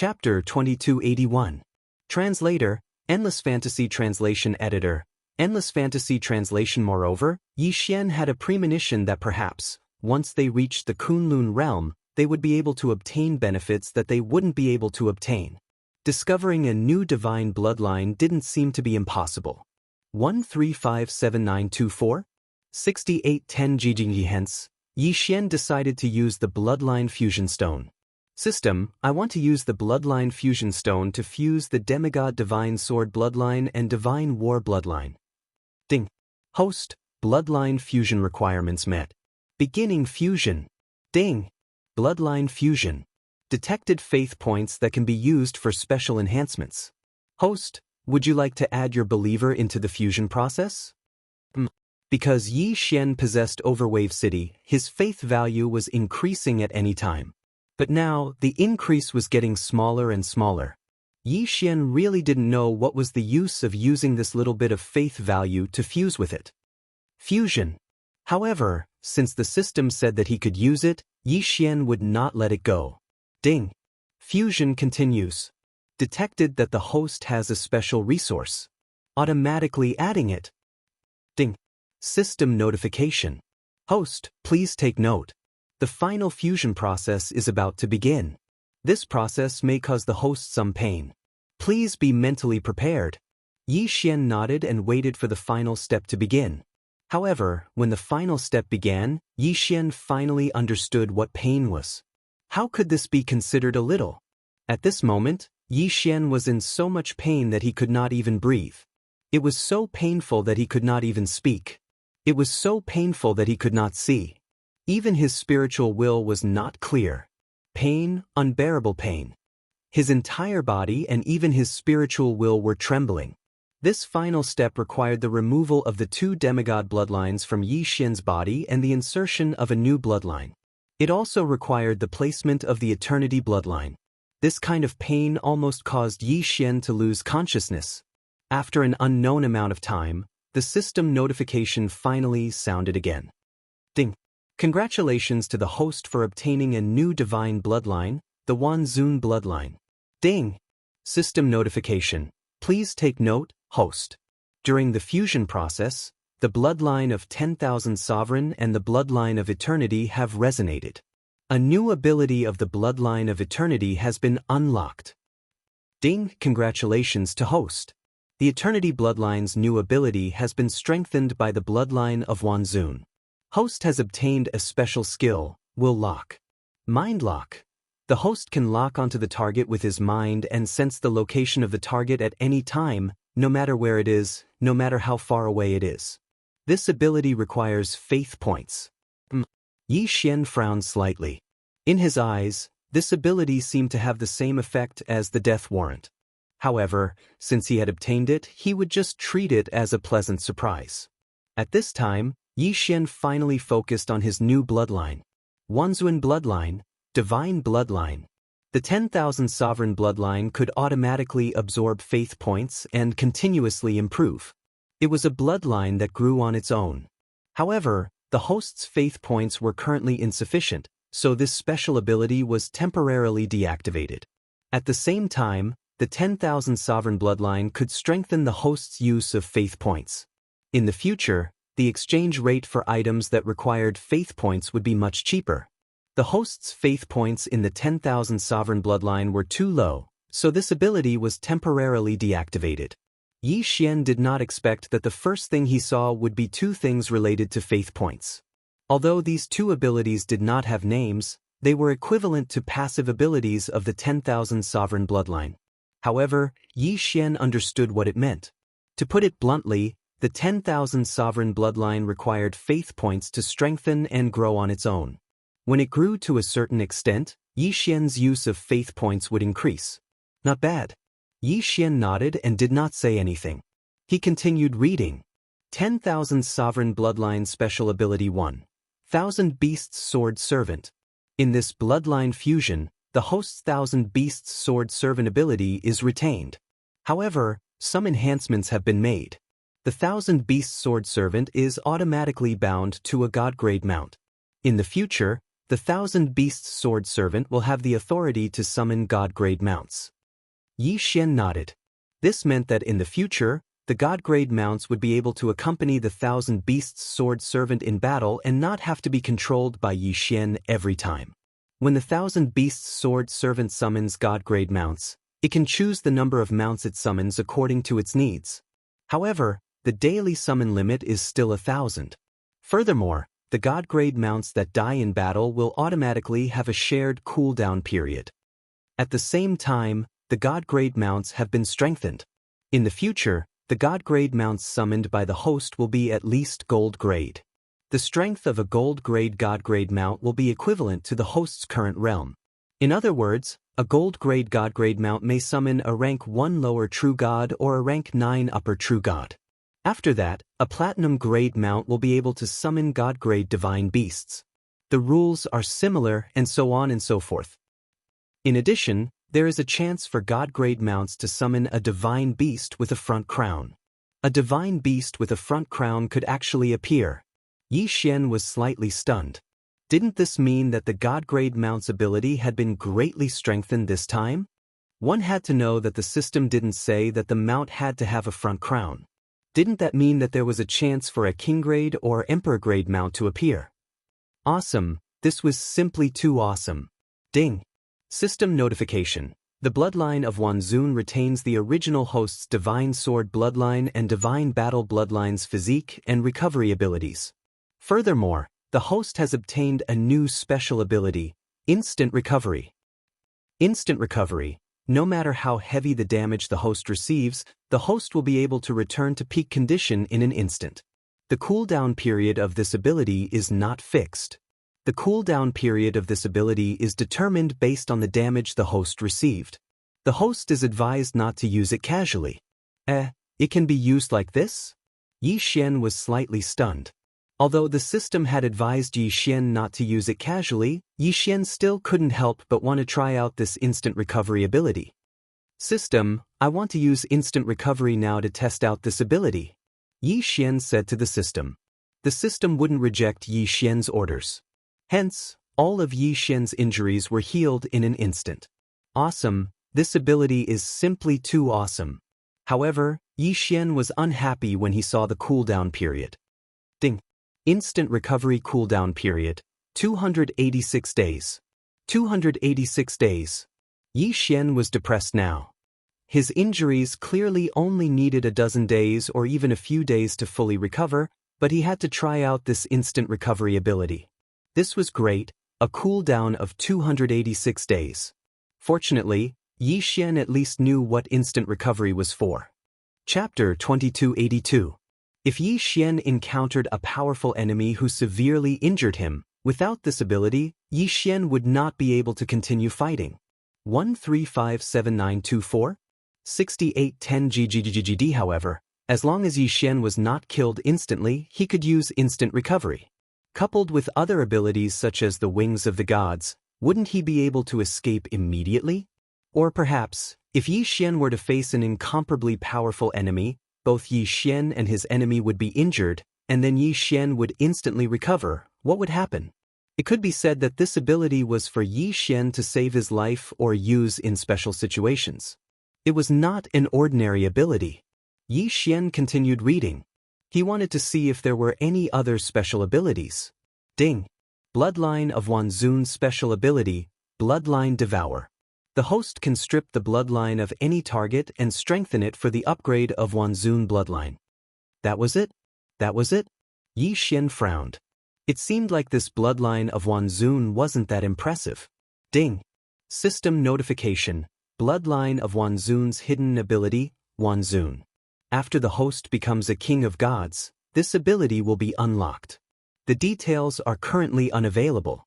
Chapter 2281. Translator, Endless Fantasy Translation Editor, Endless Fantasy Translation. Moreover, Yi Xian had a premonition that perhaps, once they reached the Kunlun realm, they would be able to obtain benefits that they wouldn't be able to obtain. Discovering a new divine bloodline didn't seem to be impossible. 1357924? 6810 GGG. Hence, Yi Xian decided to use the Bloodline Fusion Stone. System, I want to use the Bloodline Fusion Stone to fuse the Demigod Divine Sword Bloodline and Divine War Bloodline. Ding. Host, Bloodline Fusion requirements met. Beginning fusion. Ding. Bloodline Fusion. Detected faith points that can be used for special enhancements. Host, would you like to add your believer into the fusion process? Because Yi Xian possessed Overwave City, his faith value was increasing at any time. But now, the increase was getting smaller and smaller. Yi Xian really didn't know what was the use of using this little bit of faith value to fuse with it. Fusion. However, since the system said that he could use it, Yi Xian would not let it go. Ding. Fusion continues. Detected that the host has a special resource. Automatically adding it. Ding. System notification. Host, please take note. The final fusion process is about to begin. This process may cause the host some pain. Please be mentally prepared. Yi Xian nodded and waited for the final step to begin. However, when the final step began, Yi Xian finally understood what pain was. How could this be considered a little? At this moment, Yi Xian was in so much pain that he could not even breathe. It was so painful that he could not even speak. It was so painful that he could not see. Even his spiritual will was not clear. Pain, unbearable pain. His entire body and even his spiritual will were trembling. This final step required the removal of the two demigod bloodlines from Yi Xian's body and the insertion of a new bloodline. It also required the placement of the eternity bloodline. This kind of pain almost caused Yi Xian to lose consciousness. After an unknown amount of time, the system notification finally sounded again. Ding. Congratulations to the host for obtaining a new divine bloodline, the Wanzun bloodline. Ding. System notification. Please take note, host. During the fusion process, the bloodline of 10,000 Sovereign and the bloodline of Eternity have resonated. A new ability of the bloodline of Eternity has been unlocked. Ding. Congratulations to host. The Eternity bloodline's new ability has been strengthened by the bloodline of Wanzun. Host has obtained a special skill, Will Lock. Mind Lock. The host can lock onto the target with his mind and sense the location of the target at any time, no matter where it is, no matter how far away it is. This ability requires faith points. Yi Xian frowned slightly. In his eyes, this ability seemed to have the same effect as the death warrant. However, since he had obtained it, he would just treat it as a pleasant surprise. At this time, Yi Xian finally focused on his new bloodline. Wanzun bloodline, divine bloodline. The 10,000 sovereign bloodline could automatically absorb faith points and continuously improve. It was a bloodline that grew on its own. However, the host's faith points were currently insufficient, so this special ability was temporarily deactivated. At the same time, the 10,000 sovereign bloodline could strengthen the host's use of faith points. In the future, the exchange rate for items that required faith points would be much cheaper. The host's faith points in the 10,000 sovereign bloodline were too low, so this ability was temporarily deactivated. Yi Xian did not expect that the first thing he saw would be two things related to faith points. Although these two abilities did not have names, they were equivalent to passive abilities of the 10,000 sovereign bloodline. However, Yi Xian understood what it meant. To put it bluntly, the 10,000 sovereign bloodline required faith points to strengthen and grow on its own. When it grew to a certain extent, Yi Xian's use of faith points would increase. Not bad. Yi Xian nodded and did not say anything. He continued reading. 10,000 Sovereign Bloodline Special Ability 1. 1,000 Beasts Sword Servant. In this bloodline fusion, the host's 1,000 Beasts Sword Servant ability is retained. However, some enhancements have been made. The 1,000 Beasts Sword Servant is automatically bound to a God grade mount. In the future, the Thousand Beasts Sword Servant will have the authority to summon God-grade mounts. Yi Xian nodded. This meant that in the future, the God-grade mounts would be able to accompany the Thousand Beasts Sword Servant in battle and not have to be controlled by Yi Xian every time. When the Thousand Beasts Sword Servant summons God-grade mounts, it can choose the number of mounts it summons according to its needs. However, the daily summon limit is still 1,000. Furthermore, the God-grade mounts that die in battle will automatically have a shared cooldown period. At the same time, the God-grade mounts have been strengthened. In the future, the God-grade mounts summoned by the host will be at least gold grade. The strength of a gold grade God-grade mount will be equivalent to the host's current realm. In other words, a gold grade God-grade mount may summon a rank 1 lower true god or a rank 9 upper true god. After that, a platinum grade mount will be able to summon God-grade divine beasts. The rules are similar and so on and so forth. In addition, there is a chance for God-grade mounts to summon a divine beast with a front crown. A divine beast with a front crown could actually appear. Yi Xian was slightly stunned. Didn't this mean that the God-grade mount's ability had been greatly strengthened this time? One had to know that the system didn't say that the mount had to have a front crown. Didn't that mean that there was a chance for a king-grade or emperor-grade mount to appear? Awesome, this was simply too awesome. Ding. System notification. The bloodline of Wanzun retains the original host's Divine Sword bloodline and Divine Battle bloodline's physique and recovery abilities. Furthermore, the host has obtained a new special ability, Instant Recovery. Instant Recovery. No matter how heavy the damage the host receives, the host will be able to return to peak condition in an instant. The cooldown period of this ability is not fixed. The cooldown period of this ability is determined based on the damage the host received. The host is advised not to use it casually. It can be used like this? Yi Xian was slightly stunned. Although the system had advised Yi Xian not to use it casually, Yi Xian still couldn't help but want to try out this instant recovery ability. System, I want to use instant recovery now to test out this ability, Yi Xian said to the system. The system wouldn't reject Yi Xian's orders. Hence, all of Yi Xian's injuries were healed in an instant. Awesome, this ability is simply too awesome. However, Yi Xian was unhappy when he saw the cooldown period. Ding. Instant recovery cooldown period, 286 days. 286 days. Yi Xian was depressed now. His injuries clearly only needed a dozen days or even a few days to fully recover, but he had to try out this instant recovery ability. This was great, a cooldown of 286 days. Fortunately, Yi Xian at least knew what instant recovery was for. Chapter 2282. If Yi Xian encountered a powerful enemy who severely injured him, without this ability, Yi Xian would not be able to continue fighting. 1357924? 6810 GGGGD. However, as long as Yi Xian was not killed instantly, he could use instant recovery. Coupled with other abilities such as the Wings of the Gods, wouldn't he be able to escape immediately? Or perhaps, if Yi Xian were to face an incomparably powerful enemy, both Yi Xian and his enemy would be injured, and then Yi Xian would instantly recover, what would happen? It could be said that this ability was for Yi Xian to save his life or use in special situations. It was not an ordinary ability. Yi Xian continued reading. He wanted to see if there were any other special abilities. Ding. Bloodline of Wanzun's special ability, Bloodline Devour. The host can strip the bloodline of any target and strengthen it for the upgrade of Wanzun bloodline. That was it? That was it? Yi Xian frowned. It seemed like this bloodline of Wanzun wasn't that impressive. Ding. System notification. Bloodline of Wanzun's hidden ability, Wanzun. After the host becomes a king of gods, this ability will be unlocked. The details are currently unavailable.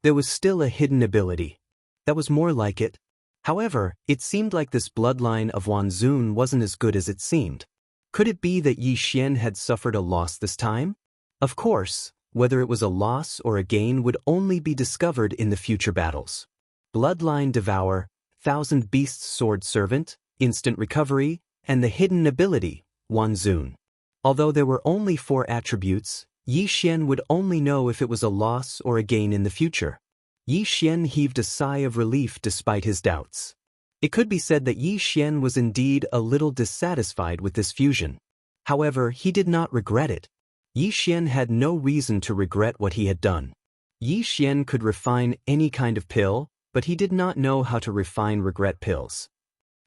There was still a hidden ability. That was more like it. However, it seemed like this bloodline of Wanzun wasn't as good as it seemed. Could it be that Yi Xian had suffered a loss this time? Of course, whether it was a loss or a gain would only be discovered in the future battles. Bloodline Devour, Thousand Beasts Sword Servant, Instant Recovery, and the hidden ability, Wanzun. Although there were only 4 attributes, Yi Xian would only know if it was a loss or a gain in the future. Yi Xian heaved a sigh of relief despite his doubts. It could be said that Yi Xian was indeed a little dissatisfied with this fusion. However, he did not regret it. Yi Xian had no reason to regret what he had done. Yi Xian could refine any kind of pill, but he did not know how to refine regret pills.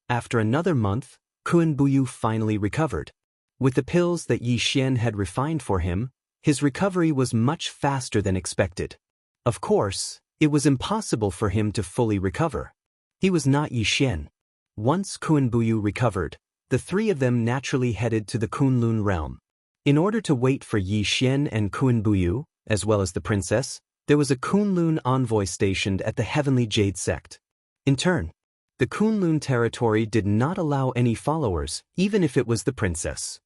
After another month, Kun Buyu finally recovered. With the pills that Yi Xian had refined for him, his recovery was much faster than expected. Of course, it was impossible for him to fully recover. He was not Yi Xian. Once Kun Buyu recovered, the three of them naturally headed to the Kunlun realm. In order to wait for Yi Xian and Kun Buyu, as well as the princess, there was a Kunlun envoy stationed at the Heavenly Jade Sect. In turn, the Kunlun territory did not allow any followers, even if it was the princess.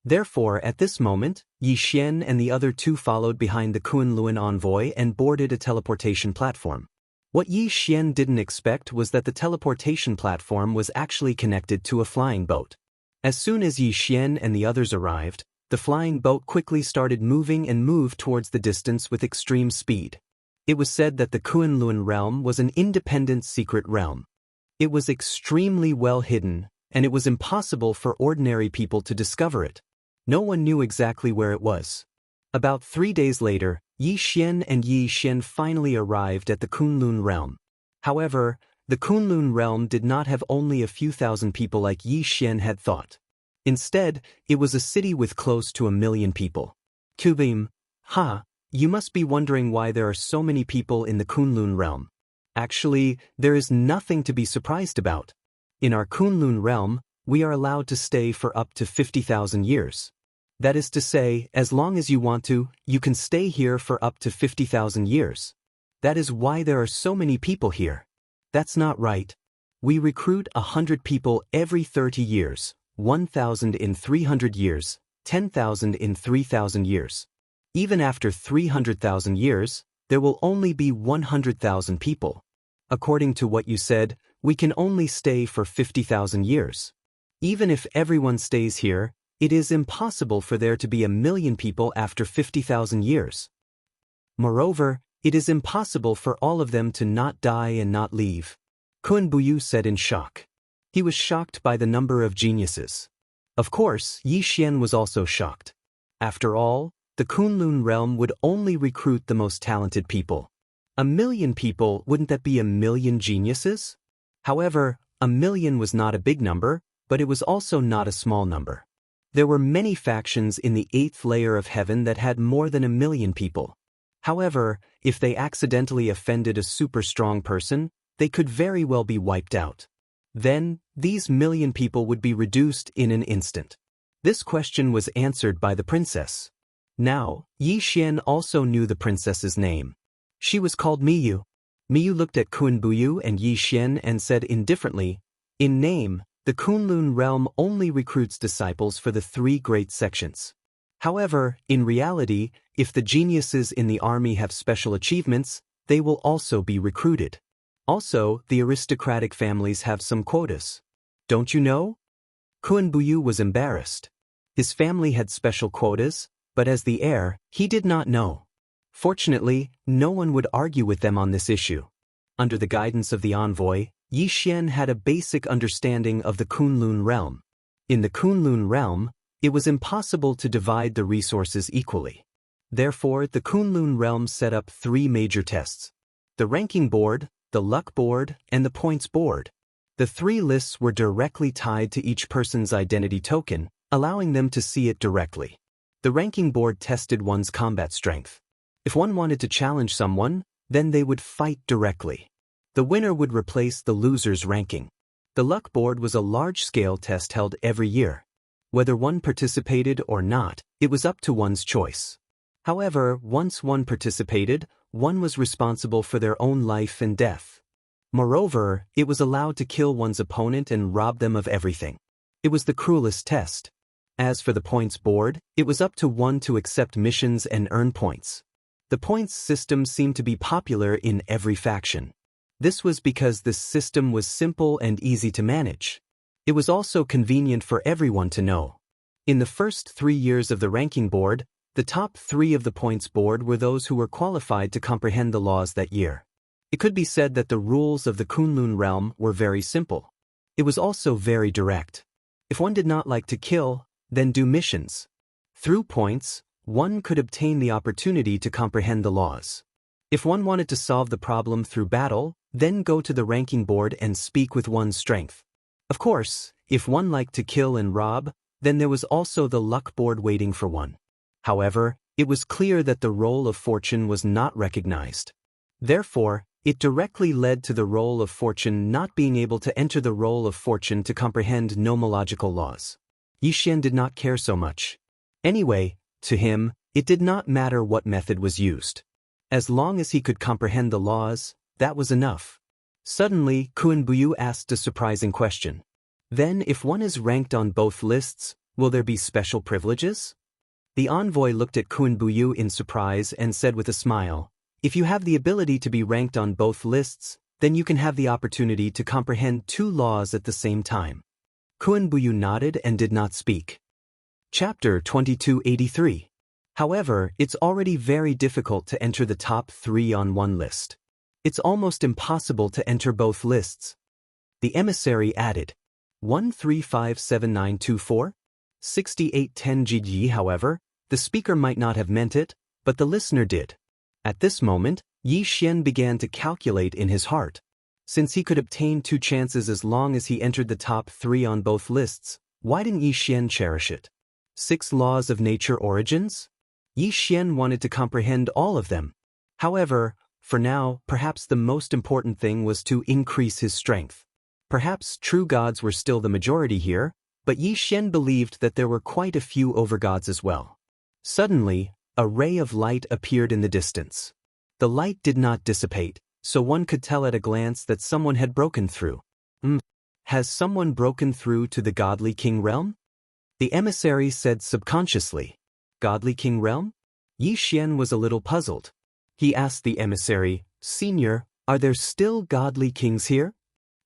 Therefore, at this moment, Yi Xian and the other two followed behind the Kunlun envoy and boarded a teleportation platform. What Yi Xian didn't expect was that the teleportation platform was actually connected to a flying boat. As soon as Yi Xian and the others arrived, the flying boat quickly started moving and moved towards the distance with extreme speed. It was said that the Kunlun realm was an independent secret realm. It was extremely well hidden, and it was impossible for ordinary people to discover it. No one knew exactly where it was. About 3 days later, Yi Xian and Yi Xian finally arrived at the Kunlun realm. However, the Kunlun realm did not have only a few thousand people like Yi Xian had thought. Instead, it was a city with close to 1 million people. Kubim, you must be wondering why there are so many people in the Kunlun realm. Actually, there is nothing to be surprised about. In our Kunlun realm, we are allowed to stay for up to 50,000 years. That is to say, as long as you want to, you can stay here for up to 50,000 years. That is why there are so many people here. That's not right. We recruit 100 people every 30 years, 1,000 in 300 years, 10,000 in 3,000 years. Even after 300,000 years, there will only be 100,000 people. According to what you said, we can only stay for 50,000 years. Even if everyone stays here, it is impossible for there to be 1 million people after 50,000 years. Moreover, it is impossible for all of them to not die and not leave. Kun Buyu said in shock. He was shocked by the number of geniuses. Of course, Yi Xian was also shocked. After all, the Kunlun realm would only recruit the most talented people. 1 million people, wouldn't that be 1 million geniuses? However, 1 million was not a big number, but it was also not a small number. There were many factions in the 8th layer of heaven that had more than 1 million people. However, if they accidentally offended a super strong person, they could very well be wiped out. Then, these 1 million people would be reduced in an instant. This question was answered by the princess. Now, Yi Xian also knew the princess's name. She was called Miyu. Miyu looked at Kun Buyu and Yi Xian and said indifferently, in name, the Kunlun realm only recruits disciples for the 3 great sections. However, in reality, if the geniuses in the army have special achievements, they will also be recruited. Also, the aristocratic families have some quotas. Don't you know? Kun Buyu was embarrassed. His family had special quotas, but as the heir, he did not know. Fortunately, no one would argue with them on this issue. Under the guidance of the envoy, Yi Xian had a basic understanding of the Kunlun realm. In the Kunlun realm, it was impossible to divide the resources equally. Therefore, the Kunlun realm set up 3 major tests: the ranking board, the luck board, and the points board. The 3 lists were directly tied to each person's identity token, allowing them to see it directly. The ranking board tested one's combat strength. If one wanted to challenge someone, then they would fight directly. The winner would replace the loser's ranking. The luck board was a large-scale test held every year. Whether one participated or not, it was up to one's choice. However, once one participated, one was responsible for their own life and death. Moreover, it was allowed to kill one's opponent and rob them of everything. It was the cruelest test. As for the points board, it was up to one to accept missions and earn points. The points system seemed to be popular in every faction. This was because this system was simple and easy to manage. It was also convenient for everyone to know. In the first 3 years of the ranking board, The top 3 of the points board were those who were qualified to comprehend the laws that year. It could be said that the rules of the Kunlun realm were very simple. It was also very direct. If one did not like to kill, then do missions. Through points, one could obtain the opportunity to comprehend the laws. If one wanted to solve the problem through battle, then go to the ranking board and speak with one's strength. Of course, if one liked to kill and rob, then there was also the luck board waiting for one. However, it was clear that the roll of fortune was not recognized. Therefore, it directly led to the roll of fortune not being able to enter the roll of fortune to comprehend nomological laws. Yixian did not care so much. Anyway, to him, it did not matter what method was used. As long as he could comprehend the laws, that was enough. Suddenly, Kun Buyu asked a surprising question. Then, if one is ranked on both lists, will there be special privileges? The envoy looked at Kun Buyu in surprise and said with a smile, "If you have the ability to be ranked on both lists, then you can have the opportunity to comprehend 2 laws at the same time." Kun Buyu nodded and did not speak. Chapter 2283. However, it's already very difficult to enter the top 3 on one list. It's almost impossible to enter both lists. The emissary added, 135794? 6810 GG. However, the speaker might not have meant it, but the listener did. At this moment, Yixian began to calculate in his heart. Since he could obtain 2 chances as long as he entered the top 3 on both lists, why didn't Yixian cherish it? 6 laws of nature origins? Yixian wanted to comprehend all of them. However, for now, perhaps the most important thing was to increase his strength. Perhaps true gods were still the majority here, but Yixian believed that there were quite a few overgods as well. Suddenly, a ray of light appeared in the distance. The light did not dissipate, so one could tell at a glance that someone had broken through. Has someone broken through to the godly king realm? The emissary said subconsciously. Godly king realm? Yixian was a little puzzled. He asked the emissary, "Senior, are there still godly kings here?"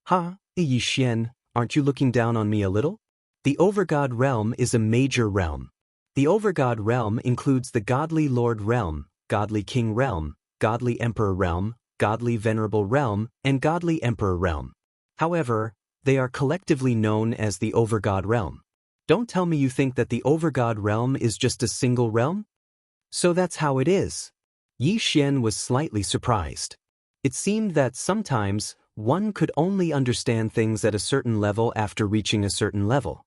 "Ha, Yixian, aren't you looking down on me a little? The overgod realm is a major realm. The overgod realm includes the godly lord realm, godly king realm, godly emperor realm, godly venerable realm, and godly emperor realm. However, they are collectively known as the overgod realm. Don't tell me you think that the overgod realm is just a single realm? So that's how it is." Yixian was slightly surprised. It seemed that sometimes one could only understand things at a certain level after reaching a certain level.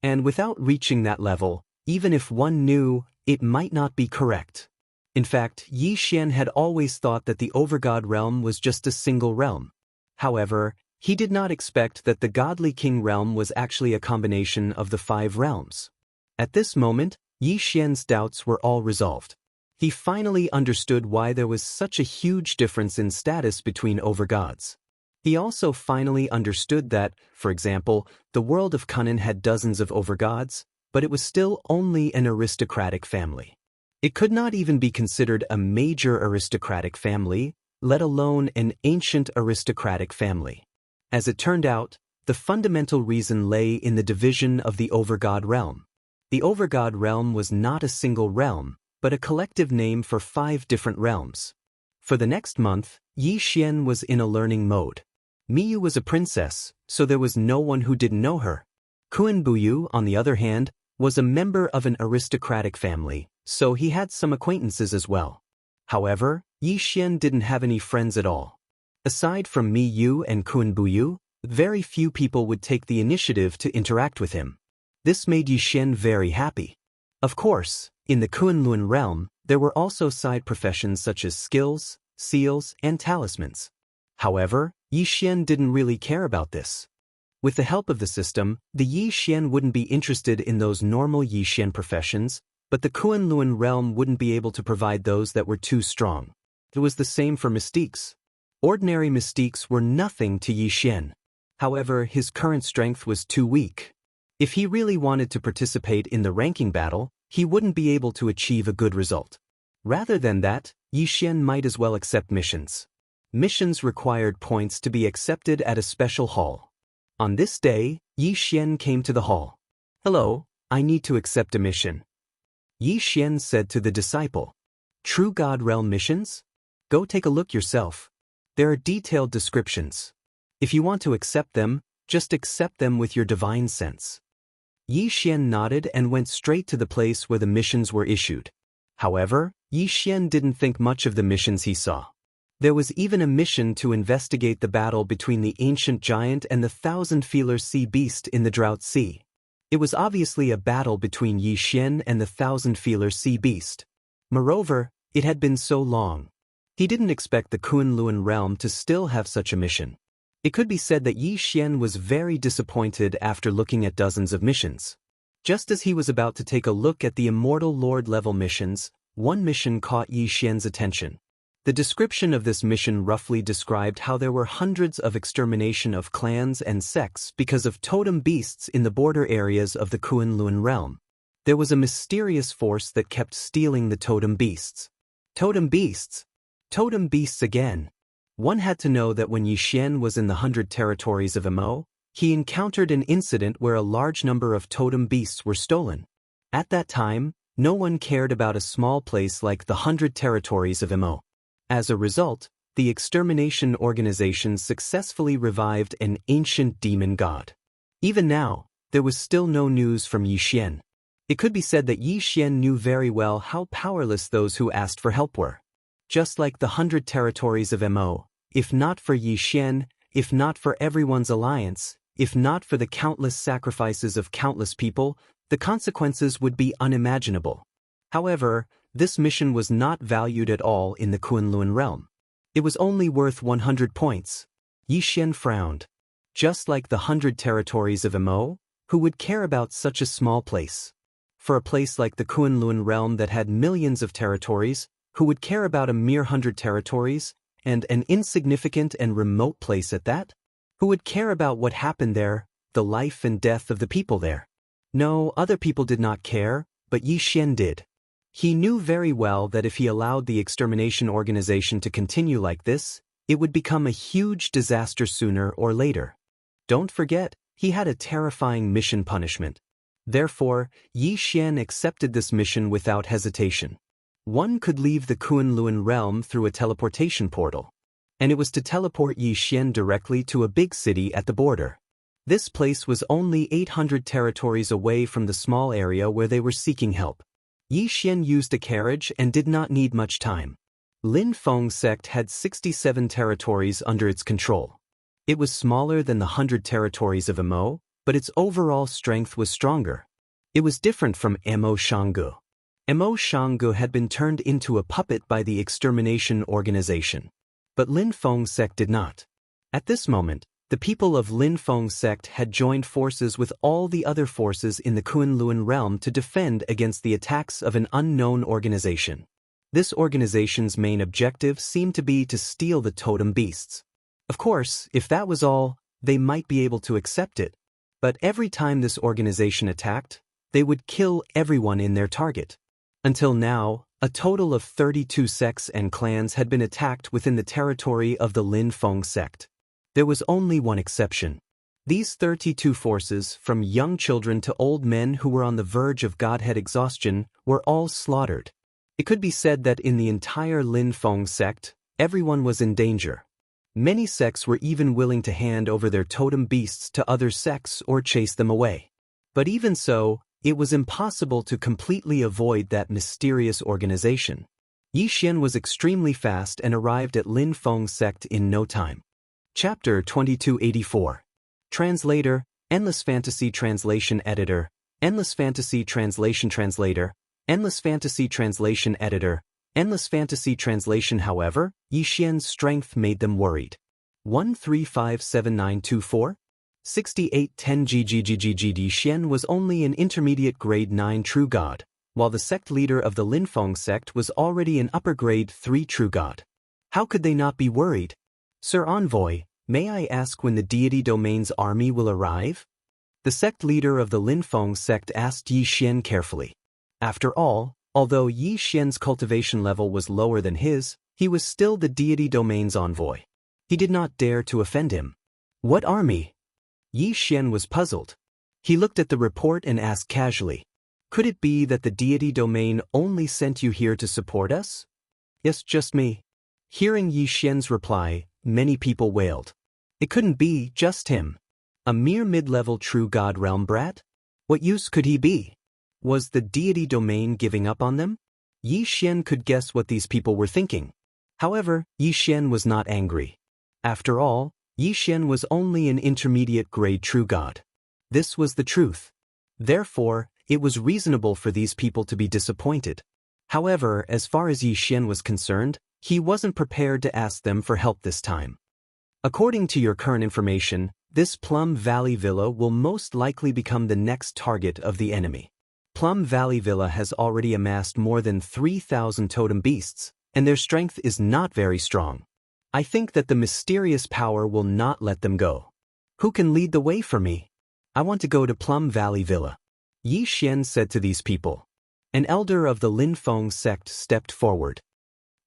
And without reaching that level, even if one knew, it might not be correct. In fact, Yixian had always thought that the overgod realm was just a single realm. However, he did not expect that the godly king realm was actually a combination of the 5 realms. At this moment, Yixian's doubts were all resolved. He finally understood why there was such a huge difference in status between overgods. He also finally understood that, for example, the world of Kunnan had dozens of overgods, but it was still only an aristocratic family. It could not even be considered a major aristocratic family, let alone an ancient aristocratic family. As it turned out, the fundamental reason lay in the division of the overgod realm. The overgod realm was not a single realm, but a collective name for 5 different realms. For the next month, Yixian was in a learning mode. Miyu was a princess, so there was no one who didn't know her. Kun Buyu, on the other hand, was a member of an aristocratic family, so he had some acquaintances as well. However, Yixian didn't have any friends at all. Aside from Miyu and Kun Buyu, very few people would take the initiative to interact with him. This made Yixian very happy. Of course, in the Kunlun realm, there were also side professions such as skills, seals, and talismans. However, Yixian didn't really care about this. With the help of the system, the Yixian wouldn't be interested in those normal Yixian professions, but the Kunlun realm wouldn't be able to provide those that were too strong. It was the same for mystiques. Ordinary mystiques were nothing to Yixian. However, his current strength was too weak. If he really wanted to participate in the ranking battle, he wouldn't be able to achieve a good result. Rather than that, Yixian might as well accept missions. Missions required points to be accepted at a special hall. On this day, Yixian came to the hall. "Hello, I need to accept a mission." Yi Xian said to the disciple. True God Realm missions? Go take a look yourself. There are detailed descriptions. If you want to accept them, just accept them with your divine sense. Yi Xian nodded and went straight to the place where the missions were issued. However, Yi Xian didn't think much of the missions he saw. There was even a mission to investigate the battle between the ancient giant and the thousand-feeler sea beast in the Drought Sea. It was obviously a battle between Yi Xian and the thousand-feeler sea beast. Moreover, it had been so long. He didn't expect the Kunlun realm to still have such a mission. It could be said that Yi Xian was very disappointed after looking at dozens of missions. Just as he was about to take a look at the Immortal Lord level missions, one mission caught Yi Xian's attention. The description of this mission roughly described how there were hundreds of extermination of clans and sects because of totem beasts in the border areas of the Kunlun realm. There was a mysterious force that kept stealing the totem beasts. Totem beasts? Totem beasts again. One had to know that when Yi Xian was in the 100 territories of Mo, he encountered an incident where a large number of totem beasts were stolen. At that time, no one cared about a small place like the 100 territories of Mo. As a result, the extermination organization successfully revived an ancient demon god. Even now, there was still no news from Yi Xian. It could be said that Yi Xian knew very well how powerless those who asked for help were. Just like the 100 territories of Mo, if not for Yi Xian, if not for everyone's alliance, if not for the countless sacrifices of countless people, the consequences would be unimaginable. However, this mission was not valued at all in the Kunlun realm. It was only worth 100 points. Yi Xian frowned. Just like the 100 territories of Mo, who would care about such a small place? For a place like the Kunlun realm that had millions of territories, who would care about a mere 100 territories, and an insignificant and remote place at that? Who would care about what happened there, the life and death of the people there? No, other people did not care, but Yi Xian did. He knew very well that if he allowed the extermination organization to continue like this, it would become a huge disaster sooner or later. Don't forget, he had a terrifying mission punishment. Therefore, Yi Xian accepted this mission without hesitation. One could leave the Kunlun realm through a teleportation portal. And it was to teleport Yi Xian directly to a big city at the border. This place was only 800 territories away from the small area where they were seeking help. Yi Xian used a carriage and did not need much time. Lin Feng sect had 67 territories under its control. It was smaller than the 100 territories of Mo, but its overall strength was stronger. It was different from Mo Shanggu. Mo Shanggu had been turned into a puppet by the extermination organization. But Lin Feng sect did not. At this moment, the people of Lin Feng sect had joined forces with all the other forces in the Kunlun realm to defend against the attacks of an unknown organization. This organization's main objective seemed to be to steal the totem beasts. Of course, if that was all, they might be able to accept it. But every time this organization attacked, they would kill everyone in their target. Until now, a total of 32 sects and clans had been attacked within the territory of the Lin Feng sect. There was only one exception. These 32 forces, from young children to old men who were on the verge of godhead exhaustion, were all slaughtered. It could be said that in the entire Lin Feng sect, everyone was in danger. Many sects were even willing to hand over their totem beasts to other sects or chase them away. But even so, it was impossible to completely avoid that mysterious organization. Yi Xian was extremely fast and arrived at Lin Feng sect in no time. Chapter 2284. Translator, Endless Fantasy Translation Editor, Endless Fantasy Translation Translator, Endless Fantasy Translation Editor, Endless Fantasy Translation. However, Yi Xian's strength made them worried. 1357924? 6810 GGGGG. Yi Xian was only an intermediate grade 9 true god, while the sect leader of the Lin Feng sect was already an upper grade 3 true god. How could they not be worried? Sir Envoy, may I ask when the deity domain's army will arrive? The sect leader of the Lin Feng sect asked Yi Xian carefully. After all, although Yi Xian's cultivation level was lower than his, he was still the deity domain's envoy. He did not dare to offend him. What army? Yi Xian was puzzled. He looked at the report and asked casually. Could it be that the deity domain only sent you here to support us? Yes, just me. Hearing Yi Xian's reply, many people wailed. It couldn't be just him. A mere mid-level true god realm brat? What use could he be? Was the deity domain giving up on them? Yi Xian could guess what these people were thinking. However, Yi Xian was not angry. After all, Yi Xian was only an intermediate-grade true god. This was the truth. Therefore, it was reasonable for these people to be disappointed. However, as far as Yi Xian was concerned, he wasn't prepared to ask them for help this time. According to your current information, this Plum Valley Villa will most likely become the next target of the enemy. Plum Valley Villa has already amassed more than 3,000 totem beasts, and their strength is not very strong. I think that the mysterious power will not let them go. Who can lead the way for me? I want to go to Plum Valley Villa. Yi Xian said to these people. An elder of the Lin Feng sect stepped forward.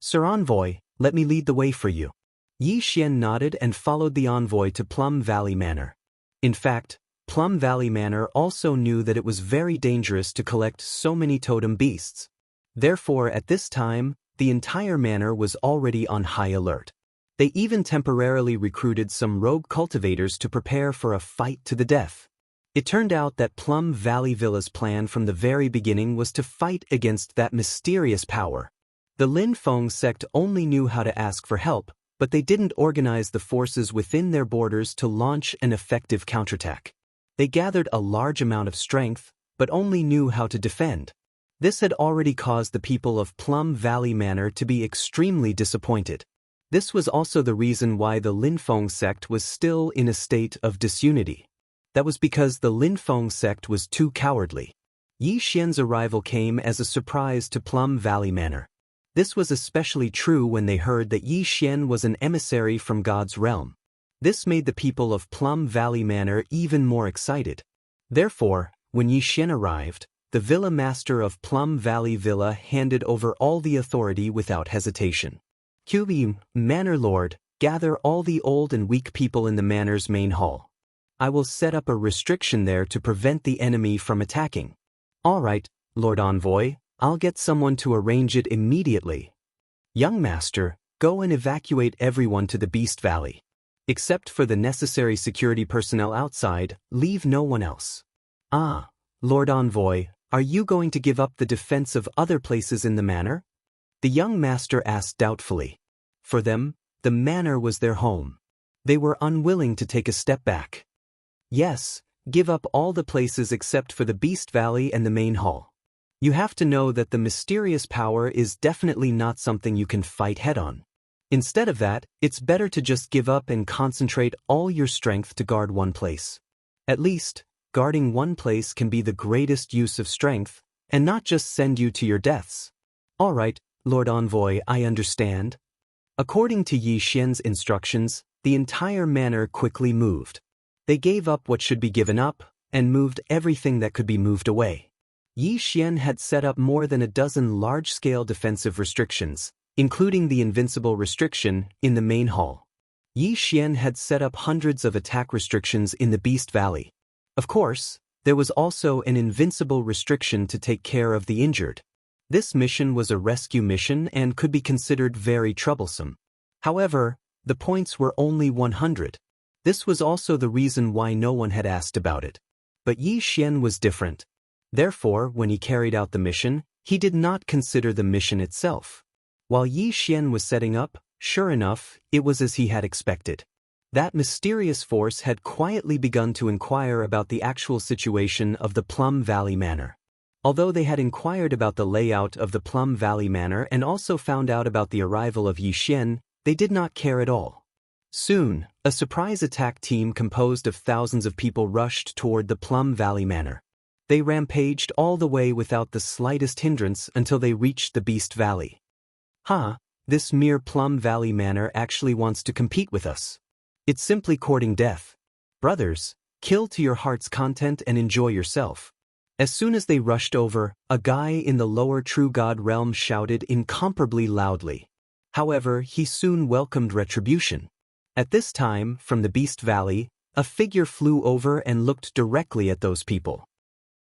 Sir Envoy, let me lead the way for you. Yi Xian nodded and followed the envoy to Plum Valley Manor. In fact, Plum Valley Manor also knew that it was very dangerous to collect so many totem beasts. Therefore, at this time, the entire manor was already on high alert. They even temporarily recruited some rogue cultivators to prepare for a fight to the death. It turned out that Plum Valley Villa's plan from the very beginning was to fight against that mysterious power. The Lin Feng sect only knew how to ask for help, but they didn't organize the forces within their borders to launch an effective counterattack. They gathered a large amount of strength, but only knew how to defend. This had already caused the people of Plum Valley Manor to be extremely disappointed. This was also the reason why the Lin Feng sect was still in a state of disunity. That was because the Lin Feng sect was too cowardly. Yi Xian's arrival came as a surprise to Plum Valley Manor. This was especially true when they heard that Yi Xian was an emissary from God's realm. This made the people of Plum Valley Manor even more excited. Therefore, when Yi Xian arrived, the villa master of Plum Valley Villa handed over all the authority without hesitation. QB, Manor Lord, gather all the old and weak people in the manor's main hall. I will set up a restriction there to prevent the enemy from attacking. All right, Lord Envoy, I'll get someone to arrange it immediately. Young Master, go and evacuate everyone to the Beast Valley. Except for the necessary security personnel outside, leave no one else. Ah, Lord Envoy, are you going to give up the defense of other places in the manor? The young master asked doubtfully. For them, the manor was their home. They were unwilling to take a step back. Yes, give up all the places except for the Beast Valley and the main hall. You have to know that the mysterious power is definitely not something you can fight head-on. Instead of that, it's better to just give up and concentrate all your strength to guard one place. At least, guarding one place can be the greatest use of strength, and not just send you to your deaths. All right, Lord Envoy, I understand. According to Yi Xian's instructions, the entire manor quickly moved. They gave up what should be given up, and moved everything that could be moved away. Yi Xian had set up more than a dozen large-scale defensive restrictions, including the invincible restriction, in the main hall. Yi Xian had set up hundreds of attack restrictions in the Beast Valley. Of course, there was also an invincible restriction to take care of the injured. This mission was a rescue mission and could be considered very troublesome. However, the points were only 100. This was also the reason why no one had asked about it. But Yi Xian was different. Therefore, when he carried out the mission, he did not consider the mission itself. While Yi Xian was setting up, sure enough, it was as he had expected. That mysterious force had quietly begun to inquire about the actual situation of the Plum Valley Manor. Although they had inquired about the layout of the Plum Valley Manor and also found out about the arrival of Yi Xian, they did not care at all. Soon, a surprise attack team composed of thousands of people rushed toward the Plum Valley Manor. They rampaged all the way without the slightest hindrance until they reached the Beast Valley. This mere Plum Valley Manor actually wants to compete with us. It's simply courting death. Brothers, kill to your heart's content and enjoy yourself. As soon as they rushed over, a guy in the lower True God realm shouted incomparably loudly. However, he soon welcomed retribution. At this time, from the Beast Valley, a figure flew over and looked directly at those people.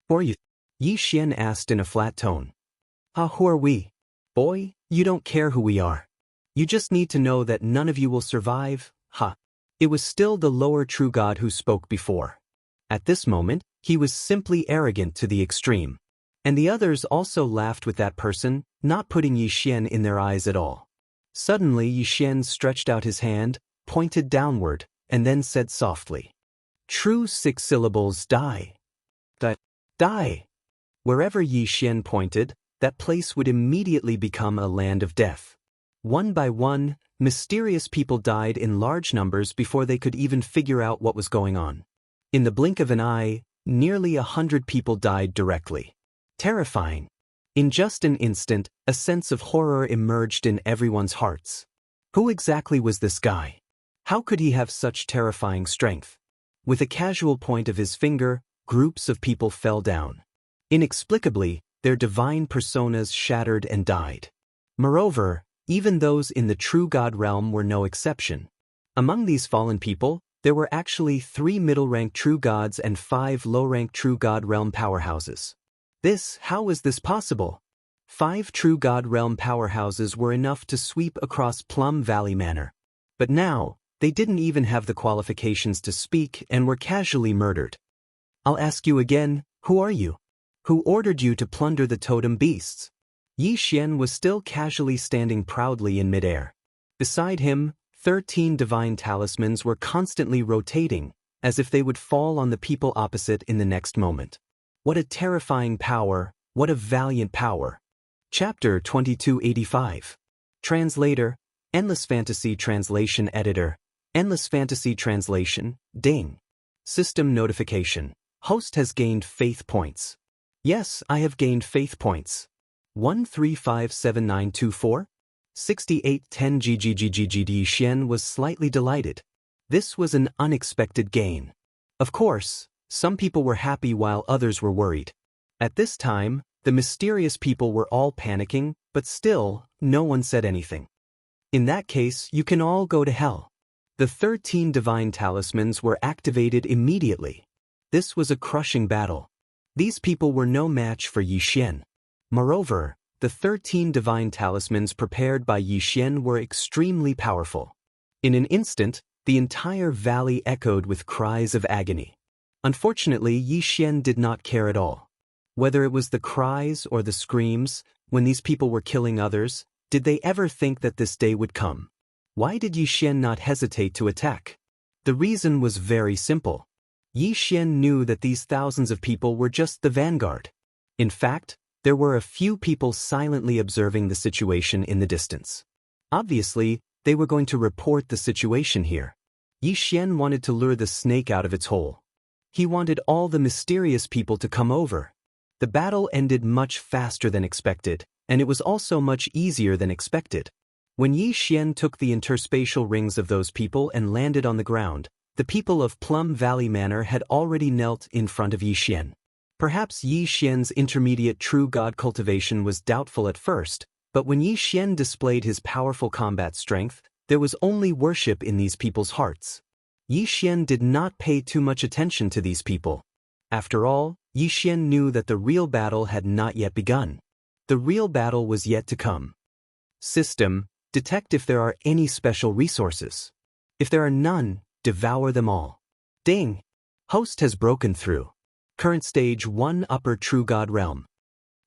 "Who are you?" Yi Xian asked in a flat tone. Who are we? Boy, you don't care who we are. You just need to know that none of you will survive, ha. It was still the lower true god who spoke before. At this moment, he was simply arrogant to the extreme. And the others also laughed with that person, not putting Yi Xian in their eyes at all. Suddenly Yi Xian stretched out his hand, pointed downward, and then said softly. True 6 syllables die. Die. Wherever Yi Xian pointed, that place would immediately become a land of death. One by one, mysterious people died in large numbers before they could even figure out what was going on. In the blink of an eye, nearly 100 people died directly. Terrifying. In just an instant, a sense of horror emerged in everyone's hearts. Who exactly was this guy? How could he have such terrifying strength? With a casual point of his finger, groups of people fell down. Inexplicably, their divine personas shattered and died. Moreover, even those in the true god realm were no exception. Among these fallen people, there were actually 3 middle-rank true gods and 5 low-rank true god realm powerhouses. How was this possible? 5 true god realm powerhouses were enough to sweep across Plum Valley Manor. But now, they didn't even have the qualifications to speak and were casually murdered. I'll ask you again, who are you? Who ordered you to plunder the totem beasts? Yi Xian was still casually standing proudly in midair. Beside him, 13 divine talismans were constantly rotating, as if they would fall on the people opposite in the next moment. What a terrifying power, what a valiant power. Chapter 2285. Translator, Endless Fantasy Translation Editor, Endless Fantasy Translation, Ding. System notification. Host has gained faith points. Yes, I have gained faith points. 1357924? 6810 GGGGGD. Xian was slightly delighted. This was an unexpected gain. Of course, some people were happy while others were worried. At this time, the mysterious people were all panicking, but still, no one said anything. In that case, you can all go to hell. The 13 divine talismans were activated immediately. This was a crushing battle. These people were no match for Yi Xian. Moreover, the 13 divine talismans prepared by Yi Xian were extremely powerful. In an instant, the entire valley echoed with cries of agony. Unfortunately, Yi Xian did not care at all. Whether it was the cries or the screams, when these people were killing others, did they ever think that this day would come? Why did Yi Xian not hesitate to attack? The reason was very simple. Yi Xian knew that these thousands of people were just the vanguard. In fact, there were a few people silently observing the situation in the distance. Obviously, they were going to report the situation here. Yi Xian wanted to lure the snake out of its hole. He wanted all the mysterious people to come over. The battle ended much faster than expected, and it was also much easier than expected. When Yi Xian took the interspatial rings of those people and landed on the ground, the people of Plum Valley Manor had already knelt in front of Yi Xian. Perhaps Yi Xian's intermediate true god cultivation was doubtful at first, but when Yi Xian displayed his powerful combat strength, there was only worship in these people's hearts. Yi Xian did not pay too much attention to these people. After all, Yi Xian knew that the real battle had not yet begun. The real battle was yet to come. System, detect if there are any special resources. If there are none, devour them all. Ding! Host has broken through. Current stage 1 Upper True God Realm.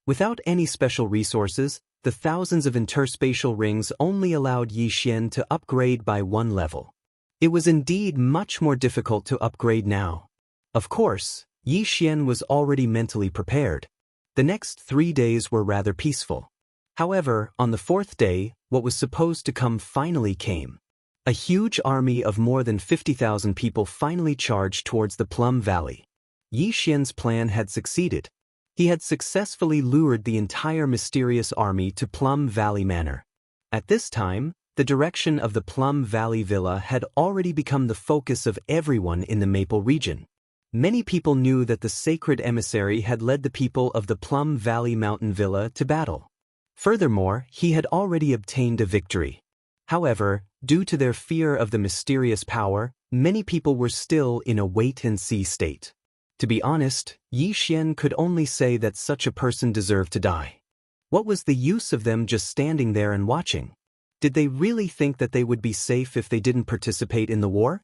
Without any special resources, the thousands of interspatial rings only allowed Yi Xian to upgrade by 1 level. It was indeed much more difficult to upgrade now. Of course, Yi Xian was already mentally prepared. The next 3 days were rather peaceful. However, on the 4th day, what was supposed to come finally came. A huge army of more than 50,000 people finally charged towards the Plum Valley. Yi Xian's plan had succeeded. He had successfully lured the entire mysterious army to Plum Valley Manor. At this time, the direction of the Plum Valley Villa had already become the focus of everyone in the Maple region. Many people knew that the sacred emissary had led the people of the Plum Valley Mountain Villa to battle. Furthermore, he had already obtained a victory. However, due to their fear of the mysterious power, many people were still in a wait-and-see state. To be honest, Yi Xian could only say that such a person deserved to die. What was the use of them just standing there and watching? Did they really think that they would be safe if they didn't participate in the war?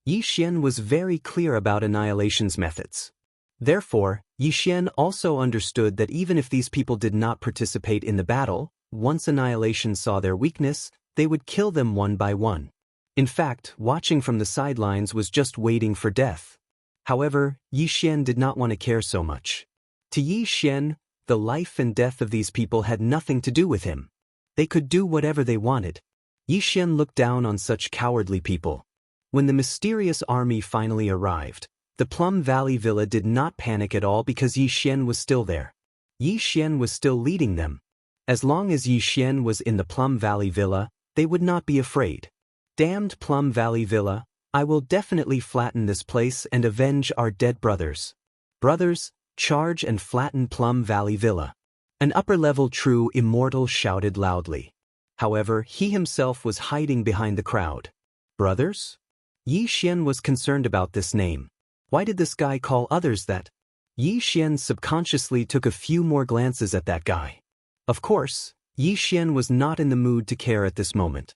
Yi Xian was very clear about Annihilation's methods. Therefore, Yi Xian also understood that even if these people did not participate in the battle, once Annihilation saw their weakness, they would kill them one by one. In fact, watching from the sidelines was just waiting for death. However, Yi Xian did not want to care so much. To Yi Xian, the life and death of these people had nothing to do with him. They could do whatever they wanted. Yi Xian looked down on such cowardly people. When the mysterious army finally arrived, the Plum Valley Villa did not panic at all because Yi Xian was still there. Yi Xian was still leading them. As long as Yi Xian was in the Plum Valley Villa, they would not be afraid. Damned Plum Valley Villa, I will definitely flatten this place and avenge our dead brothers. Brothers, charge and flatten Plum Valley Villa. An upper-level true immortal shouted loudly. However, he himself was hiding behind the crowd. Brothers? Yi Xian was concerned about this name. Why did this guy call others that? Yi Xian subconsciously took a few more glances at that guy. Of course, Yi Xian was not in the mood to care at this moment.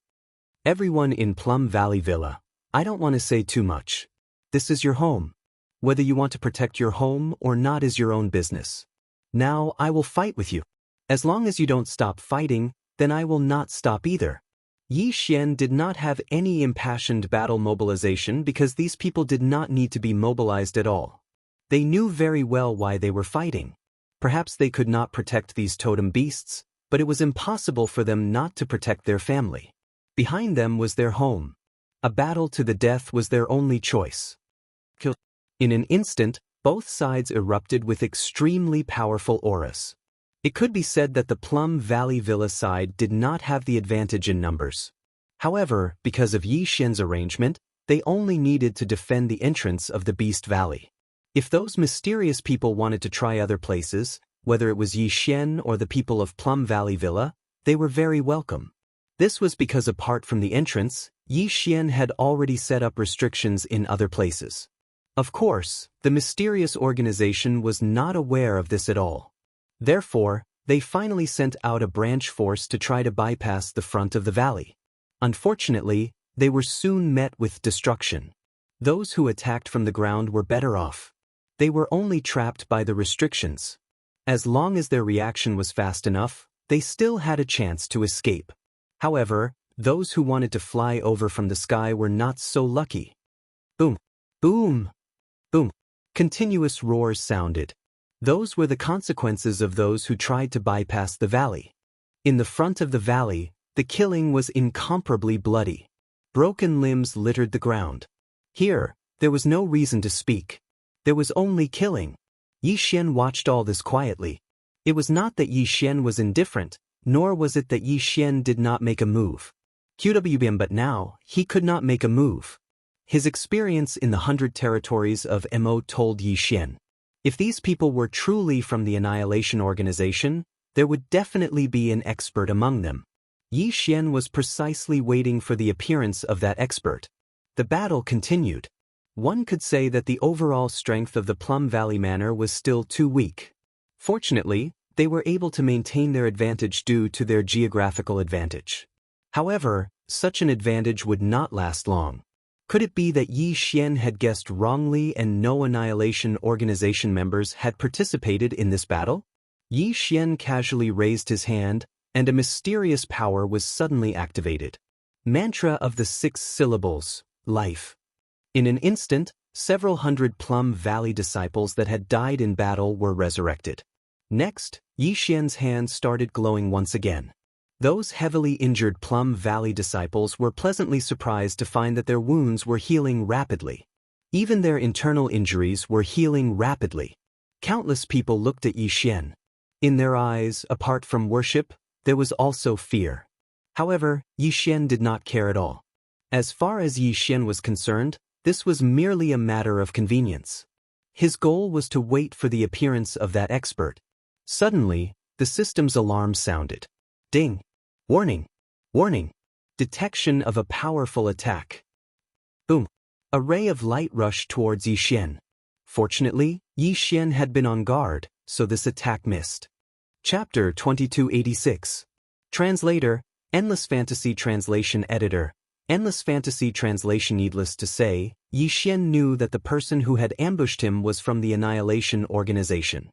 Everyone in Plum Valley Villa, I don't want to say too much. This is your home. Whether you want to protect your home or not is your own business. Now I will fight with you. As long as you don't stop fighting, then I will not stop either. Yi Xian did not have any impassioned battle mobilization because these people did not need to be mobilized at all. They knew very well why they were fighting. Perhaps they could not protect these totem beasts, but it was impossible for them not to protect their family. Behind them was their home. A battle to the death was their only choice. In an instant, both sides erupted with extremely powerful auras. It could be said that the Plum Valley Villa side did not have the advantage in numbers. However, because of Yi Xian's arrangement, they only needed to defend the entrance of the Beast Valley. If those mysterious people wanted to try other places, whether it was Yi Xian or the people of Plum Valley Villa, they were very welcome. This was because apart from the entrance, Yi Xian had already set up restrictions in other places. Of course, the mysterious organization was not aware of this at all. Therefore, they finally sent out a branch force to try to bypass the front of the valley. Unfortunately, they were soon met with destruction. Those who attacked from the ground were better off. They were only trapped by the restrictions. As long as their reaction was fast enough, they still had a chance to escape. However, those who wanted to fly over from the sky were not so lucky. Boom! Boom! Boom! Continuous roars sounded. Those were the consequences of those who tried to bypass the valley. In the front of the valley, the killing was incomparably bloody. Broken limbs littered the ground. Here, there was no reason to speak. There was only killing. Yi Xian watched all this quietly. It was not that Yi Xian was indifferent, nor was it that Yi Xian did not make a move. QWBM, but now, he could not make a move. His experience in the 100 territories of MO told Yi Xian. If these people were truly from the Annihilation organization, there would definitely be an expert among them. Yi Xian was precisely waiting for the appearance of that expert. The battle continued. One could say that the overall strength of the Plum Valley Manor was still too weak. Fortunately, they were able to maintain their advantage due to their geographical advantage. However, such an advantage would not last long. Could it be that Yi Xian had guessed wrongly and no Annihilation organization members had participated in this battle? Yi Xian casually raised his hand, and a mysterious power was suddenly activated. Mantra of the 6 syllables, life. In an instant, several hundred Plum Valley disciples that had died in battle were resurrected. Next, Yi Xian's hand started glowing once again. Those heavily injured Plum Valley disciples were pleasantly surprised to find that their wounds were healing rapidly. Even their internal injuries were healing rapidly. Countless people looked at Yi Xian. In their eyes, apart from worship, there was also fear. However, Yi Xian did not care at all. As far as Yi Xian was concerned, this was merely a matter of convenience. His goal was to wait for the appearance of that expert. Suddenly, the system's alarm sounded. Ding! Warning! Warning! Detection of a powerful attack. Boom! A ray of light rushed towards Yi Xian. Fortunately, Yi Xian had been on guard, so this attack missed. Chapter 2286. Translator, Endless Fantasy Translation Editor. Endless Fantasy Translation. Needless to say, Yi Xian knew that the person who had ambushed him was from the Annihilation Organization.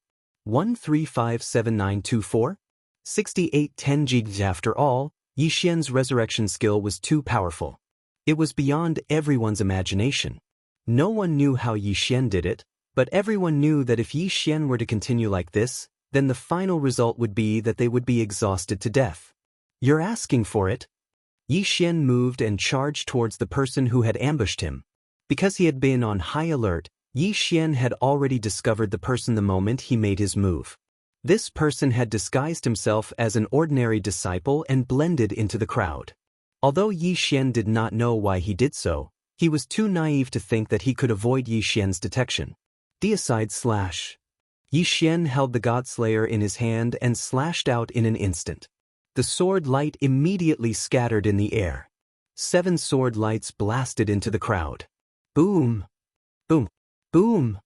1357924? 6810 G. After all, Yi Xian's resurrection skill was too powerful. It was beyond everyone's imagination. No one knew how Yi Xian did it, but everyone knew that if Yi Xian were to continue like this, then the final result would be that they would be exhausted to death. You're asking for it? Yi Xian moved and charged towards the person who had ambushed him. Because he had been on high alert, Yi Xian had already discovered the person the moment he made his move. This person had disguised himself as an ordinary disciple and blended into the crowd. Although Yi Xian did not know why he did so, he was too naive to think that he could avoid Yi Xian's detection. Deicide slash. Yi Xian held the Godslayer in his hand and slashed out in an instant. The sword light immediately scattered in the air. 7 sword lights blasted into the crowd. Boom! Boom! Boom!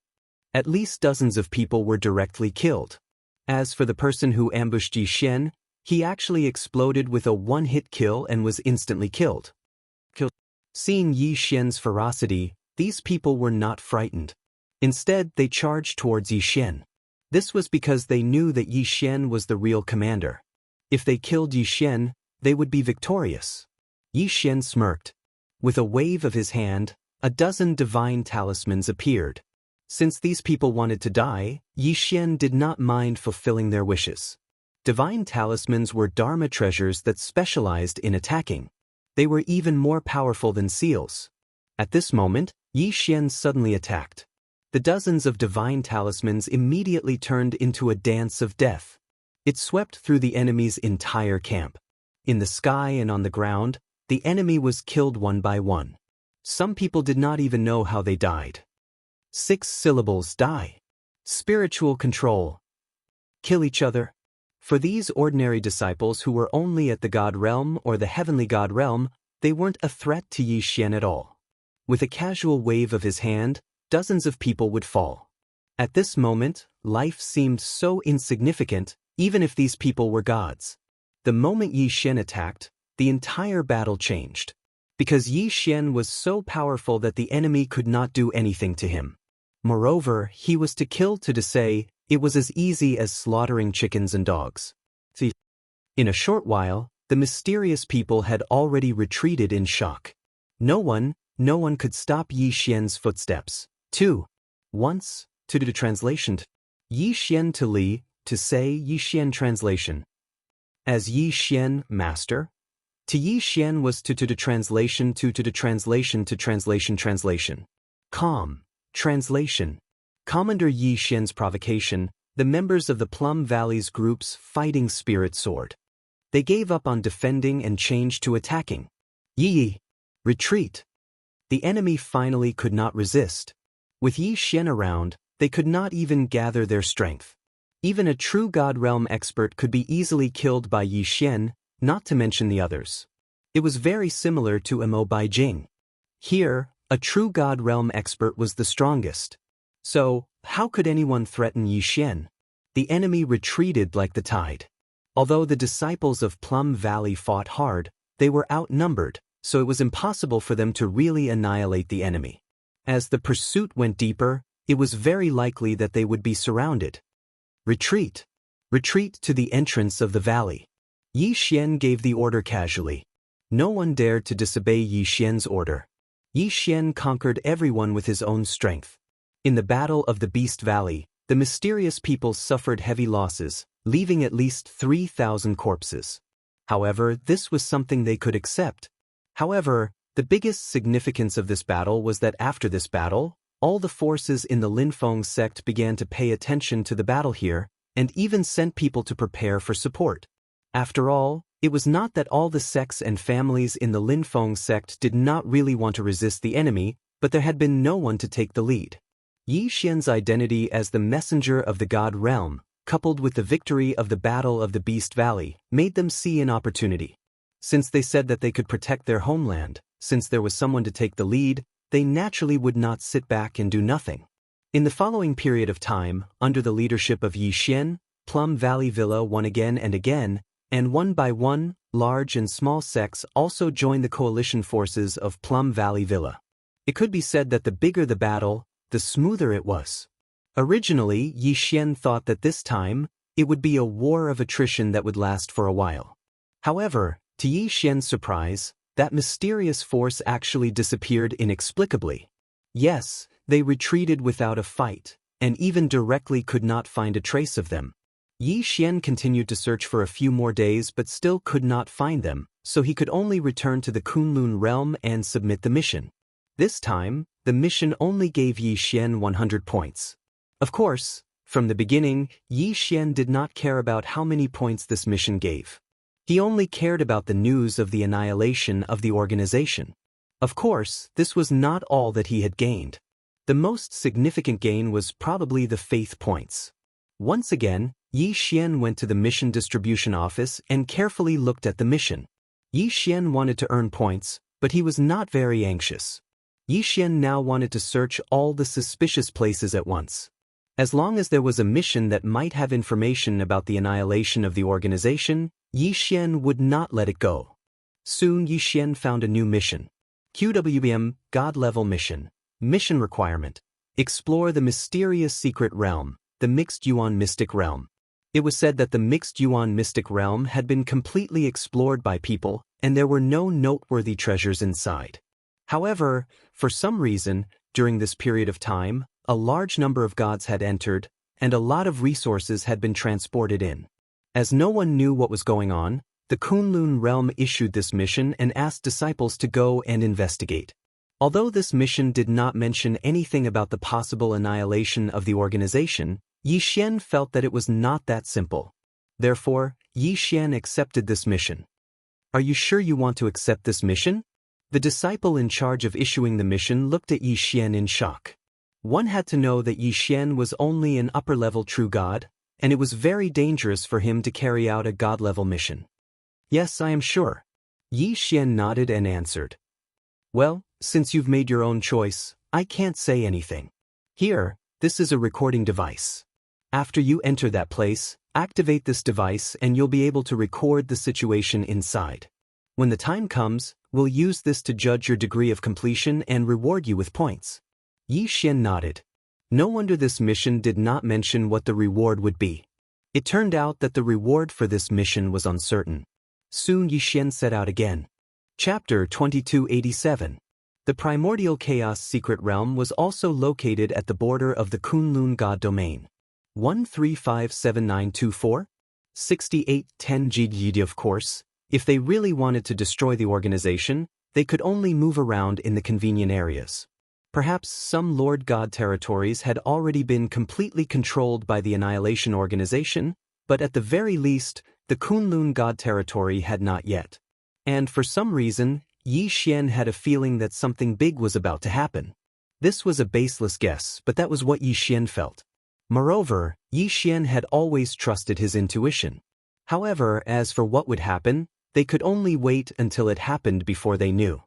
At least dozens of people were directly killed. As for the person who ambushed Yi Xian, he actually exploded with a one-hit kill and was instantly killed. Seeing Yi Xian's ferocity, these people were not frightened. Instead, they charged towards Yi Xian. This was because they knew that Yi Xian was the real commander. If they killed Yi Xian, they would be victorious. Yi Xian smirked. With a wave of his hand, a dozen divine talismans appeared. Since these people wanted to die, Yi Xian did not mind fulfilling their wishes. Divine talismans were Dharma treasures that specialized in attacking. They were even more powerful than seals. At this moment, Yi Xian suddenly attacked. The dozens of divine talismans immediately turned into a dance of death. It swept through the enemy's entire camp. In the sky and on the ground, the enemy was killed one by one. Some people did not even know how they died. 6 syllables: die. Spiritual control. Kill each other. For these ordinary disciples who were only at the God realm or the heavenly God realm, they weren't a threat to Yi Xian at all. With a casual wave of his hand, dozens of people would fall. At this moment, life seemed so insignificant, even if these people were gods. The moment Yi Xian attacked, the entire battle changed. Because Yi Xian was so powerful that the enemy could not do anything to him. Moreover, he was to kill to say, it was as easy as slaughtering chickens and dogs. In a short while, the mysterious people had already retreated in shock. No one could stop Yi Xian's footsteps. 2. Once, to the translation. Yi Xian to Li, to say Yi Xian translation. As Yi Xian, master. To Yi Xian was to the translation to the translation to translation. Calm. Translation. Commander Yi Xian's provocation, the members of the Plum Valley's group's fighting spirit soared. They gave up on defending and changed to attacking. Yi! Retreat! The enemy finally could not resist. With Yi Xian around, they could not even gather their strength. Even a true God Realm expert could be easily killed by Yi Xian, not to mention the others. It was very similar to Imo Beijing. Here, a true God Realm expert was the strongest. So, how could anyone threaten Yi Xian? The enemy retreated like the tide. Although the disciples of Plum Valley fought hard, they were outnumbered, so it was impossible for them to really annihilate the enemy. As the pursuit went deeper, it was very likely that they would be surrounded. Retreat! Retreat to the entrance of the valley. Yi Xian gave the order casually. No one dared to disobey Yi Xian's order. Yi Xian conquered everyone with his own strength. In the Battle of the Beast Valley, the mysterious people suffered heavy losses, leaving at least 3,000 corpses. However, this was something they could accept. However, the biggest significance of this battle was that after this battle, all the forces in the Linfeng sect began to pay attention to the battle here, and even sent people to prepare for support. After all, it was not that all the sects and families in the Linfeng sect did not really want to resist the enemy, but there had been no one to take the lead. Yi Xian's identity as the messenger of the God realm, coupled with the victory of the Battle of the Beast Valley, made them see an opportunity. Since they said that they could protect their homeland, since there was someone to take the lead, they naturally would not sit back and do nothing. In the following period of time, under the leadership of Yi Xian, Plum Valley Villa won again and again, and one by one, large and small sects also joined the coalition forces of Plum Valley Villa. It could be said that the bigger the battle, the smoother it was. Originally, Yi Xian thought that this time, it would be a war of attrition that would last for a while. However, to Yi Xian's surprise, that mysterious force actually disappeared inexplicably. Yes, they retreated without a fight, and even directly could not find a trace of them. Yi Xian continued to search for a few more days but still could not find them, so he could only return to the Kunlun realm and submit the mission. This time, the mission only gave Yi Xian 100 points. Of course, from the beginning, Yi Xian did not care about how many points this mission gave. He only cared about the news of the annihilation of the organization. Of course, this was not all that he had gained. The most significant gain was probably the faith points. Once again, Yi Xian went to the mission distribution office and carefully looked at the mission. Yi Xian wanted to earn points, but he was not very anxious. Yi Xian now wanted to search all the suspicious places at once. As long as there was a mission that might have information about the annihilation of the organization, Yi Xian would not let it go. Soon Yi Xian found a new mission. QWM, God-level mission. Mission requirement. Explore the mysterious secret realm, the Mixed Yuan Mystic Realm. It was said that the Mixed Yuan Mystic Realm had been completely explored by people, and there were no noteworthy treasures inside. However, for some reason, during this period of time, a large number of gods had entered, and a lot of resources had been transported in. As no one knew what was going on, the Kunlun realm issued this mission and asked disciples to go and investigate. Although this mission did not mention anything about the possible annihilation of the organization, Yi Xian felt that it was not that simple. Therefore, Yi Xian accepted this mission. Are you sure you want to accept this mission? The disciple in charge of issuing the mission looked at Yi Xian in shock. One had to know that Yi Xian was only an upper-level true god, and it was very dangerous for him to carry out a god-level mission. Yes, I am sure. Yi Xian nodded and answered. Well, since you've made your own choice, I can't say anything. Here, this is a recording device. After you enter that place, activate this device and you'll be able to record the situation inside. When the time comes, we'll use this to judge your degree of completion and reward you with points. Yi Xian nodded. No wonder this mission did not mention what the reward would be. It turned out that the reward for this mission was uncertain. Soon Yi Xian set out again. Chapter 2287. The primordial chaos secret realm was also located at the border of the Kunlun god domain. 1357924? 6810 GD. Of course, if they really wanted to destroy the organization, they could only move around in the convenient areas. Perhaps some Lord God territories had already been completely controlled by the Annihilation Organization, but at the very least, the Kunlun God territory had not yet. And for some reason, Yi Xian had a feeling that something big was about to happen. This was a baseless guess, but that was what Yi Xian felt. Moreover, Yi Xian had always trusted his intuition. However, as for what would happen, they could only wait until it happened before they knew.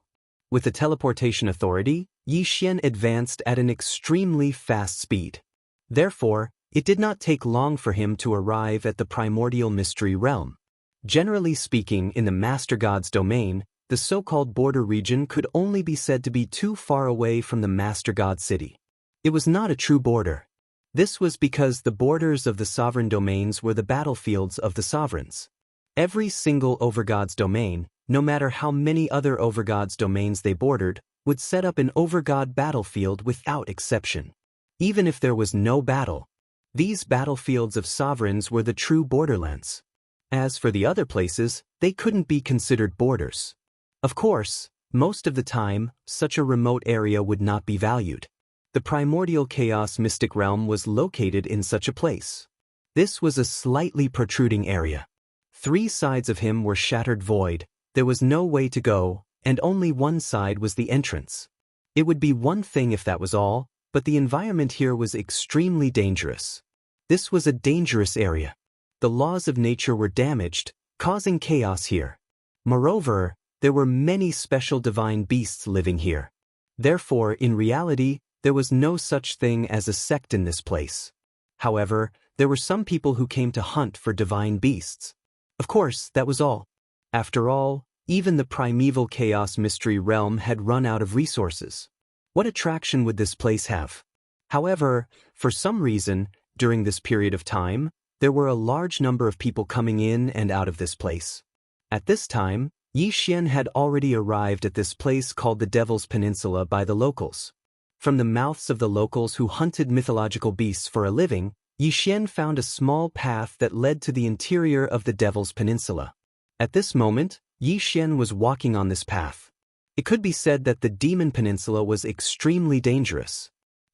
With the teleportation authority, Yi Xian advanced at an extremely fast speed. Therefore, it did not take long for him to arrive at the primordial mystery realm. Generally speaking, in the Master God's domain, the so-called border region could only be said to be too far away from the Master God city. It was not a true border. This was because the borders of the sovereign domains were the battlefields of the sovereigns. Every single overgod's domain, no matter how many other overgod's domains they bordered, would set up an overgod battlefield without exception. Even if there was no battle, these battlefields of sovereigns were the true borderlands. As for the other places, they couldn't be considered borders. Of course, most of the time, such a remote area would not be valued. The primordial chaos mystic realm was located in such a place. This was a slightly protruding area. 3 sides of him were shattered void, there was no way to go, and only one side was the entrance. It would be one thing if that was all, but the environment here was extremely dangerous. This was a dangerous area. The laws of nature were damaged, causing chaos here. Moreover, there were many special divine beasts living here. Therefore, in reality, there was no such thing as a sect in this place. However, there were some people who came to hunt for divine beasts. Of course, that was all. After all, even the primeval chaos mystery realm had run out of resources. What attraction would this place have? However, for some reason, during this period of time, there were a large number of people coming in and out of this place. At this time, Yixian had already arrived at this place called the Devil's Peninsula by the locals. From the mouths of the locals who hunted mythological beasts for a living, Yixian found a small path that led to the interior of the Devil's Peninsula. At this moment, Yixian was walking on this path. It could be said that the Demon Peninsula was extremely dangerous.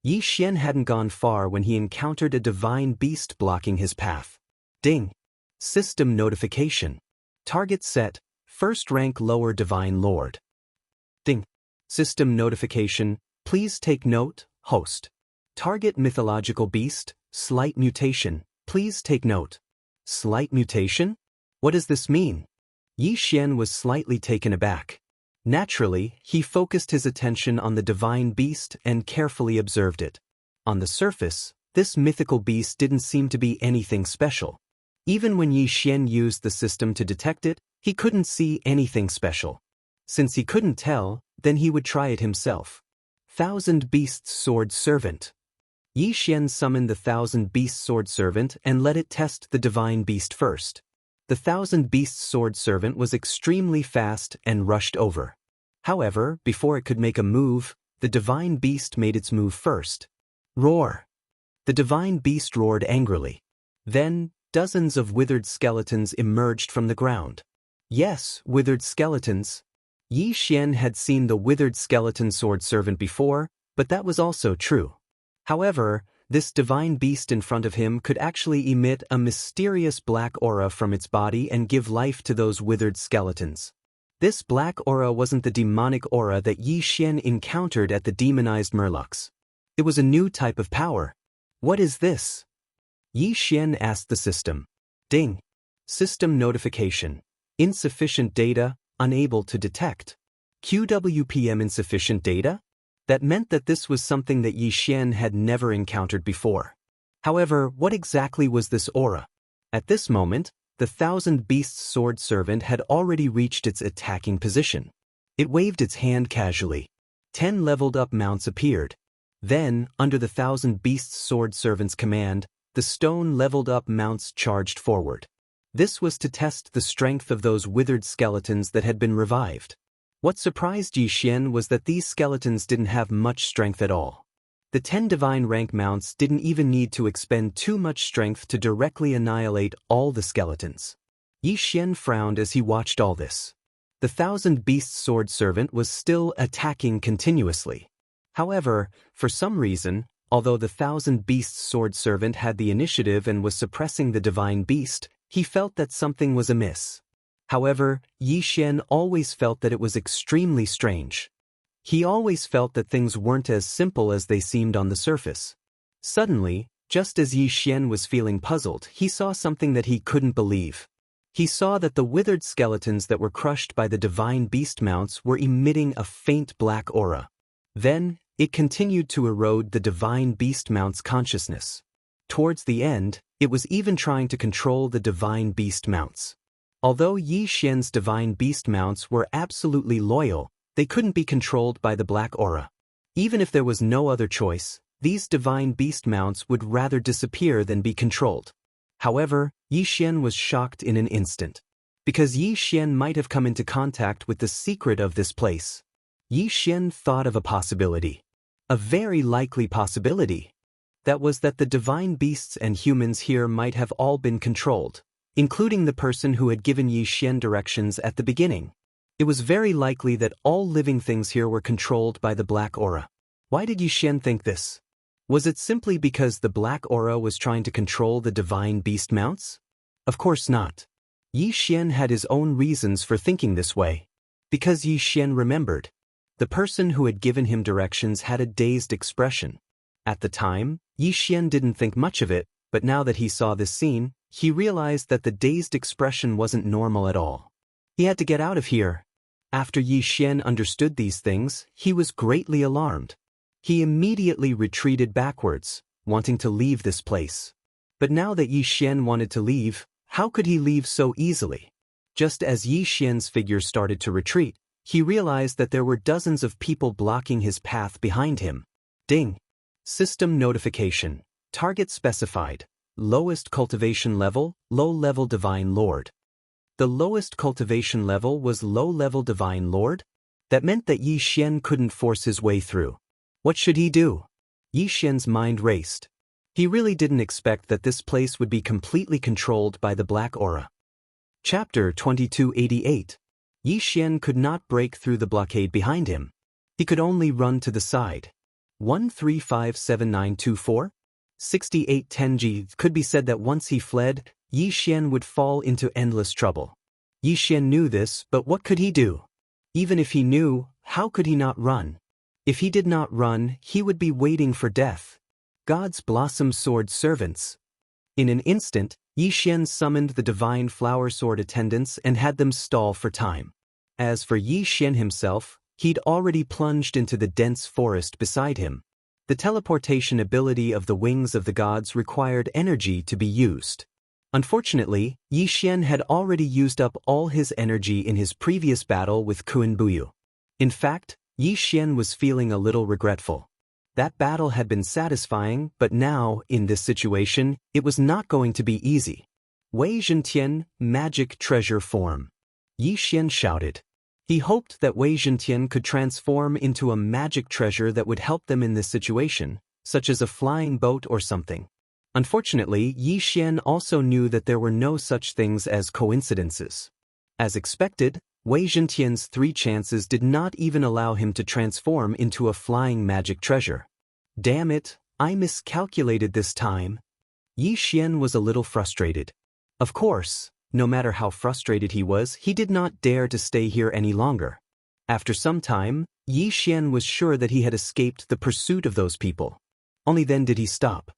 Yixian hadn't gone far when he encountered a divine beast blocking his path. Ding! System notification. Target set, first rank lower divine lord. Ding! System notification, please take note, host. Target mythological beast, slight mutation, please take note. Slight mutation? What does this mean? Yixian was slightly taken aback. Naturally, he focused his attention on the divine beast and carefully observed it. On the surface, this mythical beast didn't seem to be anything special. Even when Yixian used the system to detect it, he couldn't see anything special. Since he couldn't tell, then he would try it himself. Thousand Beasts Sword Servant. Yixian summoned the Thousand Beasts Sword Servant and let it test the divine beast first. The Thousand Beasts Sword Servant was extremely fast and rushed over. However, before it could make a move, the divine beast made its move first. Roar! The divine beast roared angrily. Then, dozens of withered skeletons emerged from the ground. Yes, withered skeletons. Yixian had seen the withered skeleton sword servant before, but that was also true. However, this divine beast in front of him could actually emit a mysterious black aura from its body and give life to those withered skeletons. This black aura wasn't the demonic aura that Yixian encountered at the demonized Murlocs. It was a new type of power. What is this? Yixian asked the system. Ding! System notification. Insufficient data, unable to detect. QWPM insufficient data? That meant that this was something that Yixian had never encountered before. However, what exactly was this aura? At this moment, the Thousand Beasts Sword Servant had already reached its attacking position. It waved its hand casually. 10 leveled-up mounts appeared. Then, under the Thousand Beasts Sword Servant's command, the stone leveled-up mounts charged forward. This was to test the strength of those withered skeletons that had been revived. What surprised Yixian was that these skeletons didn't have much strength at all. The 10 divine rank mounts didn't even need to expend too much strength to directly annihilate all the skeletons. Yixian frowned as he watched all this. The Thousand Beasts Sword Servant was still attacking continuously. However, for some reason, although the Thousand Beasts Sword Servant had the initiative and was suppressing the divine beast, he felt that something was amiss. However, Yixian always felt that it was extremely strange. He always felt that things weren't as simple as they seemed on the surface. Suddenly, just as Yixian was feeling puzzled, he saw something that he couldn't believe. He saw that the withered skeletons that were crushed by the divine beast mounts were emitting a faint black aura. Then, it continued to erode the divine beast mount's consciousness. Towards the end, it was even trying to control the divine beast mounts. Although Yixian's divine beast mounts were absolutely loyal, they couldn't be controlled by the black aura. Even if there was no other choice, these divine beast mounts would rather disappear than be controlled. However, Yixian was shocked in an instant. Because Yixian might have come into contact with the secret of this place. Yixian thought of a possibility. A very likely possibility. That was that the divine beasts and humans here might have all been controlled, including the person who had given Yixian directions at the beginning. It was very likely that all living things here were controlled by the black aura. Why did Yixian think this? Was it simply because the black aura was trying to control the divine beast mounts? Of course not. Yixian had his own reasons for thinking this way. Because Yixian remembered. The person who had given him directions had a dazed expression. At the time, Yixian didn't think much of it, but now that he saw this scene, he realized that the dazed expression wasn't normal at all. He had to get out of here. After Yixian understood these things, he was greatly alarmed. He immediately retreated backwards, wanting to leave this place. But now that Yi Xian wanted to leave, how could he leave so easily? Just as Yi Xian's figure started to retreat, he realized that there were dozens of people blocking his path behind him. Ding! System notification. Target specified. Lowest cultivation level, low-level Divine Lord. The lowest cultivation level was low-level Divine Lord? That meant that Yi Xian couldn't force his way through. What should he do? Yi Xian's mind raced. He really didn't expect that this place would be completely controlled by the black aura. Chapter 2288. Yi Xian could not break through the blockade behind him. He could only run to the side. 1357924? 6810G. Could be said that once he fled, Yi Xian would fall into endless trouble. Yi Xian knew this, but what could he do? Even if he knew, how could he not run? If he did not run, he would be waiting for death. God's blossom sword servants. In an instant, Yi Xian summoned the divine flower sword attendants and had them stall for time. As for Yi Xian himself, he'd already plunged into the dense forest beside him. The teleportation ability of the wings of the gods required energy to be used. Unfortunately, Yi Xian had already used up all his energy in his previous battle with Kuan Buyu. In fact, Yi Xian was feeling a little regretful. That battle had been satisfying, but now, in this situation, it was not going to be easy. Wei Zhentian, magic treasure form. Yi Xian shouted. He hoped that Wei Zhentian could transform into a magic treasure that would help them in this situation, such as a flying boat or something. Unfortunately, Yi Xian also knew that there were no such things as coincidences. As expected, Wei Zhentian's 3 chances did not even allow him to transform into a flying magic treasure. Damn it, I miscalculated this time. Yi Xian was a little frustrated. Of course, no matter how frustrated he was, he did not dare to stay here any longer. After some time, Yi Xian was sure that he had escaped the pursuit of those people. Only then did he stop.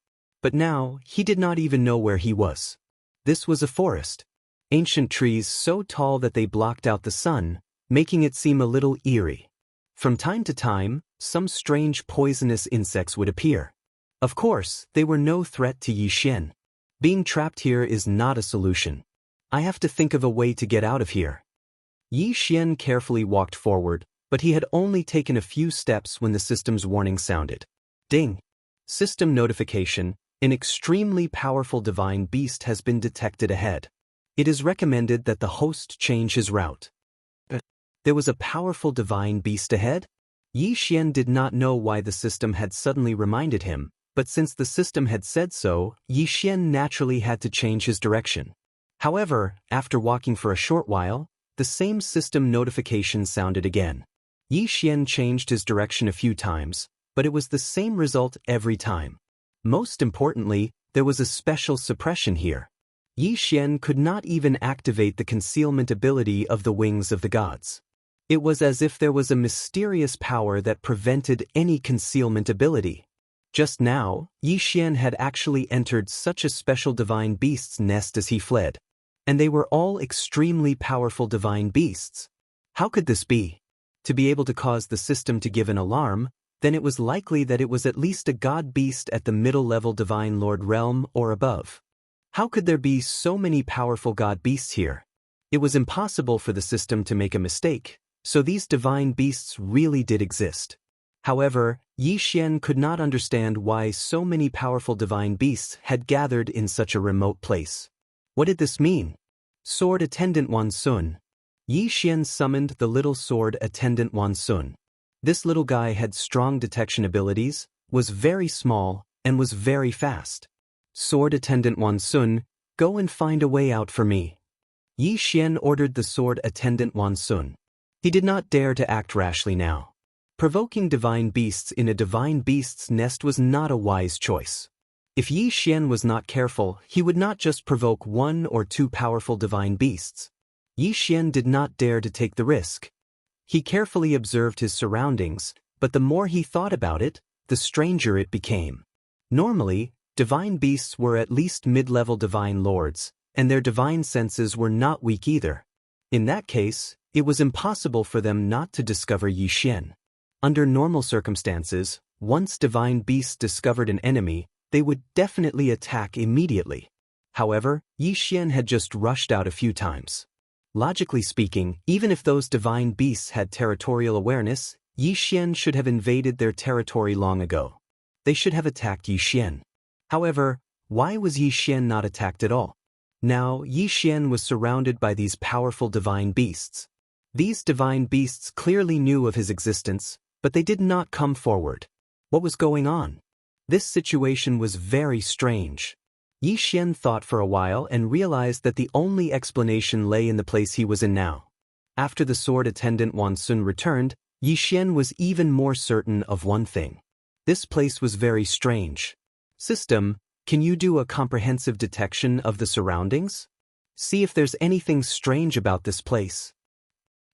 But now, he did not even know where he was. This was a forest. Ancient trees so tall that they blocked out the sun, making it seem a little eerie. From time to time, some strange poisonous insects would appear. Of course, they were no threat to Yi Xian. Being trapped here is not a solution. I have to think of a way to get out of here. Yi Xian carefully walked forward, but he had only taken a few steps when the system's warning sounded. Ding! System notification. An extremely powerful divine beast has been detected ahead. It is recommended that the host change his route. There was a powerful divine beast ahead? Yi Xian did not know why the system had suddenly reminded him, but since the system had said so, Yi Xian naturally had to change his direction. However, after walking for a short while, the same system notification sounded again. Yi Xian changed his direction a few times, but it was the same result every time. Most importantly, there was a special suppression here. Yi Xian could not even activate the concealment ability of the wings of the gods. It was as if there was a mysterious power that prevented any concealment ability. Just now, Yi Xian had actually entered such a special divine beast's nest as he fled. And they were all extremely powerful divine beasts. How could this be? To be able to cause the system to give an alarm, then it was likely that it was at least a god beast at the middle-level Divine Lord realm or above. How could there be so many powerful god beasts here? It was impossible for the system to make a mistake, so these divine beasts really did exist. However, Yi Xian could not understand why so many powerful divine beasts had gathered in such a remote place. What did this mean? Sword Attendant Wan Sun. Yi Xian summoned the little sword attendant Wan Sun. This little guy had strong detection abilities, was very small, and was very fast. Sword Attendant Wan Sun, go and find a way out for me. Yi Xian ordered the sword attendant Wan Sun. He did not dare to act rashly now. Provoking divine beasts in a divine beast's nest was not a wise choice. If Yi Xian was not careful, he would not just provoke 1 or 2 powerful divine beasts. Yi Xian did not dare to take the risk. He carefully observed his surroundings, but the more he thought about it, the stranger it became. Normally, divine beasts were at least mid-level divine lords, and their divine senses were not weak either. In that case, it was impossible for them not to discover Yi Xian. Under normal circumstances, Once divine beasts discovered an enemy, they would definitely attack immediately. However, Yixian had just rushed out a few times. Logically speaking, even if those divine beasts had territorial awareness, Yixian should have invaded their territory long ago. They should have attacked Yixian. However, why was Yixian not attacked at all? Now, Yixian was surrounded by these powerful divine beasts. These divine beasts clearly knew of his existence, but they did not come forward. What was going on? This situation was very strange. Yixian thought for a while and realized that the only explanation lay in the place he was in now. After the sword attendant Wan Sun returned, Yixian was even more certain of one thing. This place was very strange. System, can you do a comprehensive detection of the surroundings? See if there's anything strange about this place.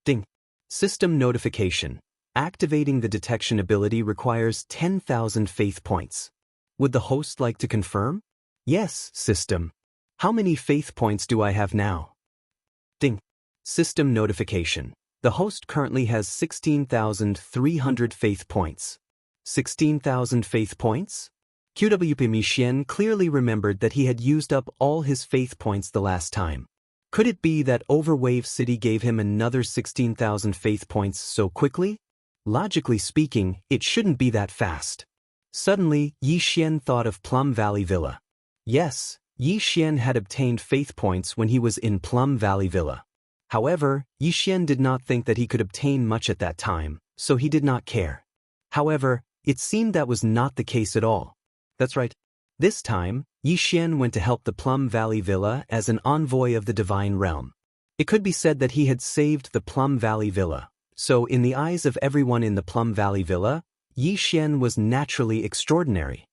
Ding. System notification. Activating the detection ability requires 10,000 faith points. Would the host like to confirm? Yes, system. How many faith points do I have now? Ding. System notification. The host currently has 16,300 faith points. 16,000 faith points? QWP Yixian clearly remembered that he had used up all his faith points the last time. Could it be that Overwave City gave him another 16,000 faith points so quickly? Logically speaking, it shouldn't be that fast. Suddenly, Yixian thought of Plum Valley Villa. Yes, Yixian had obtained faith points when he was in Plum Valley Villa. However, Yixian did not think that he could obtain much at that time, so he did not care. However, it seemed that was not the case at all. That's right. This time, Yixian went to help the Plum Valley Villa as an envoy of the Divine Realm. It could be said that he had saved the Plum Valley Villa, so in the eyes of everyone in the Plum Valley Villa, Yixian was naturally extraordinary.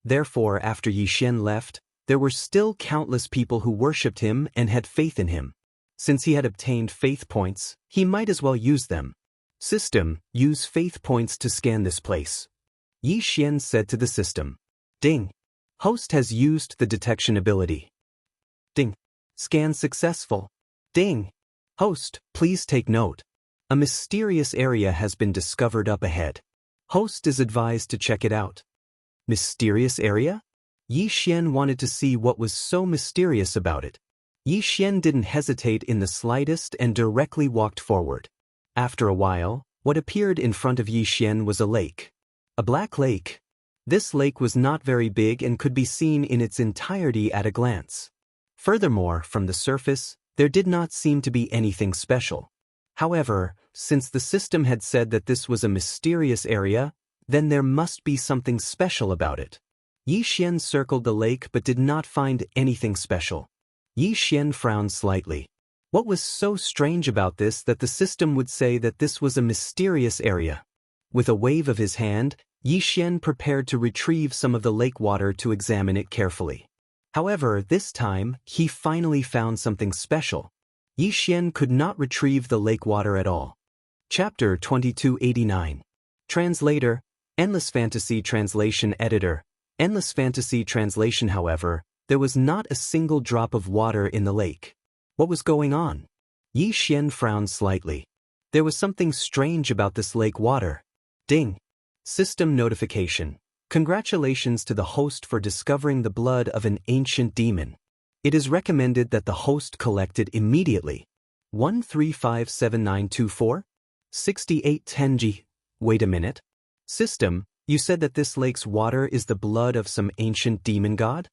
Therefore, after Yixian left, there were still countless people who worshipped him and had faith in him. Since he had obtained faith points, he might as well use them. System, use faith points to scan this place. Yixian said to the system. Ding. Host has used the detection ability. Ding. Scan successful. Ding. Host, please take note. A mysterious area has been discovered up ahead. Host is advised to check it out. Mysterious area? Yixian wanted to see what was so mysterious about it. Yixian didn't hesitate in the slightest and directly walked forward. After a while, what appeared in front of Yixian was a lake. A black lake. This lake was not very big and could be seen in its entirety at a glance. Furthermore, from the surface, there did not seem to be anything special. However, since the system had said that this was a mysterious area, then there must be something special about it. Yixian circled the lake but did not find anything special. Yixian frowned slightly. What was so strange about this that the system would say that this was a mysterious area? With a wave of his hand, Yixian prepared to retrieve some of the lake water to examine it carefully. However, this time, he finally found something special. Yixian could not retrieve the lake water at all. Chapter 2289. Translator, Endless Fantasy Translation Editor. Endless Fantasy Translation. However, there was not a single drop of water in the lake. What was going on? Yixian frowned slightly. There was something strange about this lake water. Ding. System notification. Congratulations to the host for discovering the blood of an ancient demon. It is recommended that the host collect it immediately. 1357924? 6810G. Wait a minute. System, you said that this lake's water is the blood of some ancient demon god?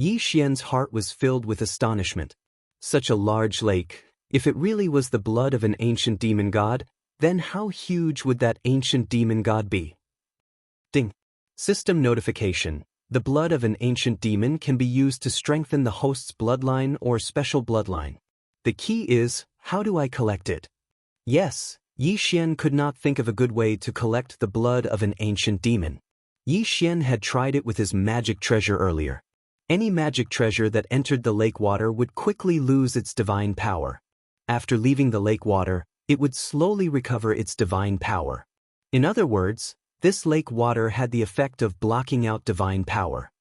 Yixian's heart was filled with astonishment. Such a large lake, if it really was the blood of an ancient demon god, then how huge would that ancient demon god be? Ding. System notification. The blood of an ancient demon can be used to strengthen the host's bloodline or special bloodline. The key is, how do I collect it? Yes, Yixian could not think of a good way to collect the blood of an ancient demon. Yixian had tried it with his magic treasure earlier. Any magic treasure that entered the lake water would quickly lose its divine power. After leaving the lake water, it would slowly recover its divine power. In other words, this lake water had the effect of blocking out divine power.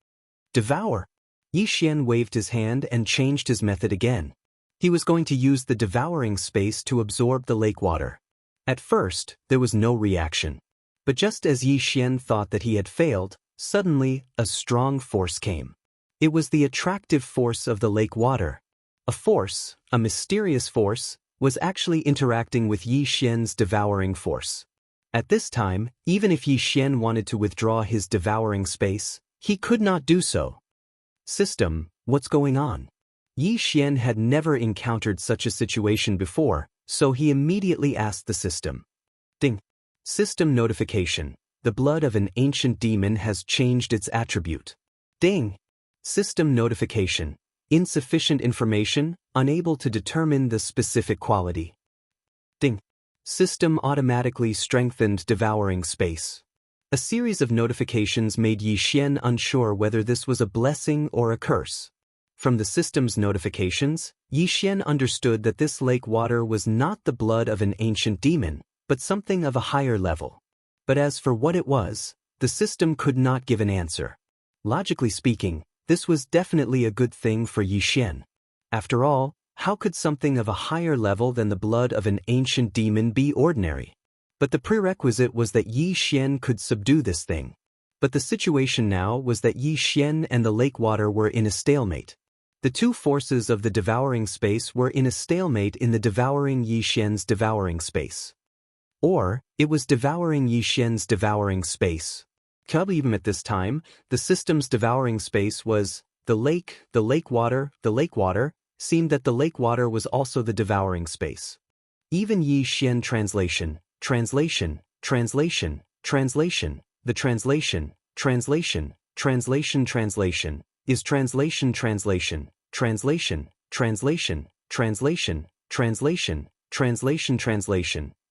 Devour. Yixian waved his hand and changed his method again. He was going to use the devouring space to absorb the lake water. At first, there was no reaction. But just as Yi Xian thought that he had failed, suddenly, a strong force came. It was the attractive force of the lake water. A force, a mysterious force, was actually interacting with Yi Xian's devouring force. At this time, even if Yi Xian wanted to withdraw his devouring space, he could not do so. System, what's going on? Yi Xian had never encountered such a situation before, so he immediately asked the system. Ding. System notification. The blood of an ancient demon has changed its attribute. Ding. System notification. Insufficient information, unable to determine the specific quality. Ding. System automatically strengthened devouring space. A series of notifications made Yi Xian unsure whether this was a blessing or a curse. From the system's notifications, Yi Xian understood that this lake water was not the blood of an ancient demon, but something of a higher level. But as for what it was, the system could not give an answer. Logically speaking, this was definitely a good thing for Yi Xian. After all, how could something of a higher level than the blood of an ancient demon be ordinary? But the prerequisite was that Yi Xian could subdue this thing. But the situation now was that Yi Xian and the lake water were in a stalemate. The two forces of the devouring space were in a stalemate in the devouring Yi Xian's devouring space. Or, it was devouring Yi Xian's devouring space. Even at this time, the system's devouring space was the lake water, seemed that the lake water was also the devouring space. Even Yi Xian translation, the translation, is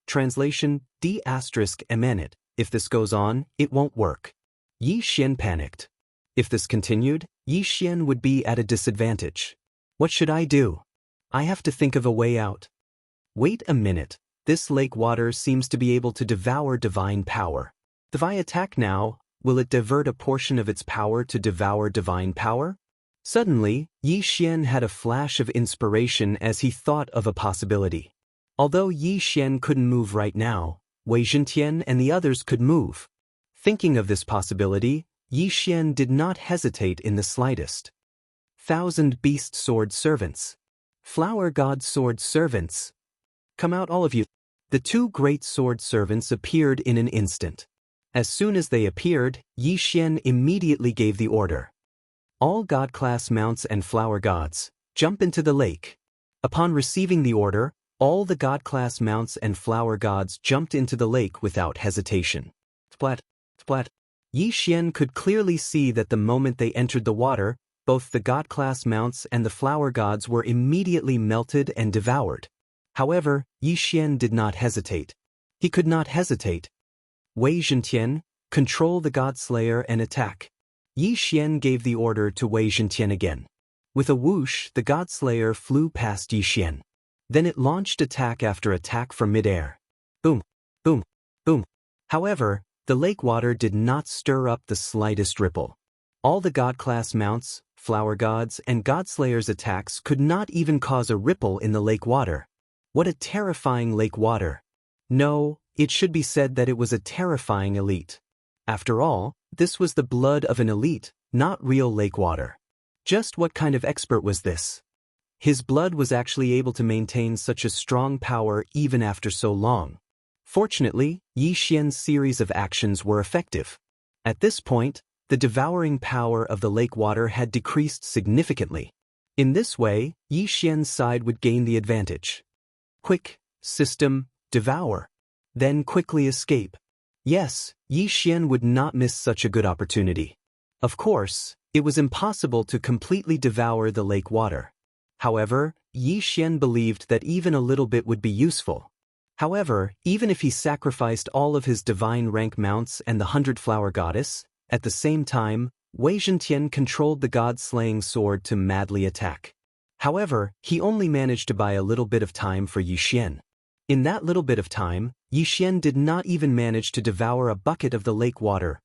translation, d*emanate. If this goes on, it won't work. Yi Xian panicked. If this continued, Yi Xian would be at a disadvantage. What should I do? I have to think of a way out. Wait a minute. This lake water seems to be able to devour divine power. If I attack now, will it divert a portion of its power to devour divine power? Suddenly, Yi Xian had a flash of inspiration as he thought of a possibility. Although Yi Xian couldn't move right now, Wei Zhentian and the others could move. Thinking of this possibility, Yi Xian did not hesitate in the slightest. 1,000 beast sword servants. Flower god sword servants. Come out all of you. The two great sword servants appeared in an instant. As soon as they appeared, Yi Xian immediately gave the order. All god-class mounts and flower gods, jump into the lake. Upon receiving the order, all the god-class mounts and flower gods jumped into the lake without hesitation. Splat, splat. Yi Xian could clearly see that the moment they entered the water, both the god-class mounts and the flower gods were immediately melted and devoured. However, Yi Xian did not hesitate. He could not hesitate. Wei Zhentian, control the God-Slayer and attack. Yi Xian gave the order to Wei Zhentian again. With a whoosh, the God-Slayer flew past Yi Xian. Then it launched attack after attack from mid-air. Boom, boom, boom. However, the lake water did not stir up the slightest ripple. All the god-class mounts, flower gods, and God-Slayer's attacks could not even cause a ripple in the lake water. What a terrifying lake water. No, it should be said that it was a terrifying elite. After all, this was the blood of an elite, not real lake water. Just what kind of expert was this? His blood was actually able to maintain such a strong power even after so long. Fortunately, Yi Xian's series of actions were effective. At this point, the devouring power of the lake water had decreased significantly. In this way, Yi Xian's side would gain the advantage. Quick, system, devour. Then quickly escape. Yes, Yi Xian would not miss such a good opportunity. Of course, it was impossible to completely devour the lake water. However, Yi Xian believed that even a little bit would be useful. However, even if he sacrificed all of his divine rank mounts and the 100-flower goddess, at the same time, Wei Zhentian controlled the god-slaying sword to madly attack. However, he only managed to buy a little bit of time for Yi Xian. In that little bit of time, Yi Xian did not even manage to devour a bucket of the lake water.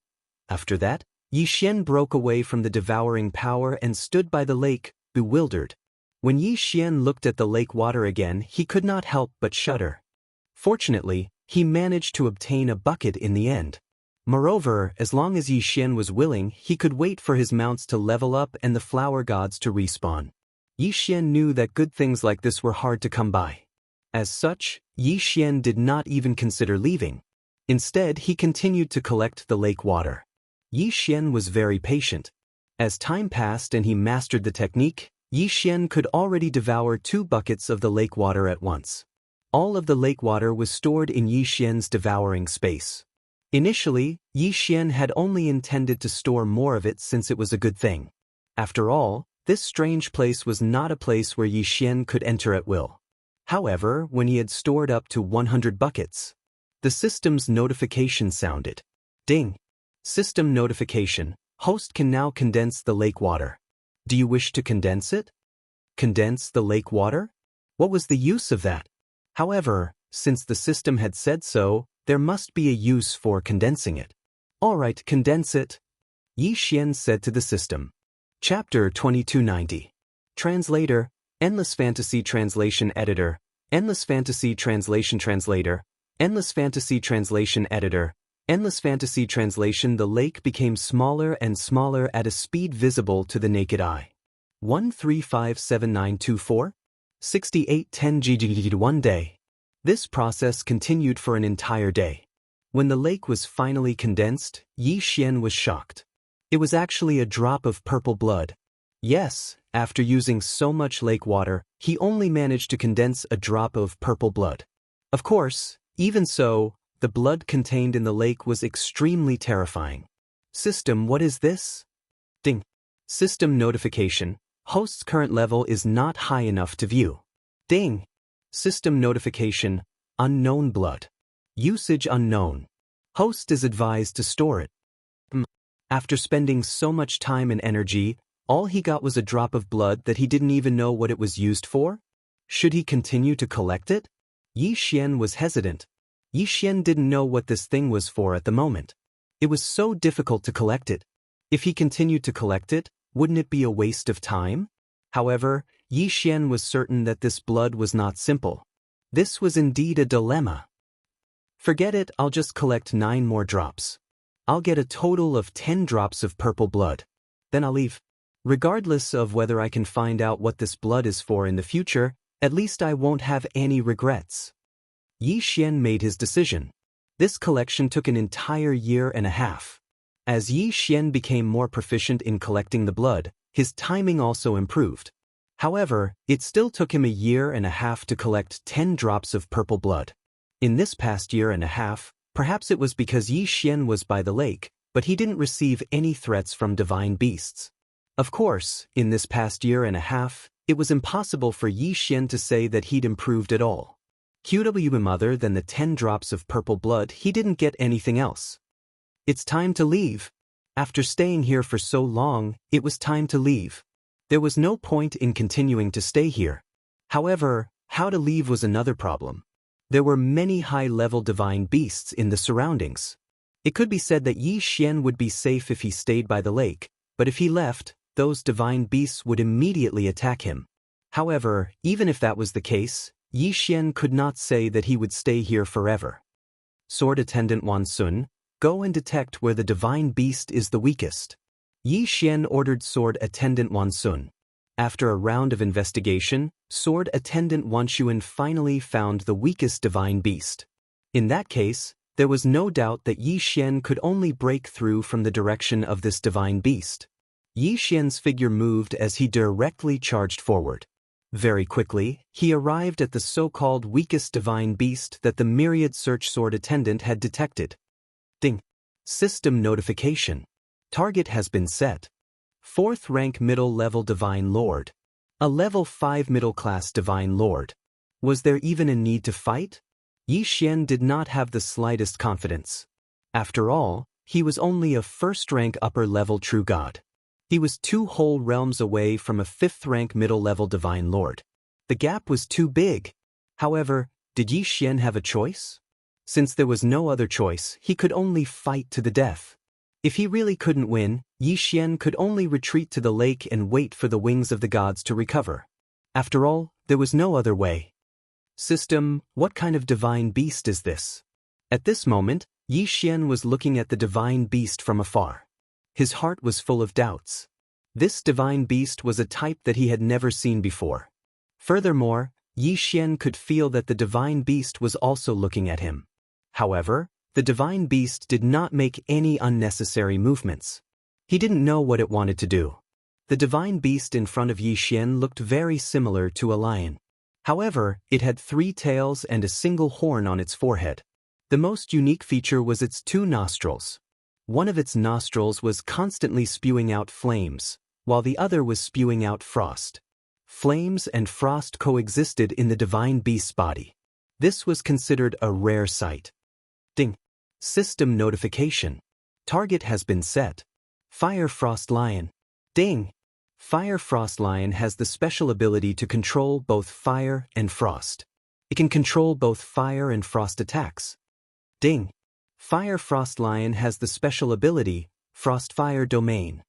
After that, Yi Xian broke away from the devouring power and stood by the lake, bewildered. When Yi Xian looked at the lake water again, he could not help but shudder. Fortunately, he managed to obtain a bucket in the end. Moreover, as long as Yi Xian was willing, he could wait for his mounts to level up and the flower gods to respawn. Yi Xian knew that good things like this were hard to come by. As such, Yi Xian did not even consider leaving. Instead, he continued to collect the lake water. Yi Xian was very patient. As time passed and he mastered the technique, Yi Xian could already devour 2 buckets of the lake water at once. All of the lake water was stored in Yi Xian's devouring space. Initially, Yi Xian had only intended to store more of it since it was a good thing. After all, this strange place was not a place where Yi Xian could enter at will. However, when he had stored up to 100 buckets, the system's notification sounded. Ding! System notification. Host can now condense the lake water. Do you wish to condense it? Condense the lake water? What was the use of that? However, since the system had said so, there must be a use for condensing it. All right, condense it, Yi Xian said to the system. Chapter 2290. Translator, Endless Fantasy Translation Editor, Endless Fantasy Translation Translator, Endless Fantasy Translation Editor, Endless Fantasy Translation. The lake became smaller and smaller at a speed visible to the naked eye. 1357924? 6810 GGG. One day. This process continued for an entire day. When the lake was finally condensed, Yi Xian was shocked. It was actually a drop of purple blood. Yes, after using so much lake water, he only managed to condense a drop of purple blood. Of course, even so, the blood contained in the lake was extremely terrifying. System, what is this? Ding. System notification. Host's current level is not high enough to view. Ding. System notification. Unknown blood. Usage unknown. Host is advised to store it. After spending so much time and energy, all he got was a drop of blood that he didn't even know what it was used for? Should he continue to collect it? Yi Xian was hesitant. Yi Xian didn't know what this thing was for at the moment. It was so difficult to collect it. If he continued to collect it, wouldn't it be a waste of time? However, Yi Xian was certain that this blood was not simple. This was indeed a dilemma. Forget it, I'll just collect 9 more drops. I'll get a total of 10 drops of purple blood. Then I'll leave. Regardless of whether I can find out what this blood is for in the future, at least I won't have any regrets. Yi Xian made his decision. This collection took an entire year and a half. As Yi Xian became more proficient in collecting the blood, his timing also improved. However, it still took him a year and a half to collect 10 drops of purple blood. In this past year and a half, perhaps it was because Yi Xian was by the lake, but he didn't receive any threats from divine beasts. Of course, in this past year and a half, it was impossible for Yi Xian to say that he'd improved at all. QWM other than the 10 drops of purple blood, he didn't get anything else. It's time to leave. After staying here for so long, it was time to leave. There was no point in continuing to stay here. However, how to leave was another problem. There were many high-level divine beasts in the surroundings. It could be said that Yi Xian would be safe if he stayed by the lake, but if he left, those divine beasts would immediately attack him. However, even if that was the case, Yi Xian could not say that he would stay here forever. Sword Attendant Wan Sun, go and detect where the divine beast is the weakest. Yi Xian ordered Sword Attendant Wan Sun. After a round of investigation, Sword Attendant Wan Xuan finally found the weakest divine beast. In that case, there was no doubt that Yi Xian could only break through from the direction of this divine beast. Yi Xian's figure moved as he directly charged forward. Very quickly, he arrived at the so-called weakest divine beast that the myriad search sword attendant had detected. Ding. System notification. Target has been set. 4th rank middle level divine lord. A level 5 middle class divine lord. Was there even a need to fight? Yi Xian did not have the slightest confidence. After all, he was only a 1st rank upper level true god. He was 2 whole realms away from a 5th rank middle level divine lord. The gap was too big. However, did Yi Xian have a choice? Since there was no other choice, he could only fight to the death. If he really couldn't win, Yi Xian could only retreat to the lake and wait for the wings of the gods to recover. After all, there was no other way. System, what kind of divine beast is this? At this moment, Yi Xian was looking at the divine beast from afar. His heart was full of doubts. This divine beast was a type that he had never seen before. Furthermore, Yi Xian could feel that the divine beast was also looking at him. However, the divine beast did not make any unnecessary movements. He didn't know what it wanted to do. The divine beast in front of Yi Xian looked very similar to a lion. However, it had 3 tails and a single horn on its forehead. The most unique feature was its 2 nostrils. One of its nostrils was constantly spewing out flames, while the other was spewing out frost. Flames and frost coexisted in the divine beast's body. This was considered a rare sight. Ding. System notification. Target has been set. Fire Frost Lion. Ding. Fire Frost Lion has the special ability to control both fire and frost. It can control both fire and frost attacks. Ding. Fire Frost Lion has the special ability, Frost Fire Domain.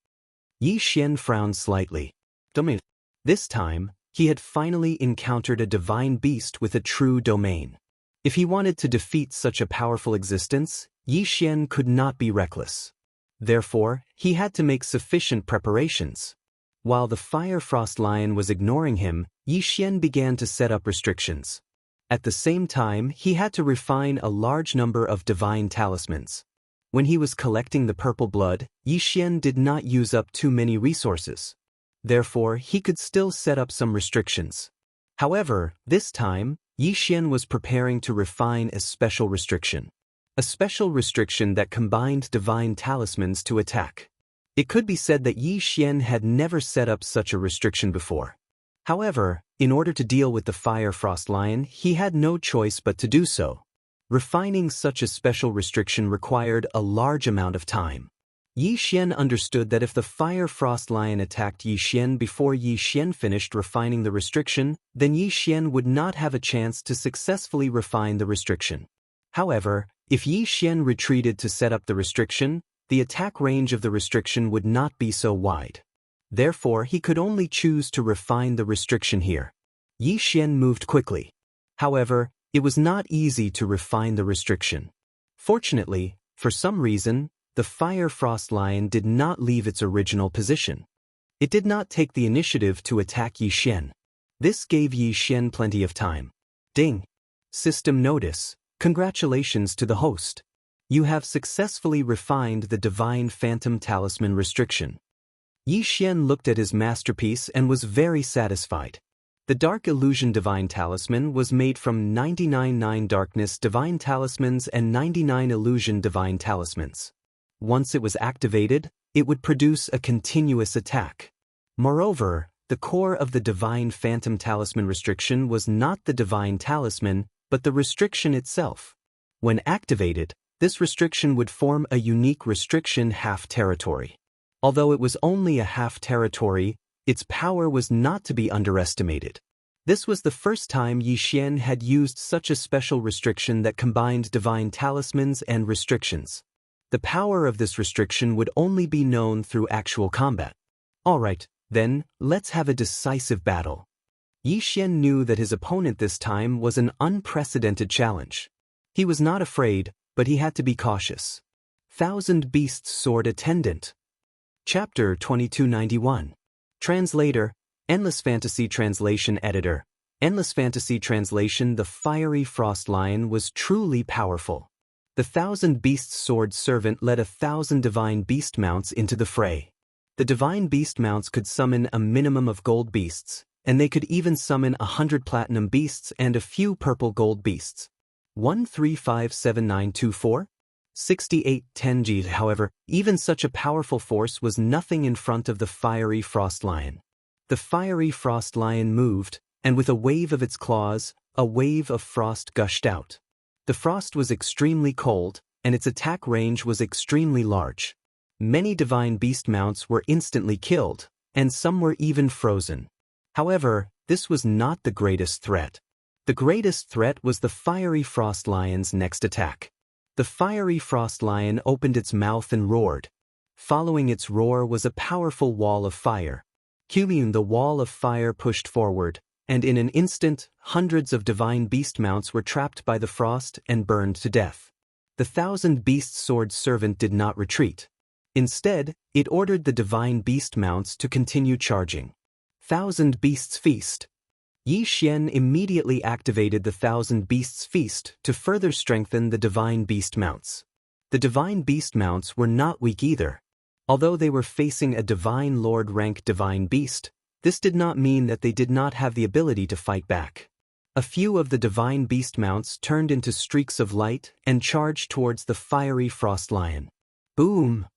Yi Xian frowned slightly. Domain. This time, he had finally encountered a divine beast with a true domain. If he wanted to defeat such a powerful existence, Yi Xian could not be reckless. Therefore, he had to make sufficient preparations. While the Fire Frost Lion was ignoring him, Yi Xian began to set up restrictions. At the same time, he had to refine a large number of divine talismans. When he was collecting the purple blood, Yi Xian did not use up too many resources. Therefore, he could still set up some restrictions. However, this time, Yi Xian was preparing to refine a special restriction. A special restriction that combined divine talismans to attack. It could be said that Yi Xian had never set up such a restriction before. However, in order to deal with the Fire Frost Lion, he had no choice but to do so. Refining such a special restriction required a large amount of time. Yi Xian understood that if the Fire Frost Lion attacked Yi Xian before Yi Xian finished refining the restriction, then Yi Xian would not have a chance to successfully refine the restriction. However, if Yi Xian retreated to set up the restriction, the attack range of the restriction would not be so wide. Therefore, he could only choose to refine the restriction here. Yi Xian moved quickly. However, it was not easy to refine the restriction. Fortunately, for some reason, the Fire Frost Lion did not leave its original position. It did not take the initiative to attack Yi Xian. This gave Yi Xian plenty of time. Ding. System notice. Congratulations to the host. You have successfully refined the Divine Phantom Talisman restriction. Yi Xian looked at his masterpiece and was very satisfied. The Dark Illusion Divine Talisman was made from 99 Darkness Divine Talismans and 99 Illusion Divine Talismans. Once it was activated, it would produce a continuous attack. Moreover, the core of the Divine Phantom Talisman restriction was not the Divine Talisman, but the restriction itself. When activated, this restriction would form a unique restriction half territory. Although it was only a half territory, its power was not to be underestimated. This was the first time Yi Xian had used such a special restriction that combined divine talismans and restrictions. The power of this restriction would only be known through actual combat. Alright, then, let's have a decisive battle. Yi Xian knew that his opponent this time was an unprecedented challenge. He was not afraid, but he had to be cautious. Thousand Beasts Sword Attendant. Chapter 2291. Translator, Endless Fantasy Translation Editor. Endless Fantasy Translation. The fiery frost lion was truly powerful. The Thousand Beasts Sword Servant led 1,000 divine beast mounts into the fray. The divine beast mounts could summon a minimum of gold beasts, and they could even summon 100 platinum beasts and a few purple gold beasts. 1357924? 6810 G. However, even such a powerful force was nothing in front of the fiery frost lion. The fiery frost lion moved, and with a wave of its claws, a wave of frost gushed out. The frost was extremely cold, and its attack range was extremely large. Many divine beast mounts were instantly killed, and some were even frozen. However, this was not the greatest threat. The greatest threat was the fiery frost lion's next attack. The fiery frost lion opened its mouth and roared. Following its roar was a powerful wall of fire. The wall of fire pushed forward, and in an instant, hundreds of divine beast mounts were trapped by the frost and burned to death. The Thousand Beasts Sword Servant did not retreat. Instead, it ordered the Divine Beast mounts to continue charging. Thousand Beasts Feast. Yi Xian immediately activated the Thousand Beasts Feast to further strengthen the Divine Beast mounts. The Divine Beast mounts were not weak either. Although they were facing a Divine Lord rank Divine Beast, this did not mean that they did not have the ability to fight back. A few of the Divine Beast mounts turned into streaks of light and charged towards the fiery Frost Lion. Boom!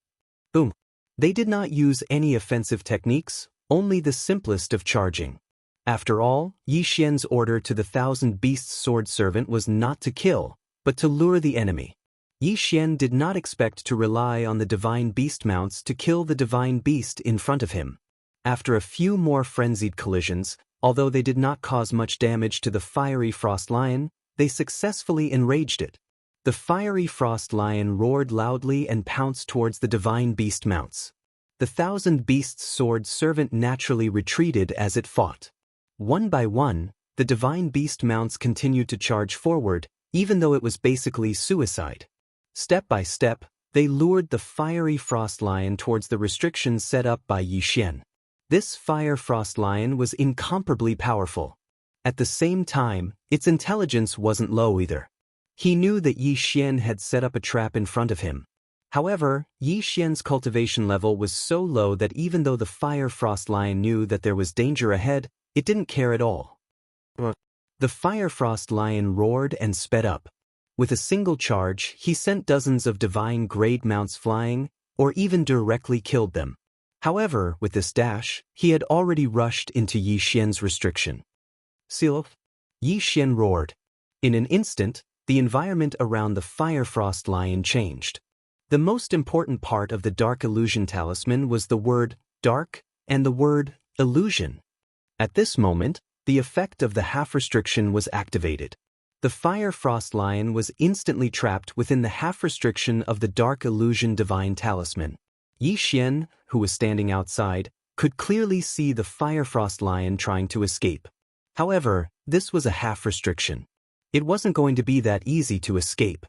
Boom! They did not use any offensive techniques, only the simplest of charging. After all, Yi Xian's order to the Thousand Beasts Sword Servant was not to kill, but to lure the enemy. Yi Xian did not expect to rely on the Divine Beast mounts to kill the Divine Beast in front of him. After a few more frenzied collisions, although they did not cause much damage to the fiery Frost Lion, they successfully enraged it. The fiery Frost Lion roared loudly and pounced towards the Divine Beast mounts. The Thousand Beasts Sword Servant naturally retreated as it fought. One by one, the Divine Beast mounts continued to charge forward, even though it was basically suicide. Step by step, they lured the fiery Frost Lion towards the restrictions set up by Yi Xian. This Fire Frost Lion was incomparably powerful. At the same time, its intelligence wasn't low either. He knew that Yi Xian had set up a trap in front of him. However, Yi Xian's cultivation level was so low that even though the Fire Frost Lion knew that there was danger ahead, it didn't care at all. The Fire Frost Lion roared and sped up. With a single charge, he sent dozens of divine grade mounts flying, or even directly killed them. However, with this dash, he had already rushed into Yi Xian's restriction. Seal! Yi Xian roared. In an instant, the environment around the Fire Frost Lion changed. The most important part of the Dark Illusion Talisman was the word dark and the word illusion. At this moment, the effect of the half restriction was activated. The Fire Frost Lion was instantly trapped within the half restriction of the Dark Illusion Divine Talisman. Yi Xian, who was standing outside, could clearly see the Fire Frost Lion trying to escape. However, this was a half restriction. It wasn't going to be that easy to escape.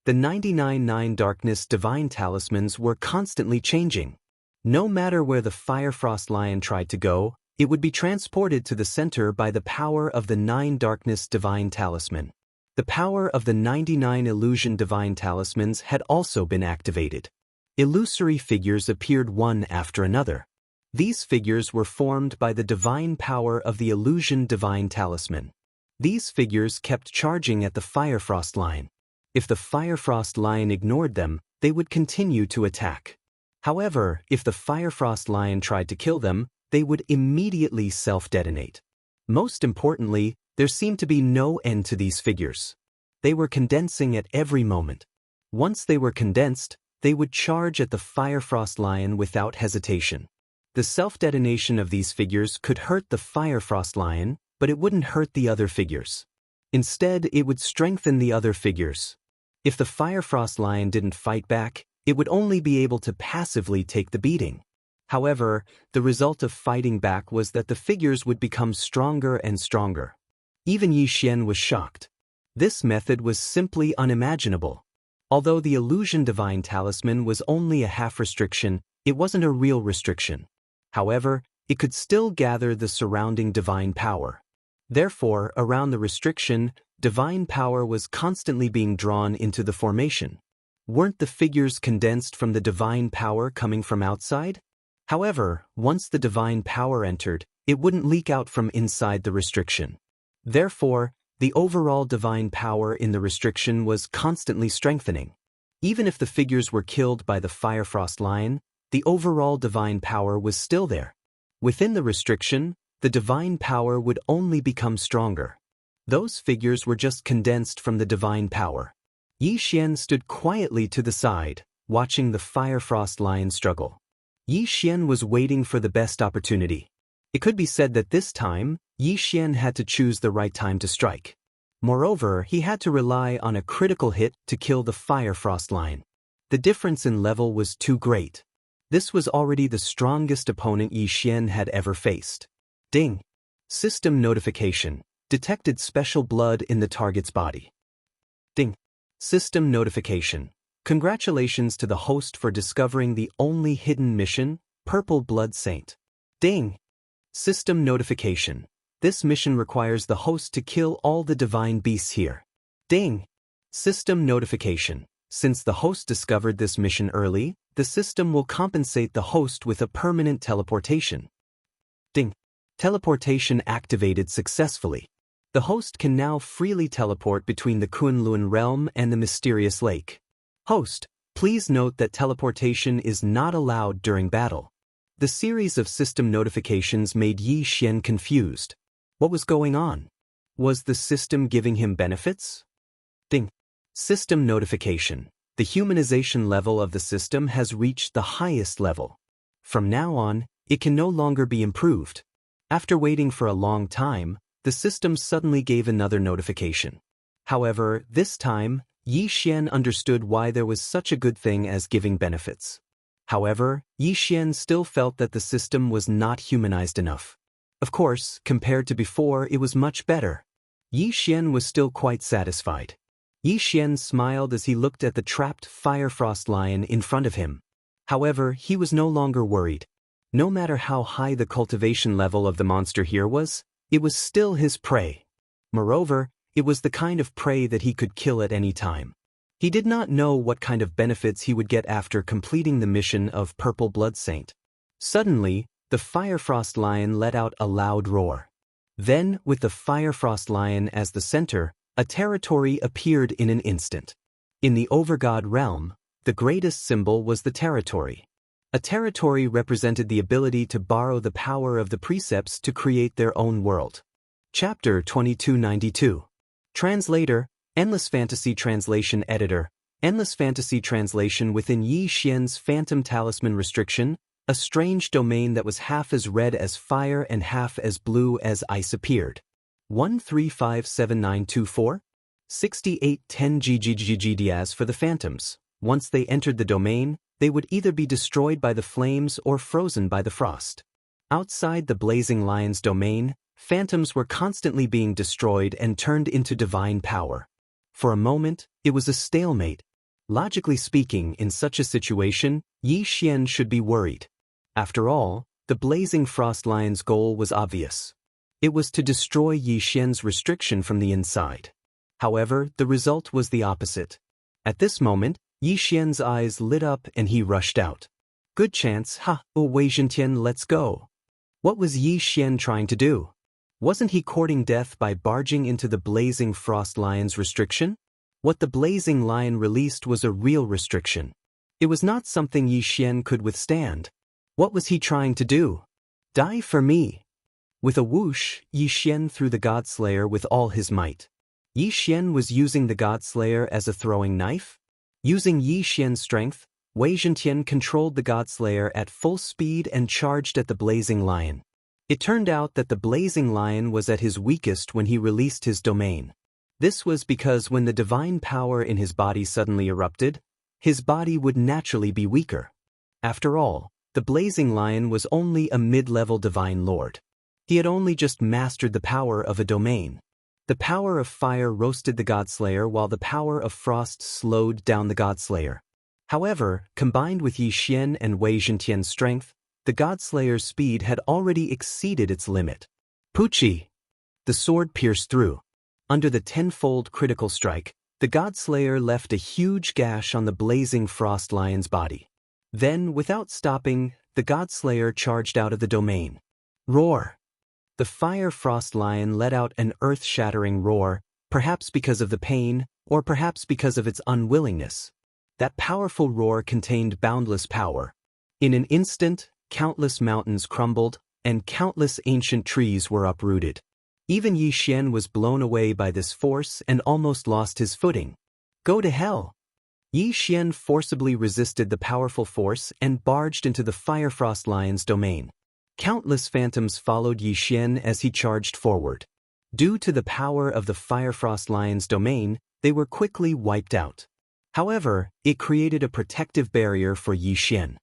The 99 Darkness Divine Talismans were constantly changing. No matter where the Fire Frost Lion tried to go, it would be transported to the center by the power of the 9 Darkness Divine Talisman. The power of the 99 Illusion Divine Talismans had also been activated. Illusory figures appeared one after another. These figures were formed by the divine power of the Illusion Divine Talisman. These figures kept charging at the Fire Frost Lion. If the Fire Frost Lion ignored them, they would continue to attack. However, if the Fire Frost Lion tried to kill them, they would immediately self-detonate. Most importantly, there seemed to be no end to these figures. They were condensing at every moment. Once they were condensed, they would charge at the Fire Frost Lion without hesitation. The self-detonation of these figures could hurt the Fire Frost Lion, but it wouldn't hurt the other figures. Instead, it would strengthen the other figures. If the Fire Frost Lion didn't fight back, it would only be able to passively take the beating. However, the result of fighting back was that the figures would become stronger and stronger. Even Yi Xian was shocked. This method was simply unimaginable. Although the Illusion Divine Talisman was only a half restriction, it wasn't a real restriction. However, it could still gather the surrounding divine power. Therefore, around the restriction, divine power was constantly being drawn into the formation. Weren't the figures condensed from the divine power coming from outside? However, once the divine power entered, it wouldn't leak out from inside the restriction. Therefore, the overall divine power in the restriction was constantly strengthening. Even if the figures were killed by the Fire Frost Lion, the overall divine power was still there. Within the restriction, the divine power would only become stronger. Those figures were just condensed from the divine power. Yi Xian stood quietly to the side, watching the Fire Frost Lion struggle. Yi Xian was waiting for the best opportunity. It could be said that this time, Yi Xian had to choose the right time to strike. Moreover, he had to rely on a critical hit to kill the Fire Frost Lion. The difference in level was too great. This was already the strongest opponent Yi Xian had ever faced. Ding! System notification. Detected special blood in the target's body. Ding! System notification. Congratulations to the host for discovering the only hidden mission, Purple Blood Saint. Ding! System notification. This mission requires the host to kill all the divine beasts here. Ding! System notification. Since the host discovered this mission early, the system will compensate the host with a permanent teleportation. Ding! Teleportation activated successfully. The host can now freely teleport between the Kunlun realm and the mysterious lake. Host, please note that teleportation is not allowed during battle. The series of system notifications made Yi Xian confused. What was going on? Was the system giving him benefits? Ding! System notification. The humanization level of the system has reached the highest level. From now on, it can no longer be improved. After waiting for a long time, the system suddenly gave another notification. However, this time, Yi Xian understood why there was such a good thing as giving benefits. However, Yi Xian still felt that the system was not humanized enough. Of course, compared to before, it was much better. Yi Xian was still quite satisfied. Yi Xian smiled as he looked at the trapped Firefrost lion in front of him. However, he was no longer worried. No matter how high the cultivation level of the monster here was, it was still his prey. Moreover, it was the kind of prey that he could kill at any time. He did not know what kind of benefits he would get after completing the mission of Purple Blood Saint. Suddenly, the Firefrost lion let out a loud roar. Then, with the Firefrost lion as the center, a territory appeared in an instant. In the Overgod realm, the greatest symbol was the territory. A territory represented the ability to borrow the power of the precepts to create their own world. Chapter 2292. Translator, Endless Fantasy Translation Editor, Endless Fantasy Translation within Yi Xian's Phantom Talisman Restriction, a strange domain that was half as red as fire and half as blue as ice appeared. 1357924? 6810 GGGGDAS for the phantoms. Once they entered the domain, they would either be destroyed by the flames or frozen by the frost. Outside the Blazing Lion's domain, phantoms were constantly being destroyed and turned into divine power. For a moment, it was a stalemate. Logically speaking, in such a situation, Yi Xian should be worried. After all, the Blazing Frost Lion's goal was obvious. It was to destroy Yi Xian's restriction from the inside. However, the result was the opposite. At this moment, Yi Xian's eyes lit up and he rushed out. Good chance, Wei Zhentian, let's go. What was Yi Xian trying to do? Wasn't he courting death by barging into the Blazing Frost Lion's restriction? What the Blazing Lion released was a real restriction. It was not something Yi Xian could withstand. What was he trying to do? Die for me. With a whoosh, Yi Xian threw the Godslayer with all his might. Yi Xian was using the Godslayer as a throwing knife? Using Yi Xian's strength, Wei Zhentian controlled the Godslayer at full speed and charged at the Blazing Lion. It turned out that the Blazing Lion was at his weakest when he released his domain. This was because when the divine power in his body suddenly erupted, his body would naturally be weaker. After all, the Blazing Lion was only a mid-level divine lord. He had only just mastered the power of a domain. The power of fire roasted the Godslayer while the power of frost slowed down the Godslayer. However, combined with Yi Xian and Wei Zhentian's strength, the Godslayer's speed had already exceeded its limit. Pucci! The sword pierced through. Under the tenfold critical strike, the Godslayer left a huge gash on the Blazing Frost Lion's body. Then, without stopping, the Godslayer charged out of the domain. Roar! The Fire Frost Lion let out an earth-shattering roar, perhaps because of the pain, or perhaps because of its unwillingness. That powerful roar contained boundless power. In an instant, countless mountains crumbled, and countless ancient trees were uprooted. Even Yi Xian was blown away by this force and almost lost his footing. Go to hell! Yi Xian forcibly resisted the powerful force and barged into the Firefrost Lion's domain. Countless phantoms followed Yi Xian as he charged forward. Due to the power of the Firefrost Lion's domain, they were quickly wiped out. However, it created a protective barrier for Yi Xian.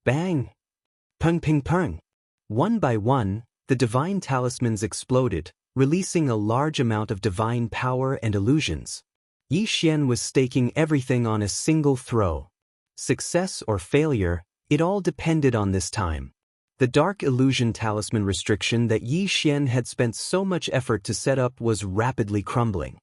Bang! Pung ping pung! One by one, the divine talismans exploded, releasing a large amount of divine power and illusions. Yi Xian was staking everything on a single throw. Success or failure, it all depended on this time. The dark illusion talisman restriction that Yi Xian had spent so much effort to set up was rapidly crumbling.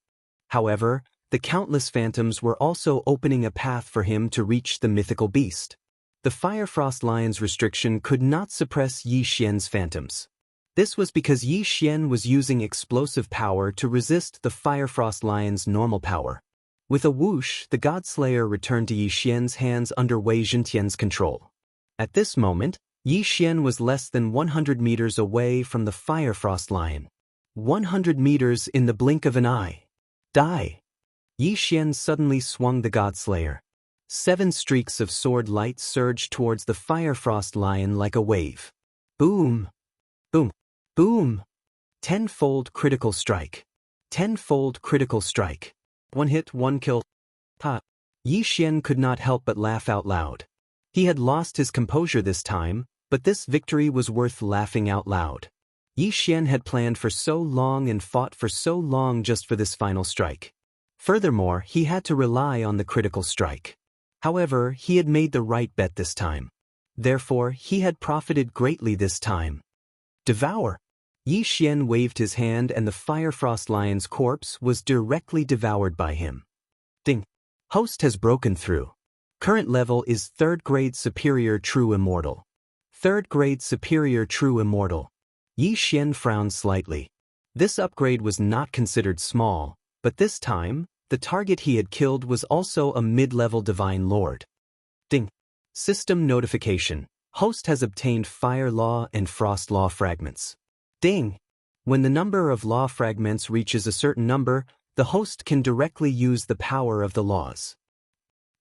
However, the countless phantoms were also opening a path for him to reach the mythical beast. The Firefrost Lion's restriction could not suppress Yi Xian's phantoms. This was because Yi Xian was using explosive power to resist the Firefrost Lion's normal power. With a whoosh, the Godslayer returned to Yi Xian's hands under Wei Zhentian's control. At this moment, Yi Xian was less than 100 meters away from the Firefrost Lion. 100 meters in the blink of an eye. Die! Yi Xian suddenly swung the Godslayer. 7 streaks of sword light surged towards the Firefrost Lion like a wave. Boom! Boom! Boom! 10-fold critical strike. 10-fold critical strike. 1 hit, 1 kill. Ha! Yi Xian could not help but laugh out loud. He had lost his composure this time, but this victory was worth laughing out loud. Yi Xian had planned for so long and fought for so long just for this final strike. Furthermore, he had to rely on the critical strike. However, he had made the right bet this time. Therefore, he had profited greatly this time. Devour! Yi Xian waved his hand and the Firefrost Lion's corpse was directly devoured by him. Ding! Host has broken through. Current level is 3rd grade superior true immortal. 3rd grade superior true immortal. Yi Xian frowned slightly. This upgrade was not considered small, but this time, the target he had killed was also a mid-level divine lord. Ding! System notification. Host has obtained Fire Law and Frost Law fragments. Ding! When the number of law fragments reaches a certain number, the host can directly use the power of the laws.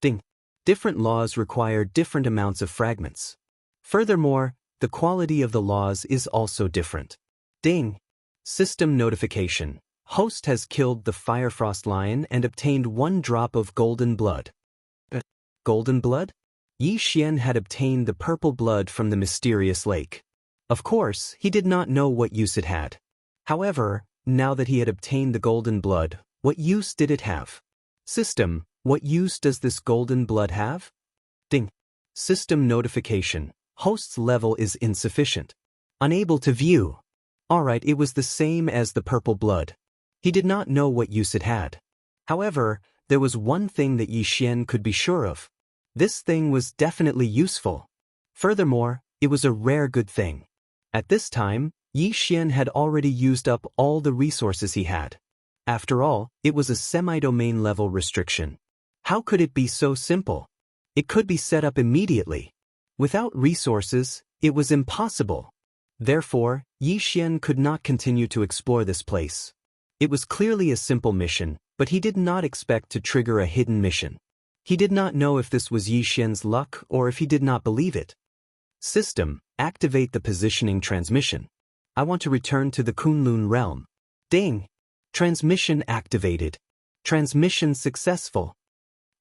Ding! Different laws require different amounts of fragments. Furthermore, the quality of the laws is also different. Ding! System notification. Host has killed the Firefrost Lion and obtained 1 drop of golden blood. Golden blood? Yi Xian had obtained the purple blood from the mysterious lake. Of course, he did not know what use it had. However, now that he had obtained the golden blood, what use did it have? System, what use does this golden blood have? Ding! System notification. Host's level is insufficient. Unable to view. Alright, it was the same as the purple blood. He did not know what use it had. However, there was one thing that Yi Xian could be sure of. This thing was definitely useful. Furthermore, it was a rare good thing. At this time, Yi Xian had already used up all the resources he had. After all, it was a semi-domain level restriction. How could it be so simple? It could be set up immediately. Without resources, it was impossible. Therefore, Yi Xian could not continue to explore this place. It was clearly a simple mission, but he did not expect to trigger a hidden mission. He did not know if this was Yi Xian's luck or if he did not believe it. System, activate the positioning transmission. I want to return to the Kunlun realm. Ding! Transmission activated. Transmission successful.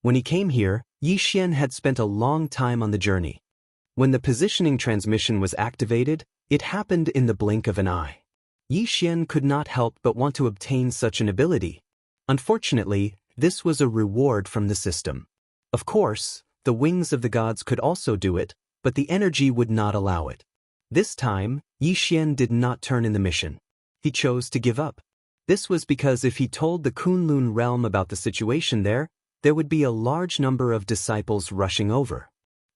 When he came here, Yi Xian had spent a long time on the journey. When the positioning transmission was activated, it happened in the blink of an eye. Yi Xian could not help but want to obtain such an ability. Unfortunately, this was a reward from the system. Of course, the wings of the gods could also do it, but the energy would not allow it. This time, Yi Xian did not turn in the mission. He chose to give up. This was because if he told the Kunlun realm about the situation there would be a large number of disciples rushing over.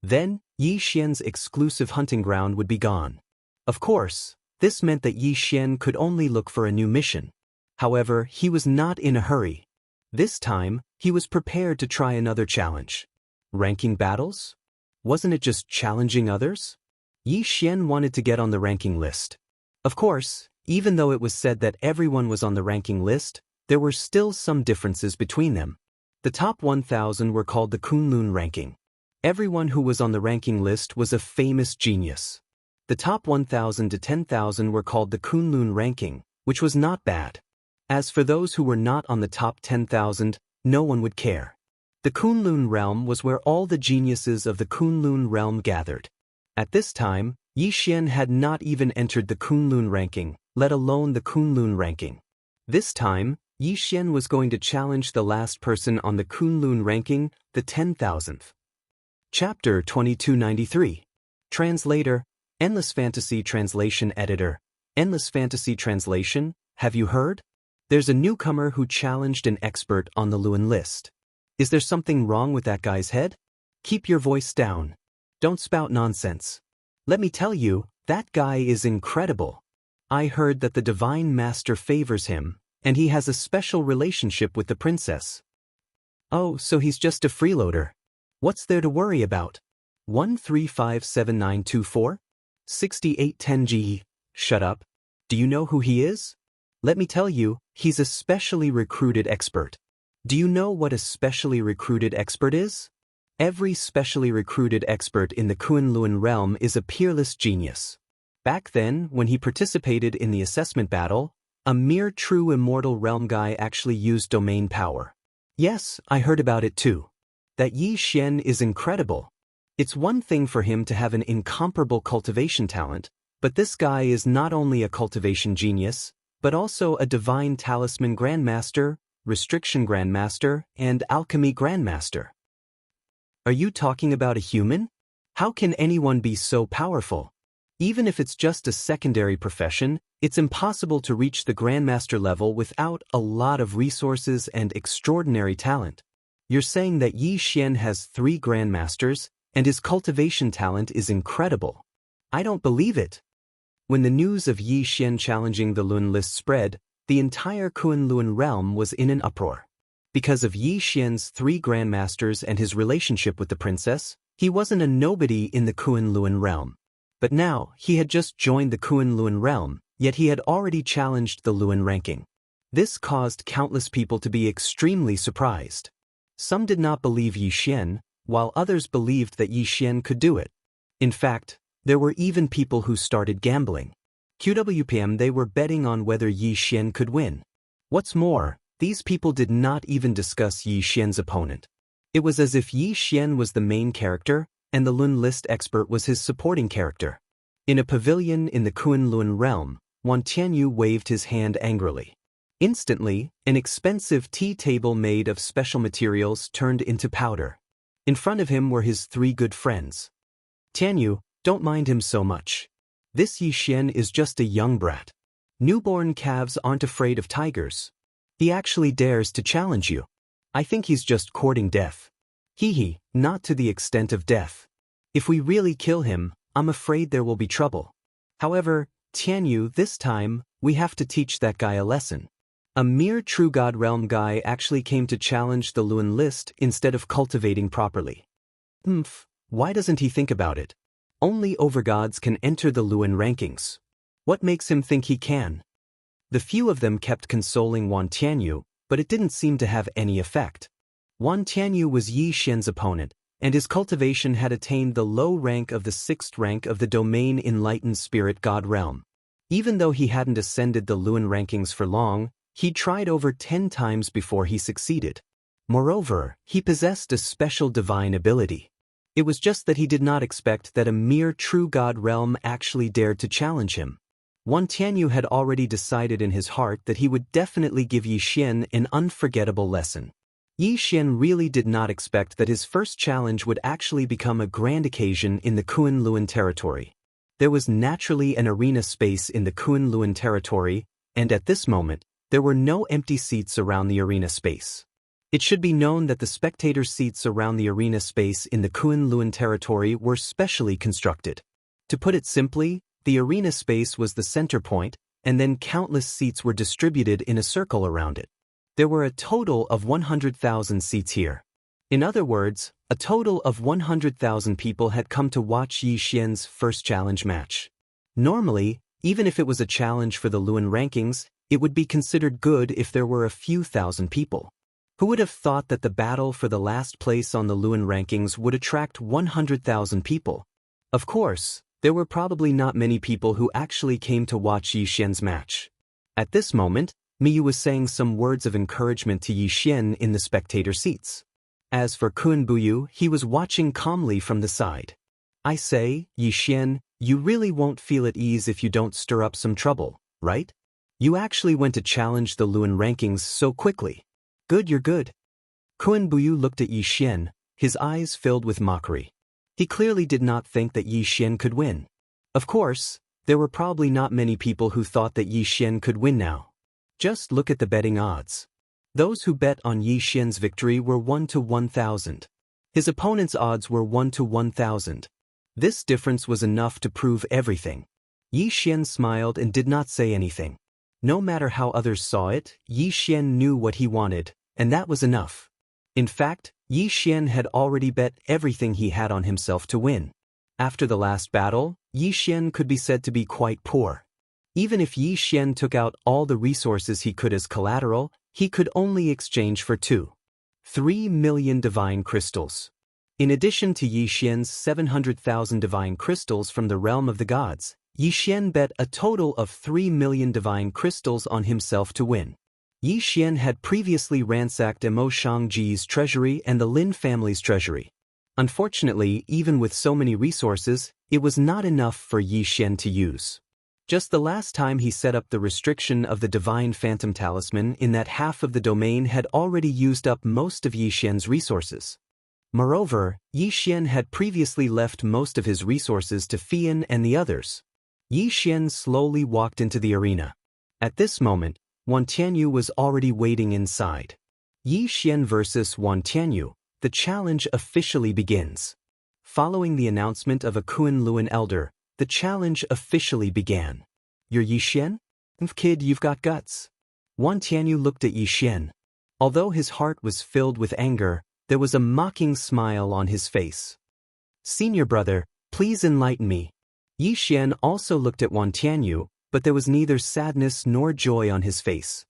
Then, Yi Xian's exclusive hunting ground would be gone. Of course, this meant that Yi Xian could only look for a new mission. However, he was not in a hurry. This time, he was prepared to try another challenge. Ranking battles? Wasn't it just challenging others? Yi Xian wanted to get on the ranking list. Of course, even though it was said that everyone was on the ranking list, there were still some differences between them. The top 1,000 were called the Kunlun ranking. Everyone who was on the ranking list was a famous genius. The top 1,000 to 10,000 were called the Kunlun ranking, which was not bad. As for those who were not on the top 10,000, no one would care. The Kunlun realm was where all the geniuses of the Kunlun realm gathered. At this time, Yi Xian had not even entered the Kunlun ranking, let alone the Kunlun ranking. This time, Yi Xian was going to challenge the last person on the Kunlun ranking, the 10,000th. Chapter 2293. Translator, Endless Fantasy Translation Editor. Endless Fantasy Translation, have you heard? There's a newcomer who challenged an expert on the Lun list. Is there something wrong with that guy's head? Keep your voice down. Don't spout nonsense. Let me tell you, that guy is incredible. I heard that the Divine Master favors him, and he has a special relationship with the princess. Oh, so he's just a freeloader. What's there to worry about? 1357924? 6810G. Shut up. Do you know who he is? Let me tell you, he's a specially recruited expert. Do you know what a specially recruited expert is? Every specially recruited expert in the Kunlun realm is a peerless genius. Back then, when he participated in the assessment battle, a mere true immortal realm guy actually used domain power. Yes, I heard about it too. That Yi Xian is incredible. It's one thing for him to have an incomparable cultivation talent, but this guy is not only a cultivation genius, but also a divine talisman grandmaster, restriction grandmaster, and alchemy grandmaster. Are you talking about a human? How can anyone be so powerful? Even if it's just a secondary profession, it's impossible to reach the grandmaster level without a lot of resources and extraordinary talent. You're saying that Yi Xian has 3 grandmasters, and his cultivation talent is incredible. I don't believe it. When the news of Yi Xian challenging the Lun list spread, the entire Kunlun realm was in an uproar. Because of Yi Xian's 3 grandmasters and his relationship with the princess, he wasn't a nobody in the Kunlun realm. But now, he had just joined the Kunlun realm, yet he had already challenged the Lun ranking. This caused countless people to be extremely surprised. Some did not believe Yi Xian, while others believed that Yi Xian could do it. In fact, there were even people who started gambling. QWPM, they were betting on whether Yi Xian could win. What's more, these people did not even discuss Yi Xian's opponent. It was as if Yi Xian was the main character, and the Lun list expert was his supporting character. In a pavilion in the Kunlun realm, Wan Tianyu waved his hand angrily. Instantly, an expensive tea table made of special materials turned into powder. In front of him were his 3 good friends. Tianyu, don't mind him so much. This Yi Xian is just a young brat. Newborn calves aren't afraid of tigers. He actually dares to challenge you. I think he's just courting death. Hee, not to the extent of death. If we really kill him, I'm afraid there will be trouble. However, Tianyu, this time, we have to teach that guy a lesson. A mere true God realm guy actually came to challenge the Lun list instead of cultivating properly. Why doesn't he think about it? Only overgods can enter the Lun rankings. What makes him think he can? The few of them kept consoling Wan Tianyu, but it didn't seem to have any effect. Wan Tianyu was Yi Xian's opponent, and his cultivation had attained the low rank of the 6th rank of the domain enlightened spirit god realm. Even though he hadn't ascended the Lun rankings for long, he tried over 10 times before he succeeded. Moreover, he possessed a special divine ability. It was just that he did not expect that a mere true god realm actually dared to challenge him. Wan Tianyu had already decided in his heart that he would definitely give Yi Xian an unforgettable lesson. Yi Xian really did not expect that his first challenge would actually become a grand occasion in the Kunlun territory. There was naturally an arena space in the Kunlun territory, and at this moment, there were no empty seats around the arena space. It should be known that the spectator seats around the arena space in the Kunlun territory were specially constructed. To put it simply, the arena space was the center point, and then countless seats were distributed in a circle around it. There were a total of 100,000 seats here. In other words, a total of 100,000 people had come to watch Yi Xian's first challenge match. Normally, even if it was a challenge for the Lun rankings, it would be considered good if there were a few thousand people. Who would have thought that the battle for the last place on the Lun rankings would attract 100,000 people? Of course, there were probably not many people who actually came to watch Yi Xian's match. At this moment, Miyu was saying some words of encouragement to Yi Xian in the spectator seats. As for Kun Buyu, he was watching calmly from the side. I say, Yi Xian, you really won't feel at ease if you don't stir up some trouble, right? You actually went to challenge the Luan rankings so quickly. Good, you're good. Kun Buyu looked at Yi Xian, his eyes filled with mockery. He clearly did not think that Yi Xian could win. Of course, there were probably not many people who thought that Yi Xian could win now. Just look at the betting odds. Those who bet on Yi Xian's victory were 1 to 1,000. His opponent's odds were 1 to 1,000. This difference was enough to prove everything. Yi Xian smiled and did not say anything. No matter how others saw it, Yi Xian knew what he wanted, and that was enough. In fact, Yi Xian had already bet everything he had on himself to win. After the last battle, Yi Xian could be said to be quite poor. Even if Yi Xian took out all the resources he could as collateral, he could only exchange for 3 million divine crystals. In addition to Yi Xian's 700,000 divine crystals from the realm of the gods, Yi Xian bet a total of 3 million divine crystals on himself to win. Yi Xian had previously ransacked Mo Shangji's treasury and the Lin family's treasury. Unfortunately, even with so many resources, it was not enough for Yi Xian to use. Just the last time he set up the restriction of the divine phantom talisman in that half of the domain had already used up most of Yi Xian's resources. Moreover, Yi Xian had previously left most of his resources to Fian and the others. Yi Xian slowly walked into the arena. At this moment, Wan Tianyu was already waiting inside. Yi Xian versus Wan Tianyu, the challenge officially begins. Following the announcement of a Kunlun elder, the challenge officially began. You're Yi Xian? Kid, you've got guts. Wan Tianyu looked at Yi Xian. Although his heart was filled with anger, there was a mocking smile on his face. Senior brother, please enlighten me. Yi Xian also looked at Wan Tianyu, but there was neither sadness nor joy on his face.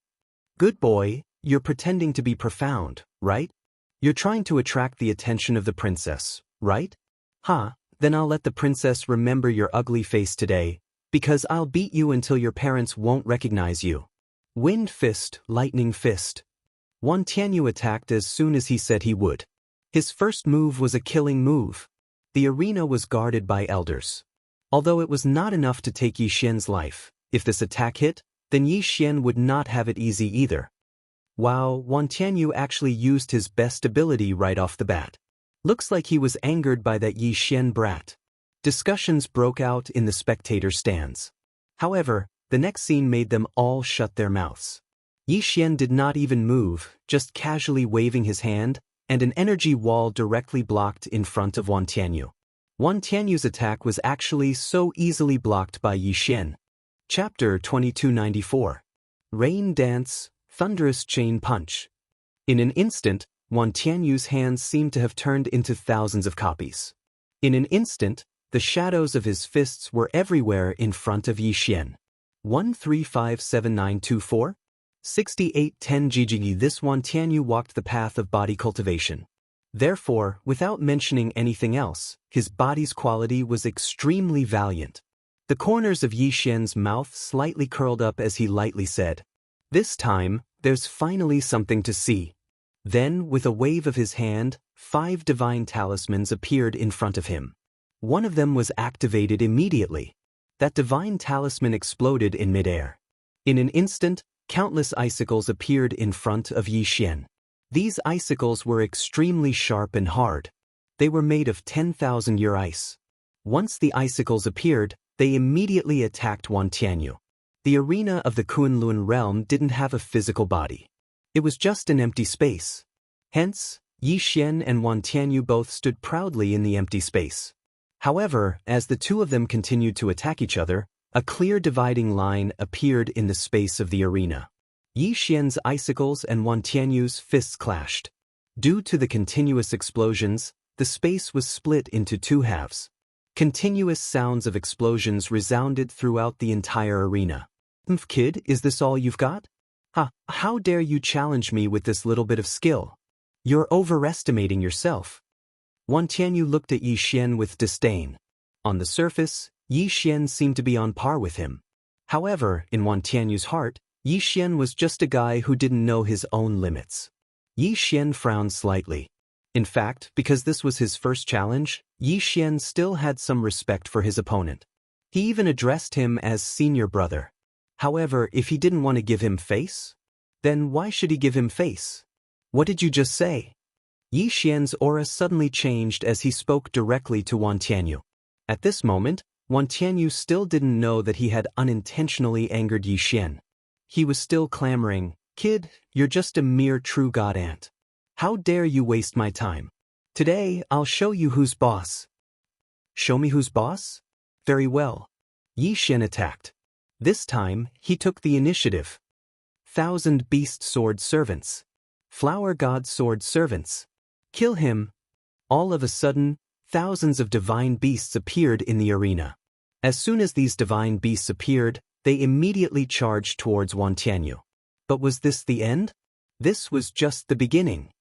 Good boy, you're pretending to be profound, right? You're trying to attract the attention of the princess, right? Then I'll let the princess remember your ugly face today, because I'll beat you until your parents won't recognize you. Wind fist, lightning fist. Wan Tianyu attacked as soon as he said he would. His first move was a killing move. The arena was guarded by elders. Although it was not enough to take Yi Xian's life, if this attack hit, then Yi Xian would not have it easy either. Wow, Wan Tianyu actually used his best ability right off the bat. Looks like he was angered by that Yi Xian brat. Discussions broke out in the spectator stands. However, the next scene made them all shut their mouths. Yi Xian did not even move, just casually waving his hand, and an energy wall directly blocked in front of Wan Tianyu. Wan Tianyu's attack was actually so easily blocked by Yi Xian. Chapter 2294. Rain Dance, Thunderous Chain Punch. In an instant, Wan Tianyu's hands seemed to have turned into thousands of copies. In an instant, the shadows of his fists were everywhere in front of Yi Xian. 1357924? 6810 GGE. This Wan Tianyu walked the path of body cultivation. Therefore, without mentioning anything else, his body's quality was extremely valiant. The corners of Yi Xian's mouth slightly curled up as he lightly said, "This time, there's finally something to see." Then, with a wave of his hand, 5 divine talismans appeared in front of him. One of them was activated immediately. That divine talisman exploded in midair. In an instant, countless icicles appeared in front of Yi Xian. These icicles were extremely sharp and hard. They were made of 10,000-year ice. Once the icicles appeared, they immediately attacked Wan Tianyu. The arena of the Kunlun realm didn't have a physical body. It was just an empty space. Hence, Yi Xian and Wan Tianyu both stood proudly in the empty space. However, as the two of them continued to attack each other, a clear dividing line appeared in the space of the arena. Yi Xian's icicles and Wan Tianyu's fists clashed. Due to the continuous explosions, the space was split into 2 halves. Continuous sounds of explosions resounded throughout the entire arena. Kid, is this all you've got? How dare you challenge me with this little bit of skill? You're overestimating yourself. Wan Tianyu looked at Yi Xian with disdain. On the surface, Yi Xian seemed to be on par with him. However, in Wan Tianyu's heart, Yi Xian was just a guy who didn't know his own limits. Yi Xian frowned slightly. In fact, because this was his first challenge, Yi Xian still had some respect for his opponent. He even addressed him as senior brother. However, if he didn't want to give him face, then why should he give him face? What did you just say? Yi Xian's aura suddenly changed as he spoke directly to Wan Tianyu. At this moment, Wan Tianyu still didn't know that he had unintentionally angered Yi Xian. He was still clamoring, "Kid, you're just a mere true god ant. How dare you waste my time? Today, I'll show you who's boss." Show me who's boss? Very well. Yi Xian attacked. This time, he took the initiative. 1,000 beast sword servants. Flower god sword servants. Kill him. All of a sudden, thousands of divine beasts appeared in the arena. As soon as these divine beasts appeared, they immediately charged towards Wan Tianyu. But was this the end? This was just the beginning.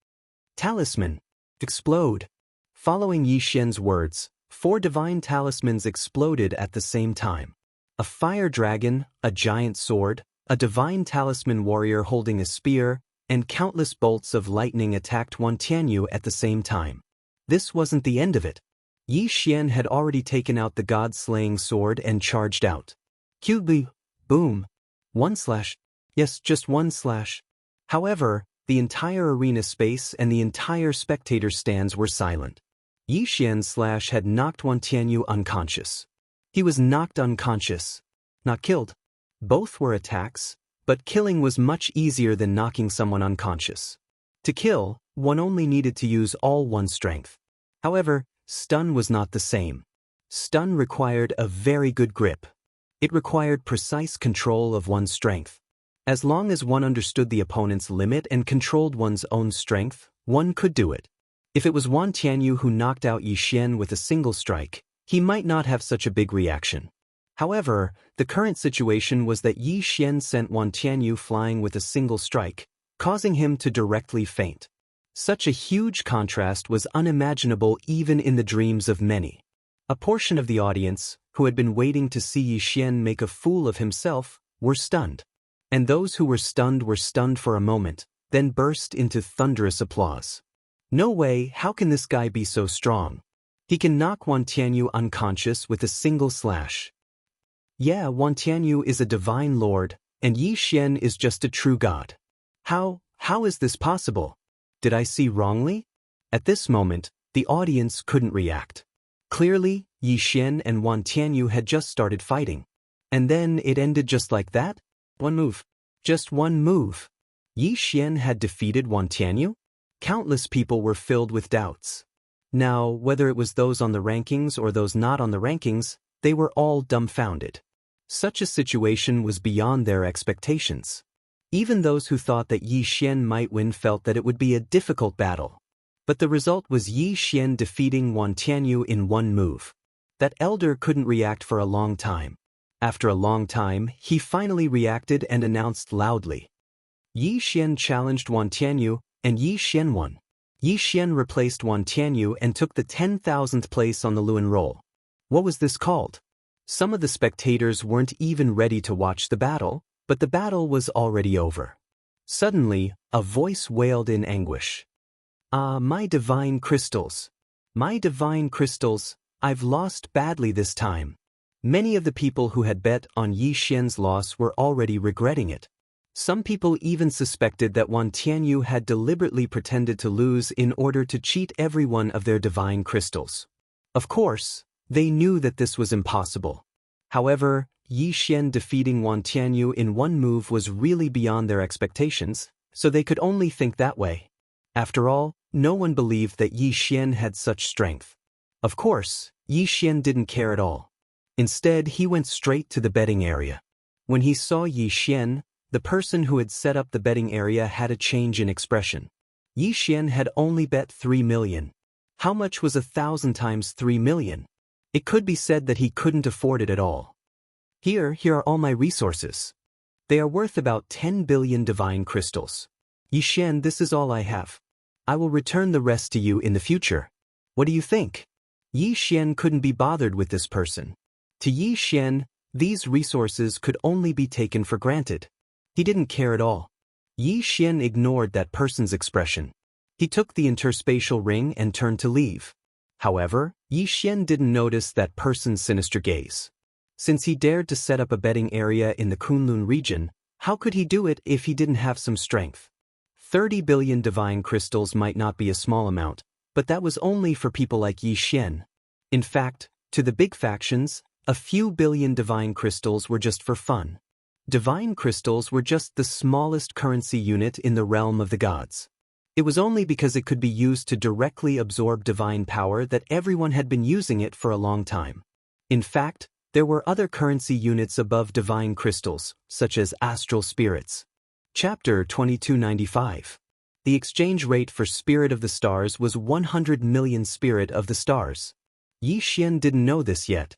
Talisman. Explode. Following Yi Xian's words, 4 divine talismans exploded at the same time. A fire dragon, a giant sword, a divine talisman warrior holding a spear, and countless bolts of lightning attacked Wan Tianyu at the same time. This wasn't the end of it. Yi Xian had already taken out the god-slaying sword and charged out. QB, boom. 1 slash. Yes, just 1 slash. However, the entire arena space and the entire spectator stands were silent. Yi Xian's slash had knocked Wan Tianyu unconscious. He was knocked unconscious, not killed. Both were attacks, but killing was much easier than knocking someone unconscious. To kill, one only needed to use all one's strength. However, stun was not the same. Stun required a very good grip. It required precise control of one's strength. As long as one understood the opponent's limit and controlled one's own strength, one could do it. If it was Wan Tianyu who knocked out Yi Xian with a single strike, he might not have such a big reaction. However, the current situation was that Yi Xian sent Wan Tianyu flying with a single strike, causing him to directly faint. Such a huge contrast was unimaginable even in the dreams of many. A portion of the audience, who had been waiting to see Yi Xian make a fool of himself, were stunned. And those who were stunned for a moment, then burst into thunderous applause. No way, how can this guy be so strong? He can knock Wan Tianyu unconscious with a single slash. Yeah, Wan Tianyu is a divine lord, and Yi Xian is just a true god. How is this possible? Did I see wrongly? At this moment, the audience couldn't react. Clearly, Yi Xian and Wan Tianyu had just started fighting. And then it ended just like that? One move. Just one move. Yi Xian had defeated Wan Tianyu? Countless people were filled with doubts. Now, whether it was those on the rankings or those not on the rankings, they were all dumbfounded. Such a situation was beyond their expectations. Even those who thought that Yi Xian might win felt that it would be a difficult battle. But the result was Yi Xian defeating Wan Tianyu in one move. That elder couldn't react for a long time. After a long time, he finally reacted and announced loudly. Yi Xian challenged Wan Tianyu, and Yi Xian won. Yi Xian replaced Wan Tianyu and took the 10,000th place on the Luan roll. What was this called? Some of the spectators weren't even ready to watch the battle, but the battle was already over. Suddenly, a voice wailed in anguish. "Ah, my divine crystals. My divine crystals, I've lost badly this time." Many of the people who had bet on Yi Xian's loss were already regretting it. Some people even suspected that Wan Tianyu had deliberately pretended to lose in order to cheat everyone of their divine crystals. Of course, they knew that this was impossible. However, Yi Xian defeating Wan Tianyu in one move was really beyond their expectations, so they could only think that way. After all, no one believed that Yi Xian had such strength. Of course, Yi Xian didn't care at all. Instead, he went straight to the betting area. When he saw Yi Xian, the person who had set up the betting area had a change in expression. Yi Xian had only bet 3 million. How much was 1,000 times 3 million? It could be said that he couldn't afford it at all. Here are all my resources. They are worth about 10 billion divine crystals. Yi Xian, this is all I have. I will return the rest to you in the future. What do you think? Yi Xian couldn't be bothered with this person. To Yi Xian, these resources could only be taken for granted. He didn't care at all. Yi Xian ignored that person's expression. He took the interspatial ring and turned to leave. However, Yi Xian didn't notice that person's sinister gaze. Since he dared to set up a betting area in the Kunlun region, how could he do it if he didn't have some strength? 30 billion divine crystals might not be a small amount, but that was only for people like Yi Xian. In fact, to the big factions, a few billion divine crystals were just for fun. Divine crystals were just the smallest currency unit in the realm of the gods. It was only because it could be used to directly absorb divine power that everyone had been using it for a long time. In fact, there were other currency units above divine crystals, such as astral spirits. Chapter 2295. The exchange rate for Spirit of the Stars was 100 million Spirit of the Stars. Yi Xian didn't know this yet.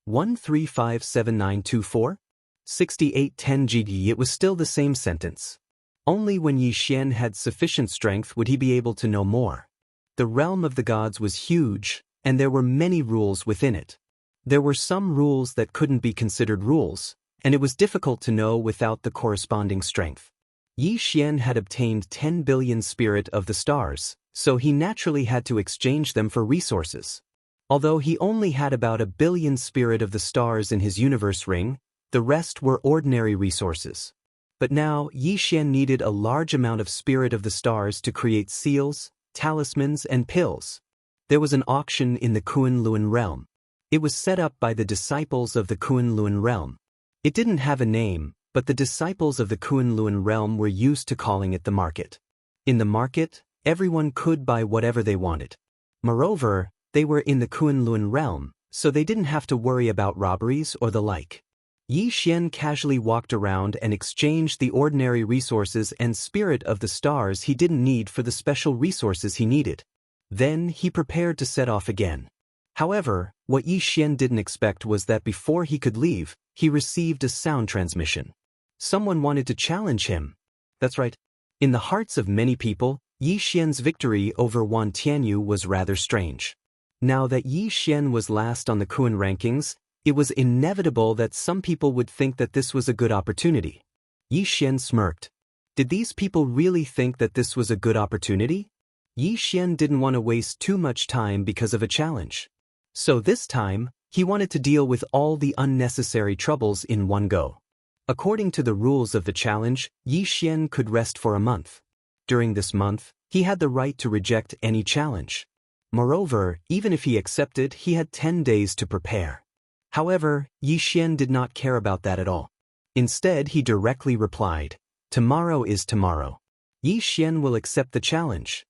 1357924? 6810 GD. It was still the same sentence. Only when Yi Xian had sufficient strength would he be able to know more. The realm of the gods was huge, and there were many rules within it. There were some rules that couldn't be considered rules, and it was difficult to know without the corresponding strength. Yi Xian had obtained 10 billion Spirit of the Stars, so he naturally had to exchange them for resources. Although he only had about 1 billion Spirit of the Stars in his universe ring, the rest were ordinary resources. But now, Yi Xian needed a large amount of Spirit of the Stars to create seals, talismans, and pills. There was an auction in the Kunlun realm. It was set up by the disciples of the Kunlun realm. It didn't have a name, but the disciples of the Kunlun realm were used to calling it the market. In the market, everyone could buy whatever they wanted. Moreover, they were in the Kunlun realm, so they didn't have to worry about robberies or the like. Yi Xian casually walked around and exchanged the ordinary resources and Spirit of the Stars he didn't need for the special resources he needed. Then he prepared to set off again. However, what Yi Xian didn't expect was that before he could leave, he received a sound transmission. Someone wanted to challenge him. That's right. In the hearts of many people, Yi Xian's victory over Wan Tianyu was rather strange. Now that Yi Xian was last on the Kun rankings, it was inevitable that some people would think that this was a good opportunity. Yi Xian smirked. Did these people really think that this was a good opportunity? Yi Xian didn't want to waste too much time because of a challenge. So this time, he wanted to deal with all the unnecessary troubles in one go. According to the rules of the challenge, Yi Xian could rest for a month. During this month, he had the right to reject any challenge. Moreover, even if he accepted, he had 10 days to prepare. However, Yi Xian did not care about that at all. Instead, he directly replied, "Tomorrow is tomorrow. Yi Xian will accept the challenge."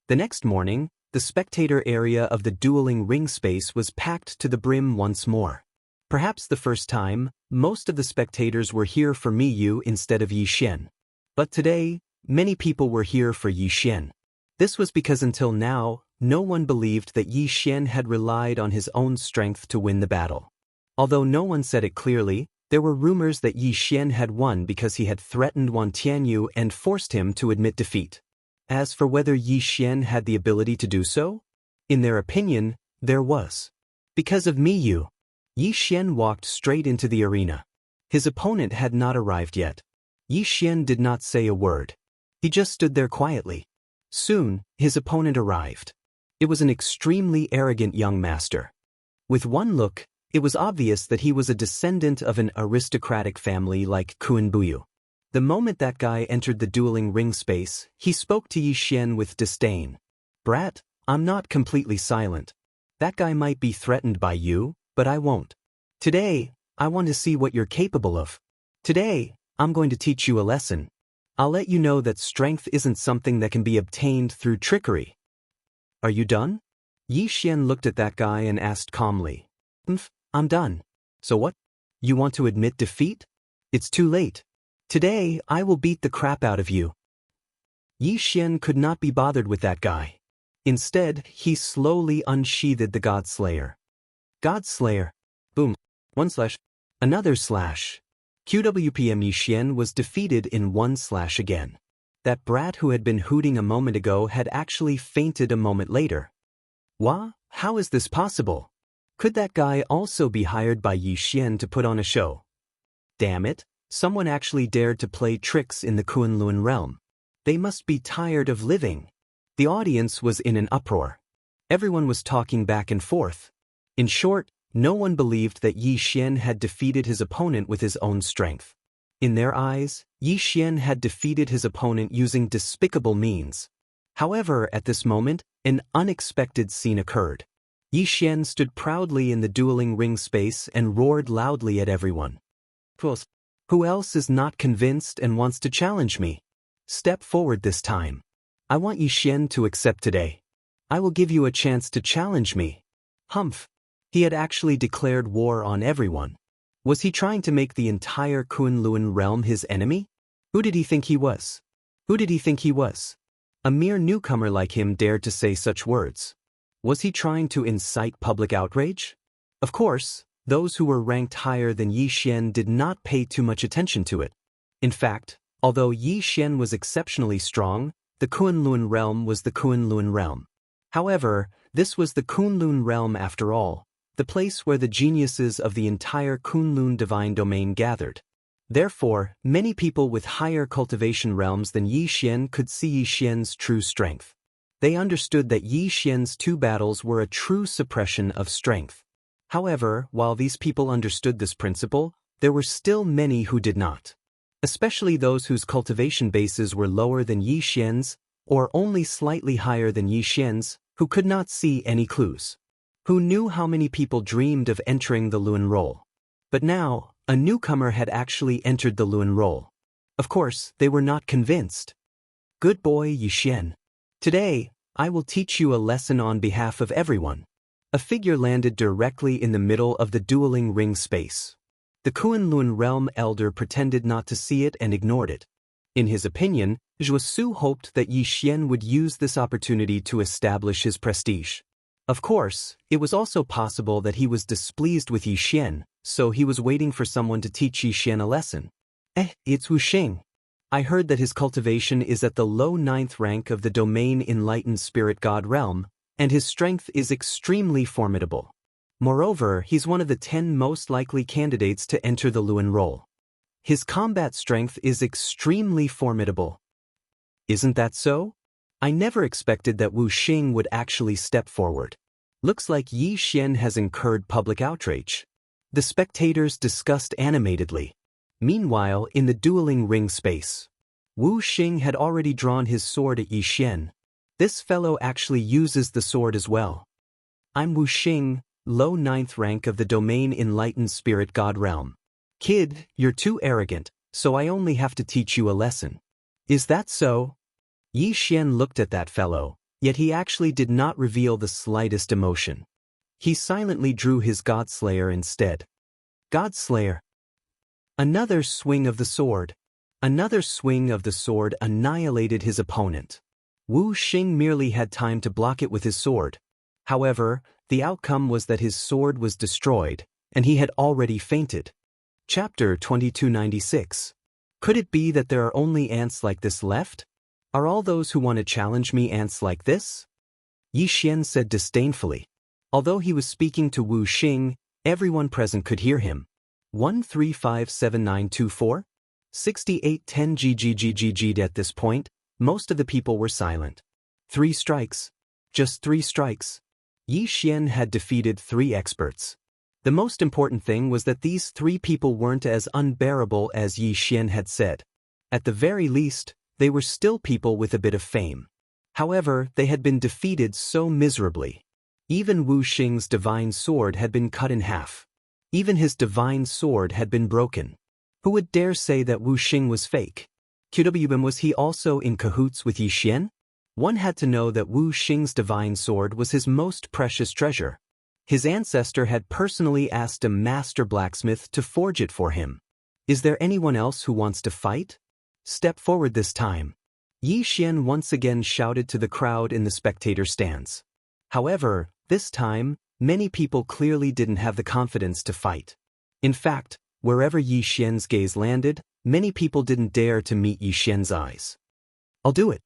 The next morning, the spectator area of the dueling ring space was packed to the brim once more. Perhaps the first time, most of the spectators were here for Miyu instead of Yi Xian. But today, many people were here for Yi Xian. This was because until now, no one believed that Yi Xian had relied on his own strength to win the battle. Although no one said it clearly, there were rumors that Yi Xian had won because he had threatened Wan Tianyu and forced him to admit defeat. As for whether Yi Xian had the ability to do so, in their opinion, there was. Because of Miyu, Yi Xian walked straight into the arena. His opponent had not arrived yet. Yi Xian did not say a word. He just stood there quietly. Soon, his opponent arrived. It was an extremely arrogant young master. With one look, it was obvious that he was a descendant of an aristocratic family like Kuan-Buyu. The moment that guy entered the dueling ring space, he spoke to Yi Xian with disdain. "Brat, I'm not completely silent. That guy might be threatened by you, but I won't. Today, I want to see what you're capable of. Today, I'm going to teach you a lesson. I'll let you know that strength isn't something that can be obtained through trickery." "Are you done?" Yi Xian looked at that guy and asked calmly. "I'm done. So what? You want to admit defeat? It's too late. Today, I will beat the crap out of you." Yi Xian could not be bothered with that guy. Instead, he slowly unsheathed the God Slayer. God Slayer. Boom. One slash. Another slash. QWPM Yi Xian was defeated in one slash again. That brat who had been hooting a moment ago had actually fainted a moment later. Wah? How is this possible? Could that guy also be hired by Yi Xian to put on a show? Damn it, someone actually dared to play tricks in the Kunlun realm. They must be tired of living. The audience was in an uproar. Everyone was talking back and forth. In short, No one believed that Yi Xian had defeated his opponent with his own strength. In their eyes, Yi Xian had defeated his opponent using despicable means. However, at this moment, an unexpected scene occurred. Yi Xian stood proudly in the dueling ring space and roared loudly at everyone. Who else is not convinced and wants to challenge me? Step forward this time. I want Yi Xian to accept today. I will give you a chance to challenge me. Humph. He had actually declared war on everyone. Was he trying to make the entire Kunlun realm his enemy? Who did he think he was? Who did he think he was? A mere newcomer like him dared to say such words. Was he trying to incite public outrage? Of course, those who were ranked higher than Yi Xian did not pay too much attention to it. In fact, although Yi Xian was exceptionally strong, the Kunlun realm was the Kunlun realm. However, this was the Kunlun realm after all, the place where the geniuses of the entire Kunlun divine domain gathered. Therefore, many people with higher cultivation realms than Yi Xian could see Yi Xian's true strength. They understood that Yi Xian's 2 battles were a true suppression of strength. However, while these people understood this principle, there were still many who did not. Especially those whose cultivation bases were lower than Yi Xian's, or only slightly higher than Yi Xian's, who could not see any clues. Who knew how many people dreamed of entering the Lun role. But now, a newcomer had actually entered the Lun role. Of course, they were not convinced. Good boy Yi Xian. Today, I will teach you a lesson on behalf of everyone. A figure landed directly in the middle of the dueling ring space. The Kunlun realm elder pretended not to see it and ignored it. In his opinion, Zhuo Su hoped that Yi Xian would use this opportunity to establish his prestige. Of course, it was also possible that he was displeased with Yi Xian, so he was waiting for someone to teach Yi Xian a lesson. It's Wuxia. I heard that his cultivation is at the low 9th rank of the domain enlightened spirit god realm, and his strength is extremely formidable. Moreover, he's one of the 10 most likely candidates to enter the Lun role. His combat strength is extremely formidable. Isn't that so? I never expected that Wuxia would actually step forward. Looks like Yi Xian has incurred public outrage. The spectators discussed animatedly. Meanwhile, in the dueling ring space, Wuxia had already drawn his sword at Yi Xian. This fellow actually uses the sword as well. I'm Wuxia, low 9th rank of the domain enlightened spirit god realm. Kid, you're too arrogant, so I only have to teach you a lesson. Is that so? Yi Xian looked at that fellow, yet he actually did not reveal the slightest emotion. He silently drew his Godslayer instead. Godslayer. Another swing of the sword. Another swing of the sword annihilated his opponent. Wuxia merely had time to block it with his sword. However, the outcome was that his sword was destroyed, and he had already fainted. Chapter 2296. Could it be that there are only ants like this left? Are all those who want to challenge me ants like this? Yi Xian said disdainfully. Although he was speaking to Wuxia, everyone present could hear him. 1357924? 6810 GGGGG. At this point, most of the people were silent. 3 strikes. Just 3 strikes. Yi Xian had defeated 3 experts. The most important thing was that these 3 people weren't as unbearable as Yi Xian had said. At the very least, they were still people with a bit of fame. However, they had been defeated so miserably. Even Wuxia's divine sword had been cut in half. Even his divine sword had been broken. Who would dare say that Wuxia was fake? QWM, was he also in cahoots with Yi Xian? One had to know that Wuxia's divine sword was his most precious treasure. His ancestor had personally asked a master blacksmith to forge it for him. Is there anyone else who wants to fight? Step forward this time. Yi Xian once again shouted to the crowd in the spectator stands. However, this time, many people clearly didn't have the confidence to fight. In fact, wherever Yi Xian's gaze landed, many people didn't dare to meet Yi Xian's eyes. I'll do it.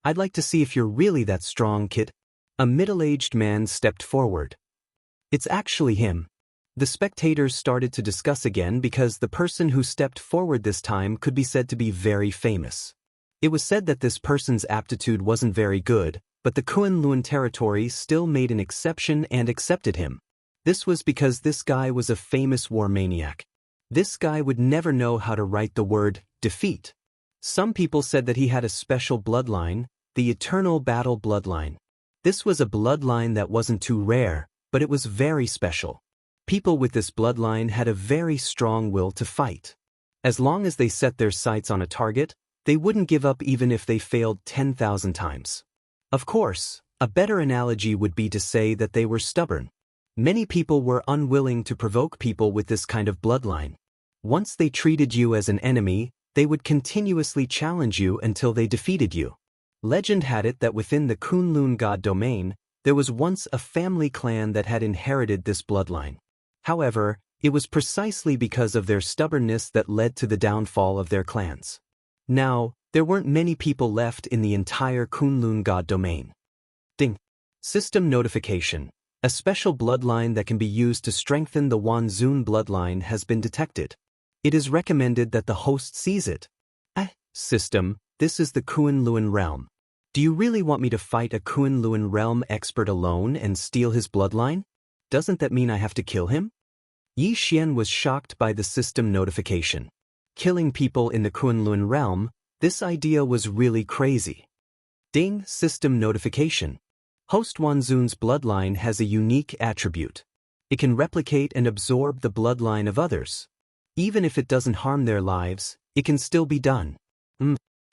I'd like to see if you're really that strong, kid. A middle-aged man stepped forward. It's actually him. The spectators started to discuss again because the person who stepped forward this time could be said to be very famous. It was said that this person's aptitude wasn't very good, but the Kunlun territory still made an exception and accepted him. This was because this guy was a famous war maniac. This guy would never know how to write the word defeat. Some people said that he had a special bloodline, the eternal battle bloodline. This was a bloodline that wasn't too rare, but it was very special. People with this bloodline had a very strong will to fight. As long as they set their sights on a target, they wouldn't give up even if they failed 10,000 times. Of course, a better analogy would be to say that they were stubborn. Many people were unwilling to provoke people with this kind of bloodline. Once they treated you as an enemy, they would continuously challenge you until they defeated you. Legend had it that within the Kunlun god domain, there was once a family clan that had inherited this bloodline. However, it was precisely because of their stubbornness that led to the downfall of their clans. Now, there weren't many people left in the entire Kunlun god domain. Ding. System notification. A special bloodline that can be used to strengthen the Wanzun bloodline has been detected. It is recommended that the host sees it. System, this is the Kunlun realm. Do you really want me to fight a Kunlun realm expert alone and steal his bloodline? Doesn't that mean I have to kill him? Yi Xian was shocked by the system notification. Killing people in the Kunlun realm, this idea was really crazy. Ding. System notification. Host Wanzun's bloodline has a unique attribute. It can replicate and absorb the bloodline of others. Even if it doesn't harm their lives, it can still be done.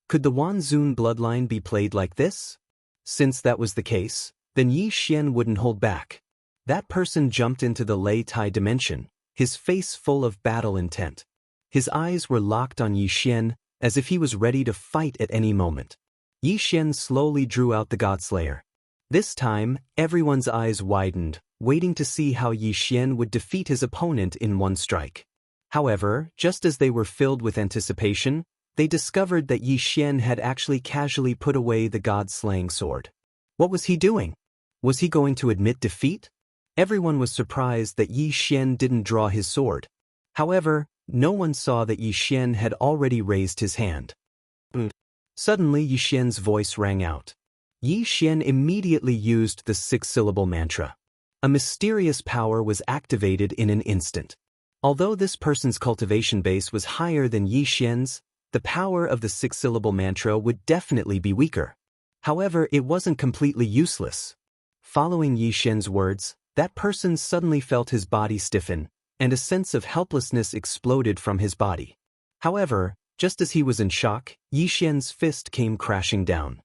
Could the Wanzun bloodline be played like this? Since that was the case, then Yi Xian wouldn't hold back. That person jumped into the Lei Tai dimension, his face full of battle intent. His eyes were locked on Yi Xian, as if he was ready to fight at any moment. Yi Xian slowly drew out the Godslayer. This time, everyone's eyes widened, waiting to see how Yi Xian would defeat his opponent in one strike. However, just as they were filled with anticipation, they discovered that Yi Xian had actually casually put away the god-slaying sword. What was he doing? Was he going to admit defeat? Everyone was surprised that Yi Xian didn't draw his sword. However, no one saw that Yi Xian had already raised his hand. Suddenly Yi Xian's voice rang out. Yi Xian immediately used the six-syllable mantra. A mysterious power was activated in an instant. Although this person's cultivation base was higher than Yi Xian's, the power of the six-syllable mantra would definitely be weaker. However, it wasn't completely useless. Following Yi Xian's words, that person suddenly felt his body stiffen, and a sense of helplessness exploded from his body. However, just as he was in shock, Yi Xian's fist came crashing down.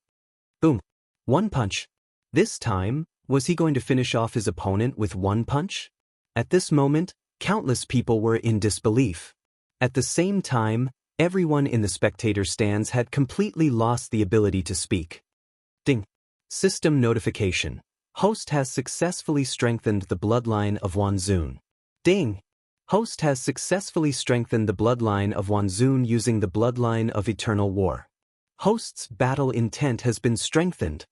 Boom. One punch. This time, was he going to finish off his opponent with one punch? At this moment, countless people were in disbelief. At the same time, everyone in the spectator stands had completely lost the ability to speak. Ding. System notification. Host has successfully strengthened the bloodline of Wanzun. Ding. Host has successfully strengthened the bloodline of Wanzun using the bloodline of eternal war. Host's battle intent has been strengthened.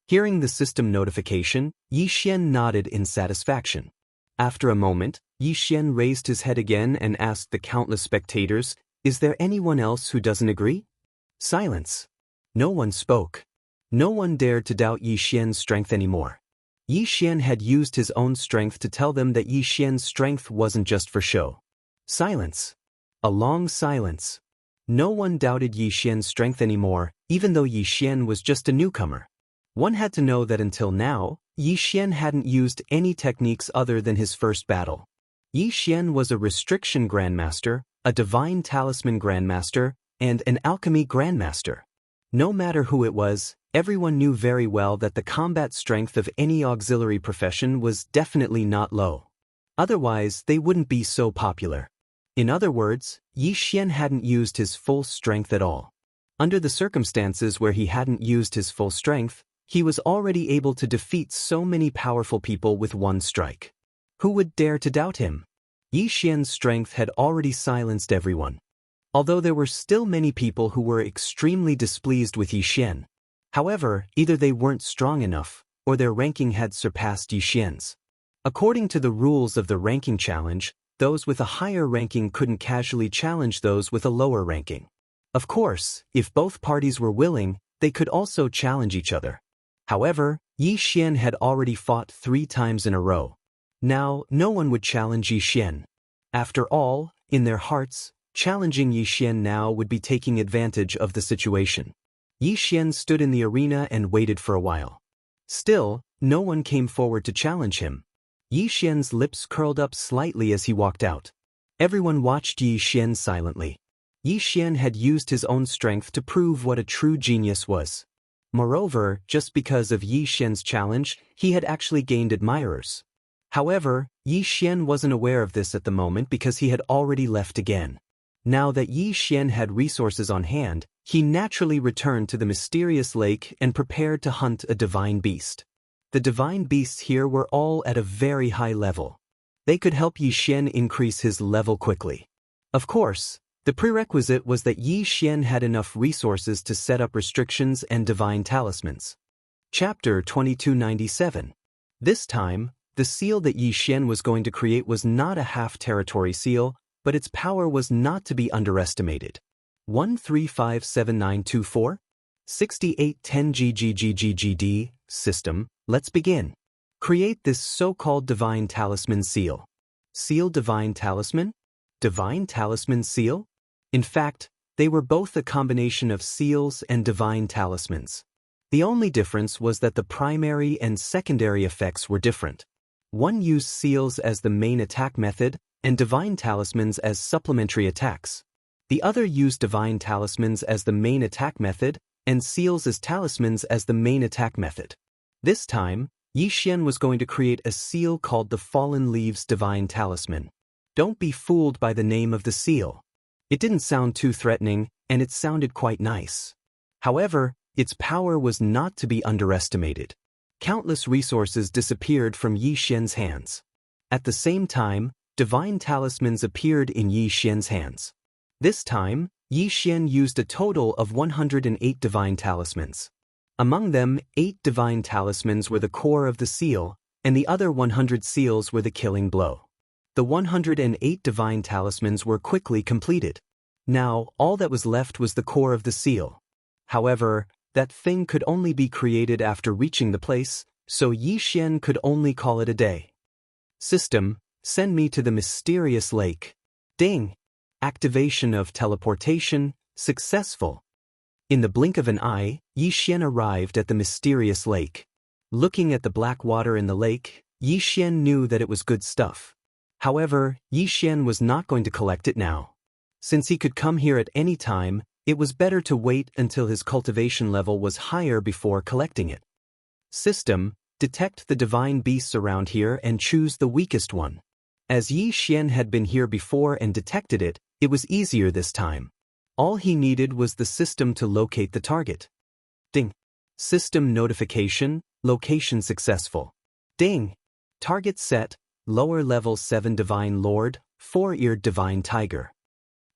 Hearing the system notification, Yi Xian nodded in satisfaction. After a moment, Yi Xian raised his head again and asked the countless spectators, "Is there anyone else who doesn't agree?" Silence. No one spoke. No one dared to doubt Yi Xian's strength anymore. Yi Xian had used his own strength to tell them that Yi Xian's strength wasn't just for show. Silence. A long silence. No one doubted Yi Xian's strength anymore, even though Yi Xian was just a newcomer. One had to know that until now, Yi Xian hadn't used any techniques other than his first battle. Yi Xian was a restriction grandmaster, a divine talisman grandmaster, and an alchemy grandmaster. No matter who it was, everyone knew very well that the combat strength of any auxiliary profession was definitely not low. Otherwise, they wouldn't be so popular. In other words, Yi Xian hadn't used his full strength at all. Under the circumstances where he hadn't used his full strength, he was already able to defeat so many powerful people with one strike. Who would dare to doubt him? Yi Xian's strength had already silenced everyone. Although there were still many people who were extremely displeased with Yi Xian. However, either they weren't strong enough, or their ranking had surpassed Yi Xian's. According to the rules of the ranking challenge, those with a higher ranking couldn't casually challenge those with a lower ranking. Of course, if both parties were willing, they could also challenge each other. However, Yi Xian had already fought 3 times in a row. Now, no one would challenge Yi Xian. After all, in their hearts, challenging Yi Xian now would be taking advantage of the situation. Yi Xian stood in the arena and waited for a while. Still, no one came forward to challenge him. Yi Xian's lips curled up slightly as he walked out. Everyone watched Yi Xian silently. Yi Xian had used his own strength to prove what a true genius was. Moreover, just because of Yi Xian's challenge, he had actually gained admirers. However, Yi Xian wasn't aware of this at the moment because he had already left again. Now that Yi Xian had resources on hand, he naturally returned to the mysterious lake and prepared to hunt a divine beast. The divine beasts here were all at a very high level. They could help Yi Xian increase his level quickly. Of course, the prerequisite was that Yi Xian had enough resources to set up restrictions and divine talismans. Chapter 2297. This time, the seal that Yi Xian was going to create was not a half-territory seal, but its power was not to be underestimated. 1357924? 6810GGGGGD, system, let's begin. Create this so-called divine talisman seal. Seal divine talisman? Divine talisman seal? In fact, they were both a combination of seals and divine talismans. The only difference was that the primary and secondary effects were different. One used seals as the main attack method, and divine talismans as supplementary attacks. The other used divine talismans as the main attack method, and seals as talismans as the main attack method. This time, Yi Xian was going to create a seal called the Fallen Leaves Divine Talisman. Don't be fooled by the name of the seal. It didn't sound too threatening, and it sounded quite nice. However, its power was not to be underestimated. Countless resources disappeared from Yi Xian's hands. At the same time, divine talismans appeared in Yi Xian's hands. This time, Yi Xian used a total of 108 divine talismans. Among them, 8 divine talismans were the core of the seal, and the other 100 seals were the killing blow. The 108 divine talismans were quickly completed. Now, all that was left was the core of the seal. However, that thing could only be created after reaching the place, so Yi Xian could only call it a day. System, send me to the mysterious lake. Ding! Activation of teleportation, successful. In the blink of an eye, Yi Xian arrived at the mysterious lake. Looking at the black water in the lake, Yi Xian knew that it was good stuff. However, Yi Xian was not going to collect it now. Since he could come here at any time, it was better to wait until his cultivation level was higher before collecting it. System, detect the divine beasts around here and choose the weakest one. As Yi Xian had been here before and detected it, it was easier this time. All he needed was the system to locate the target. Ding. System notification, location successful. Ding. Target set, lower level 7 Divine Lord, 4-eared Divine Tiger.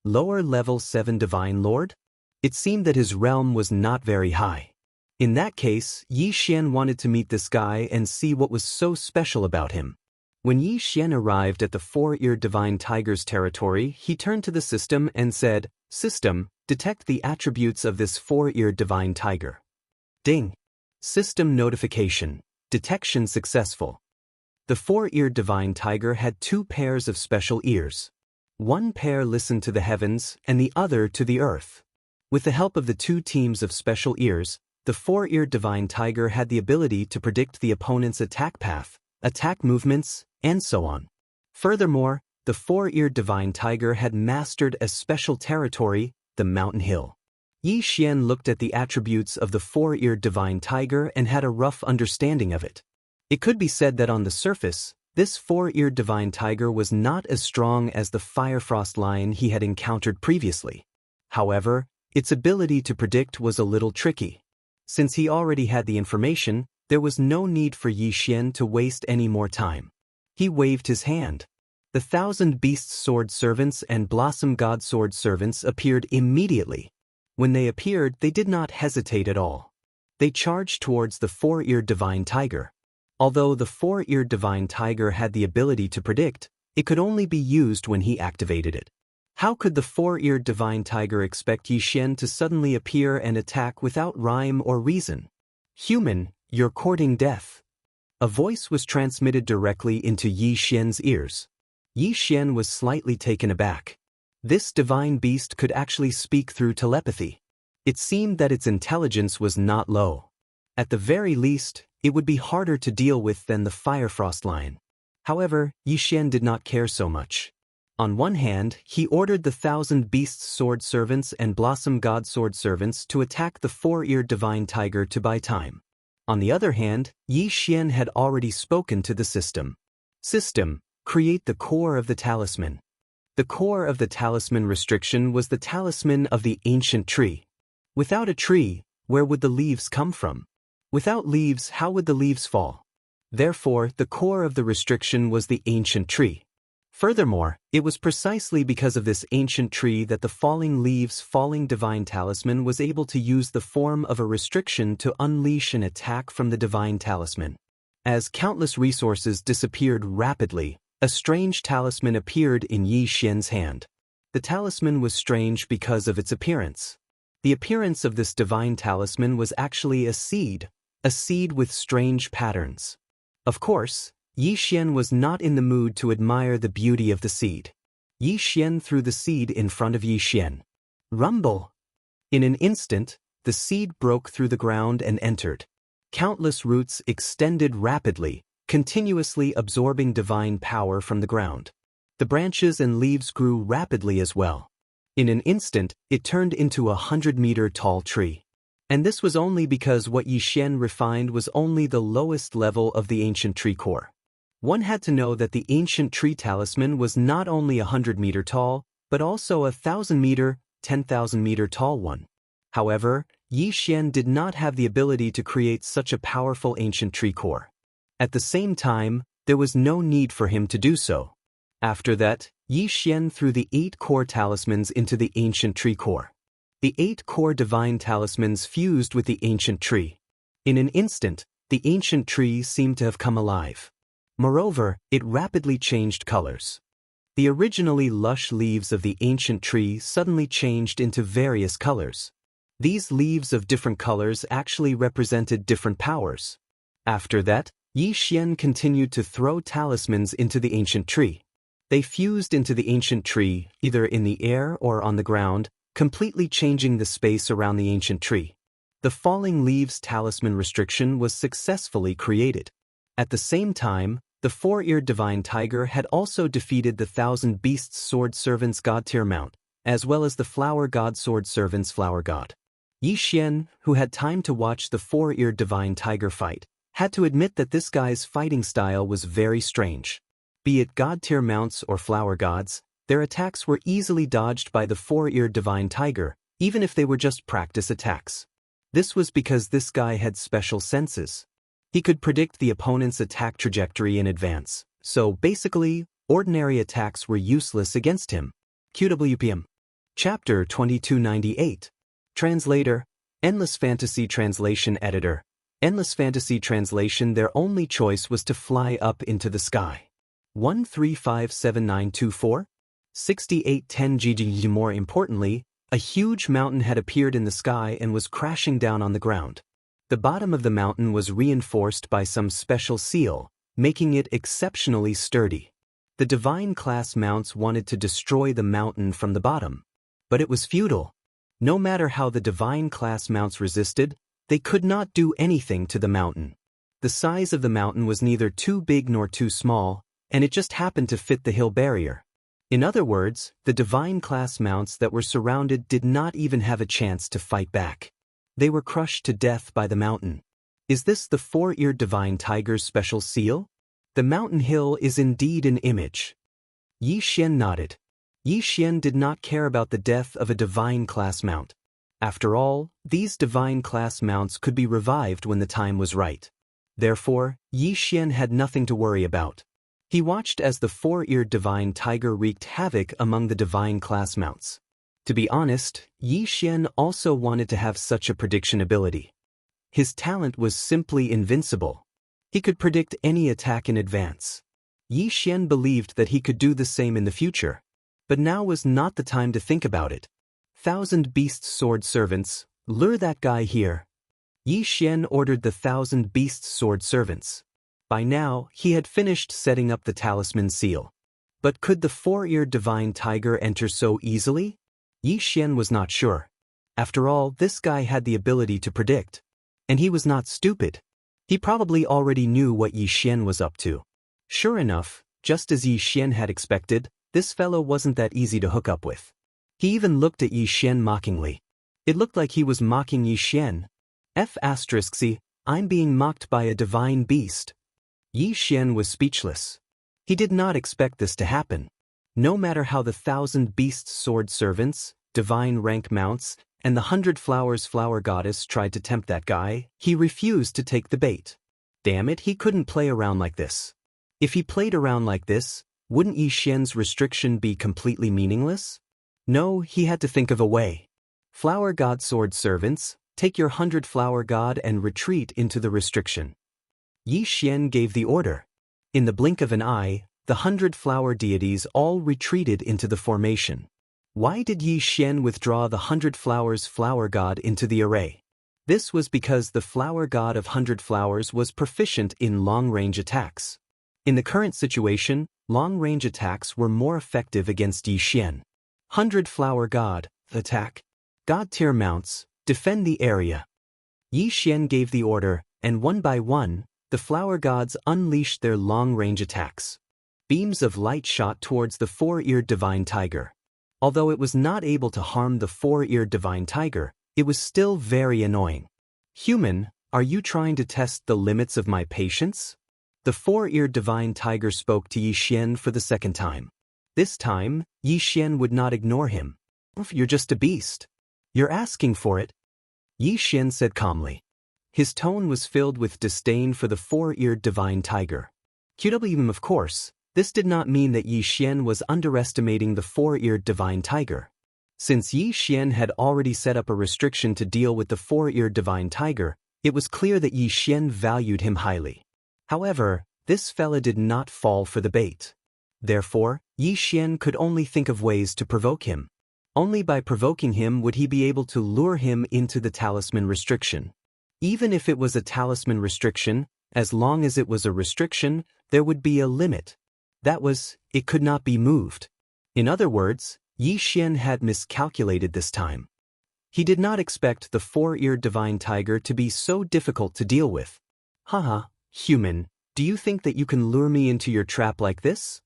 Lower level 7 Divine Lord? It seemed that his realm was not very high. In that case, Yi Xian wanted to meet this guy and see what was so special about him. When Yi Xian arrived at the 4-eared Divine Tiger's territory, he turned to the system and said, System, detect the attributes of this 4-eared Divine Tiger. Ding. System notification, detection successful. The 4-eared Divine Tiger had 2 pairs of special ears. One pair listened to the heavens and the other to the earth. With the help of the 2 teams of special ears, the 4-eared Divine Tiger had the ability to predict the opponent's attack path, attack movements, and so on. Furthermore, the 4-eared Divine Tiger had mastered a special territory, the Mountain Hill. Yi Xian looked at the attributes of the 4-eared Divine Tiger and had a rough understanding of it. It could be said that on the surface, this 4-eared Divine Tiger was not as strong as the Firefrost Lion he had encountered previously. However, its ability to predict was a little tricky. Since he already had the information, there was no need for Yi Xian to waste any more time. He waved his hand. The 1,000 Beast Sword Servants and Blossom God Sword Servants appeared immediately. When they appeared, they did not hesitate at all. They charged towards the 4-eared Divine Tiger. Although the 4-eared Divine Tiger had the ability to predict, it could only be used when he activated it. How could the 4-eared Divine Tiger expect Yi Xian to suddenly appear and attack without rhyme or reason? Human, you're courting death. A voice was transmitted directly into Yi Xian's ears. Yi Xian was slightly taken aback. This divine beast could actually speak through telepathy. It seemed that its intelligence was not low. At the very least, it would be harder to deal with than the Firefrost lion. However, Yi Xian did not care so much. On one hand, he ordered the 1,000 Beasts Sword Servants and Blossom God Sword Servants to attack the 4-eared Divine Tiger to buy time. On the other hand, Yi Xian had already spoken to the system. System, create the core of the talisman. The core of the talisman restriction was the talisman of the ancient tree. Without a tree, where would the leaves come from? Without leaves, how would the leaves fall? Therefore, the core of the restriction was the ancient tree. Furthermore, it was precisely because of this ancient tree that the falling divine talisman was able to use the form of a restriction to unleash an attack from the divine talisman. As countless resources disappeared rapidly, a strange talisman appeared in Yi Xian's hand. The talisman was strange because of its appearance. The appearance of this divine talisman was actually a seed with strange patterns. Of course, Yi Xian was not in the mood to admire the beauty of the seed. Yi Xian threw the seed in front of Yi Xian. Rumble! In an instant, the seed broke through the ground and entered. Countless roots extended rapidly, continuously absorbing divine power from the ground. The branches and leaves grew rapidly as well. In an instant, it turned into a 100-meter-tall tree. And this was only because what Yi Xian refined was only the lowest level of the ancient tree core. One had to know that the ancient tree talisman was not only 100-meter tall, but also a 1,000-meter, 10,000-meter tall one. However, Yi Xian did not have the ability to create such a powerful ancient tree core. At the same time, there was no need for him to do so. After that, Yi Xian threw the 8 core talismans into the ancient tree core. The 8 core divine talismans fused with the ancient tree. In an instant, the ancient tree seemed to have come alive. Moreover, it rapidly changed colors. The originally lush leaves of the ancient tree suddenly changed into various colors. These leaves of different colors actually represented different powers. After that, Yi Xian continued to throw talismans into the ancient tree. They fused into the ancient tree, either in the air or on the ground, completely changing the space around the ancient tree. The falling leaves talisman restriction was successfully created. At the same time, the 4-eared divine tiger had also defeated the 1,000 beasts sword servants god tier mount, as well as the flower god sword servants flower god. Yi Xian, who had time to watch the 4-eared divine tiger fight, had to admit that this guy's fighting style was very strange. Be it god tier mounts or flower gods, their attacks were easily dodged by the 4-eared divine tiger, even if they were just practice attacks. This was because this guy had special senses. He could predict the opponent's attack trajectory in advance, so basically, ordinary attacks were useless against him. QWPM. Chapter 2298. Translator, Endless Fantasy Translation Editor. Endless Fantasy Translation. Their only choice was to fly up into the sky. 1357924? 6810 GG. More importantly, a huge mountain had appeared in the sky and was crashing down on the ground. The bottom of the mountain was reinforced by some special seal, making it exceptionally sturdy. The divine class mounts wanted to destroy the mountain from the bottom. But it was futile. No matter how the divine class mounts resisted, they could not do anything to the mountain. The size of the mountain was neither too big nor too small, and it just happened to fit the hill barrier. In other words, the divine class mounts that were surrounded did not even have a chance to fight back. They were crushed to death by the mountain. Is this the 4-eared divine tiger's special seal? The mountain hill is indeed an image. Yi Xian nodded. Yi Xian did not care about the death of a divine class mount. After all, these divine class mounts could be revived when the time was right. Therefore, Yi Xian had nothing to worry about. He watched as the 4-eared divine tiger wreaked havoc among the divine class mounts. To be honest, Yi Xian also wanted to have such a prediction ability. His talent was simply invincible. He could predict any attack in advance. Yi Xian believed that he could do the same in the future. But now was not the time to think about it. 1,000 beast sword servants, lure that guy here. Yi Xian ordered the 1,000 beast sword servants. By now, he had finished setting up the talisman seal. But could the four-eared divine tiger enter so easily? Yi Xian was not sure. After all, this guy had the ability to predict. And he was not stupid. He probably already knew what Yi Xian was up to. Sure enough, just as Yi Xian had expected, this fellow wasn't that easy to hook up with. He even looked at Yi Xian mockingly. It looked like he was mocking Yi Xian. F***y, I'm being mocked by a divine beast. Yi Xian was speechless. He did not expect this to happen. No matter how the 1,000 beasts sword servants, divine rank mounts, and the 100 flowers flower goddess tried to tempt that guy, he refused to take the bait. Damn it, he couldn't play around like this. If he played around like this, wouldn't Yi Xian's restriction be completely meaningless? No, he had to think of a way. Flower god sword servants, take your 100 flower god and retreat into the restriction. Yi Xian gave the order. In the blink of an eye, the 100 flower deities all retreated into the formation. Why did Yi Xian withdraw the 100 flowers flower god into the array? This was because the flower god of 100 flowers was proficient in long-range attacks. In the current situation, long-range attacks were more effective against Yi Xian. 100 flower god, attack. God tier mounts, defend the area. Yi Xian gave the order, and one by one, the flower gods unleashed their long-range attacks. Beams of light shot towards the four-eared divine tiger. Although it was not able to harm the four-eared divine tiger, it was still very annoying. Human, are you trying to test the limits of my patience? The four-eared divine tiger spoke to Yi Xian for the second time. This time, Yi Xian would not ignore him. You're just a beast. You're asking for it. Yi Xian said calmly. His tone was filled with disdain for the four-eared divine tiger. QWM, of course, this did not mean that Yi Xian was underestimating the four-eared divine tiger. Since Yi Xian had already set up a restriction to deal with the four-eared divine tiger, it was clear that Yi Xian valued him highly. However, this fella did not fall for the bait. Therefore, Yi Xian could only think of ways to provoke him. Only by provoking him would he be able to lure him into the talisman restriction. Even if it was a talisman restriction, as long as it was a restriction, there would be a limit. That was, it could not be moved. In other words, Yi Xian had miscalculated this time. He did not expect the four-eared divine tiger to be so difficult to deal with. Haha, human, do you think that you can lure me into your trap like this?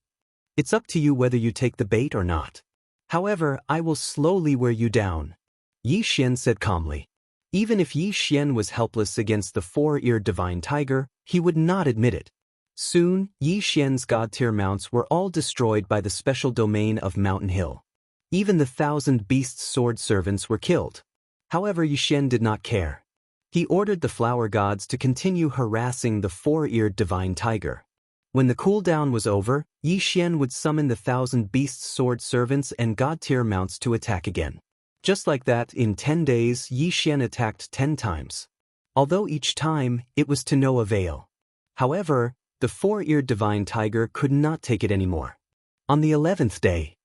It's up to you whether you take the bait or not. However, I will slowly wear you down. Yi Xian said calmly. Even if Yi Xian was helpless against the four-eared divine tiger, he would not admit it. Soon, Yi Xian's god-tier mounts were all destroyed by the special domain of Mountain Hill. Even the 1,000 beasts sword servants were killed. However, Yi Xian did not care. He ordered the flower gods to continue harassing the four-eared divine tiger. When the cooldown was over, Yi Xian would summon the 1,000 beasts sword servants and god-tier mounts to attack again. Just like that, in 10 days, Yi Xian attacked 10 times. Although each time, it was to no avail. However, the four-eared divine tiger could not take it anymore. On the 11th day,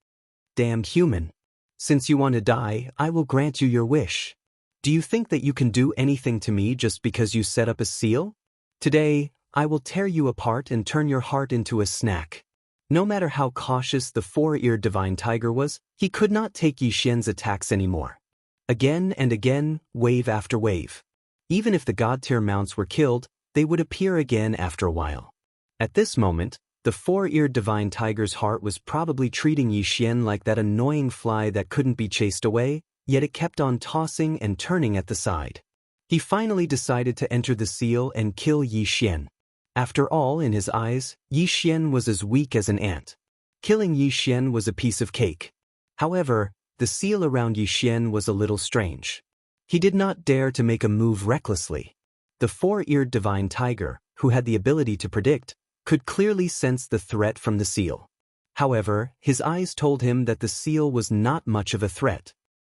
damned human. Since you want to die, I will grant you your wish. Do you think that you can do anything to me just because you set up a seal? Today, I will tear you apart and turn your heart into a snack. No matter how cautious the four-eared divine tiger was, he could not take Yi Xian's attacks anymore. Again and again, wave after wave. Even if the god-tier mounts were killed, they would appear again after a while. At this moment, the four-eared divine tiger's heart was probably treating Yi Xian like that annoying fly that couldn't be chased away, yet it kept on tossing and turning at the side. He finally decided to enter the seal and kill Yi Xian. After all, in his eyes, Yi Xian was as weak as an ant. Killing Yi Xian was a piece of cake. However, the seal around Yi Xian was a little strange. He did not dare to make a move recklessly. The four-eared divine tiger, who had the ability to predict, could clearly sense the threat from the seal. However, his eyes told him that the seal was not much of a threat.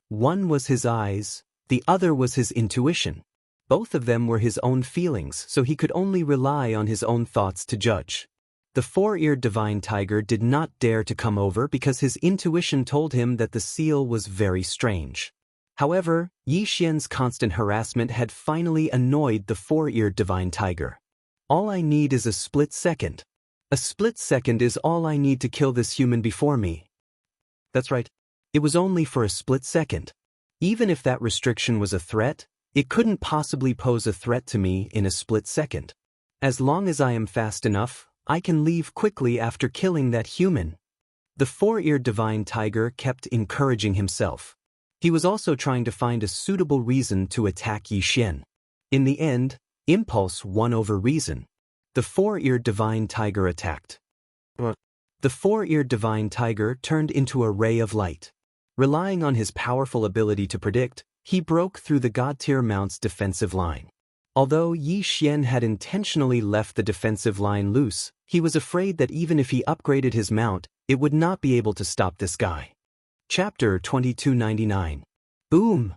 One was his eyes, the other was his intuition. Both of them were his own feelings, so he could only rely on his own thoughts to judge. The four-eared divine tiger did not dare to come over because his intuition told him that the seal was very strange. However, Yi Xian's constant harassment had finally annoyed the four-eared divine tiger. All I need is a split second. A split second is all I need to kill this human before me. That's right. It was only for a split second. Even if that restriction was a threat, it couldn't possibly pose a threat to me in a split second. As long as I am fast enough, I can leave quickly after killing that human. The four-eared divine tiger kept encouraging himself. He was also trying to find a suitable reason to attack Yi Xian. In the end, impulse won over reason. The four-eared divine tiger attacked. The four-eared divine tiger turned into a ray of light. Relying on his powerful ability to predict, he broke through the god-tier mount's defensive line. Although Yi Xian had intentionally left the defensive line loose, he was afraid that even if he upgraded his mount, it would not be able to stop this guy. Chapter 2299. Boom!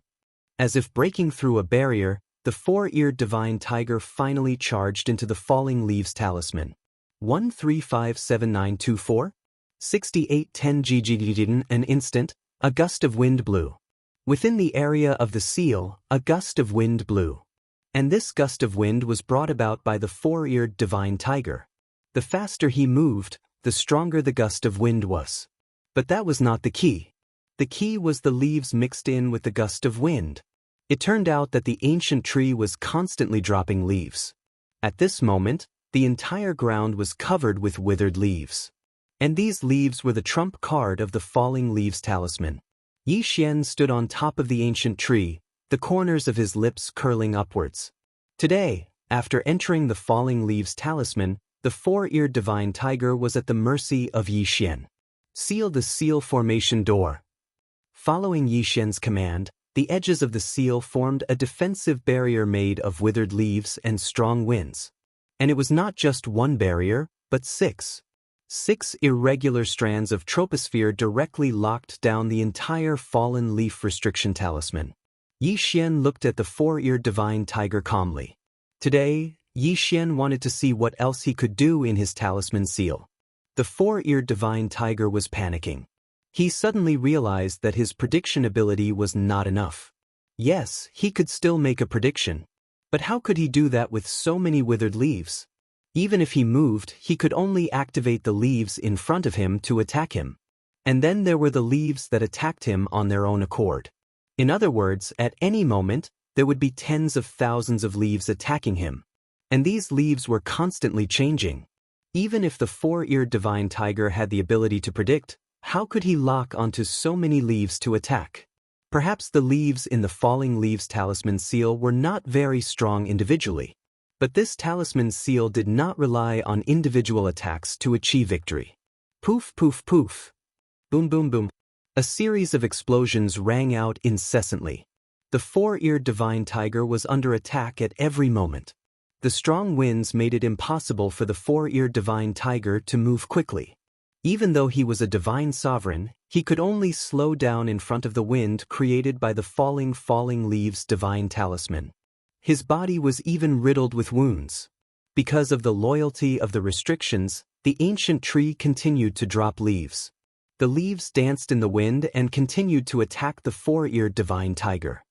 As if breaking through a barrier, the four-eared divine tiger finally charged into the falling leaves talisman. 135794? 6810 GGD. An instant, a gust of wind blew. Within the area of the seal, a gust of wind blew. And this gust of wind was brought about by the four-eared divine tiger. The faster he moved, the stronger the gust of wind was. But that was not the key. The key was the leaves mixed in with the gust of wind. It turned out that the ancient tree was constantly dropping leaves. At this moment, the entire ground was covered with withered leaves. And these leaves were the trump card of the falling leaves talisman. Yi Xian stood on top of the ancient tree, the corners of his lips curling upwards. Today, after entering the falling leaves talisman, the four-eared divine tiger was at the mercy of Yi Xian. Seal the seal formation door. Following Yi Xian's command, the edges of the seal formed a defensive barrier made of withered leaves and strong winds. And it was not just one barrier, but six. 6 irregular strands of troposphere directly locked down the entire fallen leaf restriction talisman. Yi Xian looked at the four-eared divine tiger calmly. Today, Yi Xian wanted to see what else he could do in his talisman seal. The four-eared divine tiger was panicking. He suddenly realized that his prediction ability was not enough. Yes, he could still make a prediction. But how could he do that with so many withered leaves? Even if he moved, he could only activate the leaves in front of him to attack him. And then there were the leaves that attacked him on their own accord. In other words, at any moment, there would be tens of thousands of leaves attacking him. And these leaves were constantly changing. Even if the four-eared divine tiger had the ability to predict, how could he lock onto so many leaves to attack? Perhaps the leaves in the falling leaves talisman seal were not very strong individually. But this talisman seal did not rely on individual attacks to achieve victory. Poof, poof, poof. Boom, boom, boom. A series of explosions rang out incessantly. The four-eared divine tiger was under attack at every moment. The strong winds made it impossible for the four-eared divine tiger to move quickly. Even though he was a divine sovereign, he could only slow down in front of the wind created by the falling leaves divine talisman. His body was even riddled with wounds. Because of the loyalty of the restrictions, the ancient tree continued to drop leaves. The leaves danced in the wind and continued to attack the four-eared divine tiger.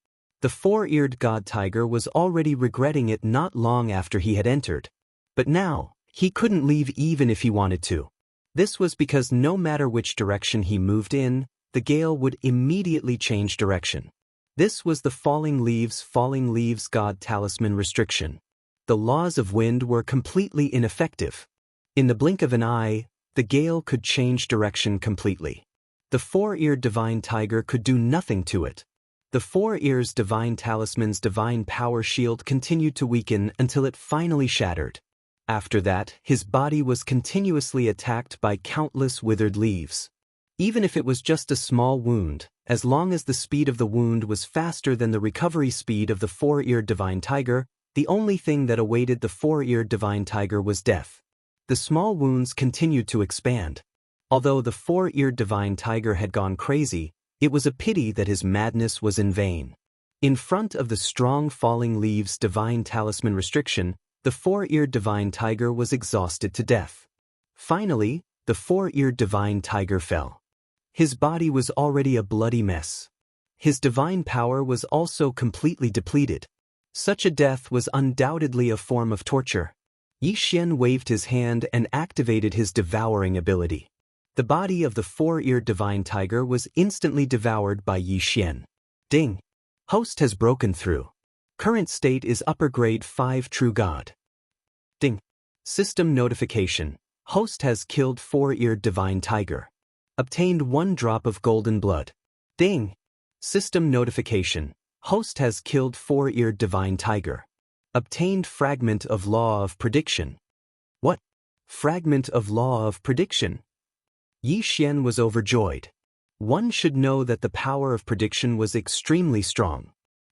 The four-eared god tiger was already regretting it not long after he had entered. But now, he couldn't leave even if he wanted to. This was because no matter which direction he moved in, the gale would immediately change direction. This was the falling leaves god talisman restriction. The laws of wind were completely ineffective. In the blink of an eye, the gale could change direction completely. The four-eared divine tiger could do nothing to it. The four ears divine talisman's divine power shield continued to weaken until it finally shattered. After that, his body was continuously attacked by countless withered leaves. Even if it was just a small wound, as long as the speed of the wound was faster than the recovery speed of the four-eared divine tiger, the only thing that awaited the four-eared divine tiger was death. The small wounds continued to expand. Although the four-eared divine tiger had gone crazy, it was a pity that his madness was in vain. In front of the strong falling leaves divine talisman restriction, the four-eared divine tiger was exhausted to death. Finally, the four-eared divine tiger fell. His body was already a bloody mess. His divine power was also completely depleted. Such a death was undoubtedly a form of torture. Yi Xian waved his hand and activated his devouring ability. The body of the four-eared divine tiger was instantly devoured by Yi Xian. Ding! Host has broken through. Current state is upper grade 5 true god. Ding! System notification. Host has killed four-eared divine tiger. Obtained 1 drop of golden blood. Ding! System notification. Host has killed four-eared divine tiger. Obtained fragment of law of prediction. What? Fragment of law of prediction? Yi Xian was overjoyed. One should know that the power of prediction was extremely strong.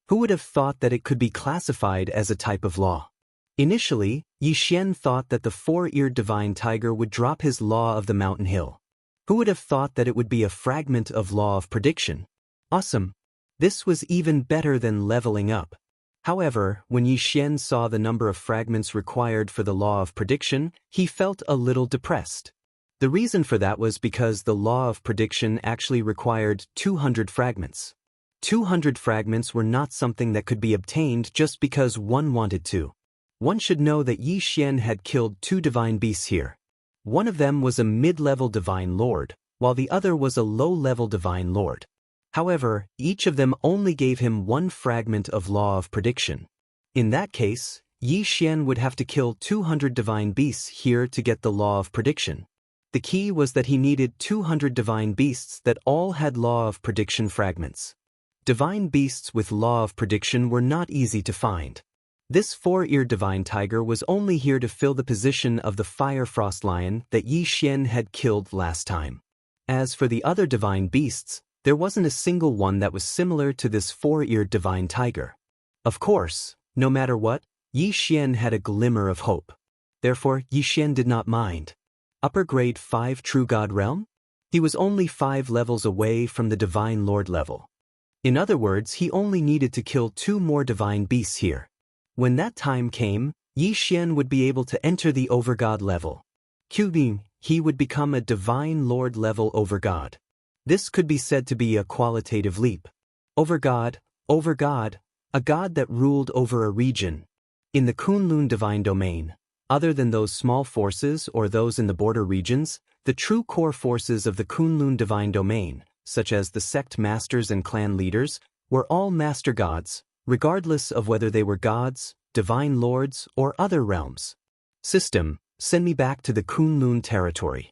Who would have thought that it could be classified as a type of law? Initially, Yi Xian thought that the four-eared divine tiger would drop his law of the mountain hill. Who would have thought that it would be a fragment of law of prediction? Awesome! This was even better than leveling up. However, when Yi Xian saw the number of fragments required for the law of prediction, he felt a little depressed. The reason for that was because the law of prediction actually required 200 fragments. 200 fragments were not something that could be obtained just because one wanted to. One should know that Yi Xian had killed 2 divine beasts here. One of them was a mid-level divine lord, while the other was a low-level divine lord. However, each of them only gave him 1 fragment of law of prediction. In that case, Yi Xian would have to kill 200 divine beasts here to get the law of prediction. The key was that he needed 200 divine beasts that all had law of prediction fragments. Divine beasts with law of prediction were not easy to find. This four-eared divine tiger was only here to fill the position of the fire frost lion that Yi Xian had killed last time. As for the other divine beasts, there wasn't a single one that was similar to this four-eared divine tiger. Of course, no matter what, Yi Xian had a glimmer of hope. Therefore, Yi Xian did not mind. Upper grade 5 true god realm? He was only 5 levels away from the divine lord level. In other words, he only needed to kill 2 more divine beasts here. When that time came, Yi Xian would be able to enter the overgod level. Qbing, he would become a divine lord level overgod. This could be said to be a qualitative leap. Overgod, a god that ruled over a region. In the Kunlun divine domain, other than those small forces or those in the border regions, the true core forces of the Kunlun divine domain, such as the sect masters and clan leaders, were all master gods, regardless of whether they were gods, divine lords, or other realms. System, send me back to the Kunlun territory.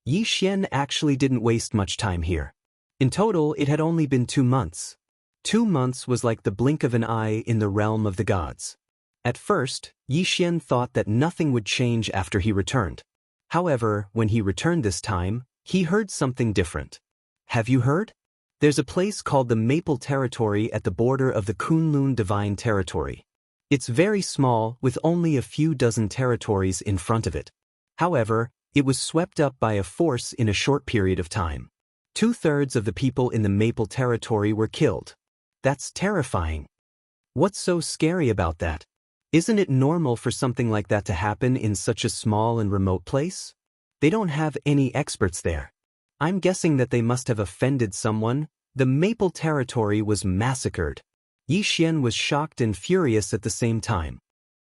Yi Xian actually didn't waste much time here. In total, it had only been 2 months. 2 months was like the blink of an eye in the realm of the gods. At first, Yi Xian thought that nothing would change after he returned. However, when he returned this time, he heard something different. Have you heard? There's a place called the Maple Territory at the border of the Kunlun Divine Territory. It's very small, with only a few dozen territories in front of it. However, it was swept up by a force in a short period of time. 2/3 of the people in the Maple Territory were killed. That's terrifying. What's so scary about that? Isn't it normal for something like that to happen in such a small and remote place? They don't have any experts there. I'm guessing that they must have offended someone. The Maple Territory was massacred. Yi Xian was shocked and furious at the same time.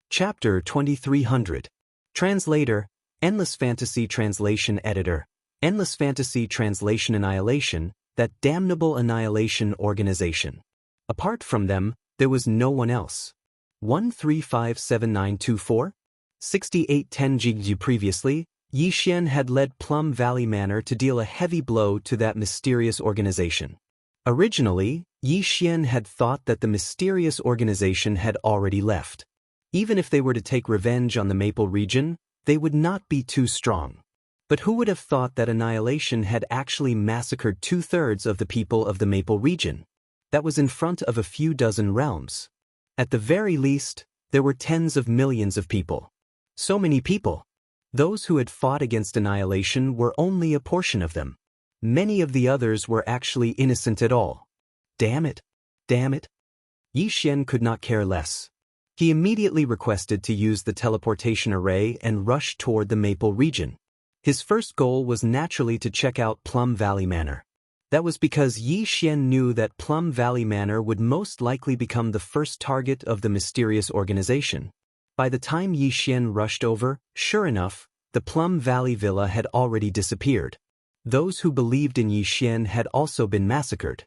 Chapter 2300. Translator, Endless Fantasy Translation Editor, Endless Fantasy Translation Annihilation, that damnable annihilation organization. Apart from them, there was no one else. 1357924? 6810 GG. Previously, Yi Xian had led Plum Valley Manor to deal a heavy blow to that mysterious organization. Originally, Yi Xian had thought that the mysterious organization had already left. Even if they were to take revenge on the Maple region, they would not be too strong. But who would have thought that annihilation had actually massacred 2/3 of the people of the Maple region? That was in front of a few dozen realms. At the very least, there were tens of millions of people. So many people. Those who had fought against annihilation were only a portion of them. Many of the others were actually innocent at all. Damn it. Damn it. Yi Xian could not care less. He immediately requested to use the teleportation array and rush toward the Maple region. His first goal was naturally to check out Plum Valley Manor. That was because Yi Xian knew that Plum Valley Manor would most likely become the first target of the mysterious organization. By the time Yi Xian rushed over, sure enough, the Plum Valley Villa had already disappeared. Those who believed in Yi Xian had also been massacred.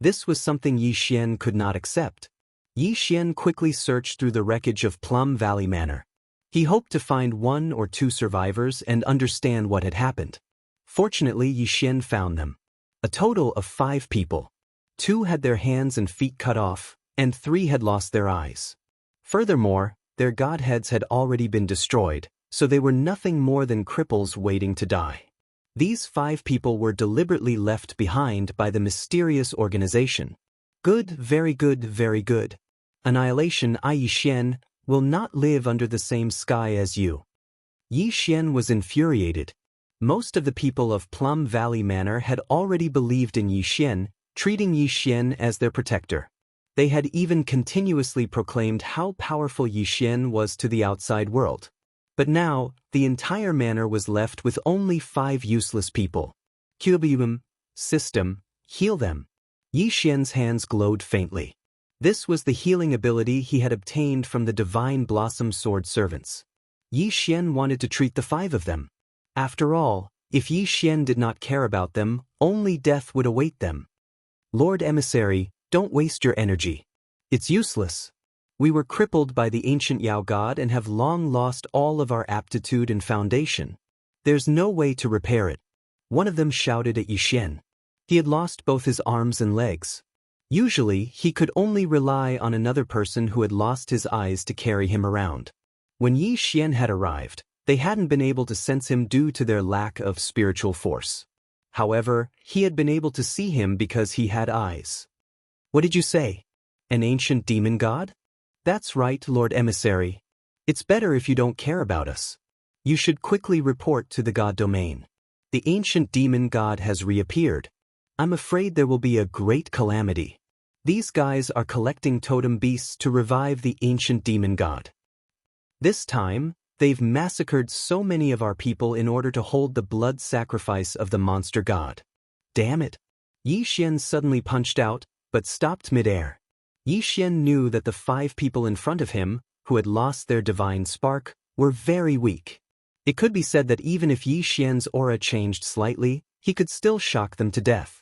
This was something Yi Xian could not accept. Yi Xian quickly searched through the wreckage of Plum Valley Manor. He hoped to find 1 or 2 survivors and understand what had happened. Fortunately, Yi Xian found them. A total of 5 people. 2 had their hands and feet cut off, and 3 had lost their eyes. Furthermore, their godheads had already been destroyed, so they were nothing more than cripples waiting to die. These 5 people were deliberately left behind by the mysterious organization. Good, very good, very good. Annihilation. Yi Xian will not live under the same sky as you. Yi Xian was infuriated. Most of the people of Plum Valley Manor had already believed in Yi Xian, treating Yi Xian as their protector. They had even continuously proclaimed how powerful Yi Xian was to the outside world. But now, the entire manor was left with only 5 useless people. Cultivate system, heal them. Yi Xian's hands glowed faintly. This was the healing ability he had obtained from the Divine Blossom Sword servants. Yi Xian wanted to treat the 5 of them. After all, if Yi Xian did not care about them, only death would await them. Lord Emissary, don't waste your energy. It's useless. We were crippled by the ancient Yao God and have long lost all of our aptitude and foundation. There's no way to repair it. One of them shouted at Yi Xian. He had lost both his arms and legs. Usually, he could only rely on another person who had lost his eyes to carry him around. When Yi Xian had arrived, they hadn't been able to sense him due to their lack of spiritual force. However, he had been able to see him because he had eyes. What did you say? An ancient demon god? That's right, Lord Emissary. It's better if you don't care about us. You should quickly report to the god domain. The ancient demon god has reappeared. I'm afraid there will be a great calamity. These guys are collecting totem beasts to revive the ancient demon god. This time, they've massacred so many of our people in order to hold the blood sacrifice of the monster god. Damn it! Yi Xian suddenly punched out, but stopped midair. Yi Xian knew that the 5 people in front of him, who had lost their divine spark, were very weak. It could be said that even if Yi Xian's aura changed slightly, he could still shock them to death.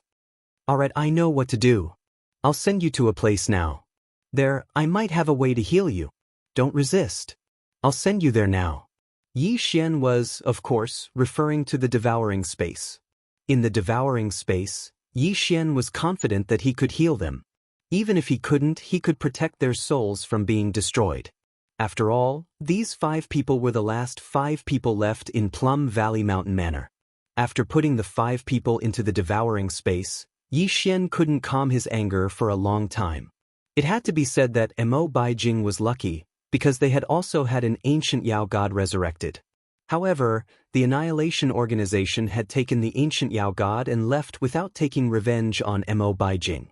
Alright, I know what to do. I'll send you to a place now. There, I might have a way to heal you. Don't resist. I'll send you there now. Yi Xian was, of course, referring to the devouring space. In the devouring space, Yi Xian was confident that he could heal them. Even if he couldn't, he could protect their souls from being destroyed. After all, these 5 people were the last 5 people left in Plum Valley Mountain Manor. After putting the 5 people into the devouring space, Yi Xian couldn't calm his anger for a long time. It had to be said that Mo Baijing was lucky, because they had also had an ancient Yao god resurrected. However, the Annihilation Organization had taken the ancient Yao god and left without taking revenge on Mo Baijing.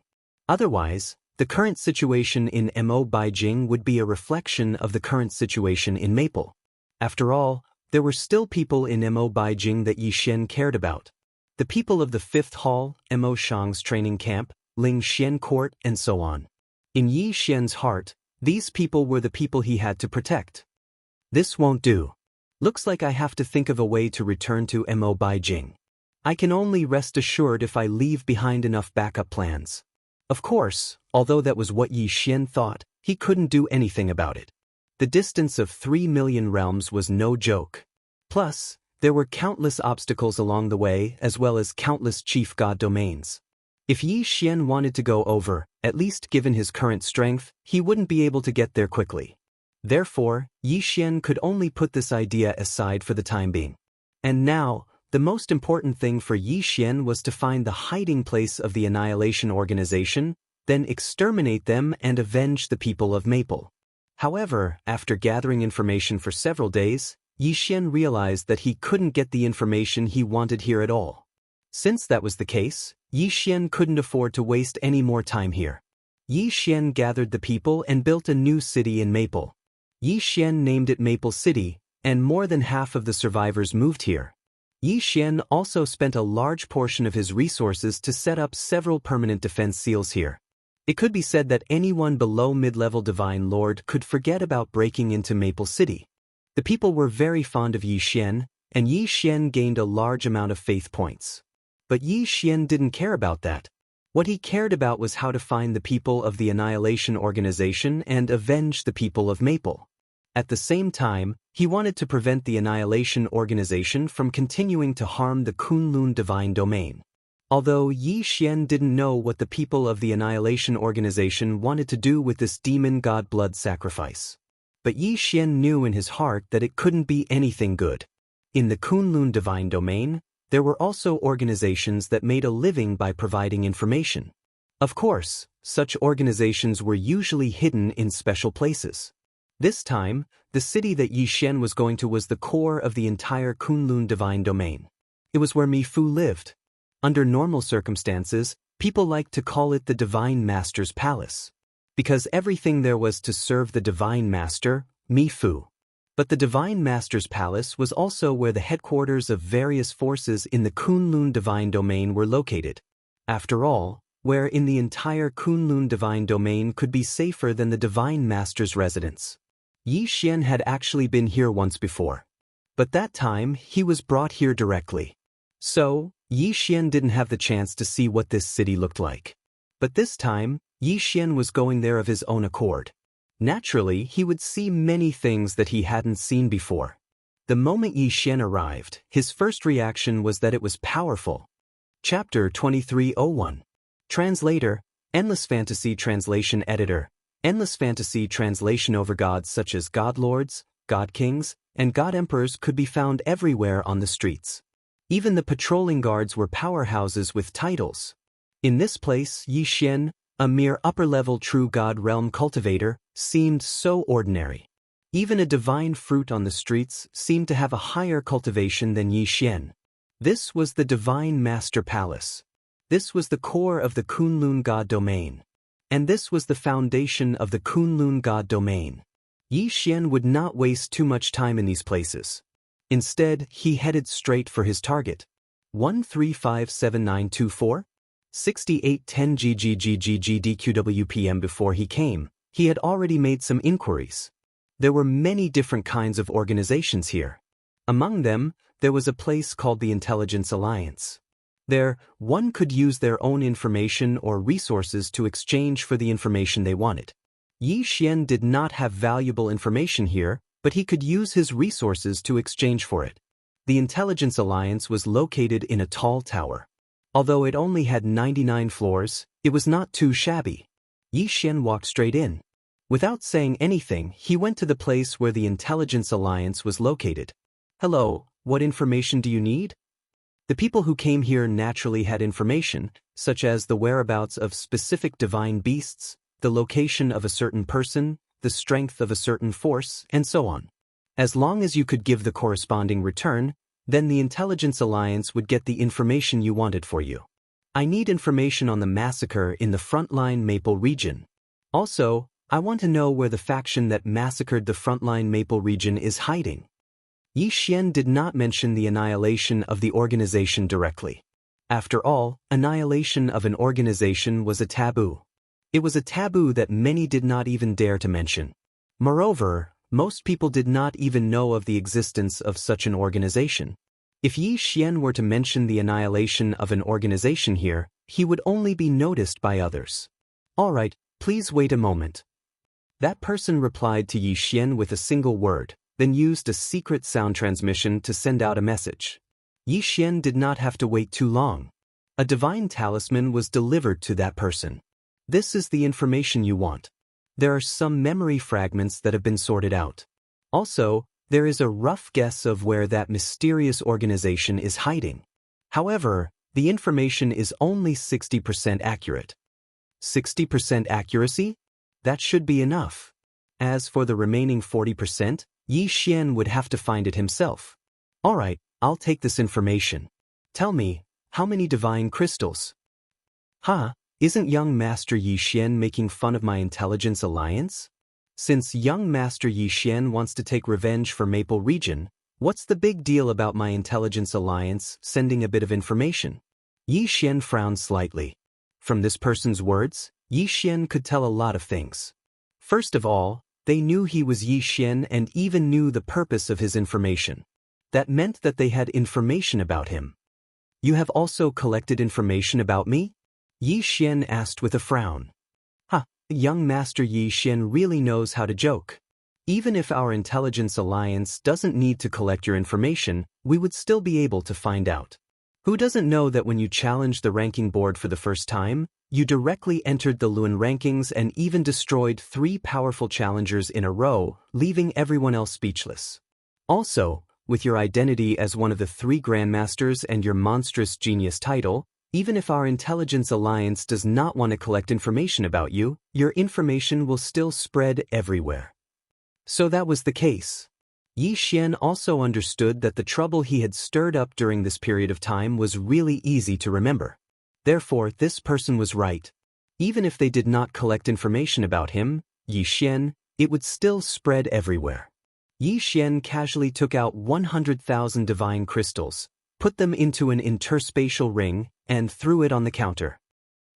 Otherwise, the current situation in Mo Baijing would be a reflection of the current situation in Maple. After all, there were still people in Mo Baijing that Yi Xian cared about. The people of the 5th Hall, Mo Shang's training camp, Ling Xian Court, and so on. In Yi Xian's heart, these people were the people he had to protect. This won't do. Looks like I have to think of a way to return to Mo Baijing. I can only rest assured if I leave behind enough backup plans. Of course, although that was what Yi Xian thought, he couldn't do anything about it. The distance of 3 million realms was no joke. Plus, there were countless obstacles along the way as well as countless chief god domains. If Yi Xian wanted to go over, at least given his current strength, he wouldn't be able to get there quickly. Therefore, Yi Xian could only put this idea aside for the time being. And now, the most important thing for Yi Xian was to find the hiding place of the Annihilation Organization, then exterminate them and avenge the people of Maple. However, after gathering information for several days, Yi Xian realized that he couldn't get the information he wanted here at all. Since that was the case, Yi Xian couldn't afford to waste any more time here. Yi Xian gathered the people and built a new city in Maple. Yi Xian named it Maple City, and more than half of the survivors moved here. Yi Xian also spent a large portion of his resources to set up several permanent defense seals here. It could be said that anyone below mid-level Divine Lord could forget about breaking into Maple City. The people were very fond of Yi Xian, and Yi Xian gained a large amount of faith points. But Yi Xian didn't care about that. What he cared about was how to find the people of the Annihilation Organization and avenge the people of Maple. At the same time, he wanted to prevent the Annihilation Organization from continuing to harm the Kunlun Divine Domain. Although Yi Xian didn't know what the people of the Annihilation Organization wanted to do with this demon god blood sacrifice. But Yi Xian knew in his heart that it couldn't be anything good. In the Kunlun Divine Domain, there were also organizations that made a living by providing information. Of course, such organizations were usually hidden in special places. This time, the city that Yi Xian was going to was the core of the entire Kunlun Divine Domain. It was where Mi Fu lived. Under normal circumstances, people liked to call it the Divine Master's Palace, because everything there was to serve the Divine Master, Mi Fu. But the Divine Master's Palace was also where the headquarters of various forces in the Kunlun Divine Domain were located. After all, where in the entire Kunlun Divine Domain could be safer than the Divine Master's residence? Yi Xian had actually been here once before. But that time, he was brought here directly. So, Yi Xian didn't have the chance to see what this city looked like. But this time, Yi Xian was going there of his own accord. Naturally, he would see many things that he hadn't seen before. The moment Yi Xian arrived, his first reaction was that it was powerful. Chapter 2301. Translator, Endless Fantasy Translation Editor. Endless fantasy translation over gods such as godlords, god kings, and god emperors could be found everywhere on the streets. Even the patrolling guards were powerhouses with titles. In this place, Yi Xian, a mere upper-level true god realm cultivator, seemed so ordinary. Even a divine fruit on the streets seemed to have a higher cultivation than Yi Xian. This was the Divine Master Palace. This was the core of the Kunlun God Domain. And this was the foundation of the Kunlun God Domain. Yi Xian would not waste too much time in these places. Instead, he headed straight for his target. 1357924? 6810 GGGGGDQWPM. Before he came, he had already made some inquiries. There were many different kinds of organizations here. Among them, there was a place called the Intelligence Alliance. There, one could use their own information or resources to exchange for the information they wanted. Yi Xian did not have valuable information here, but he could use his resources to exchange for it. The Intelligence Alliance was located in a tall tower. Although it only had 99 floors, it was not too shabby. Yi Xian walked straight in. Without saying anything, he went to the place where the Intelligence Alliance was located. Hello, what information do you need? The people who came here naturally had information, such as the whereabouts of specific divine beasts, the location of a certain person, the strength of a certain force, and so on. As long as you could give the corresponding return, then the Intelligence Alliance would get the information you wanted for you. I need information on the massacre in the frontline Maple region. Also, I want to know where the faction that massacred the frontline Maple region is hiding. Yi Xian did not mention the annihilation of the organization directly. After all, annihilation of an organization was a taboo. It was a taboo that many did not even dare to mention. Moreover, most people did not even know of the existence of such an organization. If Yi Xian were to mention the annihilation of an organization here, he would only be noticed by others. All right, please wait a moment. That person replied to Yi Xian with a single word, then used a secret sound transmission to send out a message. Yi Xian did not have to wait too long. A divine talisman was delivered to that person. This is the information you want. There are some memory fragments that have been sorted out. Also, there is a rough guess of where that mysterious organization is hiding. However, the information is only 60% accurate. 60% accuracy? That should be enough. As for the remaining 40%, Yi Xian would have to find it himself. All right, I'll take this information. Tell me, how many divine crystals? Huh? Isn't young Master Yi Xian making fun of my Intelligence Alliance? Since young Master Yi Xian wants to take revenge for Maple region, what's the big deal about my Intelligence Alliance sending a bit of information? Yi Xian frowned slightly. From this person's words, Yi Xian could tell a lot of things. First of all, they knew he was Yi Xian and even knew the purpose of his information. That meant that they had information about him. You have also collected information about me? Yi Xian asked with a frown. Young Master Yi Xian really knows how to joke. Even if our intelligence alliance doesn't need to collect your information, we would still be able to find out. Who doesn't know that when you challenged the ranking board for the first time, you directly entered the Luan rankings and even destroyed 3 powerful challengers in a row, leaving everyone else speechless. Also, with your identity as one of the 3 grandmasters and your monstrous genius title, even if our intelligence alliance does not want to collect information about you, your information will still spread everywhere. So that was the case. Yi Xian also understood that the trouble he had stirred up during this period of time was really easy to remember. Therefore, this person was right. Even if they did not collect information about him, Yi Xian, it would still spread everywhere. Yi Xian casually took out 100,000 divine crystals, put them into an interspatial ring, and threw it on the counter.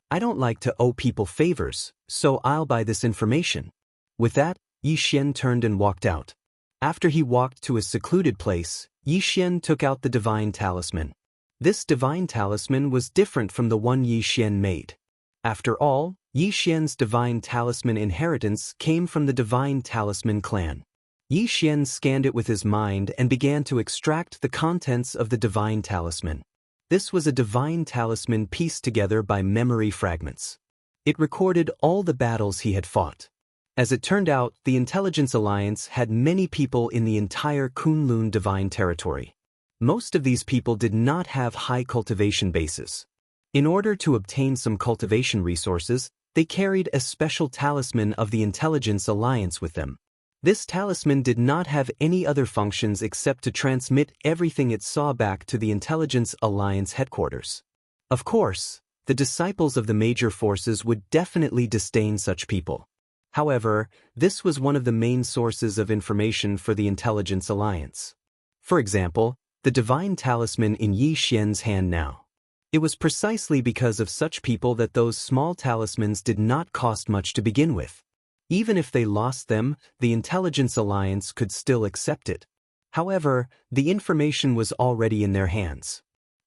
I don't like to owe people favors, so I'll buy this information. With that, Yi Xian turned and walked out. After he walked to a secluded place, Yi Xian took out the divine talisman. This divine talisman was different from the one Yi Xian made. After all, Yi Xian's divine talisman inheritance came from the divine talisman clan. Yi Xian scanned it with his mind and began to extract the contents of the divine talisman. This was a divine talisman pieced together by memory fragments. It recorded all the battles he had fought. As it turned out, the Intelligence Alliance had many people in the entire Kunlun divine territory. Most of these people did not have high cultivation bases. In order to obtain some cultivation resources, they carried a special talisman of the Intelligence Alliance with them. This talisman did not have any other functions except to transmit everything it saw back to the Intelligence Alliance headquarters. Of course, the disciples of the major forces would definitely disdain such people. However, this was one of the main sources of information for the Intelligence Alliance. For example, the divine talisman in Yi Xian's hand now. It was precisely because of such people that those small talismans did not cost much to begin with. Even if they lost them, the Intelligence Alliance could still accept it. However, the information was already in their hands.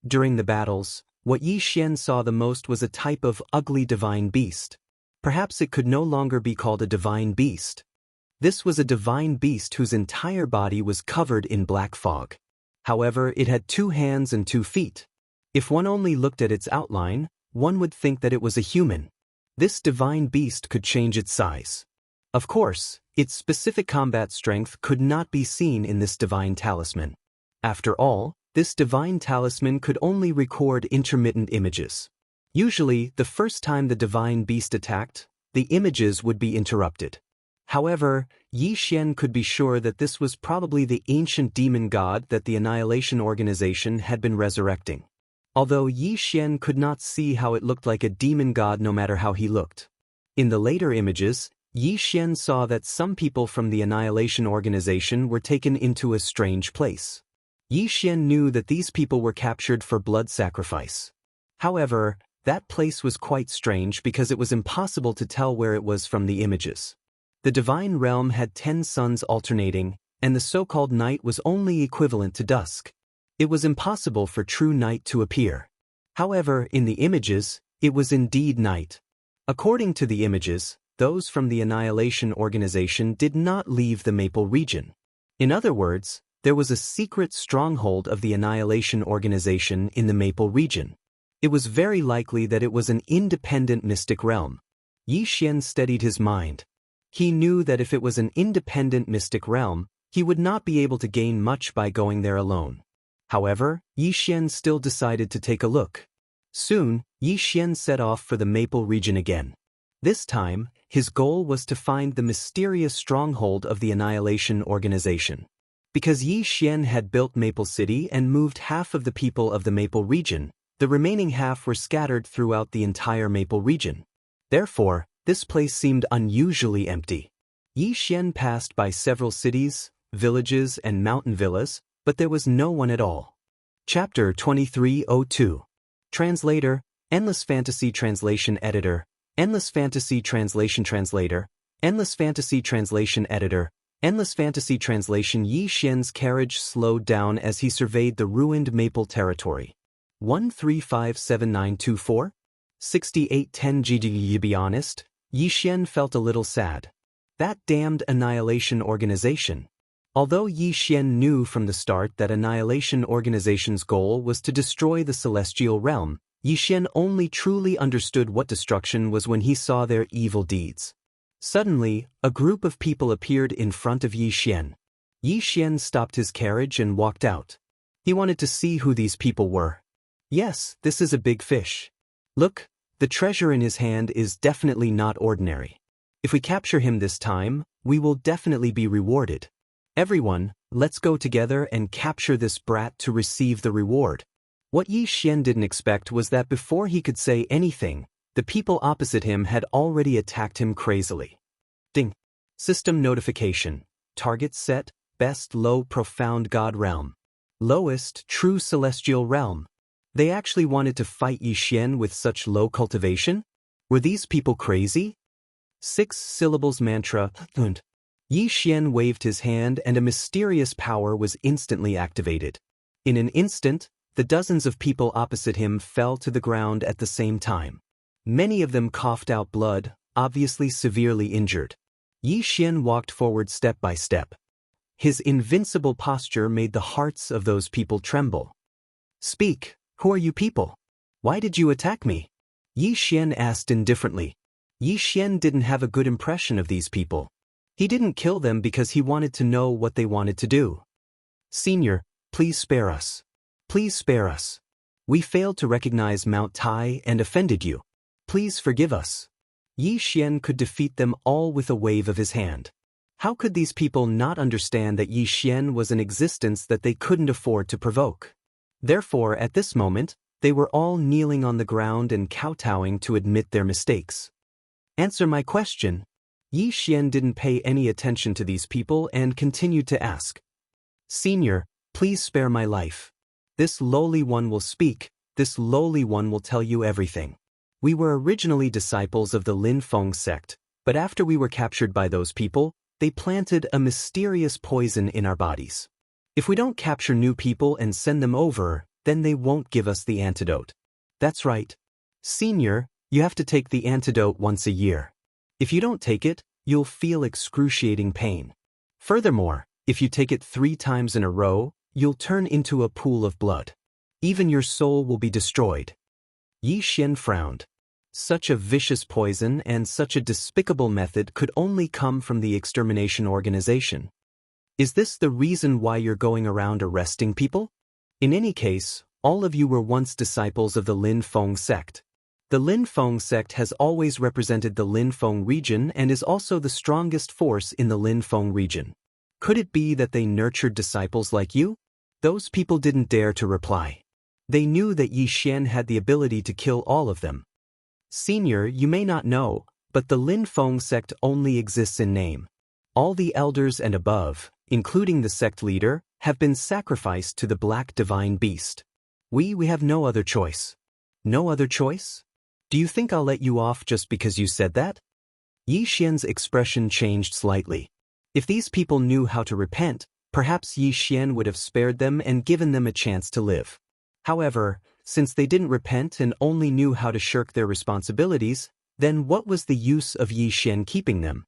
During the battles, what Yi Xian saw the most was a type of ugly divine beast. Perhaps it could no longer be called a divine beast. This was a divine beast whose entire body was covered in black fog. However, it had 2 hands and 2 feet. If one only looked at its outline, one would think that it was a human. This divine beast could change its size. Of course, its specific combat strength could not be seen in this divine talisman. After all, this divine talisman could only record intermittent images. Usually, the first time the divine beast attacked, the images would be interrupted. However, Yi Xian could be sure that this was probably the ancient demon god that the Annihilation Organization had been resurrecting. Although Yi Xian could not see how it looked like a demon god no matter how he looked. In the later images, Yi Xian saw that some people from the Annihilation Organization were taken into a strange place. Yi Xian knew that these people were captured for blood sacrifice. However, that place was quite strange because it was impossible to tell where it was from the images. The divine realm had 10 suns alternating, and the so-called night was only equivalent to dusk. It was impossible for true night to appear. However, in the images, it was indeed night. According to the images, those from the Annihilation Organization did not leave the Maple region. In other words, there was a secret stronghold of the Annihilation Organization in the Maple region. It was very likely that it was an independent mystic realm. Yi Xian steadied his mind. He knew that if it was an independent mystic realm, he would not be able to gain much by going there alone. However, Yi Xian still decided to take a look. Soon, Yi Xian set off for the Maple region again. This time, his goal was to find the mysterious stronghold of the Annihilation Organization. Because Yi Xian had built Maple City and moved half of the people of the Maple region, the remaining half were scattered throughout the entire Maple region. Therefore, this place seemed unusually empty. Yi Xian passed by several cities, villages, and mountain villas, but there was no one at all. Chapter 2302. Translator, Endless Fantasy Translation Editor, Endless Fantasy Translation Translator, Endless Fantasy Translation Editor, Endless Fantasy Translation. Yi Xian's carriage slowed down as he surveyed the ruined maple territory. 1357924? 6810 GG. To be honest, Yi Xian felt a little sad. That damned Annihilation Organization. Although Yi Xian knew from the start that Annihilation Organization's goal was to destroy the Celestial Realm, Yi Xian only truly understood what destruction was when he saw their evil deeds. Suddenly, a group of people appeared in front of Yi Xian. Yi Xian stopped his carriage and walked out. He wanted to see who these people were. Yes, this is a big fish. Look, the treasure in his hand is definitely not ordinary. If we capture him this time, we will definitely be rewarded. Everyone, let's go together and capture this brat to receive the reward. What Yi Xian didn't expect was that before he could say anything, the people opposite him had already attacked him crazily. Ding. System notification. Target set, best low profound god realm. Lowest true celestial realm. They actually wanted to fight Yi Xian with such low cultivation? Were these people crazy? 6 syllables mantra. Yi Xian waved his hand and a mysterious power was instantly activated. In an instant, the dozens of people opposite him fell to the ground at the same time. Many of them coughed out blood, obviously severely injured. Yi Xian walked forward step by step. His invincible posture made the hearts of those people tremble. Speak, who are you people? Why did you attack me? Yi Xian asked indifferently. Yi Xian didn't have a good impression of these people. He didn't kill them because he wanted to know what they wanted to do. Senior, please spare us. Please spare us. We failed to recognize Mount Tai and offended you. Please forgive us. Yi Xian could defeat them all with a wave of his hand. How could these people not understand that Yi Xian was an existence that they couldn't afford to provoke? Therefore, at this moment, they were all kneeling on the ground and kowtowing to admit their mistakes. Answer my question. Yi Xian didn't pay any attention to these people and continued to ask. Senior, please spare my life. This lowly one will speak, this lowly one will tell you everything. We were originally disciples of the Lin Feng sect, but after we were captured by those people, they planted a mysterious poison in our bodies. If we don't capture new people and send them over, then they won't give us the antidote. That's right. Senior, you have to take the antidote once a year. If you don't take it, you'll feel excruciating pain. Furthermore, if you take it 3 times in a row, you'll turn into a pool of blood. Even your soul will be destroyed. Yi Xian frowned. Such a vicious poison and such a despicable method could only come from the extermination organization. Is this the reason why you're going around arresting people? In any case, all of you were once disciples of the Lin Feng sect. The Lin Feng sect has always represented the Lin Feng region and is also the strongest force in the Lin Feng region. Could it be that they nurtured disciples like you? Those people didn't dare to reply. They knew that Yi Xian had the ability to kill all of them. Senior, you may not know, but the Lin Feng sect only exists in name. All the elders and above, including the sect leader, have been sacrificed to the Black Divine Beast. We have no other choice. No other choice? Do you think I'll let you off just because you said that? Yi Xian's expression changed slightly. If these people knew how to repent, perhaps Yi Xian would have spared them and given them a chance to live. However, since they didn't repent and only knew how to shirk their responsibilities, then what was the use of Yi Xian keeping them?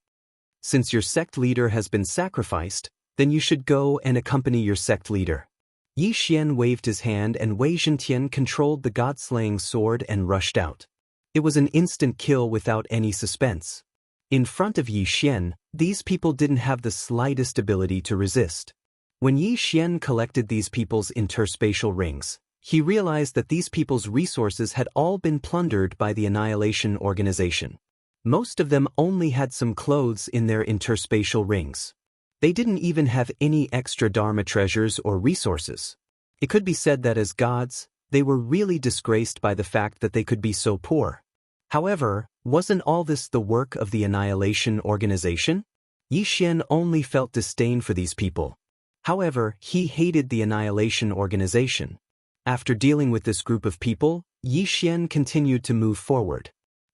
Since your sect leader has been sacrificed, then you should go and accompany your sect leader. Yi Xian waved his hand and Wei Zhentian controlled the god-slaying sword and rushed out. It was an instant kill without any suspense. In front of Yi Xian, these people didn't have the slightest ability to resist. When Yi Xian collected these people's interspatial rings, he realized that these people's resources had all been plundered by the Annihilation Organization. Most of them only had some clothes in their interspatial rings. They didn't even have any extra Dharma treasures or resources. It could be said that as gods, they were really disgraced by the fact that they could be so poor. However, wasn't all this the work of the Annihilation Organization? Yi Xian only felt disdain for these people. However, he hated the Annihilation Organization. After dealing with this group of people, Yi Xian continued to move forward.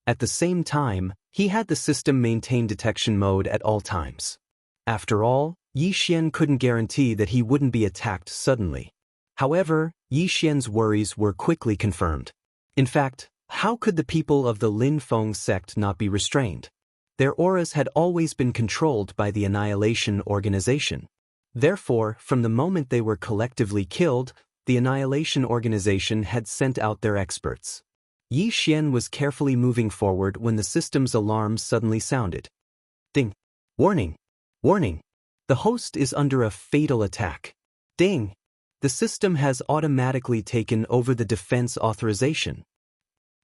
At the same time, he had the system maintain detection mode at all times. After all, Yi Xian couldn't guarantee that he wouldn't be attacked suddenly. However, Yi Xian's worries were quickly confirmed. In fact, how could the people of the Lin Feng sect not be restrained? Their auras had always been controlled by the Annihilation Organization. Therefore, from the moment they were collectively killed, the Annihilation Organization had sent out their experts. Yi Xian was carefully moving forward when the system's alarm suddenly sounded. Ding! Warning! Warning! The host is under a fatal attack. Ding! The system has automatically taken over the defense authorization.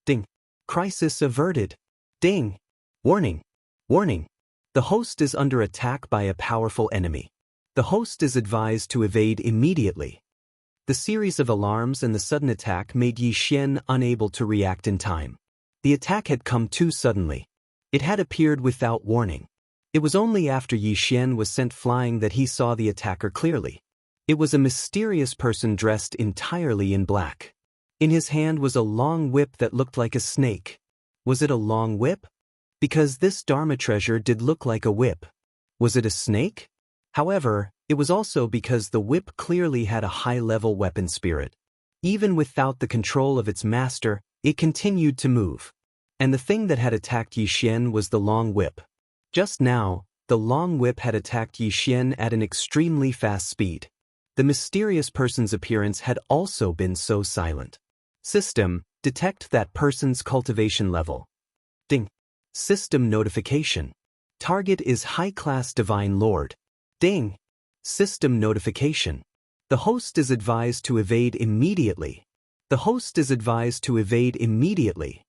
Ding! Crisis averted. Ding! Warning! Warning! The host is under attack by a powerful enemy. The host is advised to evade immediately. The series of alarms and the sudden attack made Yi Xian unable to react in time. The attack had come too suddenly. It had appeared without warning. It was only after Yi Xian was sent flying that he saw the attacker clearly. It was a mysterious person dressed entirely in black. In his hand was a long whip that looked like a snake. Was it a long whip? Because this Dharma treasure did look like a whip. Was it a snake? However, it was also because the whip clearly had a high-level weapon spirit. Even without the control of its master, it continued to move. And the thing that had attacked Yi Xian was the long whip. Just now, the long whip had attacked Yi Xian at an extremely fast speed. The mysterious person's appearance had also been so silent. System, detect that person's cultivation level. Ding! System notification. Target is high-class Divine Lord. Ding! System notification. The host is advised to evade immediately. The host is advised to evade immediately.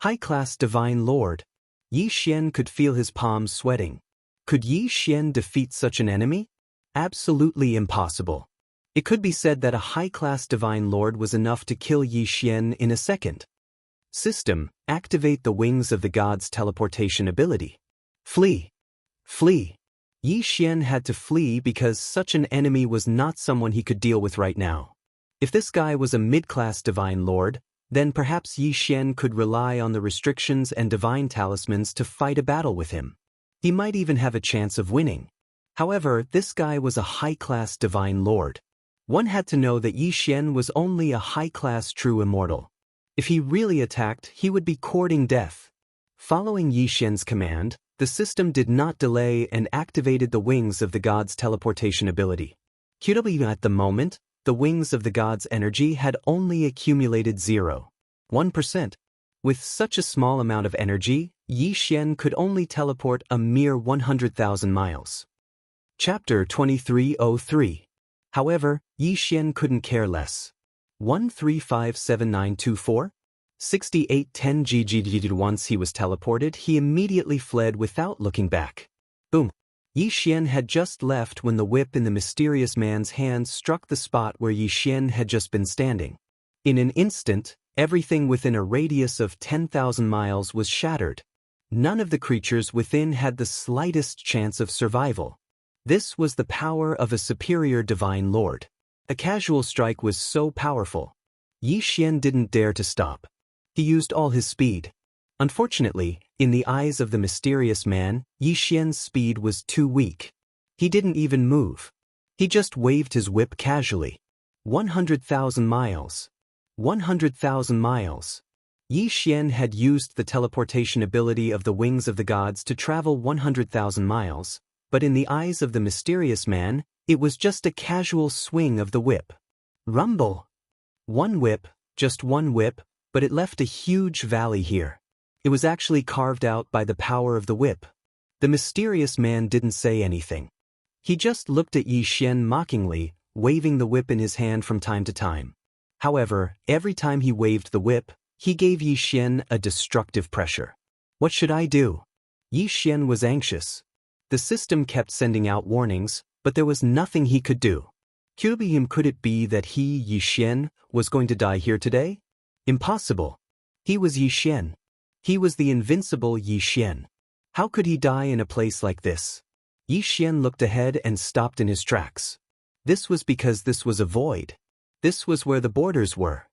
High-class Divine Lord. Yi Xian could feel his palms sweating. Could Yi Xian defeat such an enemy? Absolutely impossible. It could be said that a high-class Divine Lord was enough to kill Yi Xian in a second. System, activate the wings of the god's teleportation ability. Flee. Flee. Yi Xian had to flee because such an enemy was not someone he could deal with right now. If this guy was a mid-class Divine Lord, then perhaps Yi Xian could rely on the restrictions and divine talismans to fight a battle with him. He might even have a chance of winning. However, this guy was a high-class Divine Lord. One had to know that Yi Xian was only a high-class true immortal. If he really attacked, he would be courting death. Following Yi Xian's command, the system did not delay and activated the wings of the god's teleportation ability. At the moment, the wings of the god's energy had only accumulated 0.1%. With such a small amount of energy, Yi Xian could only teleport a mere 100,000 miles. Chapter 2303. However, Yi Xian couldn't care less. 1357924? 6810 GGG. Once he was teleported, he immediately fled without looking back. Boom. Yi Xian had just left when the whip in the mysterious man's hand struck the spot where Yi Xian had just been standing. In an instant, everything within a radius of 10,000 miles was shattered. None of the creatures within had the slightest chance of survival. This was the power of a superior Divine Lord. A casual strike was so powerful. Yi Xian didn't dare to stop. He used all his speed. Unfortunately, in the eyes of the mysterious man, Yi Xian's speed was too weak. He didn't even move. He just waved his whip casually. 100,000 miles. 100,000 miles. Yi Xian had used the teleportation ability of the wings of the gods to travel 100,000 miles, but in the eyes of the mysterious man, it was just a casual swing of the whip. Rumble. One whip, just one whip, but it left a huge valley here. It was actually carved out by the power of the whip. The mysterious man didn't say anything. He just looked at Yi Xian mockingly, waving the whip in his hand from time to time. However, every time he waved the whip, he gave Yi Xian a destructive pressure. What should I do? Yi Xian was anxious. The system kept sending out warnings, but there was nothing he could do. Could it be that he, Yi Xian, was going to die here today? Impossible. He was Yi Xian. He was the invincible Yi Xian. How could he die in a place like this? Yi Xian looked ahead and stopped in his tracks. This was because this was a void. This was where the borders were.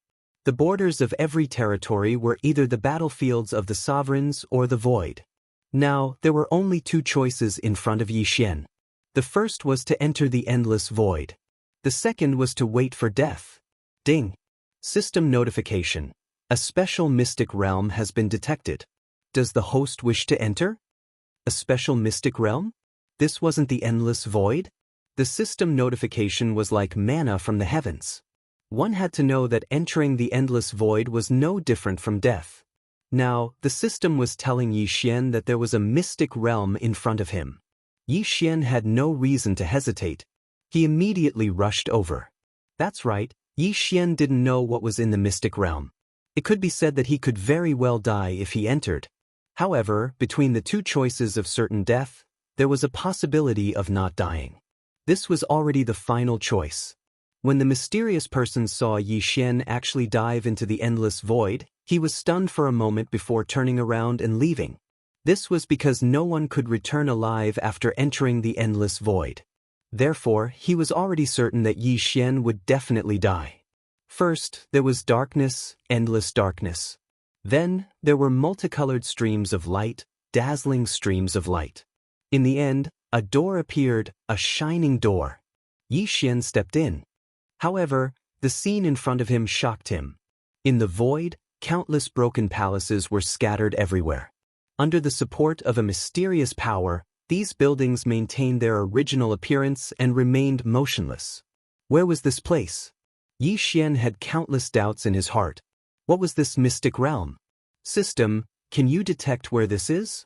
The borders of every territory were either the battlefields of the sovereigns or the void. Now, there were only two choices in front of Yi Xian. The first was to enter the endless void. The second was to wait for death. Ding. System notification. A special mystic realm has been detected. Does the host wish to enter? A special mystic realm? This wasn't the endless void? The system notification was like manna from the heavens. One had to know that entering the endless void was no different from death. Now, the system was telling Yi Xian that there was a mystic realm in front of him. Yi Xian had no reason to hesitate. He immediately rushed over. That's right, Yi Xian didn't know what was in the mystic realm. It could be said that he could very well die if he entered. However, between the two choices of certain death, there was a possibility of not dying. This was already the final choice. When the mysterious person saw Yi Xian actually dive into the endless void, he was stunned for a moment before turning around and leaving. This was because no one could return alive after entering the endless void. Therefore, he was already certain that Yi Xian would definitely die. First, there was darkness, endless darkness. Then, there were multicolored streams of light, dazzling streams of light. In the end, a door appeared, a shining door. Yi Xian stepped in. However, the scene in front of him shocked him. In the void, countless broken palaces were scattered everywhere. Under the support of a mysterious power, these buildings maintained their original appearance and remained motionless. Where was this place? Yi Xian had countless doubts in his heart. What was this mystic realm? System, can you detect where this is?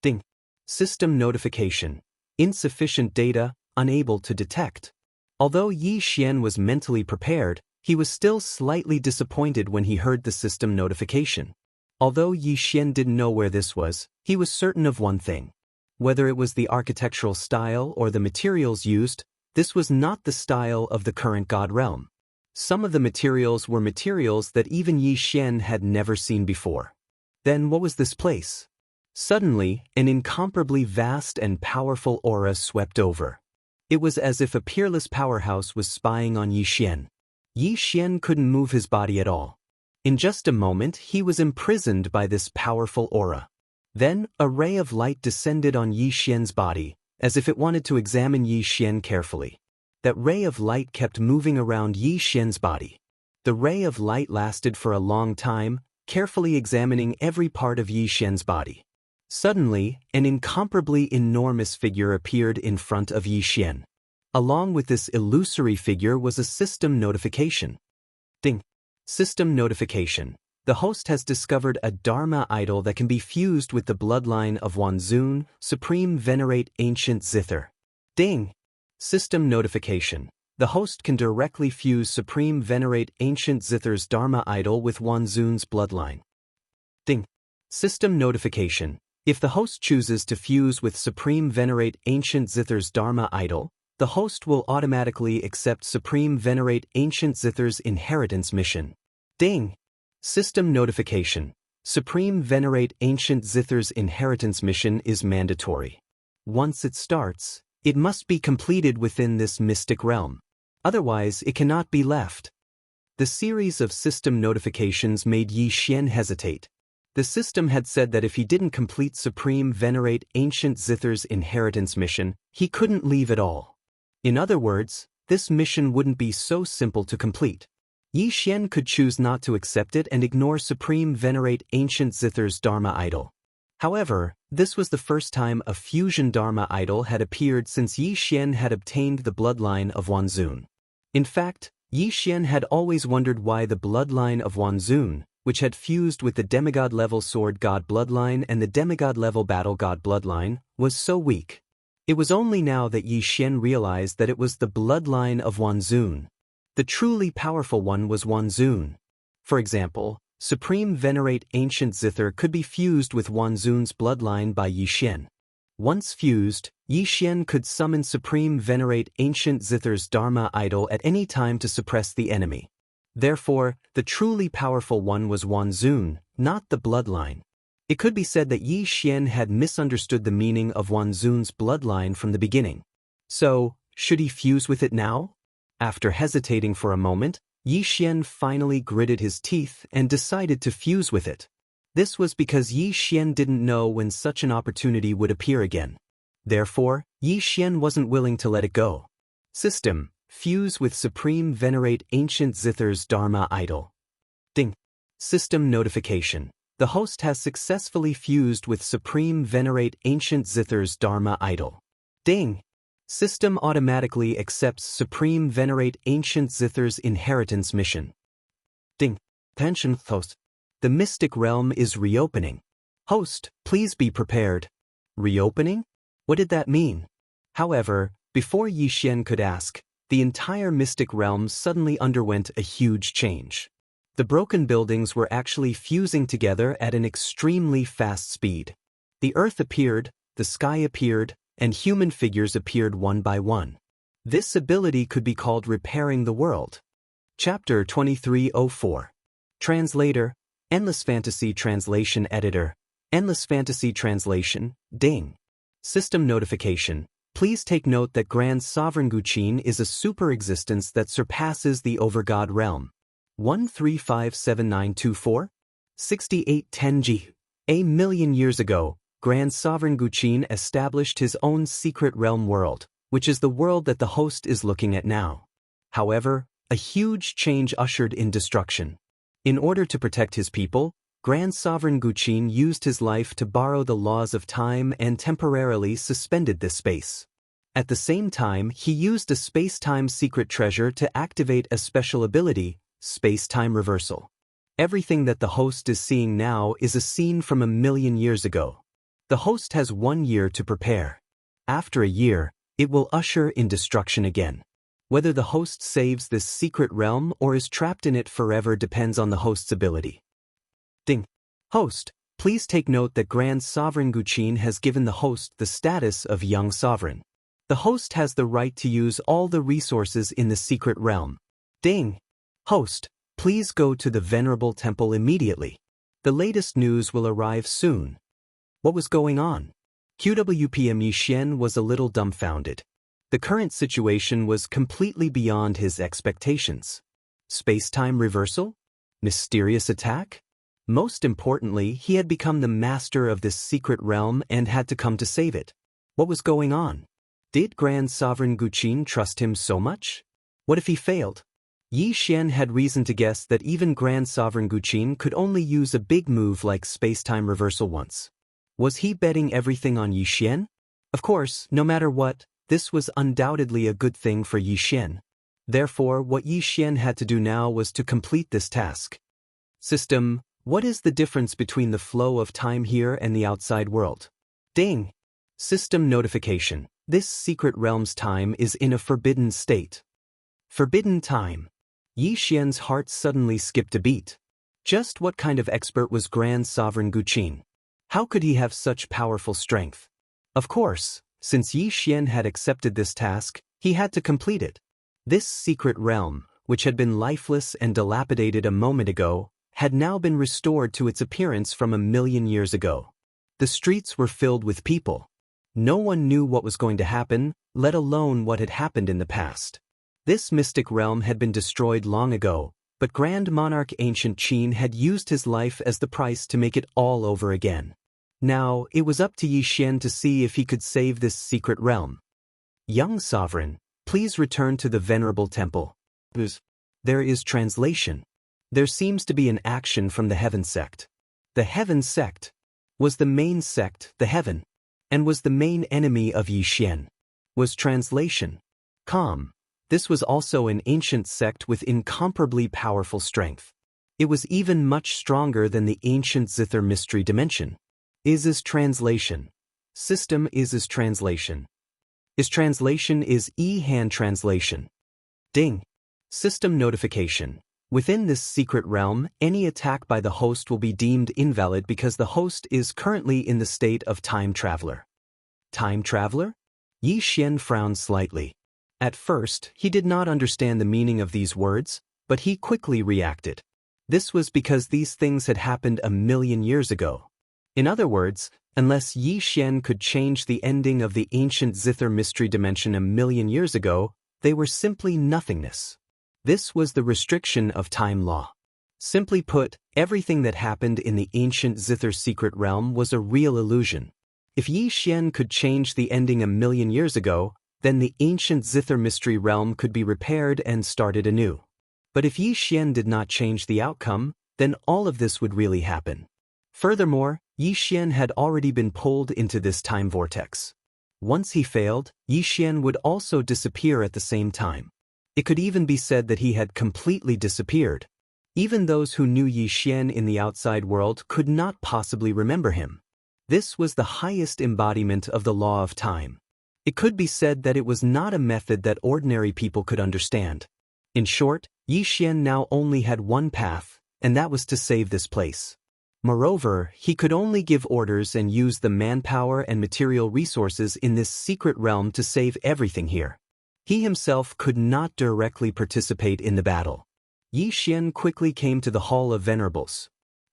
Ding. System notification. Insufficient data, unable to detect. Although Yi Xian was mentally prepared, he was still slightly disappointed when he heard the system notification. Although Yi Xian didn't know where this was, he was certain of one thing. Whether it was the architectural style or the materials used, this was not the style of the current god realm. Some of the materials were materials that even Yi Xian had never seen before. Then what was this place? Suddenly, an incomparably vast and powerful aura swept over. It was as if a peerless powerhouse was spying on Yi Xian. Yi Xian couldn't move his body at all. In just a moment, he was imprisoned by this powerful aura. Then, a ray of light descended on Yi Xian's body, as if it wanted to examine Yi Xian carefully. That ray of light kept moving around Yi Xian's body. The ray of light lasted for a long time, carefully examining every part of Yi Xian's body. Suddenly, an incomparably enormous figure appeared in front of Yi Xian. Along with this illusory figure was a system notification. Ding. System notification. The host has discovered a Dharma idol that can be fused with the bloodline of Wanzun, Supreme Venerate Ancient Zither. Ding. System notification. The host can directly fuse Supreme Venerate Ancient Zither's Dharma idol with Wanzun's bloodline. Ding. System notification. If the host chooses to fuse with Supreme Venerate Ancient Zither's Dharma idol, the host will automatically accept Supreme Venerate Ancient Zither's inheritance mission. Ding. System notification. Supreme Venerate Ancient Zither's inheritance mission is mandatory. Once it starts, it must be completed within this mystic realm. Otherwise, it cannot be left. The series of system notifications made Yi Xian hesitate. The system had said that if he didn't complete Supreme Venerate Ancient Zither's inheritance mission, he couldn't leave at all. In other words, this mission wouldn't be so simple to complete. Yi Xian could choose not to accept it and ignore Supreme Venerate Ancient Zither's Dharma idol. However, this was the first time a fusion Dharma idol had appeared since Yi Xian had obtained the bloodline of Wanzun. In fact, Yi Xian had always wondered why the bloodline of Wanzun, which had fused with the demigod-level sword god bloodline and the demigod-level battle god bloodline, was so weak. It was only now that Yi Xian realized that it was the bloodline of Wanzun. The truly powerful one was Wanzun. For example, Supreme Venerate Ancient Zither could be fused with Wanzun's bloodline by Yi Xian. Once fused, Yi Xian could summon Supreme Venerate Ancient Zither's Dharma idol at any time to suppress the enemy. Therefore, the truly powerful one was Wanzun, not the bloodline. It could be said that Yi Xian had misunderstood the meaning of Wanzun's bloodline from the beginning. So, should he fuse with it now? After hesitating for a moment, Yi Xian finally gritted his teeth and decided to fuse with it. This was because Yi Xian didn't know when such an opportunity would appear again. Therefore, Yi Xian wasn't willing to let it go. System: fuse with Supreme Venerate Ancient Zither's Dharma Idol. Ding. System notification. The host has successfully fused with Supreme Venerate Ancient Zither's Dharma Idol. Ding. System automatically accepts Supreme Venerate Ancient Zither's inheritance mission. Ding. Attention host. The mystic realm is reopening. Host, please be prepared. Reopening? What did that mean? However, before Yi Xian could ask, the entire mystic realm suddenly underwent a huge change. The broken buildings were actually fusing together at an extremely fast speed. The earth appeared, the sky appeared, and human figures appeared one by one. This ability could be called repairing the world. Chapter 2304. Translator, Endless Fantasy Translation Editor, Endless Fantasy Translation, Ding. System notification. Please take note that Grand Sovereign Guqin is a super existence that surpasses the Overgod realm. 1357924? 6810G. A million years ago, Grand Sovereign Guqin established his own secret realm world, which is the world that the host is looking at now. However, a huge change ushered in destruction. In order to protect his people, Grand Sovereign Guqin used his life to borrow the laws of time and temporarily suspended this space. At the same time, he used a space-time secret treasure to activate a special ability, space-time reversal. Everything that the host is seeing now is a scene from a million years ago. The host has 1 year to prepare. After a year, it will usher in destruction again. Whether the host saves this secret realm or is trapped in it forever depends on the host's ability. Ding. Host, please take note that Grand Sovereign Guqin has given the host the status of young sovereign. The host has the right to use all the resources in the secret realm. Ding. Host, please go to the Venerable Temple immediately. The latest news will arrive soon. What was going on? QWPM Yi Xian was a little dumbfounded. The current situation was completely beyond his expectations. Space-time reversal? Mysterious attack? Most importantly, he had become the master of this secret realm and had to come to save it. What was going on? Did Grand Sovereign Guqin trust him so much? What if he failed? Yi Xian had reason to guess that even Grand Sovereign Guqin could only use a big move like space-time reversal once. Was he betting everything on Yi Xian? Of course, no matter what, this was undoubtedly a good thing for Yi Xian. Therefore, what Yi Xian had to do now was to complete this task. System: what is the difference between the flow of time here and the outside world? Ding! System notification. This secret realm's time is in a forbidden state. Forbidden time. Yi Xian's heart suddenly skipped a beat. Just what kind of expert was Grand Sovereign Guqin? How could he have such powerful strength? Of course, since Yi Xian had accepted this task, he had to complete it. This secret realm, which had been lifeless and dilapidated a moment ago, had now been restored to its appearance from a million years ago. The streets were filled with people. No one knew what was going to happen, let alone what had happened in the past. This mystic realm had been destroyed long ago, but Grand Monarch Ancient Qin had used his life as the price to make it all over again. Now, it was up to Yi Xian to see if he could save this secret realm. Young Sovereign, please return to the Venerable Temple. There is translation. There seems to be an action from the Heaven sect. The Heaven sect was the main sect, the Heaven, and was the main enemy of Yi Xian. Was translation. Calm. This was also an ancient sect with incomparably powerful strength. It was even much stronger than the ancient Zither mystery dimension. Is translation. System is translation. Is translation is hand translation. Ding. System notification. Within this secret realm, any attack by the host will be deemed invalid because the host is currently in the state of time traveler. Time traveler? Yi Xian frowned slightly. At first, he did not understand the meaning of these words, but he quickly reacted. This was because these things had happened a million years ago. In other words, unless Yi Xian could change the ending of the ancient Zither mystery dimension a million years ago, they were simply nothingness. This was the restriction of time law. Simply put, everything that happened in the ancient Zither secret realm was a real illusion. If Yi Xian could change the ending 1,000,000 years ago, then the ancient Zither mystery realm could be repaired and started anew. But if Yi Xian did not change the outcome, then all of this would really happen. Furthermore, Yi Xian had already been pulled into this time vortex. Once he failed, Yi Xian would also disappear at the same time. It could even be said that he had completely disappeared. Even those who knew Yi Xian in the outside world could not possibly remember him. This was the highest embodiment of the law of time. It could be said that it was not a method that ordinary people could understand. In short, Yi Xian now only had one path, and that was to save this place. Moreover, he could only give orders and use the manpower and material resources in this secret realm to save everything here. He himself could not directly participate in the battle. Yi Xian quickly came to the Hall of Venerables.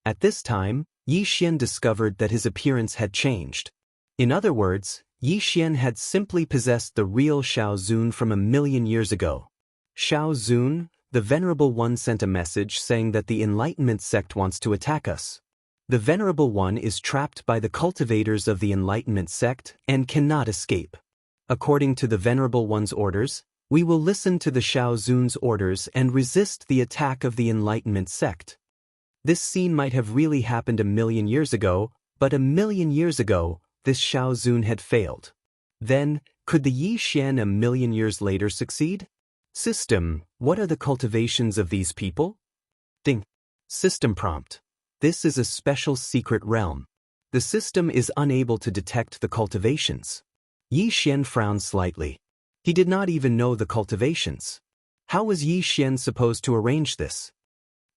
At this time, Yi Xian discovered that his appearance had changed. In other words, Yi Xian had simply possessed the real Xiao Zun from 1,000,000 years ago. Xiao Zun, the Venerable One, sent a message saying that the Enlightenment sect wants to attack us. The Venerable One is trapped by the cultivators of the Enlightenment sect and cannot escape. According to the Venerable One's orders, we will listen to the Xiao Zun's orders and resist the attack of the Enlightenment sect. This scene might have really happened 1,000,000 years ago, but 1,000,000 years ago, this Xiao Zun had failed. Then, could the Yi Xian 1,000,000 years later succeed? System: what are the cultivations of these people? Ding. System prompt: this is a special secret realm. The system is unable to detect the cultivations. Yi Xian frowned slightly. He did not even know the cultivations. How was Yi Xian supposed to arrange this?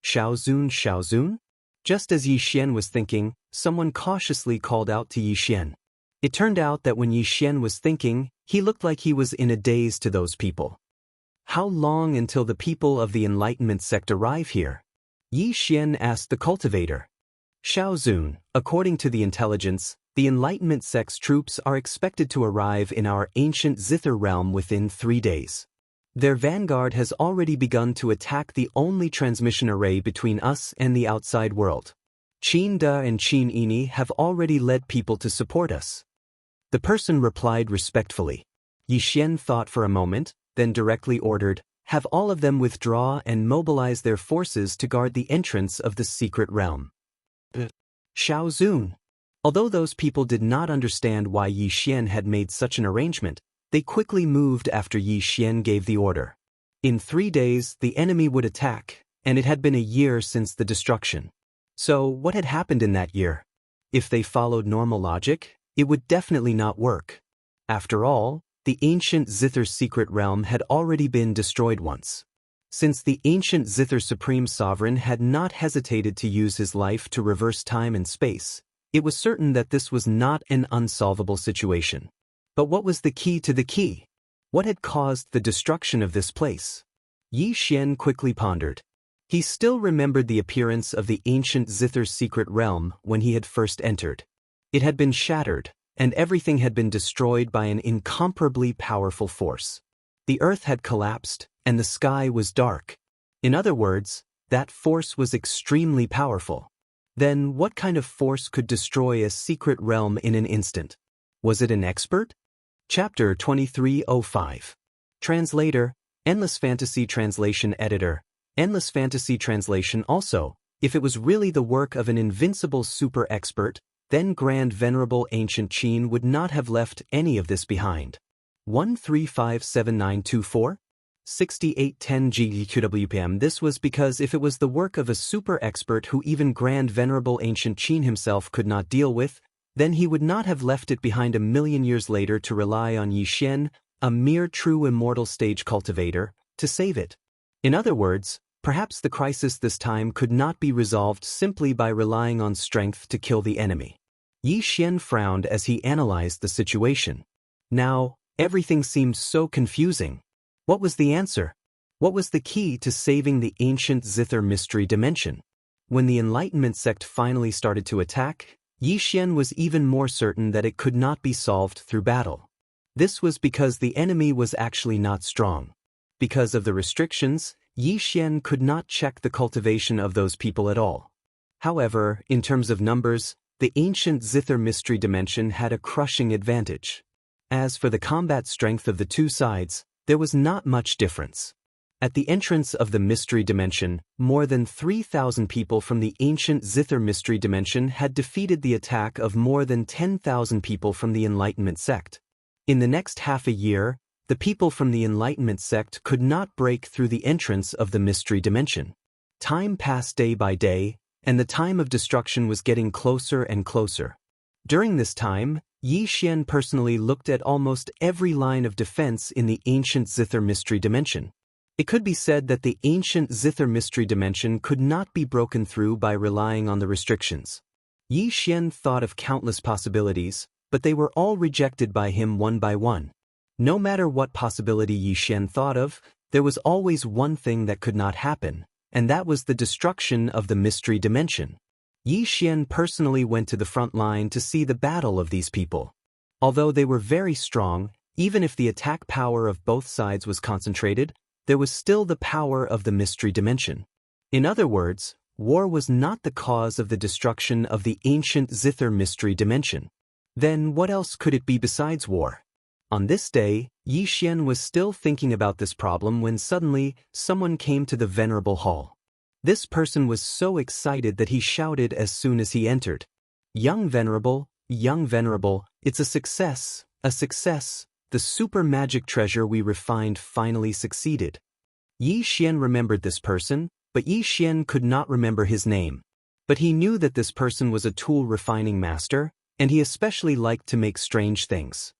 Xiao Zun, Xiao Zun? Just as Yi Xian was thinking, someone cautiously called out to Yi Xian. It turned out that when Yi Xian was thinking, he looked like he was in a daze to those people. How long until the people of the Enlightenment sect arrive here? Yi Xian asked the cultivator. Xiao Zun, according to the intelligence, the Enlightenment sect's troops are expected to arrive in our ancient Zither realm within 3 days. Their vanguard has already begun to attack the only transmission array between us and the outside world. Qin Da and Qin Ini have already led people to support us. The person replied respectfully. Yi Xian thought for a moment, then directly ordered, have all of them withdraw and mobilize their forces to guard the entrance of the secret realm. Xiao Zun. Although those people did not understand why Yi Xian had made such an arrangement, they quickly moved after Yi Xian gave the order. In 3 days, the enemy would attack, and it had been a year since the destruction. So, what had happened in that year? If they followed normal logic, it would definitely not work. After all, the ancient Zither secret realm had already been destroyed once. Since the ancient Zither Supreme Sovereign had not hesitated to use his life to reverse time and space, it was certain that this was not an unsolvable situation. But what was the key to the key? What had caused the destruction of this place? Yi Xian quickly pondered. He still remembered the appearance of the ancient Zither secret realm when he had first entered. It had been shattered, and everything had been destroyed by an incomparably powerful force. The earth had collapsed, and the sky was dark. In other words, that force was extremely powerful. Then what kind of force could destroy a secret realm in an instant? Was it an expert? Chapter 2305. Translator, Endless Fantasy Translation Editor. Endless Fantasy Translation. Also, if it was really the work of an invincible super expert, then Grand Venerable Ancient Qin would not have left any of this behind. 1357924? 6810 GQWPM. This was because if it was the work of a super expert who even Grand Venerable Ancient Qin himself could not deal with, then he would not have left it behind 1,000,000 years later to rely on Yi Xian, a mere true immortal stage cultivator, to save it. In other words, perhaps the crisis this time could not be resolved simply by relying on strength to kill the enemy. Yi Xian frowned as he analyzed the situation. Now, everything seemed so confusing. What was the answer? What was the key to saving the ancient Zither mystery dimension? When the Enlightenment sect finally started to attack, Yi Xian was even more certain that it could not be solved through battle. This was because the enemy was actually not strong. Because of the restrictions, Yi Xian could not check the cultivation of those people at all. However, in terms of numbers, the ancient Zither mystery dimension had a crushing advantage. As for the combat strength of the two sides, there was not much difference. At the entrance of the mystery dimension, more than 3,000 people from the ancient Zither mystery dimension had defeated the attack of more than 10,000 people from the Enlightenment sect. In the next half a year, the people from the Enlightenment sect could not break through the entrance of the mystery dimension. Time passed day by day, and the time of destruction was getting closer and closer. During this time, Yi Xian personally looked at almost every line of defense in the ancient Zither mystery dimension. It could be said that the ancient Zither mystery dimension could not be broken through by relying on the restrictions. Yi Xian thought of countless possibilities, but they were all rejected by him one by one. No matter what possibility Yi Xian thought of, there was always one thing that could not happen, and that was the destruction of the mystery dimension. Yi Xian personally went to the front line to see the battle of these people. Although they were very strong, even if the attack power of both sides was concentrated, there was still the power of the mystery dimension. In other words, war was not the cause of the destruction of the ancient Zither mystery dimension. Then what else could it be besides war? On this day, Yi Xian was still thinking about this problem when suddenly someone came to the venerable hall. This person was so excited that he shouted as soon as he entered. Young Venerable, it's a success, a success. The super magic treasure we refined finally succeeded. Yi Xian remembered this person, but Yi Xian could not remember his name. But he knew that this person was a tool refining master, and he especially liked to make strange things.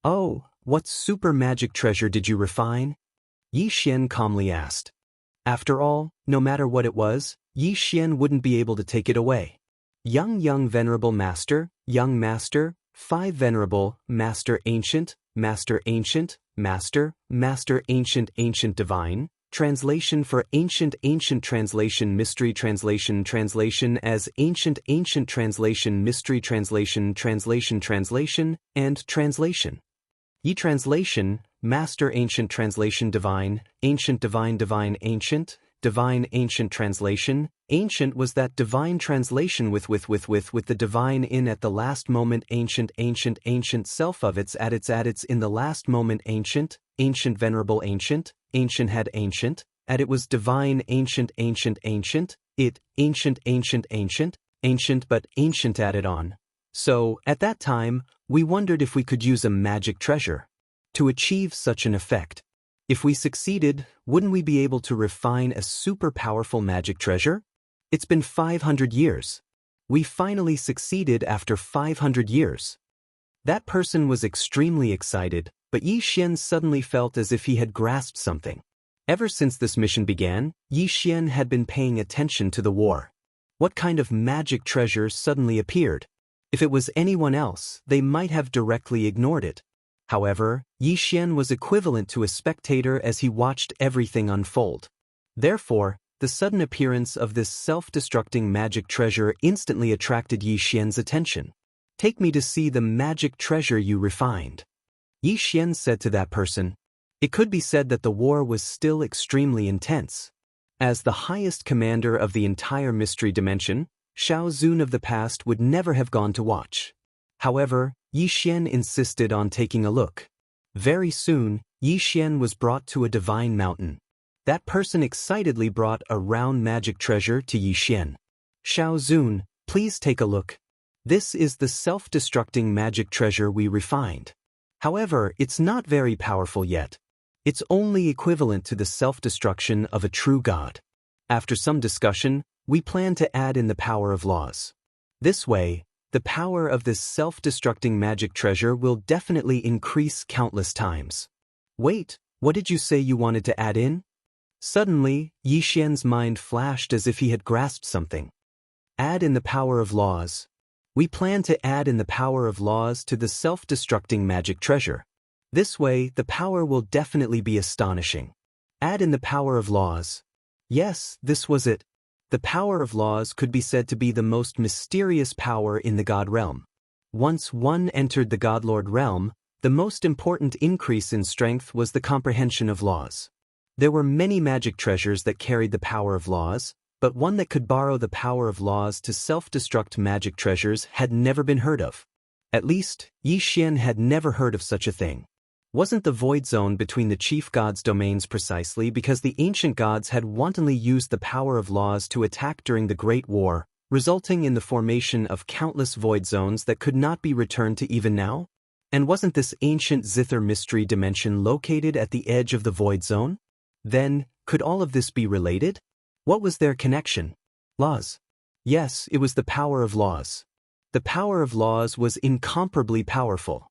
Oh, what super magic treasure did you refine? Yi Xian calmly asked. After all, no matter what it was, Yi Xian wouldn't be able to take it away. Young Venerable Master, Young Master, 5 Venerable, Master Ancient, Master Ancient, Master, Master Ancient Ancient Divine, translation for Ancient Ancient translation Mystery translation Translation as Ancient Ancient translation Mystery translation Translation Translation, and Translation. Yi Translation, Master Ancient Translation Divine, Ancient Divine Divine Ancient, Divine Ancient Translation. Ancient was that divine translation with the divine in at the last moment. Ancient self of its at its in the last moment. Ancient Venerable Ancient had ancient, at it was divine. Ancient it, ancient but ancient added on. So, at that time, we wondered if we could use a magic treasure to achieve such an effect. If we succeeded, wouldn't we be able to refine a super powerful magic treasure? It's been 500 years. We finally succeeded after 500 years. That person was extremely excited, but Yi Xian suddenly felt as if he had grasped something. Ever since this mission began, Yi Xian had been paying attention to the war. What kind of magic treasure suddenly appeared? If it was anyone else, they might have directly ignored it. However, Yi Xian was equivalent to a spectator as he watched everything unfold. Therefore, the sudden appearance of this self-destructing magic treasure instantly attracted Yi Xian's attention. Take me to see the magic treasure you refined. Yi Xian said to that person. It could be said that the war was still extremely intense. As the highest commander of the entire mystery dimension, Shao Zun of the past would never have gone to watch. However, Yi Xian insisted on taking a look. Very soon, Yi Xian was brought to a divine mountain. That person excitedly brought a round magic treasure to Yi Xian. Shao Zun, please take a look. This is the self-destructing magic treasure we refined. However, it's not very powerful yet. It's only equivalent to the self-destruction of a true god. After some discussion, we plan to add in the power of laws. This way, the power of this self-destructing magic treasure will definitely increase countless times. Wait, what did you say you wanted to add in? Suddenly, Yi Xian's mind flashed as if he had grasped something. Add in the power of laws. We plan to add in the power of laws to the self-destructing magic treasure. This way, the power will definitely be astonishing. Add in the power of laws. Yes, this was it. The power of laws could be said to be the most mysterious power in the God realm. Once one entered the Godlord realm, the most important increase in strength was the comprehension of laws. There were many magic treasures that carried the power of laws, but one that could borrow the power of laws to self-destruct magic treasures had never been heard of. At least, Yi Xian had never heard of such a thing. Wasn't the void zone between the chief gods' domains precisely because the ancient gods had wantonly used the power of laws to attack during the Great War, resulting in the formation of countless void zones that could not be returned to even now? And wasn't this ancient zither mystery dimension located at the edge of the void zone? Then, could all of this be related? What was their connection? Laws. Yes, it was the power of laws. The power of laws was incomparably powerful.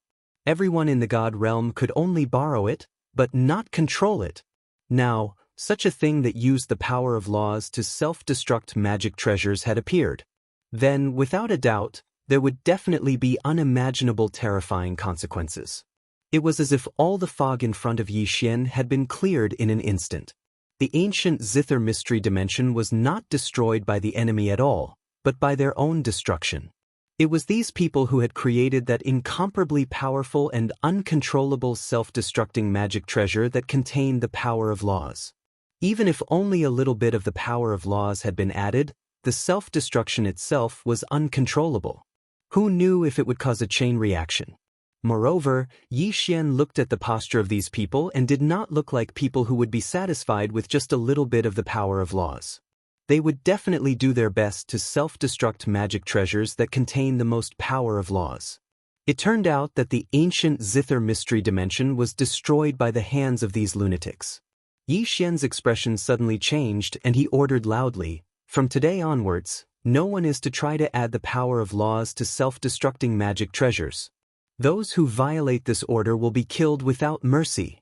Everyone in the god realm could only borrow it, but not control it. Now, such a thing that used the power of laws to self-destruct magic treasures had appeared. Then, without a doubt, there would definitely be unimaginable terrifying consequences. It was as if all the fog in front of Yi Xian had been cleared in an instant. The ancient zither mystery dimension was not destroyed by the enemy at all, but by their own destruction. It was these people who had created that incomparably powerful and uncontrollable self-destructing magic treasure that contained the power of laws. Even if only a little bit of the power of laws had been added, the self-destruction itself was uncontrollable. Who knew if it would cause a chain reaction? Moreover, Yi Xian looked at the posture of these people and did not look like people who would be satisfied with just a little bit of the power of laws. They would definitely do their best to self-destruct magic treasures that contain the most power of laws. It turned out that the ancient zither mystery dimension was destroyed by the hands of these lunatics. Yi Xian's expression suddenly changed and he ordered loudly, "From today onwards, no one is to try to add the power of laws to self-destructing magic treasures. Those who violate this order will be killed without mercy."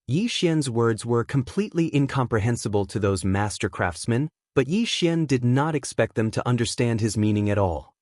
Yi Xian's words were completely incomprehensible to those master craftsmen, but Yi Xian did not expect them to understand his meaning at all.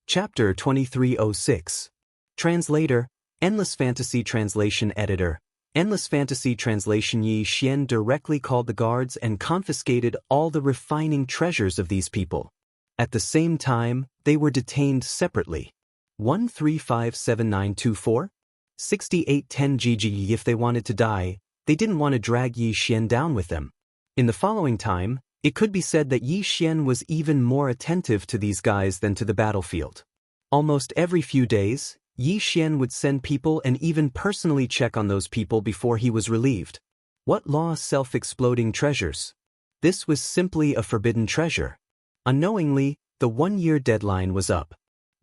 Chapter 2306. Translator, Endless Fantasy Translation Editor. Endless Fantasy Translation. Yi Xian directly called the guards and confiscated all the refining treasures of these people. At the same time, they were detained separately. 1357924? 6810 GG. If they wanted to die, they didn't want to drag Yi Xian down with them. In the following time, it could be said that Yi Xian was even more attentive to these guys than to the battlefield. Almost every few days, Yi Xian would send people and even personally check on those people before he was relieved. What law self-exploding treasures? This was simply a forbidden treasure. Unknowingly, the 1-year deadline was up.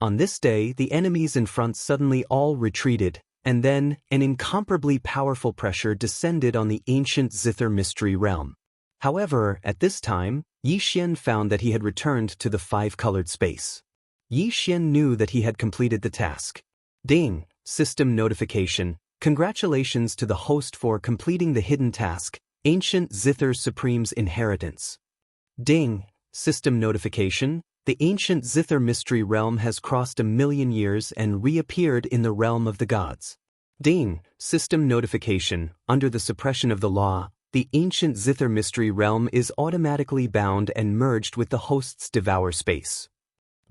On this day, the enemies in front suddenly all retreated, and then an incomparably powerful pressure descended on the ancient zither mystery realm. However, at this time, Yi Xian found that he had returned to the 5-colored space. Yi Xian knew that he had completed the task. Ding! System notification. Congratulations to the host for completing the hidden task, Ancient Zither Supreme's Inheritance. Ding! System notification. The ancient zither mystery realm has crossed 1,000,000 years and reappeared in the realm of the gods. Ding! System notification. Under the suppression of the law, the ancient zither mystery realm is automatically bound and merged with the host's devour space.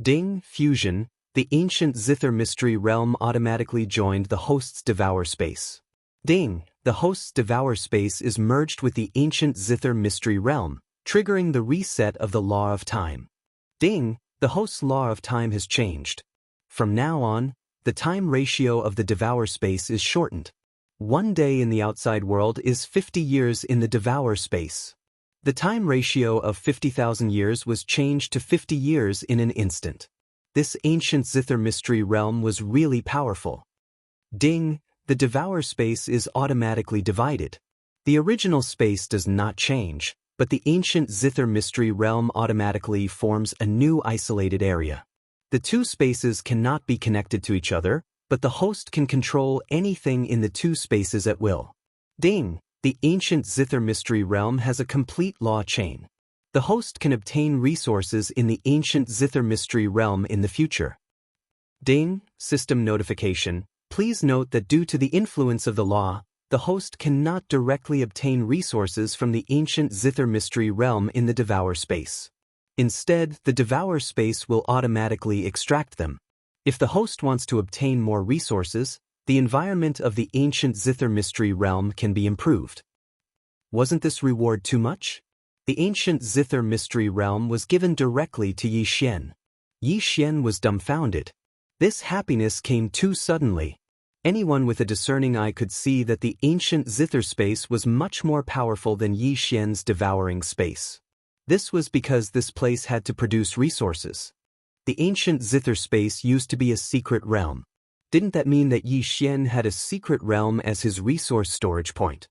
Ding! Fusion. The ancient zither mystery realm automatically joined the host's devour space. Ding! The host's devour space is merged with the ancient zither mystery realm, triggering the reset of the law of time. Ding! The host's law of time has changed. From now on, the time ratio of the devour space is shortened. 1 day in the outside world is 50 years in the devour space. The time ratio of 50,000 years was changed to 50 years in an instant. This ancient zither mystery realm was really powerful. Ding! The devour space is automatically divided. The original space does not change, but the ancient zither mystery realm automatically forms a new isolated area. The two spaces cannot be connected to each other, but the host can control anything in the two spaces at will. Ding! The ancient zither mystery realm has a complete law chain. The host can obtain resources in the ancient zither mystery realm in the future. Ding! System notification. Please note that due to the influence of the law, the host cannot directly obtain resources from the ancient zither mystery realm in the devour space. Instead, the devour space will automatically extract them. If the host wants to obtain more resources, the environment of the ancient zither mystery realm can be improved. Wasn't this reward too much? The ancient zither mystery realm was given directly to Yi Xian. Yi Xian was dumbfounded. This happiness came too suddenly. Anyone with a discerning eye could see that the ancient zither space was much more powerful than Yi Xian's devouring space. This was because this place had to produce resources. The ancient zither space used to be a secret realm. Didn't that mean that Yi Xian had a secret realm as his resource storage point?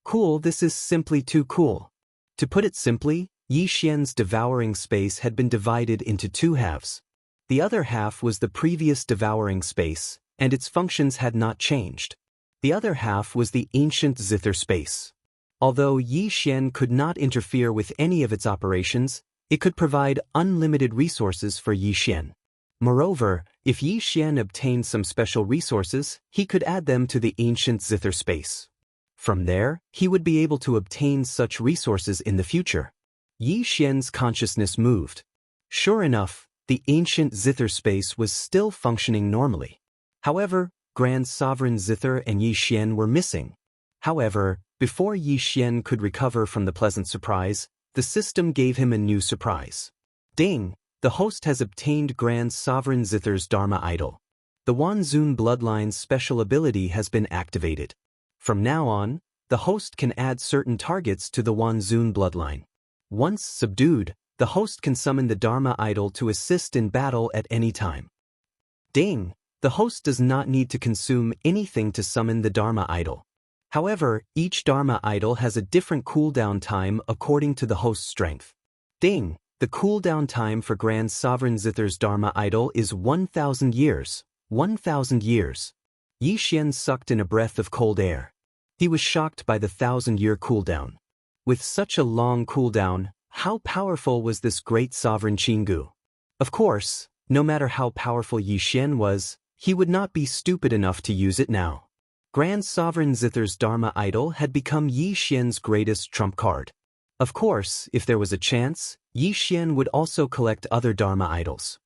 Cool, this is simply too cool. To put it simply, Yi Xian's devouring space had been divided into two halves. The other half was the previous devouring space, and its functions had not changed. The other half was the ancient zither space. Although Yi Xian could not interfere with any of its operations, it could provide unlimited resources for Yi Xian. Moreover, if Yi Xian obtained some special resources, he could add them to the ancient zither space. From there, he would be able to obtain such resources in the future. Yi Xian's consciousness moved. Sure enough, the ancient zither space was still functioning normally. However, Grand Sovereign Zither and Yi Xian were missing. However, before Yi Xian could recover from the pleasant surprise, the system gave him a new surprise. Ding! The host has obtained Grand Sovereign Zither's Dharma idol. The Wanzun bloodline's special ability has been activated. From now on, the host can add certain targets to the Wanzun bloodline. Once subdued, the host can summon the Dharma idol to assist in battle at any time. Ding! The host does not need to consume anything to summon the Dharma idol. However, each Dharma idol has a different cooldown time according to the host's strength. Ding! The cooldown time for Grand Sovereign Zither's Dharma idol is 1,000 years. 1,000 years. Yi Xian sucked in a breath of cold air. He was shocked by the 1,000-year cooldown. With such a long cooldown, how powerful was this great sovereign Qinggu? Of course, no matter how powerful Yi Xian was, he would not be stupid enough to use it now. Grand Sovereign Zither's Dharma idol had become Yi Xian's greatest trump card. Of course, if there was a chance, Yi Xian would also collect other Dharma idols.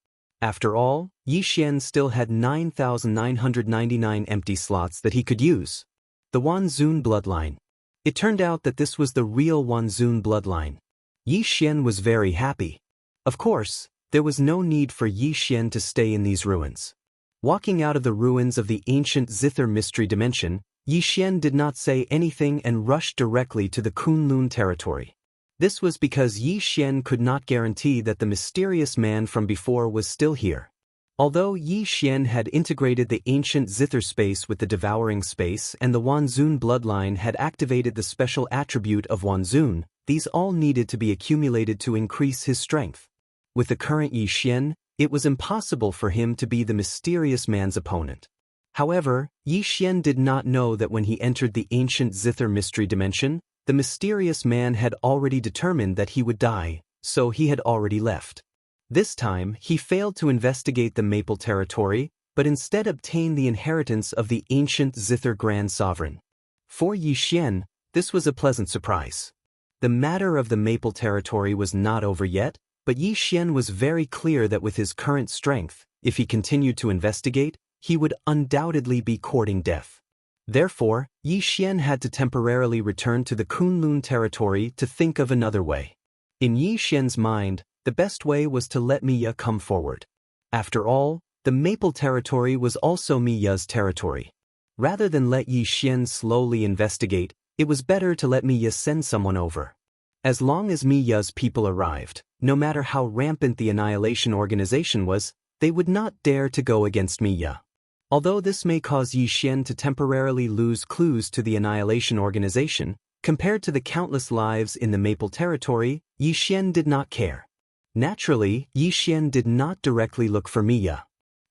After all, Yi Xian still had 9,999 empty slots that he could use. The Wanzun bloodline. It turned out that this was the real Wanzun bloodline. Yi Xian was very happy. Of course, there was no need for Yi Xian to stay in these ruins. Walking out of the ruins of the ancient Zither mystery dimension, Yi Xian did not say anything and rushed directly to the Kunlun territory. This was because Yi Xian could not guarantee that the mysterious man from before was still here. Although Yi Xian had integrated the ancient Zither space with the devouring space and the Wanzun bloodline had activated the special attribute of Wanzun, these all needed to be accumulated to increase his strength. With the current Yi Xian, it was impossible for him to be the mysterious man's opponent. However, Yi Xian did not know that when he entered the ancient Zither mystery dimension, the mysterious man had already determined that he would die, so he had already left. This time, he failed to investigate the Maple territory, but instead obtained the inheritance of the ancient Zither Grand Sovereign. For Yi Xian, this was a pleasant surprise. The matter of the Maple territory was not over yet, but Yi Xian was very clear that with his current strength, if he continued to investigate, he would undoubtedly be courting death. Therefore, Yi Xian had to temporarily return to the Kunlun territory to think of another way. In Yi Xian's mind, the best way was to let Miya come forward. After all, the Maple territory was also Miya's territory. Rather than let Yi Xian slowly investigate, it was better to let Miya send someone over. As long as Miya's people arrived, no matter how rampant the Annihilation organization was, they would not dare to go against Miya. Although this may cause Yi Xian to temporarily lose clues to the Annihilation organization, compared to the countless lives in the Maple territory, Yi Xian did not care. Naturally, Yi Xian did not directly look for Miya.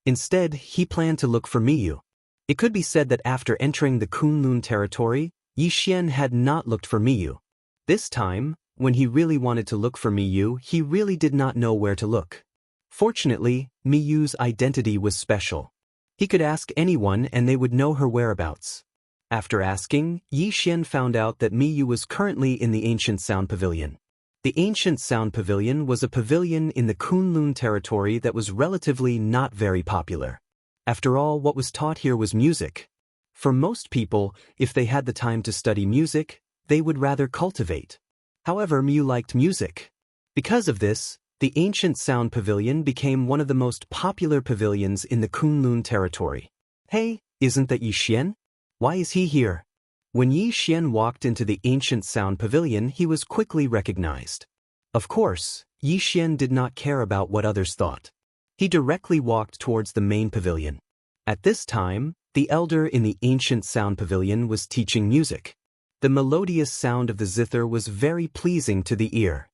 Instead, he planned to look for Miyu. It could be said that after entering the Kunlun territory, Yi Xian had not looked for Miyu. This time, when he really wanted to look for Miyu, he really did not know where to look. Fortunately, Miyu's identity was special. He could ask anyone and they would know her whereabouts. After asking, Yi Xian found out that Miyu was currently in the Ancient Sound Pavilion. The Ancient Sound Pavilion was a pavilion in the Kunlun territory that was relatively not very popular. After all, what was taught here was music. For most people, if they had the time to study music, they would rather cultivate. However, Miyu liked music. Because of this, the ancient sound pavilion became one of the most popular pavilions in the Kunlun territory. Hey, isn't that Yi Xian? Why is he here? When Yi Xian walked into the ancient sound pavilion, he was quickly recognized. Of course, Yi Xian did not care about what others thought. He directly walked towards the main pavilion. At this time, the elder in the ancient sound pavilion was teaching music. The melodious sound of the zither was very pleasing to the ear.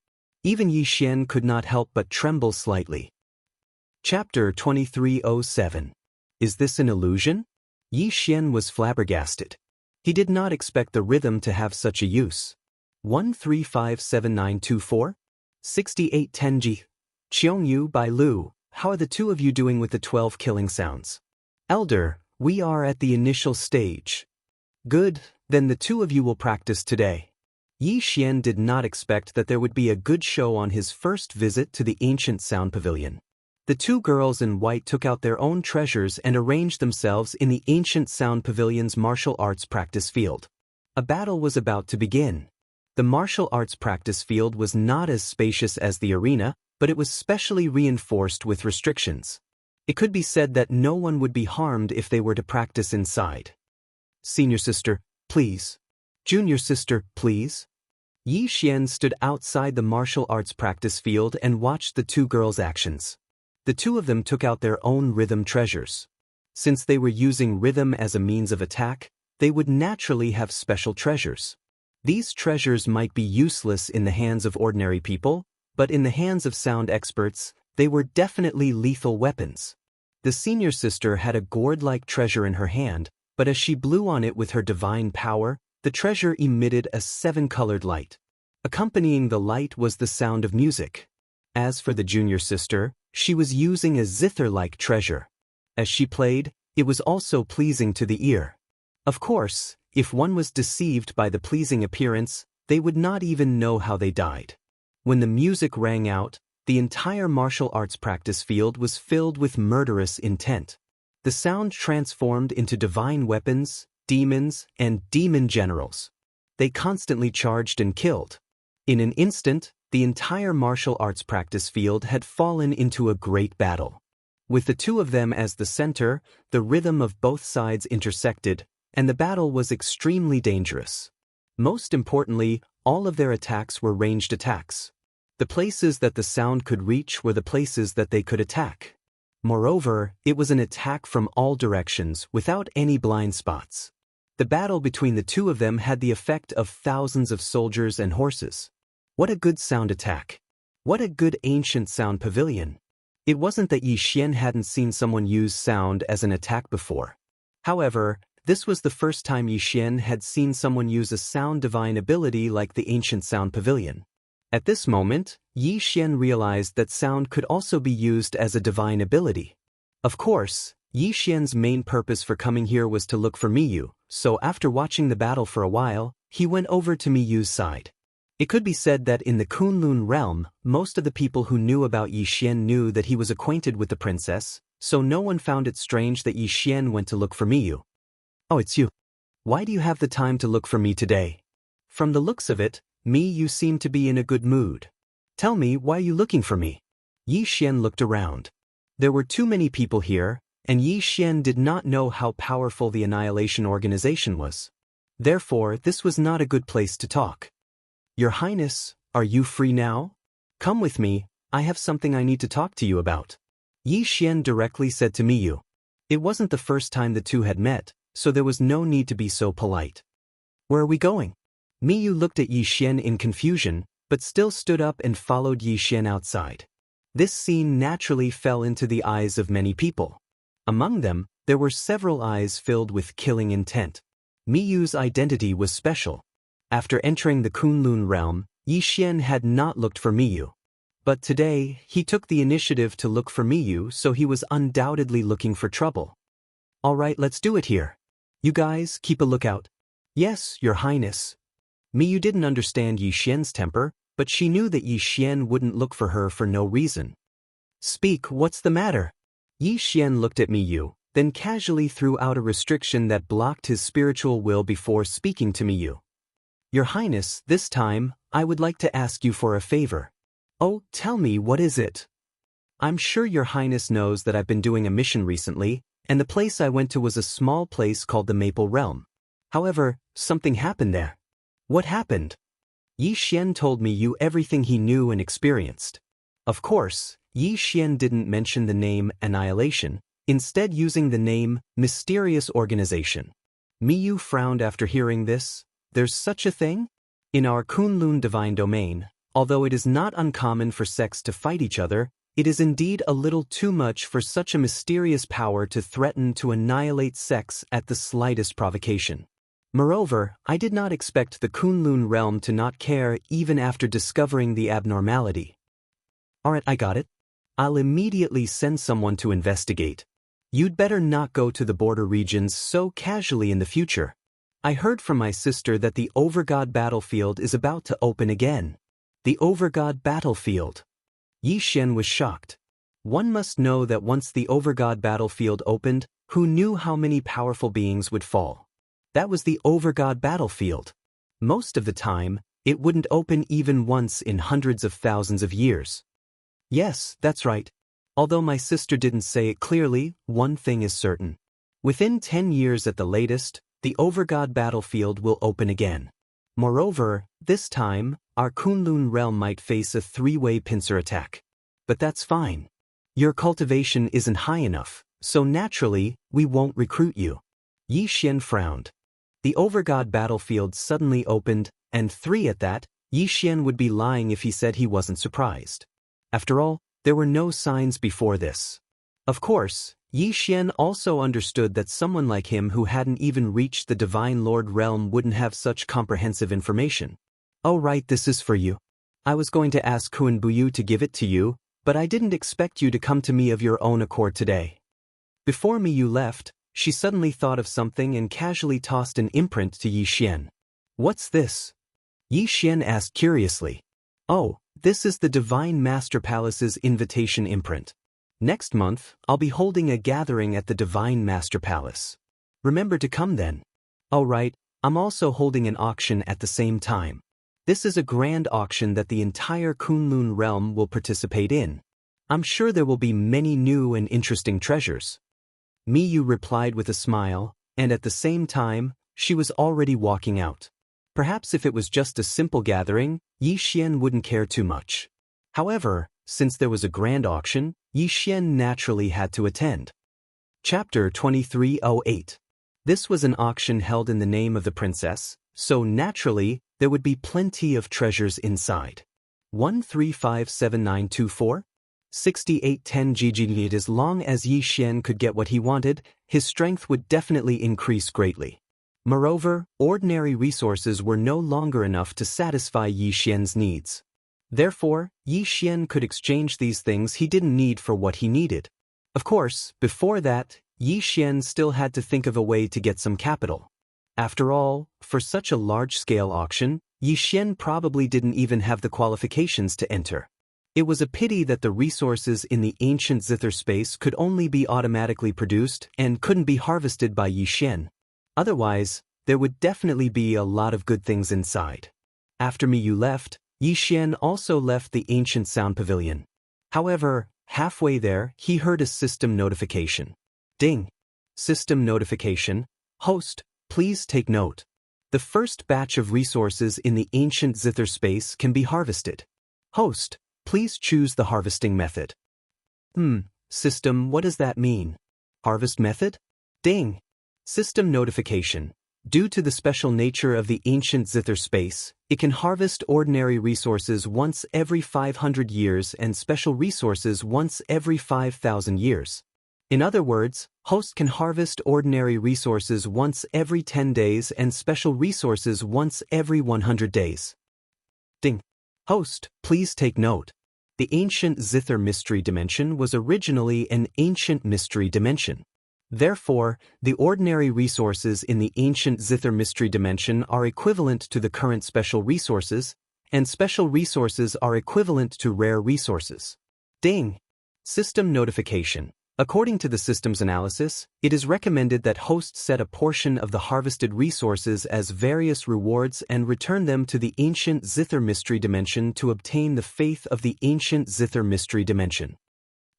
Even Yi Xian could not help but tremble slightly. Chapter 2307. Is this an illusion? Yi Xian was flabbergasted. He did not expect the rhythm to have such a use. 1357924? 6810G. Qiongyu by Lu, how are the two of you doing with the 12 killing sounds? Elder, we are at the initial stage. Good, then the two of you will practice today. Yi Xian did not expect that there would be a good show on his first visit to the ancient sound pavilion. The two girls in white took out their own treasures and arranged themselves in the ancient sound pavilion's martial arts practice field. A battle was about to begin. The martial arts practice field was not as spacious as the arena, but it was specially reinforced with restrictions. It could be said that no one would be harmed if they were to practice inside. Senior sister, please. Junior sister, please. Yi Xian stood outside the martial arts practice field and watched the two girls' actions. The two of them took out their own rhythm treasures. Since they were using rhythm as a means of attack, they would naturally have special treasures. These treasures might be useless in the hands of ordinary people, but in the hands of sound experts, they were definitely lethal weapons. The senior sister had a gourd-like treasure in her hand, but as she blew on it with her divine power, the treasure emitted a 7-colored light. Accompanying the light was the sound of music. As for the junior sister, she was using a zither-like treasure. As she played, it was also pleasing to the ear. Of course, if one was deceived by the pleasing appearance, they would not even know how they died. When the music rang out, the entire martial arts practice field was filled with murderous intent. The sound transformed into divine weapons, demons, and demon generals. They constantly charged and killed. In an instant, the entire martial arts practice field had fallen into a great battle. With the two of them as the center, the rhythm of both sides intersected, and the battle was extremely dangerous. Most importantly, all of their attacks were ranged attacks. The places that the sound could reach were the places that they could attack. Moreover, it was an attack from all directions without any blind spots. The battle between the two of them had the effect of thousands of soldiers and horses. What a good sound attack. What a good ancient sound pavilion. It wasn't that Yi Xian hadn't seen someone use sound as an attack before. However, this was the first time Yi Xian had seen someone use a sound divine ability like the ancient sound pavilion. At this moment, Yi Xian realized that sound could also be used as a divine ability. Of course, Yi Xian's main purpose for coming here was to look for Miyu, so after watching the battle for a while, he went over to Miyu's side. It could be said that in the Kunlun realm, most of the people who knew about Yi Xian knew that he was acquainted with the princess, so no one found it strange that Yi Xian went to look for Miyu. Oh, it's you. Why do you have the time to look for me today? From the looks of it, you seem to be in a good mood. Tell me, why are you looking for me? Yi Xian looked around. There were too many people here, and Yi Xian did not know how powerful the Annihilation Organization was. Therefore, this was not a good place to talk. Your Highness, are you free now? Come with me, I have something I need to talk to you about. Yi Xian directly said to Miyu. It wasn't the first time the two had met, so there was no need to be so polite. Where are we going? Miyu looked at Yi Xian in confusion, but still stood up and followed Yi Xian outside. This scene naturally fell into the eyes of many people. Among them, there were several eyes filled with killing intent. Miyu's identity was special. After entering the Kunlun realm, Yi Xian had not looked for Miyu. But today, he took the initiative to look for Miyu, so he was undoubtedly looking for trouble. Alright, let's do it here. You guys, keep a lookout. Yes, Your Highness. Miyu didn't understand Yi Xian's temper, but she knew that Yi Xian wouldn't look for her for no reason. Speak, what's the matter? Yi Xian looked at Miyu, then casually threw out a restriction that blocked his spiritual will before speaking to Miyu. Your Highness, this time, I would like to ask you for a favor. Oh, tell me, what is it? I'm sure Your Highness knows that I've been doing a mission recently, and the place I went to was a small place called the Maple Realm. However, something happened there. What happened? Yi Xian told me everything he knew and experienced. Of course, Yi Xian didn't mention the name Annihilation, instead using the name Mysterious Organization. Miyu frowned after hearing this. There's such a thing? In our Kunlun divine domain, although it is not uncommon for sects to fight each other, it is indeed a little too much for such a mysterious power to threaten to annihilate sects at the slightest provocation. Moreover, I did not expect the Kunlun realm to not care even after discovering the abnormality. Alright, I got it. I'll immediately send someone to investigate. You'd better not go to the border regions so casually in the future. I heard from my sister that the Overgod battlefield is about to open again. The Overgod battlefield. Yi Xian was shocked. One must know that once the Overgod battlefield opened, who knew how many powerful beings would fall? That was the Overgod battlefield. Most of the time, it wouldn't open even once in hundreds of thousands of years. Yes, that's right. Although my sister didn't say it clearly, one thing is certain. Within 10 years at the latest, the Overgod battlefield will open again. Moreover, this time, our Kunlun realm might face a three-way pincer attack. But that's fine. Your cultivation isn't high enough, so naturally, we won't recruit you. Yi Xian frowned. The Overgod battlefield suddenly opened, and 3 at that. Yi Xian would be lying if he said he wasn't surprised. After all, there were no signs before this. Of course, Yi Xian also understood that someone like him who hadn't even reached the Divine Lord realm wouldn't have such comprehensive information. Oh right, this is for you. I was going to ask Kun Buyu to give it to you, but I didn't expect you to come to me of your own accord today. Before Miyu left, she suddenly thought of something and casually tossed an imprint to Yi Xian. What's this? Yi Xian asked curiously. Oh, this is the Divine Master Palace's invitation imprint. Next month, I'll be holding a gathering at the Divine Master Palace. Remember to come then. Oh right, I'm also holding an auction at the same time. This is a grand auction that the entire Kunlun realm will participate in. I'm sure there will be many new and interesting treasures. Miyu replied with a smile, and at the same time, she was already walking out. Perhaps if it was just a simple gathering, Yi Xian wouldn't care too much. However, since there was a grand auction, Yi Xian naturally had to attend. Chapter 2308. This was an auction held in the name of the princess, so naturally, there would be plenty of treasures inside. 1357924? 6810 GG. As long as Yi Xian could get what he wanted, his strength would definitely increase greatly. Moreover, ordinary resources were no longer enough to satisfy Yi Xian's needs. Therefore, Yi Xian could exchange these things he didn't need for what he needed. Of course, before that, Yi Xian still had to think of a way to get some capital. After all, for such a large-scale auction, Yi Xian probably didn't even have the qualifications to enter. It was a pity that the resources in the ancient zither space could only be automatically produced and couldn't be harvested by Yi Xian. Otherwise, there would definitely be a lot of good things inside. After Miyu left, Yi Xian also left the ancient sound pavilion. However, halfway there, he heard a system notification. Ding! System notification. Host, please take note. The first batch of resources in the ancient zither space can be harvested. Host, please choose the harvesting method. System, what does that mean? Harvest method? Ding! System notification. Due to the special nature of the ancient zither space, it can harvest ordinary resources once every 500 years and special resources once every 5,000 years. In other words, host can harvest ordinary resources once every 10 days and special resources once every 100 days. Ding! Host, please take note. The ancient zither mystery dimension was originally an ancient mystery dimension. Therefore, the ordinary resources in the ancient zither mystery dimension are equivalent to the current special resources, and special resources are equivalent to rare resources. Ding! System notification. According to the system's analysis, it is recommended that hosts set a portion of the harvested resources as various rewards and return them to the ancient Zither mystery dimension to obtain the faith of the ancient Zither mystery dimension.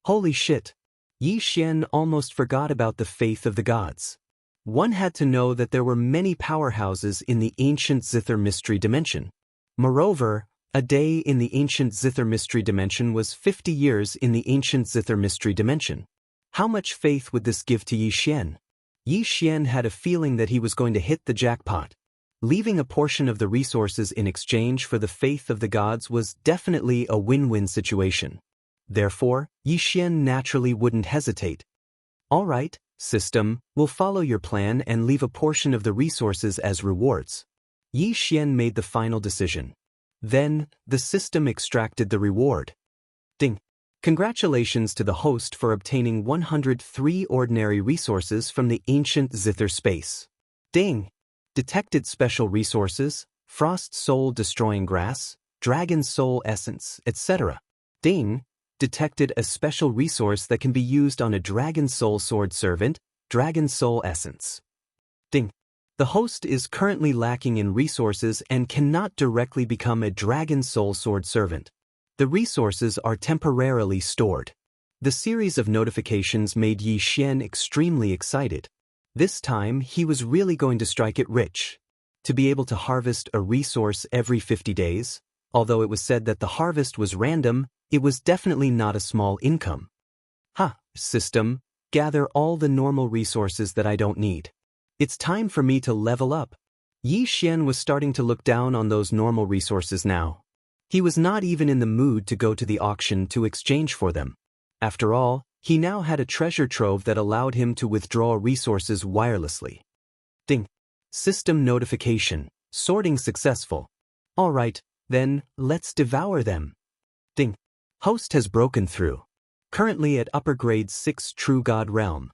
Holy shit! Yi Xian almost forgot about the faith of the gods. One had to know that there were many powerhouses in the ancient Zither mystery dimension. Moreover, a day in the ancient Zither mystery dimension was 50 years in the ancient Zither mystery dimension. How much faith would this give to Yi Xian? Yi Xian had a feeling that he was going to hit the jackpot. Leaving a portion of the resources in exchange for the faith of the gods was definitely a win-win situation. Therefore, Yi Xian naturally wouldn't hesitate. All right, system, we'll follow your plan and leave a portion of the resources as rewards. Yi Xian made the final decision. Then, the system extracted the reward. Ding! Congratulations to the host for obtaining 103 ordinary resources from the ancient Zither space. Ding! Detected special resources, frost soul destroying grass, dragon soul essence, etc. Ding! Detected a special resource that can be used on a dragon soul sword servant, dragon soul essence. Ding! The host is currently lacking in resources and cannot directly become a dragon soul sword servant. The resources are temporarily stored. The series of notifications made Yi Xian extremely excited. This time, he was really going to strike it rich. To be able to harvest a resource every 50 days, although it was said that the harvest was random, it was definitely not a small income. System, gather all the normal resources that I don't need. It's time for me to level up. Yi Xian was starting to look down on those normal resources now. He was not even in the mood to go to the auction to exchange for them. After all, he now had a treasure trove that allowed him to withdraw resources wirelessly. Ding! System notification. Sorting successful. All right, then, let's devour them. Ding! Host has broken through. Currently at upper grade 6 True God Realm.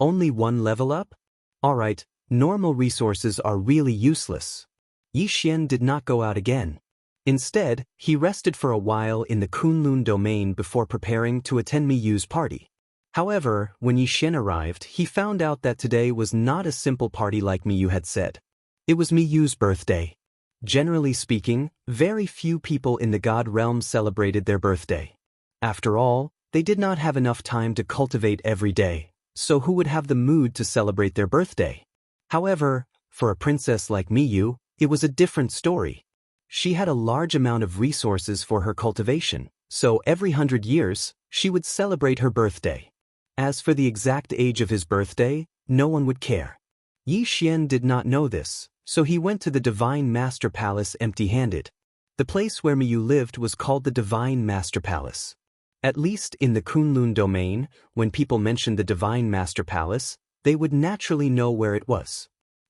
Only one level up? All right, normal resources are really useless. Yi Xian did not go out again. Instead, he rested for a while in the Kunlun domain before preparing to attend Miyu's party. However, when Yi Xian arrived, he found out that today was not a simple party like Miyu had said. It was Miyu's birthday. Generally speaking, very few people in the God realm celebrated their birthday. After all, they did not have enough time to cultivate every day, so who would have the mood to celebrate their birthday? However, for a princess like Miyu, it was a different story. She had a large amount of resources for her cultivation, so every 100 years, she would celebrate her birthday. As for the exact age of his birthday, no one would care. Yi Xian did not know this, so he went to the Divine Master Palace empty-handed. The place where Miyu lived was called the Divine Master Palace. At least in the Kunlun domain, when people mentioned the Divine Master Palace, they would naturally know where it was.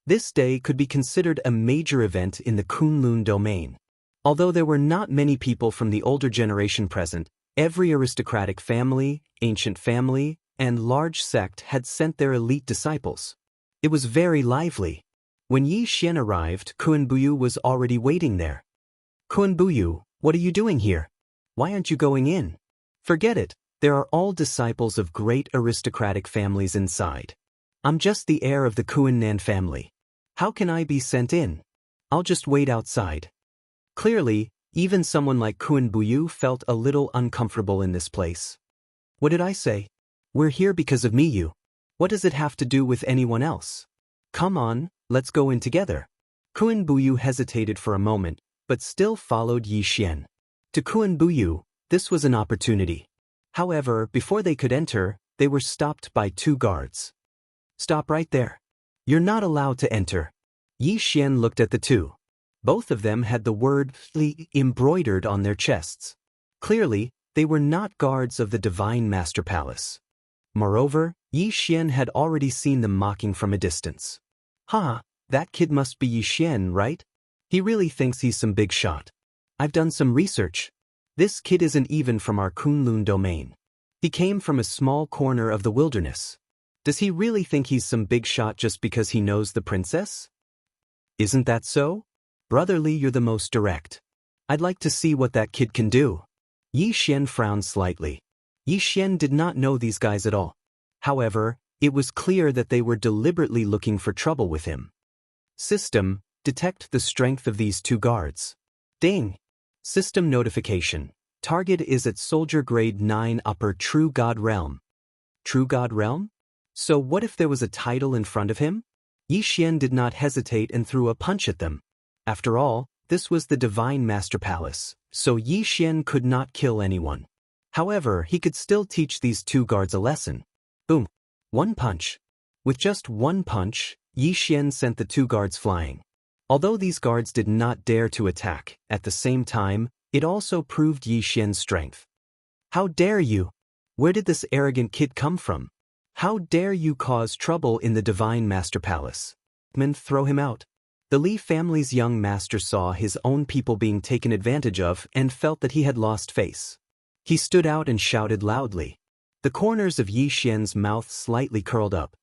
This day could be considered a major event in the Kunlun domain. Although there were not many people from the older generation present, every aristocratic family, ancient family, and large sect had sent their elite disciples. It was very lively. When Yi Xian arrived, Kuan-Buyu was already waiting there. Kuan-Buyu, what are you doing here? Why aren't you going in? Forget it, there are all disciples of great aristocratic families inside. I'm just the heir of the Kuan-Nan family. How can I be sent in? I'll just wait outside. Clearly, even someone like Kuan-Buyu felt a little uncomfortable in this place. What did I say? We're here because of Miyu. What does it have to do with anyone else? Come on, let's go in together. Kuan-Buyu hesitated for a moment, but still followed Yi Xian. To Kuan-Buyu, this was an opportunity. However, before they could enter, they were stopped by 2 guards. Stop right there. You're not allowed to enter. Yi Xian looked at the 2. Both of them had the word "Li" embroidered on their chests. Clearly, they were not guards of the Divine Master Palace. Moreover, Yi Xian had already seen them mocking from a distance. That kid must be Yi Xian, right? He really thinks he's some big shot. I've done some research. This kid isn't even from our Kunlun domain. He came from a small corner of the wilderness. Does he really think he's some big shot just because he knows the princess? Isn't that so? Brotherly, you're the most direct. I'd like to see what that kid can do. Yi Xian frowned slightly. Yi Xian did not know these guys at all. However, it was clear that they were deliberately looking for trouble with him. System, detect the strength of these two guards. Ding! System notification. Target is at Soldier Grade 9 Upper True God Realm. True God Realm? So what if there was a title in front of him? Yi Xian did not hesitate and threw a punch at them. After all, this was the Divine Master Palace, so Yi Xian could not kill anyone. However, he could still teach these two guards a lesson. Boom! One punch. With just one punch, Yi Xian sent the two guards flying. Although these guards did not dare to attack, at the same time, it also proved Yi Xian's strength. How dare you? Where did this arrogant kid come from? How dare you cause trouble in the Divine Master Palace? Throw him out. The Li family's young master saw his own people being taken advantage of and felt that he had lost face. He stood out and shouted loudly. The corners of Yi Xian's mouth slightly curled up.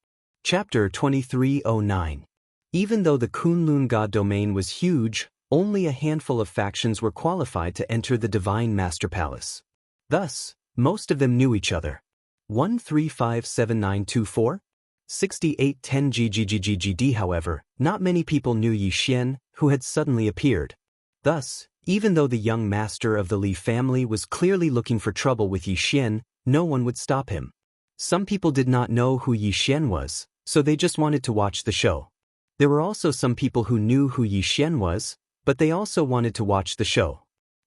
Chapter 2309. Even though the Kunlun God domain was huge, only a handful of factions were qualified to enter the Divine Master Palace. Thus, most of them knew each other. 1357924? 6810 GGGGGD. However, not many people knew Yi Xian, who had suddenly appeared. Thus, even though the young master of the Li family was clearly looking for trouble with Yi Xian, no one would stop him. Some people did not know who Yi Xian was, so they just wanted to watch the show. There were also some people who knew who Yi Xian was, but they also wanted to watch the show.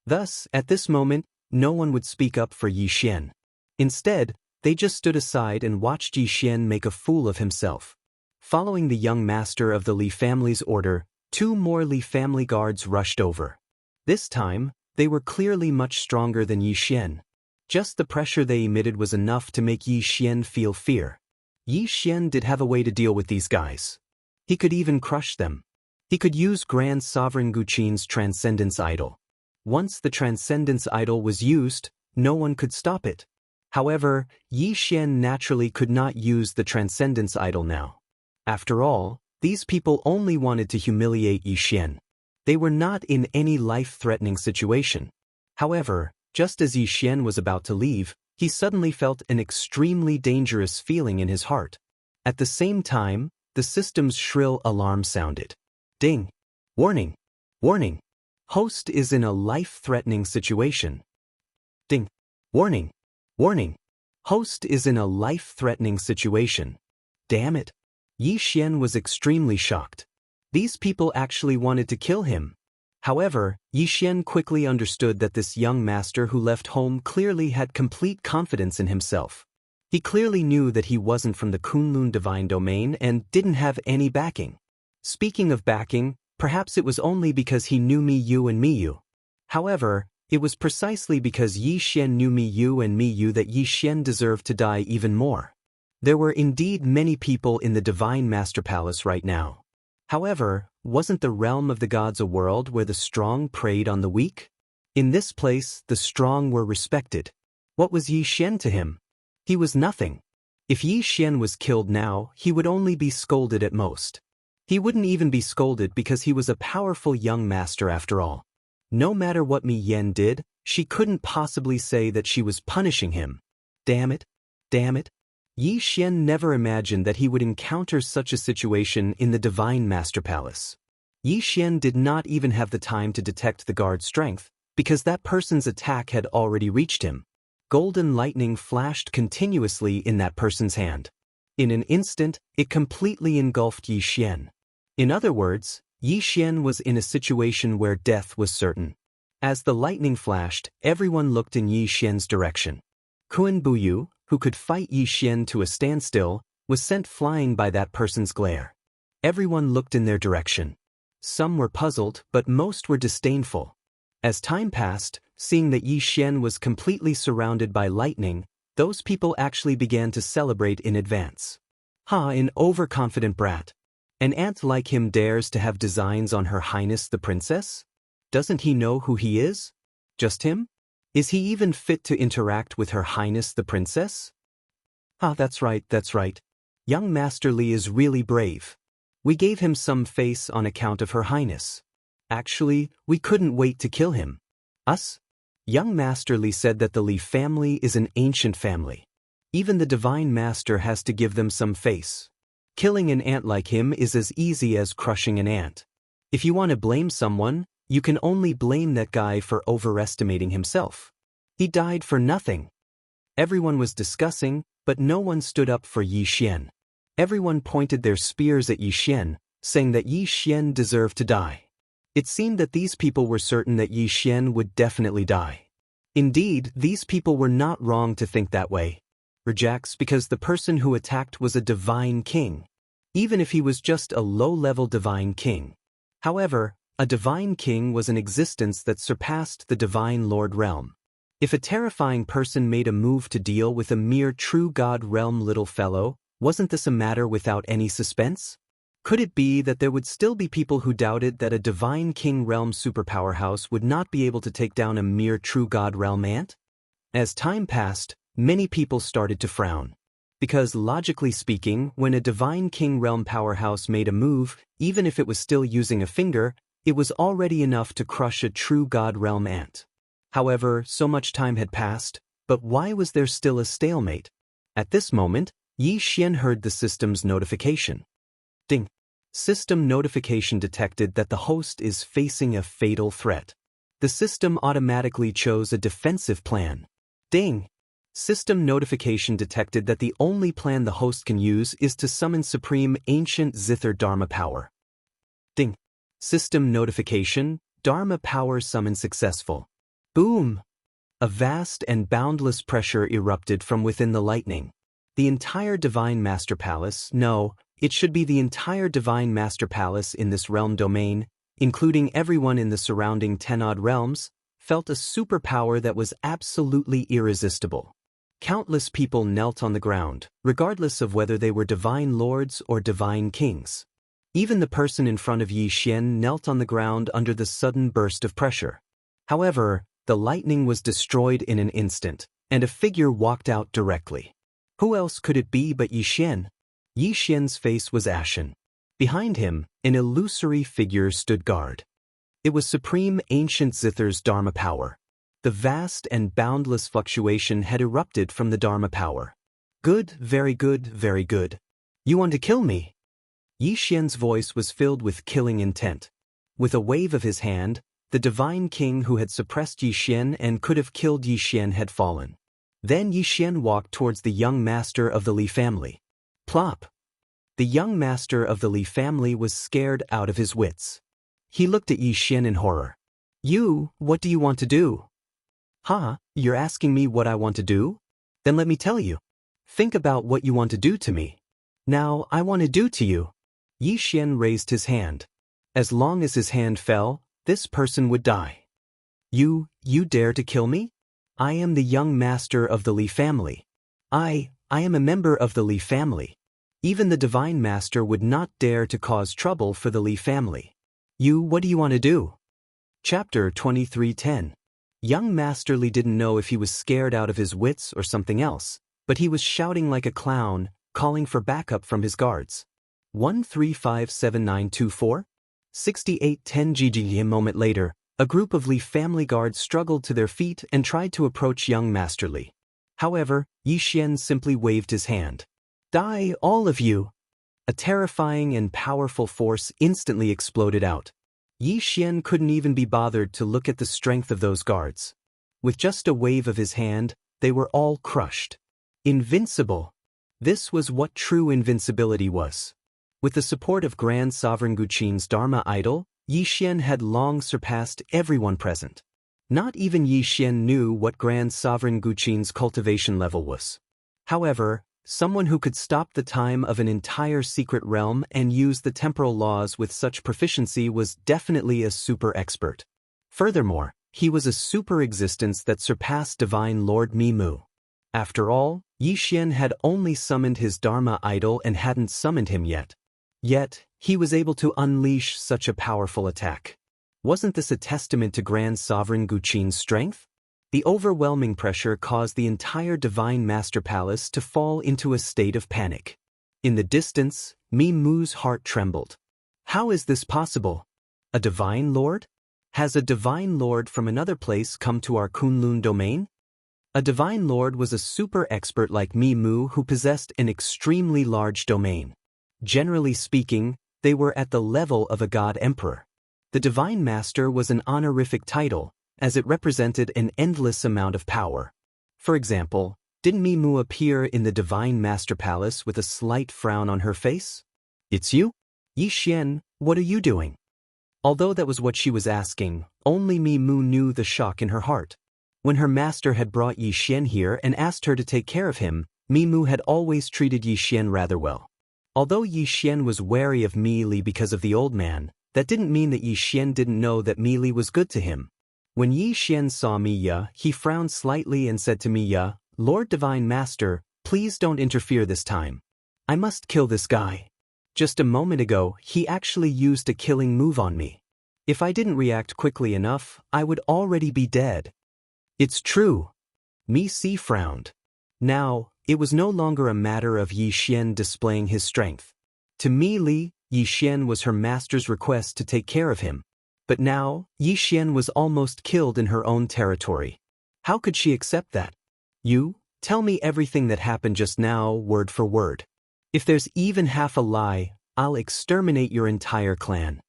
Thus, at this moment, no one would speak up for Yi Xian. Instead, they just stood aside and watched Yi Xian make a fool of himself. Following the young master of the Li family's order, two more Li family guards rushed over. This time, they were clearly much stronger than Yi Xian. Just the pressure they emitted was enough to make Yi Xian feel fear. Yi Xian did have a way to deal with these guys. He could even crush them. He could use Grand Sovereign Guqin's Transcendence Idol. Once the Transcendence Idol was used, no one could stop it. However, Yi Xian naturally could not use the Transcendence Idol now. After all, these people only wanted to humiliate Yi Xian. They were not in any life-threatening situation. However, just as Yi Xian was about to leave, he suddenly felt an extremely dangerous feeling in his heart. At the same time, the system's shrill alarm sounded. Ding! Warning! Warning! Host is in a life-threatening situation. Ding! Warning! Warning! Host is in a life-threatening situation. Damn it! Yi Xian was extremely shocked. These people actually wanted to kill him. However, Yi Xian quickly understood that this young master who left home clearly had complete confidence in himself. He clearly knew that he wasn't from the Kunlun Divine Domain and didn't have any backing. Speaking of backing, perhaps it was only because he knew Miyu and Miyu. However, it was precisely because Yi Xian knew Miyu and Miyu that Yi Xian deserved to die even more. There were indeed many people in the Divine Master Palace right now. However, wasn't the realm of the gods a world where the strong preyed on the weak? In this place, the strong were respected. What was Yi Xian to him? He was nothing. If Yi Xian was killed now, he would only be scolded at most. He wouldn't even be scolded because he was a powerful young master after all. No matter what Mi Yan did, she couldn't possibly say that she was punishing him. Damn it! Damn it! Yi Xian never imagined that he would encounter such a situation in the Divine Master Palace. Yi Xian did not even have the time to detect the guard's strength, because that person's attack had already reached him. Golden lightning flashed continuously in that person's hand. In an instant, it completely engulfed Yi Xian. In other words, Yi Xian was in a situation where death was certain. As the lightning flashed, everyone looked in Yi Xian's direction. Kuan Buyu, who could fight Yi Xian to a standstill, was sent flying by that person's glare. Everyone looked in their direction. Some were puzzled, but most were disdainful. As time passed, seeing that Yi Xian was completely surrounded by lightning, those people actually began to celebrate in advance. An overconfident brat. An ant like him dares to have designs on Her Highness the Princess? Doesn't he know who he is? Just him? Is he even fit to interact with Her Highness the Princess? That's right. Young Master Li is really brave. We gave him some face on account of Her Highness. Actually, we couldn't wait to kill him. Us? Young Master Li said that the Li family is an ancient family. Even the Divine Master has to give them some face. Killing an ant like him is as easy as crushing an ant. If you want to blame someone, you can only blame that guy for overestimating himself. He died for nothing. Everyone was discussing, but no one stood up for Yi Xian. Everyone pointed their spears at Yi Xian, saying that Yi Xian deserved to die. It seemed that these people were certain that Yi Xian would definitely die. Indeed, these people were not wrong to think that way. Rejects because the person who attacked was a divine king, even if he was just a low-level divine king. However, a divine king was an existence that surpassed the divine lord realm. If a terrifying person made a move to deal with a mere true god realm little fellow, wasn't this a matter without any suspense? Could it be that there would still be people who doubted that a divine king realm superpower house would not be able to take down a mere true god realm ant? As time passed, many people started to frown. Because logically speaking, when a divine king realm powerhouse made a move, even if it was still using a finger, it was already enough to crush a true god realm ant. However, so much time had passed, but why was there still a stalemate? At this moment, Yi Xian heard the system's notification. Ding. System notification detected that the host is facing a fatal threat. The system automatically chose a defensive plan. Ding. System notification detected that the only plan the host can use is to summon supreme ancient zither Dharma power. Ding. System notification, Dharma power summon successful. Boom! A vast and boundless pressure erupted from within the lightning. The entire Divine Master Palace, no, it should be the entire Divine Master Palace in this realm domain, including everyone in the surrounding 10-odd realms, felt a superpower that was absolutely irresistible. Countless people knelt on the ground, regardless of whether they were divine lords or divine kings. Even the person in front of Yi Xian knelt on the ground under the sudden burst of pressure. However, the lightning was destroyed in an instant, and a figure walked out directly. Who else could it be but Yi Xian? Yi Xian's face was ashen. Behind him, an illusory figure stood guard. It was Supreme Ancient Zither's Dharma power. The vast and boundless fluctuation had erupted from the Dharma power. Good, very good, very good. You want to kill me? Yi Xian's voice was filled with killing intent. With a wave of his hand, the divine king who had suppressed Yi Xian and could have killed Yi Xian had fallen. Then Yi Xian walked towards the young master of the Li family. Plop! The young master of the Li family was scared out of his wits. He looked at Yi Xian in horror. You, what do you want to do? Huh, you're asking me what I want to do? Then let me tell you. Think about what you want to do to me. Now, I want to do to you. Yi Xian raised his hand. As long as his hand fell, this person would die. You dare to kill me? I am the young master of the Li family. I am a member of the Li family. Even the divine master would not dare to cause trouble for the Li family. What do you want to do? Chapter 23:10. Young Master Li didn't know if he was scared out of his wits or something else, but he was shouting like a clown, calling for backup from his guards. 1357924? 6810 GG. A moment later, a group of Li family guards struggled to their feet and tried to approach young Master Li. However, Yi Xian simply waved his hand. Die, all of you! A terrifying and powerful force instantly exploded out. Yi Xian couldn't even be bothered to look at the strength of those guards. With just a wave of his hand, they were all crushed. Invincible! This was what true invincibility was. With the support of Grand Sovereign Guqin's Dharma idol, Yi Xian had long surpassed everyone present. Not even Yi Xian knew what Grand Sovereign Guqin's cultivation level was. However, someone who could stop the time of an entire secret realm and use the temporal laws with such proficiency was definitely a super expert. Furthermore, he was a super existence that surpassed Divine Lord Mimu. After all, Yi Xian had only summoned his Dharma idol and hadn't summoned him yet. Yet, he was able to unleash such a powerful attack. Wasn't this a testament to Grand Sovereign Guqin's strength? The overwhelming pressure caused the entire Divine Master Palace to fall into a state of panic. In the distance, Mimu's heart trembled. How is this possible? A Divine Lord? Has a Divine Lord from another place come to our Kunlun domain? A divine lord was a super expert like Mi Mu who possessed an extremely large domain. Generally speaking, they were at the level of a god emperor. The divine master was an honorific title, as it represented an endless amount of power. For example, didn't Mi Mu appear in the divine master palace with a slight frown on her face? It's you? Yi Xian, what are you doing? Although that was what she was asking, only Mi Mu knew the shock in her heart. When her master had brought Yi Xian here and asked her to take care of him, Mi Mu had always treated Yi Xian rather well. Although Yi Xian was wary of Mi Li because of the old man, that didn't mean that Yi Xian didn't know that Mi Li was good to him. When Yi Xian saw Mi Ya, he frowned slightly and said to Mi Ya, "Lord Divine Master, please don't interfere this time. I must kill this guy. Just a moment ago, he actually used a killing move on me. If I didn't react quickly enough, I would already be dead." "It's true." Mi Si frowned. Now, it was no longer a matter of Yi Xian displaying his strength. To Mi Li, Yi Xian was her master's request to take care of him. But now, Yi Xian was almost killed in her own territory. How could she accept that? "You, tell me everything that happened just now, word for word. If there's even half a lie, I'll exterminate your entire clan."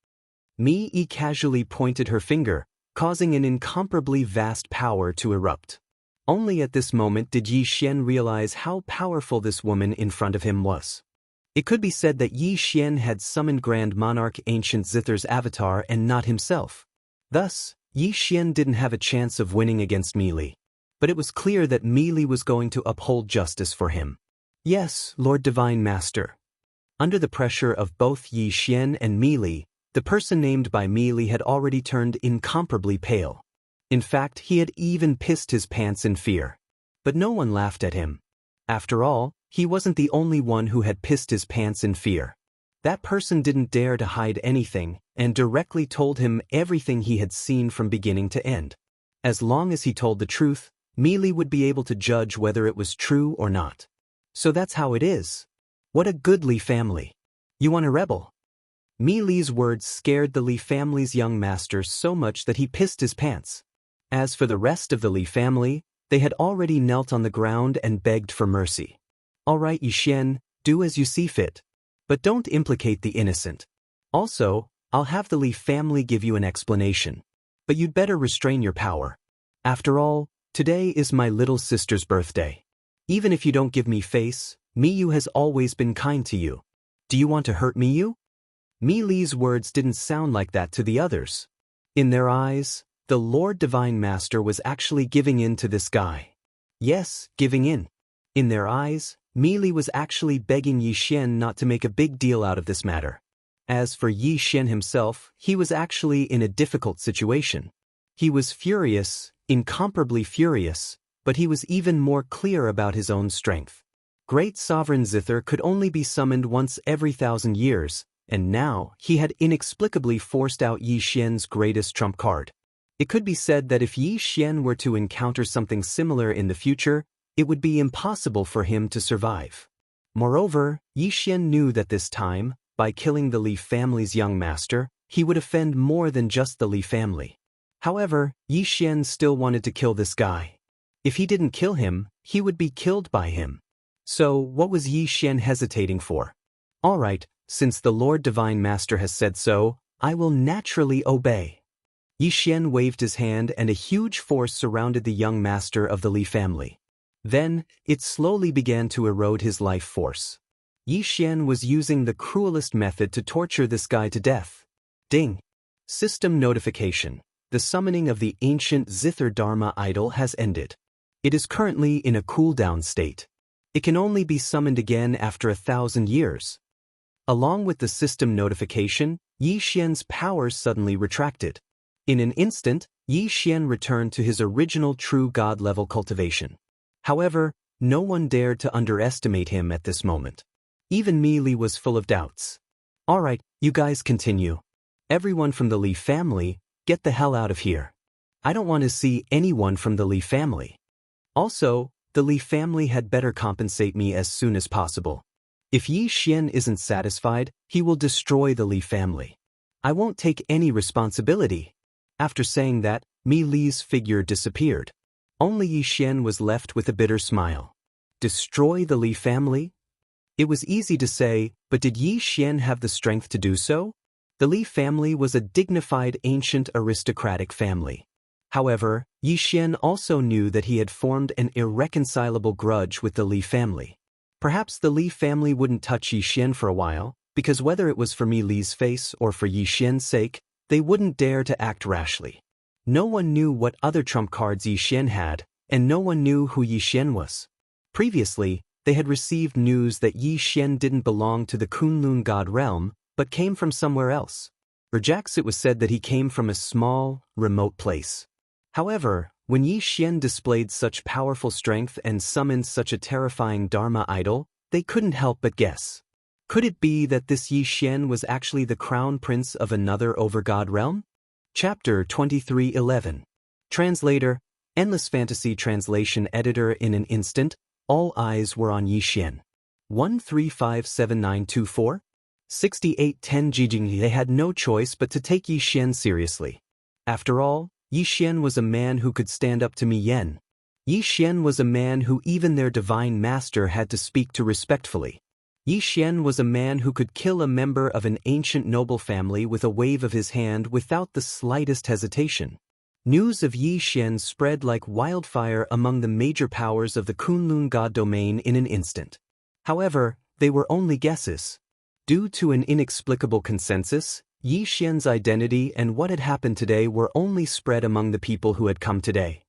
Mi Yi casually pointed her finger, causing an incomparably vast power to erupt. Only at this moment did Yi Xian realize how powerful this woman in front of him was. It could be said that Yi Xian had summoned Grand Monarch Ancient Zither's avatar and not himself. Thus, Yi Xian didn't have a chance of winning against Mi Li. But it was clear that Mi Li was going to uphold justice for him. "Yes, Lord Divine Master." Under the pressure of both Yi Xian and Mi Li, the person named by Mi Li had already turned incomparably pale. In fact, he had even pissed his pants in fear. But no one laughed at him. After all, he wasn't the only one who had pissed his pants in fear. That person didn't dare to hide anything, and directly told him everything he had seen from beginning to end. As long as he told the truth, Mi Li would be able to judge whether it was true or not. So that's how it is. What a good Li family. You want a rebel? Mi Li's words scared the Li family's young master so much that he pissed his pants. As for the rest of the Li family, they had already knelt on the ground and begged for mercy. "All right, Yi Xian, do as you see fit. But don't implicate the innocent. Also, I'll have the Li family give you an explanation. But you'd better restrain your power. After all, today is my little sister's birthday. Even if you don't give me face, Miyu has always been kind to you. Do you want to hurt Miyu?" Mi Li's words didn't sound like that to the others. In their eyes, the Lord Divine Master was actually giving in to this guy. Yes, giving in. In their eyes, Mi Li was actually begging Yi Xian not to make a big deal out of this matter. As for Yi Xian himself, he was actually in a difficult situation. He was furious, incomparably furious, but he was even more clear about his own strength. Great Sovereign Zither could only be summoned once every 1,000 years, and now he had inexplicably forced out Yi Xian's greatest trump card. It could be said that if Yi Xian were to encounter something similar in the future, it would be impossible for him to survive. Moreover, Yi Xian knew that this time, by killing the Li family's young master, he would offend more than just the Li family. However, Yi Xian still wanted to kill this guy. If he didn't kill him, he would be killed by him. So, what was Yi Xian hesitating for? "All right, since the Lord Divine Master has said so, I will naturally obey." Yi Xian waved his hand and a huge force surrounded the young master of the Li family. Then, it slowly began to erode his life force. Yi Xian was using the cruelest method to torture this guy to death. Ding! System notification. The summoning of the ancient Zither Dharma idol has ended. It is currently in a cooldown state. It can only be summoned again after 1,000 years. Along with the system notification, Yi Xian's powers suddenly retracted. In an instant, Yi Xian returned to his original true god-level cultivation. However, no one dared to underestimate him at this moment. Even Mi Li was full of doubts. "All right, you guys continue. Everyone from the Li family, get the hell out of here. I don't want to see anyone from the Li family. Also, the Li family had better compensate me as soon as possible. If Yi Xian isn't satisfied, he will destroy the Li family. I won't take any responsibility." After saying that, Mi Li's figure disappeared. Only Yi Xian was left with a bitter smile. Destroy the Li family? It was easy to say, but did Yi Xian have the strength to do so? The Li family was a dignified ancient aristocratic family. However, Yi Xian also knew that he had formed an irreconcilable grudge with the Li family. Perhaps the Li family wouldn't touch Yi Xian for a while, because whether it was for Mi Li's face or for Yi Xian's sake, they wouldn't dare to act rashly. No one knew what other trump cards Yi Xian had, and no one knew who Yi Xian was. Previously, they had received news that Yi Xian didn't belong to the Kunlun god realm, but came from somewhere else. Perhaps it was said that he came from a small, remote place. However, when Yi Xian displayed such powerful strength and summoned such a terrifying Dharma idol, they couldn't help but guess. Could it be that this Yi Xian was actually the crown prince of another overgod realm? Chapter 23:11. Translator, Endless Fantasy Translation Editor. In an instant, all eyes were on Yi Xian. 1357924? 6810 Jijing. They had no choice but to take Yi Xian seriously. After all, Yi Xian was a man who could stand up to Mi Yen. Yi Xian was a man who even their divine master had to speak to respectfully. Yi Xian was a man who could kill a member of an ancient noble family with a wave of his hand without the slightest hesitation. News of Yi Xian spread like wildfire among the major powers of the Kunlun god domain in an instant. However, they were only guesses. Due to an inexplicable consensus, Yi Xian's identity and what had happened today were only spread among the people who had come today.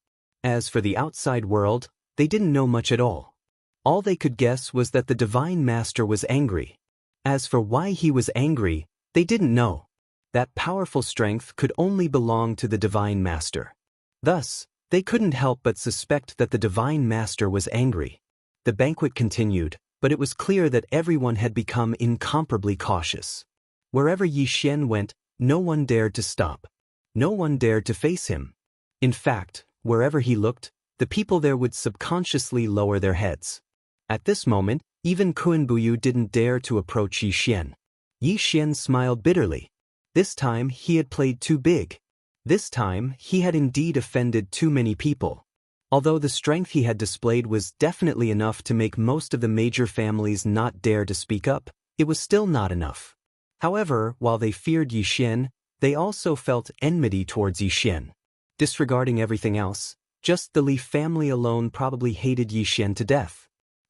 As for the outside world, they didn't know much at all. All they could guess was that the Divine Master was angry. As for why he was angry, they didn't know. That powerful strength could only belong to the Divine Master. Thus, they couldn't help but suspect that the Divine Master was angry. The banquet continued, but it was clear that everyone had become incomparably cautious. Wherever Yi Xian went, no one dared to stop. No one dared to face him. In fact, wherever he looked, the people there would subconsciously lower their heads. At this moment, even Kuan-Buyu didn't dare to approach Yi Xian. Yi Xian smiled bitterly. This time he had played too big. This time he had indeed offended too many people. Although the strength he had displayed was definitely enough to make most of the major families not dare to speak up, it was still not enough. However, while they feared Yi Xian, they also felt enmity towards Yi Xian. Disregarding everything else, just the Li family alone probably hated Yi Xian to death.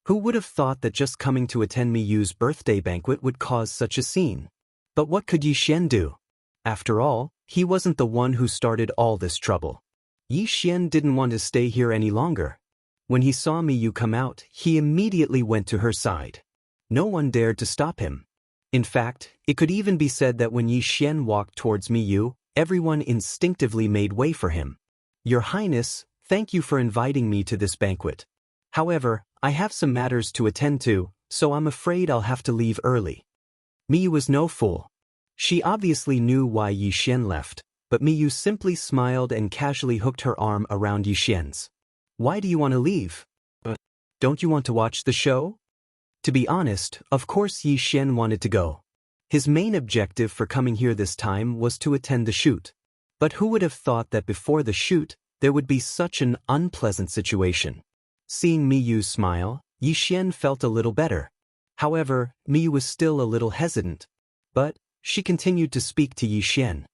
Who would have thought that just coming to attend Mi Yu's birthday banquet would cause such a scene? But what could Yi Xian do? After all, he wasn't the one who started all this trouble. Yi Xian didn't want to stay here any longer. When he saw Mi Yu come out, he immediately went to her side. No one dared to stop him. In fact, it could even be said that when Yi Xian walked towards Mi Yu, everyone instinctively made way for him. Your Highness, thank you for inviting me to this banquet. However, I have some matters to attend to, so I'm afraid I'll have to leave early. Mi Yu was no fool. She obviously knew why Yi Xian left, but Mi Yu simply smiled and casually hooked her arm around Yi Xian's. Why do you want to leave? Don't you want to watch the show? To be honest, of course Yi Xian wanted to go. His main objective for coming here this time was to attend the shoot. But who would have thought that before the shoot, there would be such an unpleasant situation? Seeing Mi Yu smile, Yi Xian felt a little better. However, Mi Yu was still a little hesitant. But she continued to speak to Yi Xian.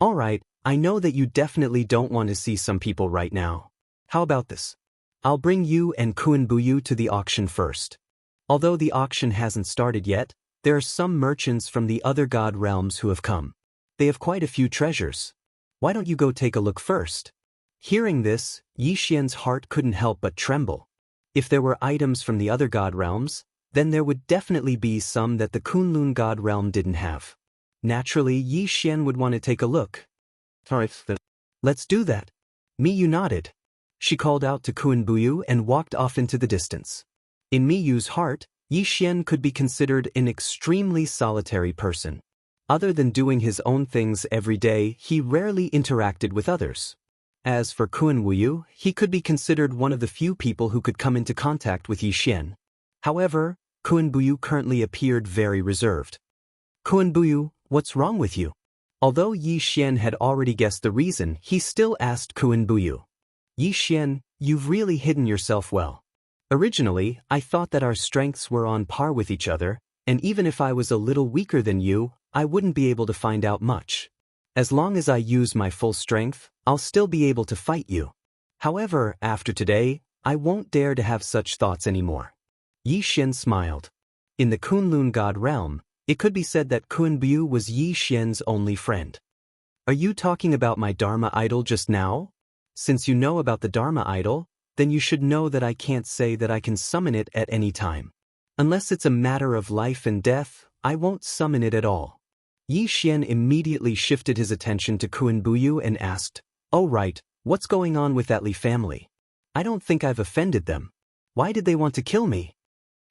All right, I know that you definitely don't want to see some people right now. How about this? I'll bring you and Kuan-Buyu to the auction first. Although the auction hasn't started yet, there are some merchants from the other god realms who have come. They have quite a few treasures. Why don't you go take a look first? Hearing this, Yi Xian's heart couldn't help but tremble. If there were items from the other god realms, then there would definitely be some that the Kunlun god realm didn't have. Naturally, Yi Xian would want to take a look. Let's do that. Mi Yu nodded. She called out to Kuan-Buyu and walked off into the distance. In Mi Yu's heart, Yi Xian could be considered an extremely solitary person. Other than doing his own things every day, he rarely interacted with others. As for Kuan-Buyu, he could be considered one of the few people who could come into contact with Yi Xian. However, Kuan-Buyu currently appeared very reserved. Kuan-Buyu, what's wrong with you? Although Yi Xian had already guessed the reason, he still asked Kuan-Buyu. Yi Xian, you've really hidden yourself well. Originally, I thought that our strengths were on par with each other, and even if I was a little weaker than you, I wouldn't be able to find out much. As long as I use my full strength, I'll still be able to fight you. However, after today, I won't dare to have such thoughts anymore. Yi Xian smiled. In the Kunlun god realm, it could be said that Kun Bu was Yi Xian's only friend. Are you talking about my Dharma idol just now? Since you know about the Dharma idol, then you should know that I can't say that I can summon it at any time. Unless it's a matter of life and death, I won't summon it at all. Yi Xian immediately shifted his attention to Kun Buyu and asked, "Oh right, what's going on with that Li family? I don't think I've offended them. Why did they want to kill me?"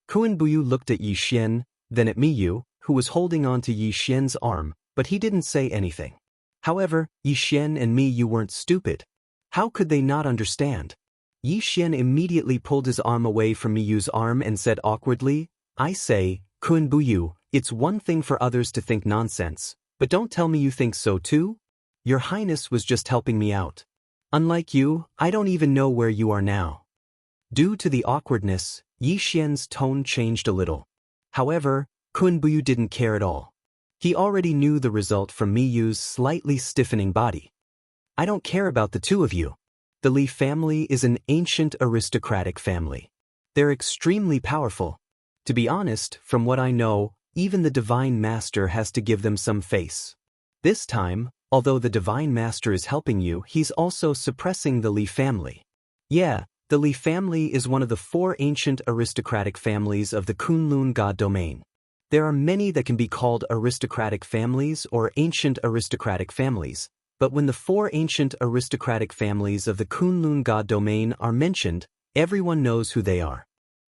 Kun Buyu looked at Yi Xian, then at Miyu, who was holding on to Yi Xian's arm, but he didn't say anything. However, Yi Xian and Miyu weren't stupid. How could they not understand? Yi Xian immediately pulled his arm away from Miyu's arm and said awkwardly, "I say, Kun Buyu, it's one thing for others to think nonsense, but don't tell me you think so too? Your Highness was just helping me out. Unlike you, I don't even know where you are now." Due to the awkwardness, Yi Xian's tone changed a little. However, Kun Buyu didn't care at all. He already knew the result from Miyu's slightly stiffening body. "I don't care about the two of you. The Li family is an ancient aristocratic family. They're extremely powerful. To be honest, from what I know, even the Divine Master has to give them some face. This time, although the Divine Master is helping you, he's also suppressing the Li family. Yeah, the Li family is one of the 4 ancient aristocratic families of the Kunlun god domain. There are many that can be called aristocratic families or ancient aristocratic families, but when the 4 ancient aristocratic families of the Kunlun god domain are mentioned, everyone knows who they are.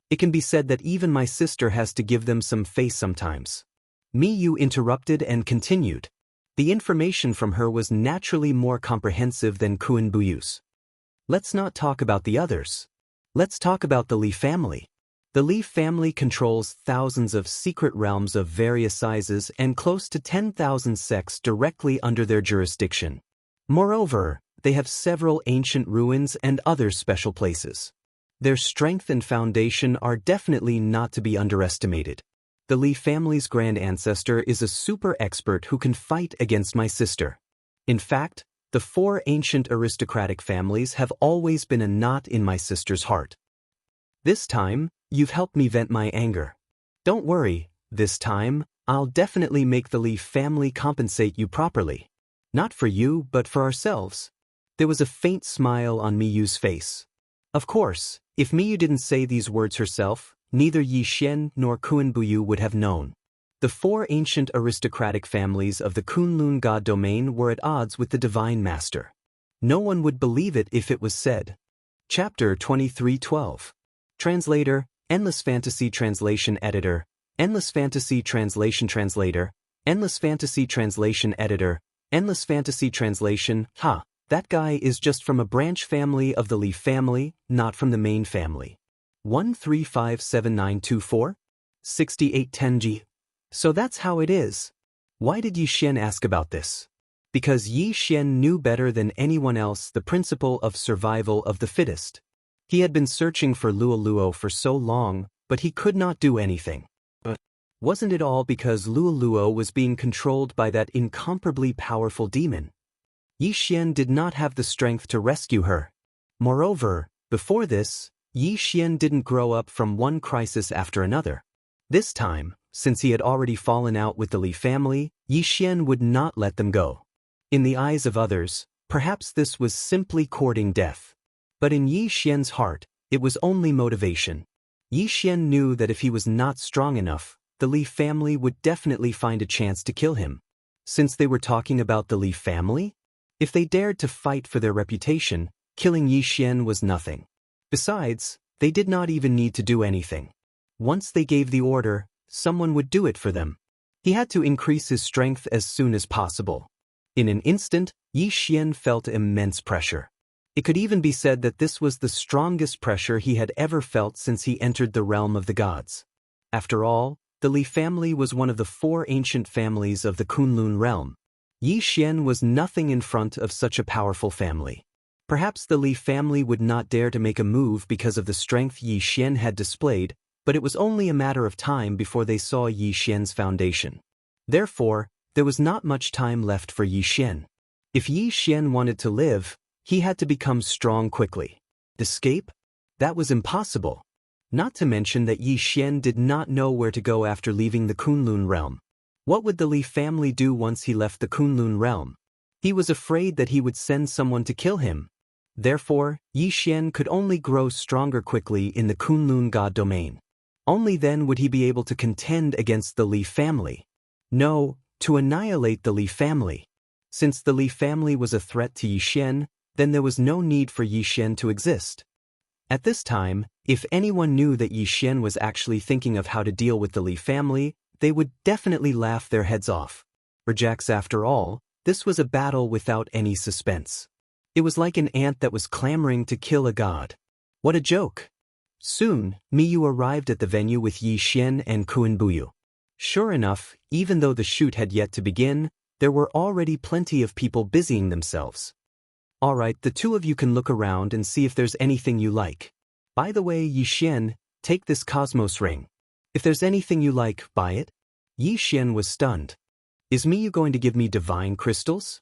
It can be said that even my sister has to give them some face sometimes." Miyu interrupted and continued. The information from her was naturally more comprehensive than Kun Buyu's. "Let's not talk about the others. Let's talk about the Li family. The Li family controls thousands of secret realms of various sizes and close to 10,000 sects directly under their jurisdiction. Moreover, they have several ancient ruins and other special places. Their strength and foundation are definitely not to be underestimated. The Li family's grand ancestor is a super expert who can fight against my sister. In fact, the 4 ancient aristocratic families have always been a knot in my sister's heart. This time, you've helped me vent my anger. Don't worry, this time, I'll definitely make the Li family compensate you properly. Not for you, but for ourselves." There was a faint smile on Miyu's face. Of course, if Miyu didn't say these words herself, neither Yi Xian nor Kun Buyu would have known. The 4 ancient aristocratic families of the Kunlun god domain were at odds with the Divine Master. No one would believe it if it was said. Chapter 23:12. Translator, Endless Fantasy Translation Editor, Endless Fantasy Translation Translator, Endless Fantasy Translation Editor, Endless Fantasy Translation. That guy is just from a branch family of the Li family, not from the main family. 1357924? 6810G. So that's how it is. Why did Yi Xian ask about this? Because Yi Xian knew better than anyone else the principle of survival of the fittest. He had been searching for Luoluo for so long, but he could not do anything. But wasn't it all because Luoluo was being controlled by that incomparably powerful demon? Yi Xian did not have the strength to rescue her. Moreover, before this, Yi Xian didn't grow up from one crisis after another. This time, since he had already fallen out with the Li family, Yi Xian would not let them go. In the eyes of others, perhaps this was simply courting death. But in Yi Xian's heart, it was only motivation. Yi Xian knew that if he was not strong enough, the Li family would definitely find a chance to kill him. Since they were talking about the Li family? If they dared to fight for their reputation, killing Yi Xian was nothing. Besides, they did not even need to do anything. Once they gave the order, someone would do it for them. He had to increase his strength as soon as possible. In an instant, Yi Xian felt immense pressure. It could even be said that this was the strongest pressure he had ever felt since he entered the realm of the gods. After all, the Li family was one of the 4 ancient families of the Kunlun realm. Yi Xian was nothing in front of such a powerful family. Perhaps the Li family would not dare to make a move because of the strength Yi Xian had displayed, but it was only a matter of time before they saw Yi Xian's foundation. Therefore, there was not much time left for Yi Xian. If Yi Xian wanted to live, he had to become strong quickly. Escape? That was impossible. Not to mention that Yi Xian did not know where to go after leaving the Kunlun realm. What would the Li family do once he left the Kunlun realm? He was afraid that he would send someone to kill him. Therefore, Yi Xian could only grow stronger quickly in the Kunlun God domain. Only then would he be able to contend against the Li family. No, to annihilate the Li family. Since the Li family was a threat to Yi Xian, then there was no need for Yi Xian to exist. At this time, if anyone knew that Yi Xian was actually thinking of how to deal with the Li family, they would definitely laugh their heads off. Rejects after all, this was a battle without any suspense. It was like an ant that was clamoring to kill a god. What a joke! Soon, Miyu arrived at the venue with Yi Xian and Kuan Buyu. Sure enough, even though the shoot had yet to begin, there were already plenty of people busying themselves. Alright, the two of you can look around and see if there's anything you like. By the way, Yi Xian, take this Cosmos ring. If there's anything you like, buy it. Yi Xian was stunned. Is Miyu going to give me divine crystals?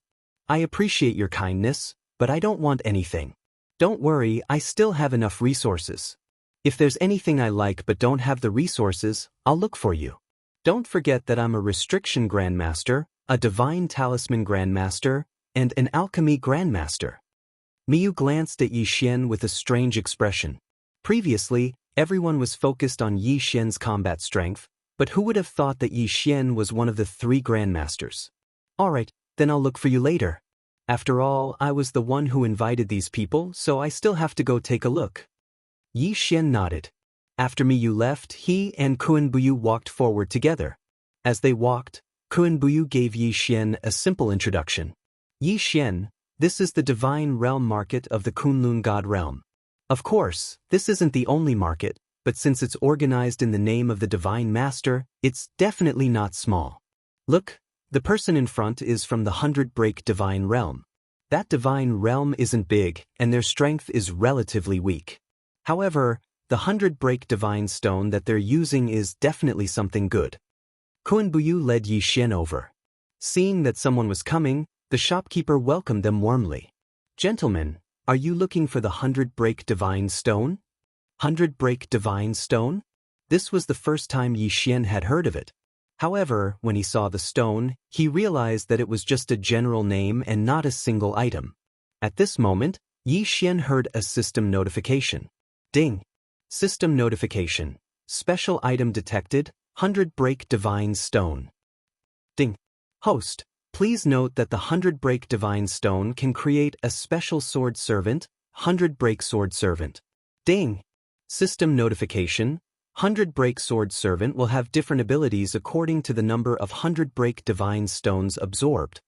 I appreciate your kindness, but I don't want anything. Don't worry, I still have enough resources. If there's anything I like but don't have the resources, I'll look for you. Don't forget that I'm a restriction grandmaster, a divine talisman grandmaster, and an alchemy grandmaster. Miyu glanced at Yi Xian with a strange expression. Previously, everyone was focused on Yi Xian's combat strength, but who would have thought that Yi Xian was one of the 3 grandmasters? Alright, then I'll look for you later. After all, I was the one who invited these people, so I still have to go take a look. Yi Xian nodded. After Miyu left, he and Kuan Buyu walked forward together. As they walked, Kuan Buyu gave Yi Xian a simple introduction. Yi Xian, this is the divine realm market of the Kunlun God realm. Of course, this isn't the only market, but since it's organized in the name of the divine master, it's definitely not small. Look, the person in front is from the 100 Break divine realm. That divine realm isn't big, and their strength is relatively weak. However, the 100 Break divine stone that they're using is definitely something good. Kuan Buyu led Yi Xian over. Seeing that someone was coming, the shopkeeper welcomed them warmly. Gentlemen, are you looking for the 100 Break divine stone? 100 Break divine stone? This was the first time Yi Xian had heard of it. However, when he saw the stone, he realized that it was just a general name and not a single item. At this moment, Yi Xian heard a system notification. Ding! System notification. Special item detected, 100 Break divine stone. Ding! Host, please note that the 100 Break divine stone can create a special sword servant, 100 Break sword servant. Ding! System notification. 100 Break sword servant will have different abilities according to the number of 100 Break divine stones absorbed.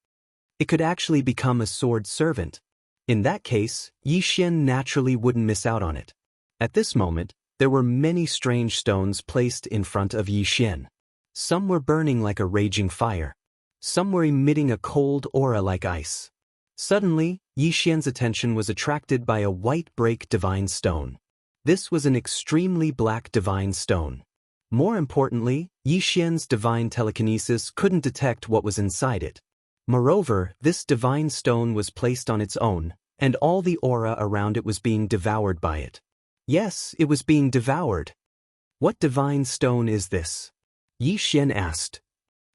It could actually become a sword servant. In that case, Yi Xian naturally wouldn't miss out on it. At this moment, there were many strange stones placed in front of Yi Xian. Some were burning like a raging fire. Some were emitting a cold aura like ice. Suddenly, Yi Xian's attention was attracted by a white Break divine stone. This was an extremely black divine stone. More importantly, Yi Xian's divine telekinesis couldn't detect what was inside it. Moreover, this divine stone was placed on its own, and all the aura around it was being devoured by it. Yes, it was being devoured. What divine stone is this? Yi Xian asked.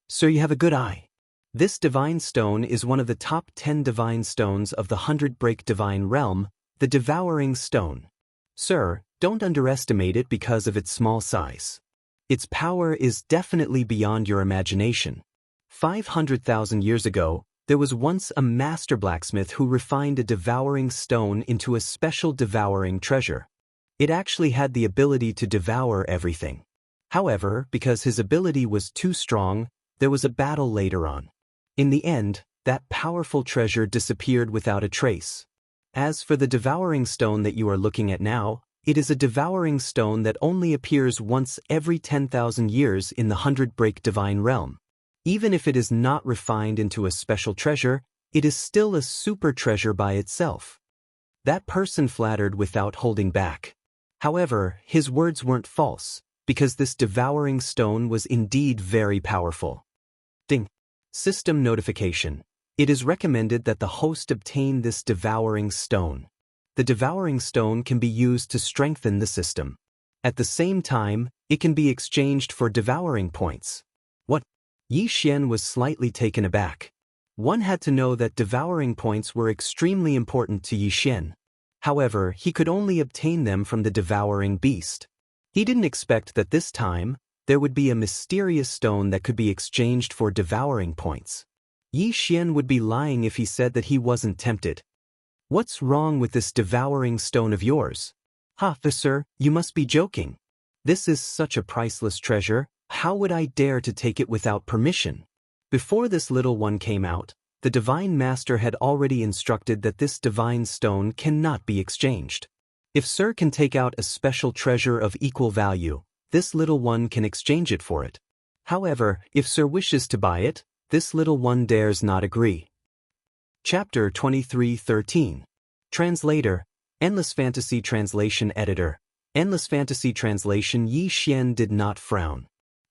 Sir, you have a good eye. This divine stone is one of the top 10 divine stones of the 100 Break divine realm, the devouring stone. Sir, don't underestimate it because of its small size. Its power is definitely beyond your imagination. 500,000 years ago, there was once a master blacksmith who refined a devouring stone into a special devouring treasure. It actually had the ability to devour everything. However, because his ability was too strong, there was a battle later on. In the end, that powerful treasure disappeared without a trace. As for the devouring stone that you are looking at now, it is a devouring stone that only appears once every 10,000 years in the 100 Break divine realm. Even if it is not refined into a special treasure, it is still a super treasure by itself. That person flattered without holding back. However, his words weren't false, because this devouring stone was indeed very powerful. Ding. System notification. It is recommended that the host obtain this devouring stone. The devouring stone can be used to strengthen the system. At the same time, it can be exchanged for devouring points. What? Yi Xian was slightly taken aback. One had to know that devouring points were extremely important to Yi Xian. However, he could only obtain them from the devouring beast. He didn't expect that this time, there would be a mysterious stone that could be exchanged for devouring points. Yi Xian would be lying if he said that he wasn't tempted. What's wrong with this devouring stone of yours? Ha, sir, you must be joking. This is such a priceless treasure, how would I dare to take it without permission? Before this little one came out, the Divine Master had already instructed that this divine stone cannot be exchanged. If Sir can take out a special treasure of equal value, this little one can exchange it for it. However, if Sir wishes to buy it, this little one dares not agree. Chapter 23:13. Translator, Endless Fantasy Translation Editor, Endless Fantasy Translation. Yi Xian did not frown.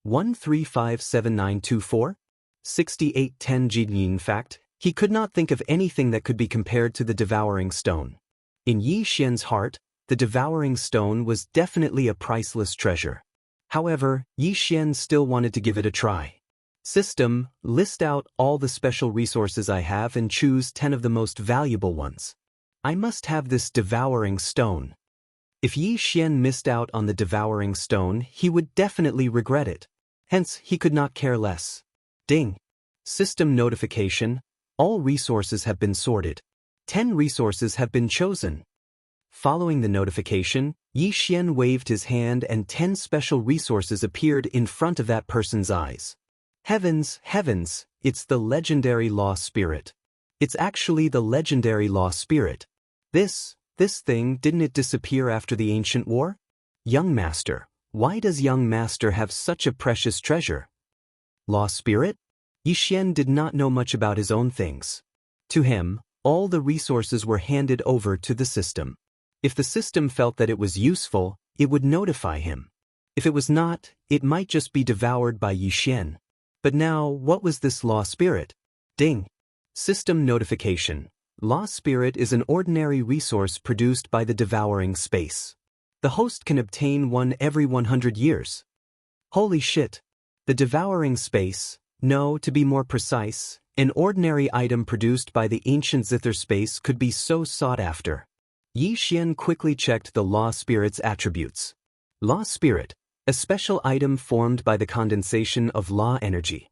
1357924? 6810 Jin. In fact, he could not think of anything that could be compared to the devouring stone. In Yi Xian's heart, the devouring stone was definitely a priceless treasure. However, Yi Xian still wanted to give it a try. System, list out all the special resources I have and choose 10 of the most valuable ones. I must have this devouring stone. If Yi Xian missed out on the devouring stone, he would definitely regret it. Hence, he could not care less. Ding. System notification. All resources have been sorted. 10 resources have been chosen. Following the notification, Yi Xian waved his hand and 10 special resources appeared in front of that person's eyes. Heavens, heavens, it's the legendary law spirit. It's actually the legendary law spirit. This thing, didn't it disappear after the ancient war? Young Master, why does Young Master have such a precious treasure? Law spirit? Yi Xian did not know much about his own things. To him, all the resources were handed over to the system. If the system felt that it was useful, it would notify him. If it was not, it might just be devoured by Yi Xian. But now, what was this law spirit? Ding. System notification. Law spirit is an ordinary resource produced by the devouring space. The host can obtain one every 100 years. Holy shit. The devouring space, no, to be more precise, an ordinary item produced by the ancient zither space could be so sought after. Yi Xian quickly checked the law spirit's attributes. Law spirit, a special item formed by the condensation of law energy.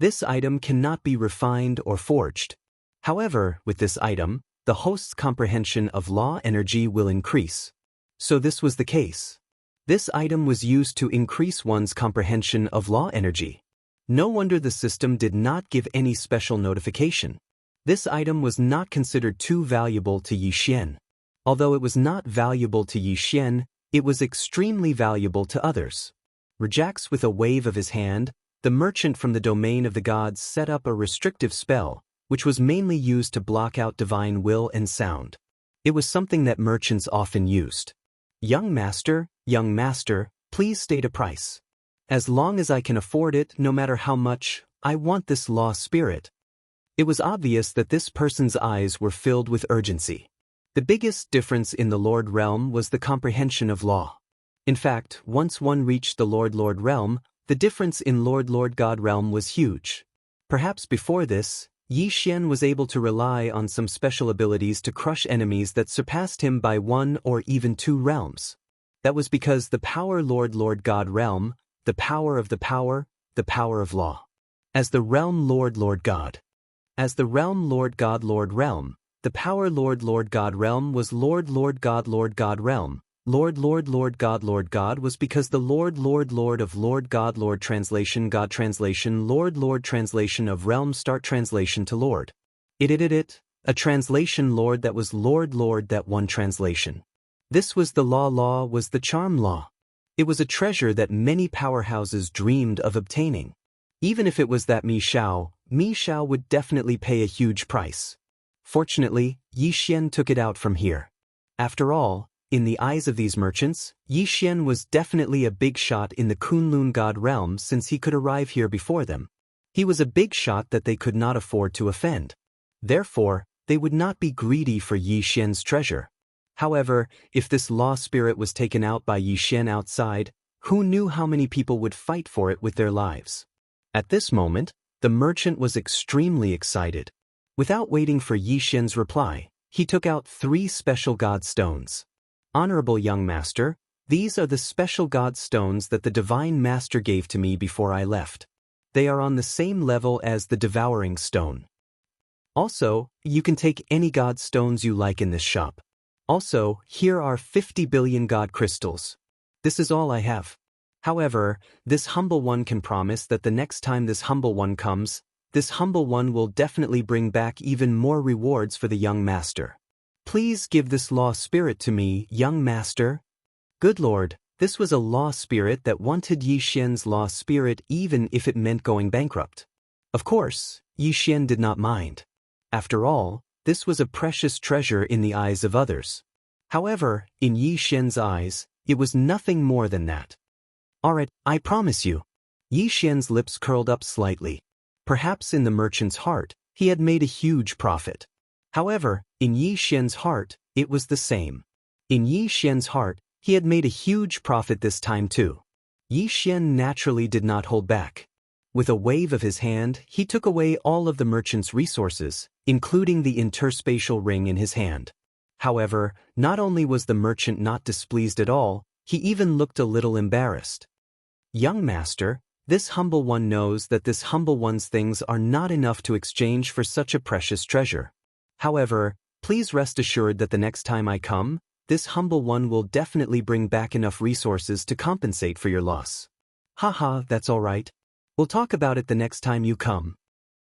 This item cannot be refined or forged. However, with this item, the host's comprehension of law energy will increase. So this was the case. This item was used to increase one's comprehension of law energy. No wonder the system did not give any special notification. This item was not considered too valuable to Yi Xian. Although it was not valuable to Yi Xian, it was extremely valuable to others. Rejax with a wave of his hand, the merchant from the domain of the gods set up a restrictive spell, which was mainly used to block out divine will and sound. It was something that merchants often used. Young Master, please state a price. As long as I can afford it, no matter how much, I want this law spirit. It was obvious that this person's eyes were filled with urgency. The biggest difference in the Lord Realm was the comprehension of law. In fact, once one reached the Lord Realm, the difference in Lord God Realm was huge. Perhaps before this, Yi Xian was able to rely on some special abilities to crush enemies that surpassed him by 1 or even 2 realms. That was because the power Lord God Realm, the power of the power of law. As the realm Lord God. As the realm Lord Realm, the power Lord God Realm was Lord God Realm. Lord God was because the Lord of Lord God Lord translation God translation Lord translation of realm start translation to Lord. A translation Lord that was Lord that one translation. This was the law was the charm law. It was a treasure that many powerhouses dreamed of obtaining. Even if it was that Mi Xiao would definitely pay a huge price. Fortunately, Yi Xian took it out from here. After all, in the eyes of these merchants, Yi Xian was definitely a big shot in the Kunlun God realm since he could arrive here before them. He was a big shot that they could not afford to offend. Therefore, they would not be greedy for Yi Xian's treasure. However, if this law spirit was taken out by Yi Xian outside, who knew how many people would fight for it with their lives? At this moment, the merchant was extremely excited. Without waiting for Yi Xian's reply, he took out 3 special god stones. Honorable young master, these are the special god stones that the divine master gave to me before I left. They are on the same level as the devouring stone. Also, you can take any god stones you like in this shop. Also, here are 50 billion god crystals. This is all I have. However, this humble one can promise that the next time this humble one comes, this humble one will definitely bring back even more rewards for the young master. Please give this law spirit to me, young master. Good lord, this was a law spirit that wanted Yi Xian's law spirit even if it meant going bankrupt. Of course, Yi Xian did not mind. After all, this was a precious treasure in the eyes of others. However, in Yi Xian's eyes, it was nothing more than that. Alright, I promise you. Yi Xian's lips curled up slightly. Perhaps in the merchant's heart, he had made a huge profit. However, in Yi Xian's heart, it was the same. In Yi Xian's heart, he had made a huge profit this time too. Yi Xian naturally did not hold back. With a wave of his hand, he took away all of the merchant's resources, including the interspatial ring in his hand. However, not only was the merchant not displeased at all, he even looked a little embarrassed. Young master, this humble one knows that this humble one's things are not enough to exchange for such a precious treasure. However, please rest assured that the next time I come, this humble one will definitely bring back enough resources to compensate for your loss. Haha, that's all right. We'll talk about it the next time you come.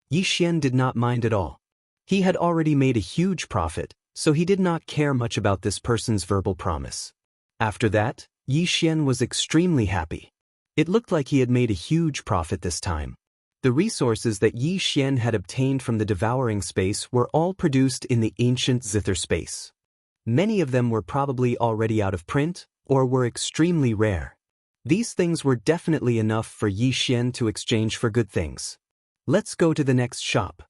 Yi Xian did not mind at all. He had already made a huge profit, so he did not care much about this person's verbal promise. After that, Yi Xian was extremely happy. It looked like he had made a huge profit this time. The resources that Yi Xian had obtained from the devouring space were all produced in the ancient zither space. Many of them were probably already out of print, or were extremely rare. These things were definitely enough for Yi Xian to exchange for good things. Let's go to the next shop.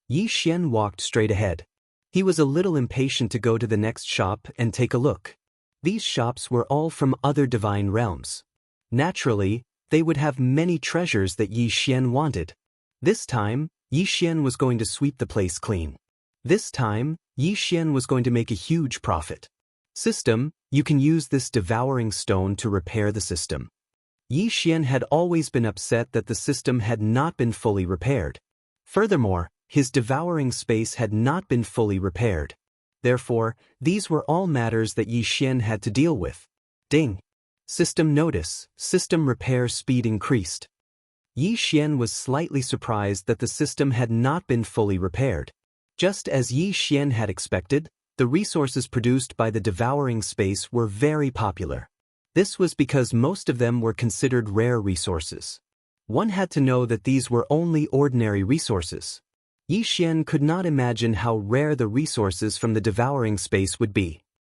Yi Xian walked straight ahead. He was a little impatient to go to the next shop and take a look. These shops were all from other divine realms. Naturally, they would have many treasures that Yi Xian wanted. This time, Yi Xian was going to sweep the place clean. This time, Yi Xian was going to make a huge profit. System, you can use this devouring stone to repair the system. Yi Xian had always been upset that the system had not been fully repaired. Furthermore, his devouring space had not been fully repaired. Therefore, these were all matters that Yi Xian had to deal with. Ding! System notice, system repair speed increased. Yi Xian was slightly surprised that the system had not been fully repaired. Just as Yi Xian had expected, the resources produced by the devouring space were very popular. This was because most of them were considered rare resources. One had to know that these were only ordinary resources. Yi Xian could not imagine how rare the resources from the devouring space would be.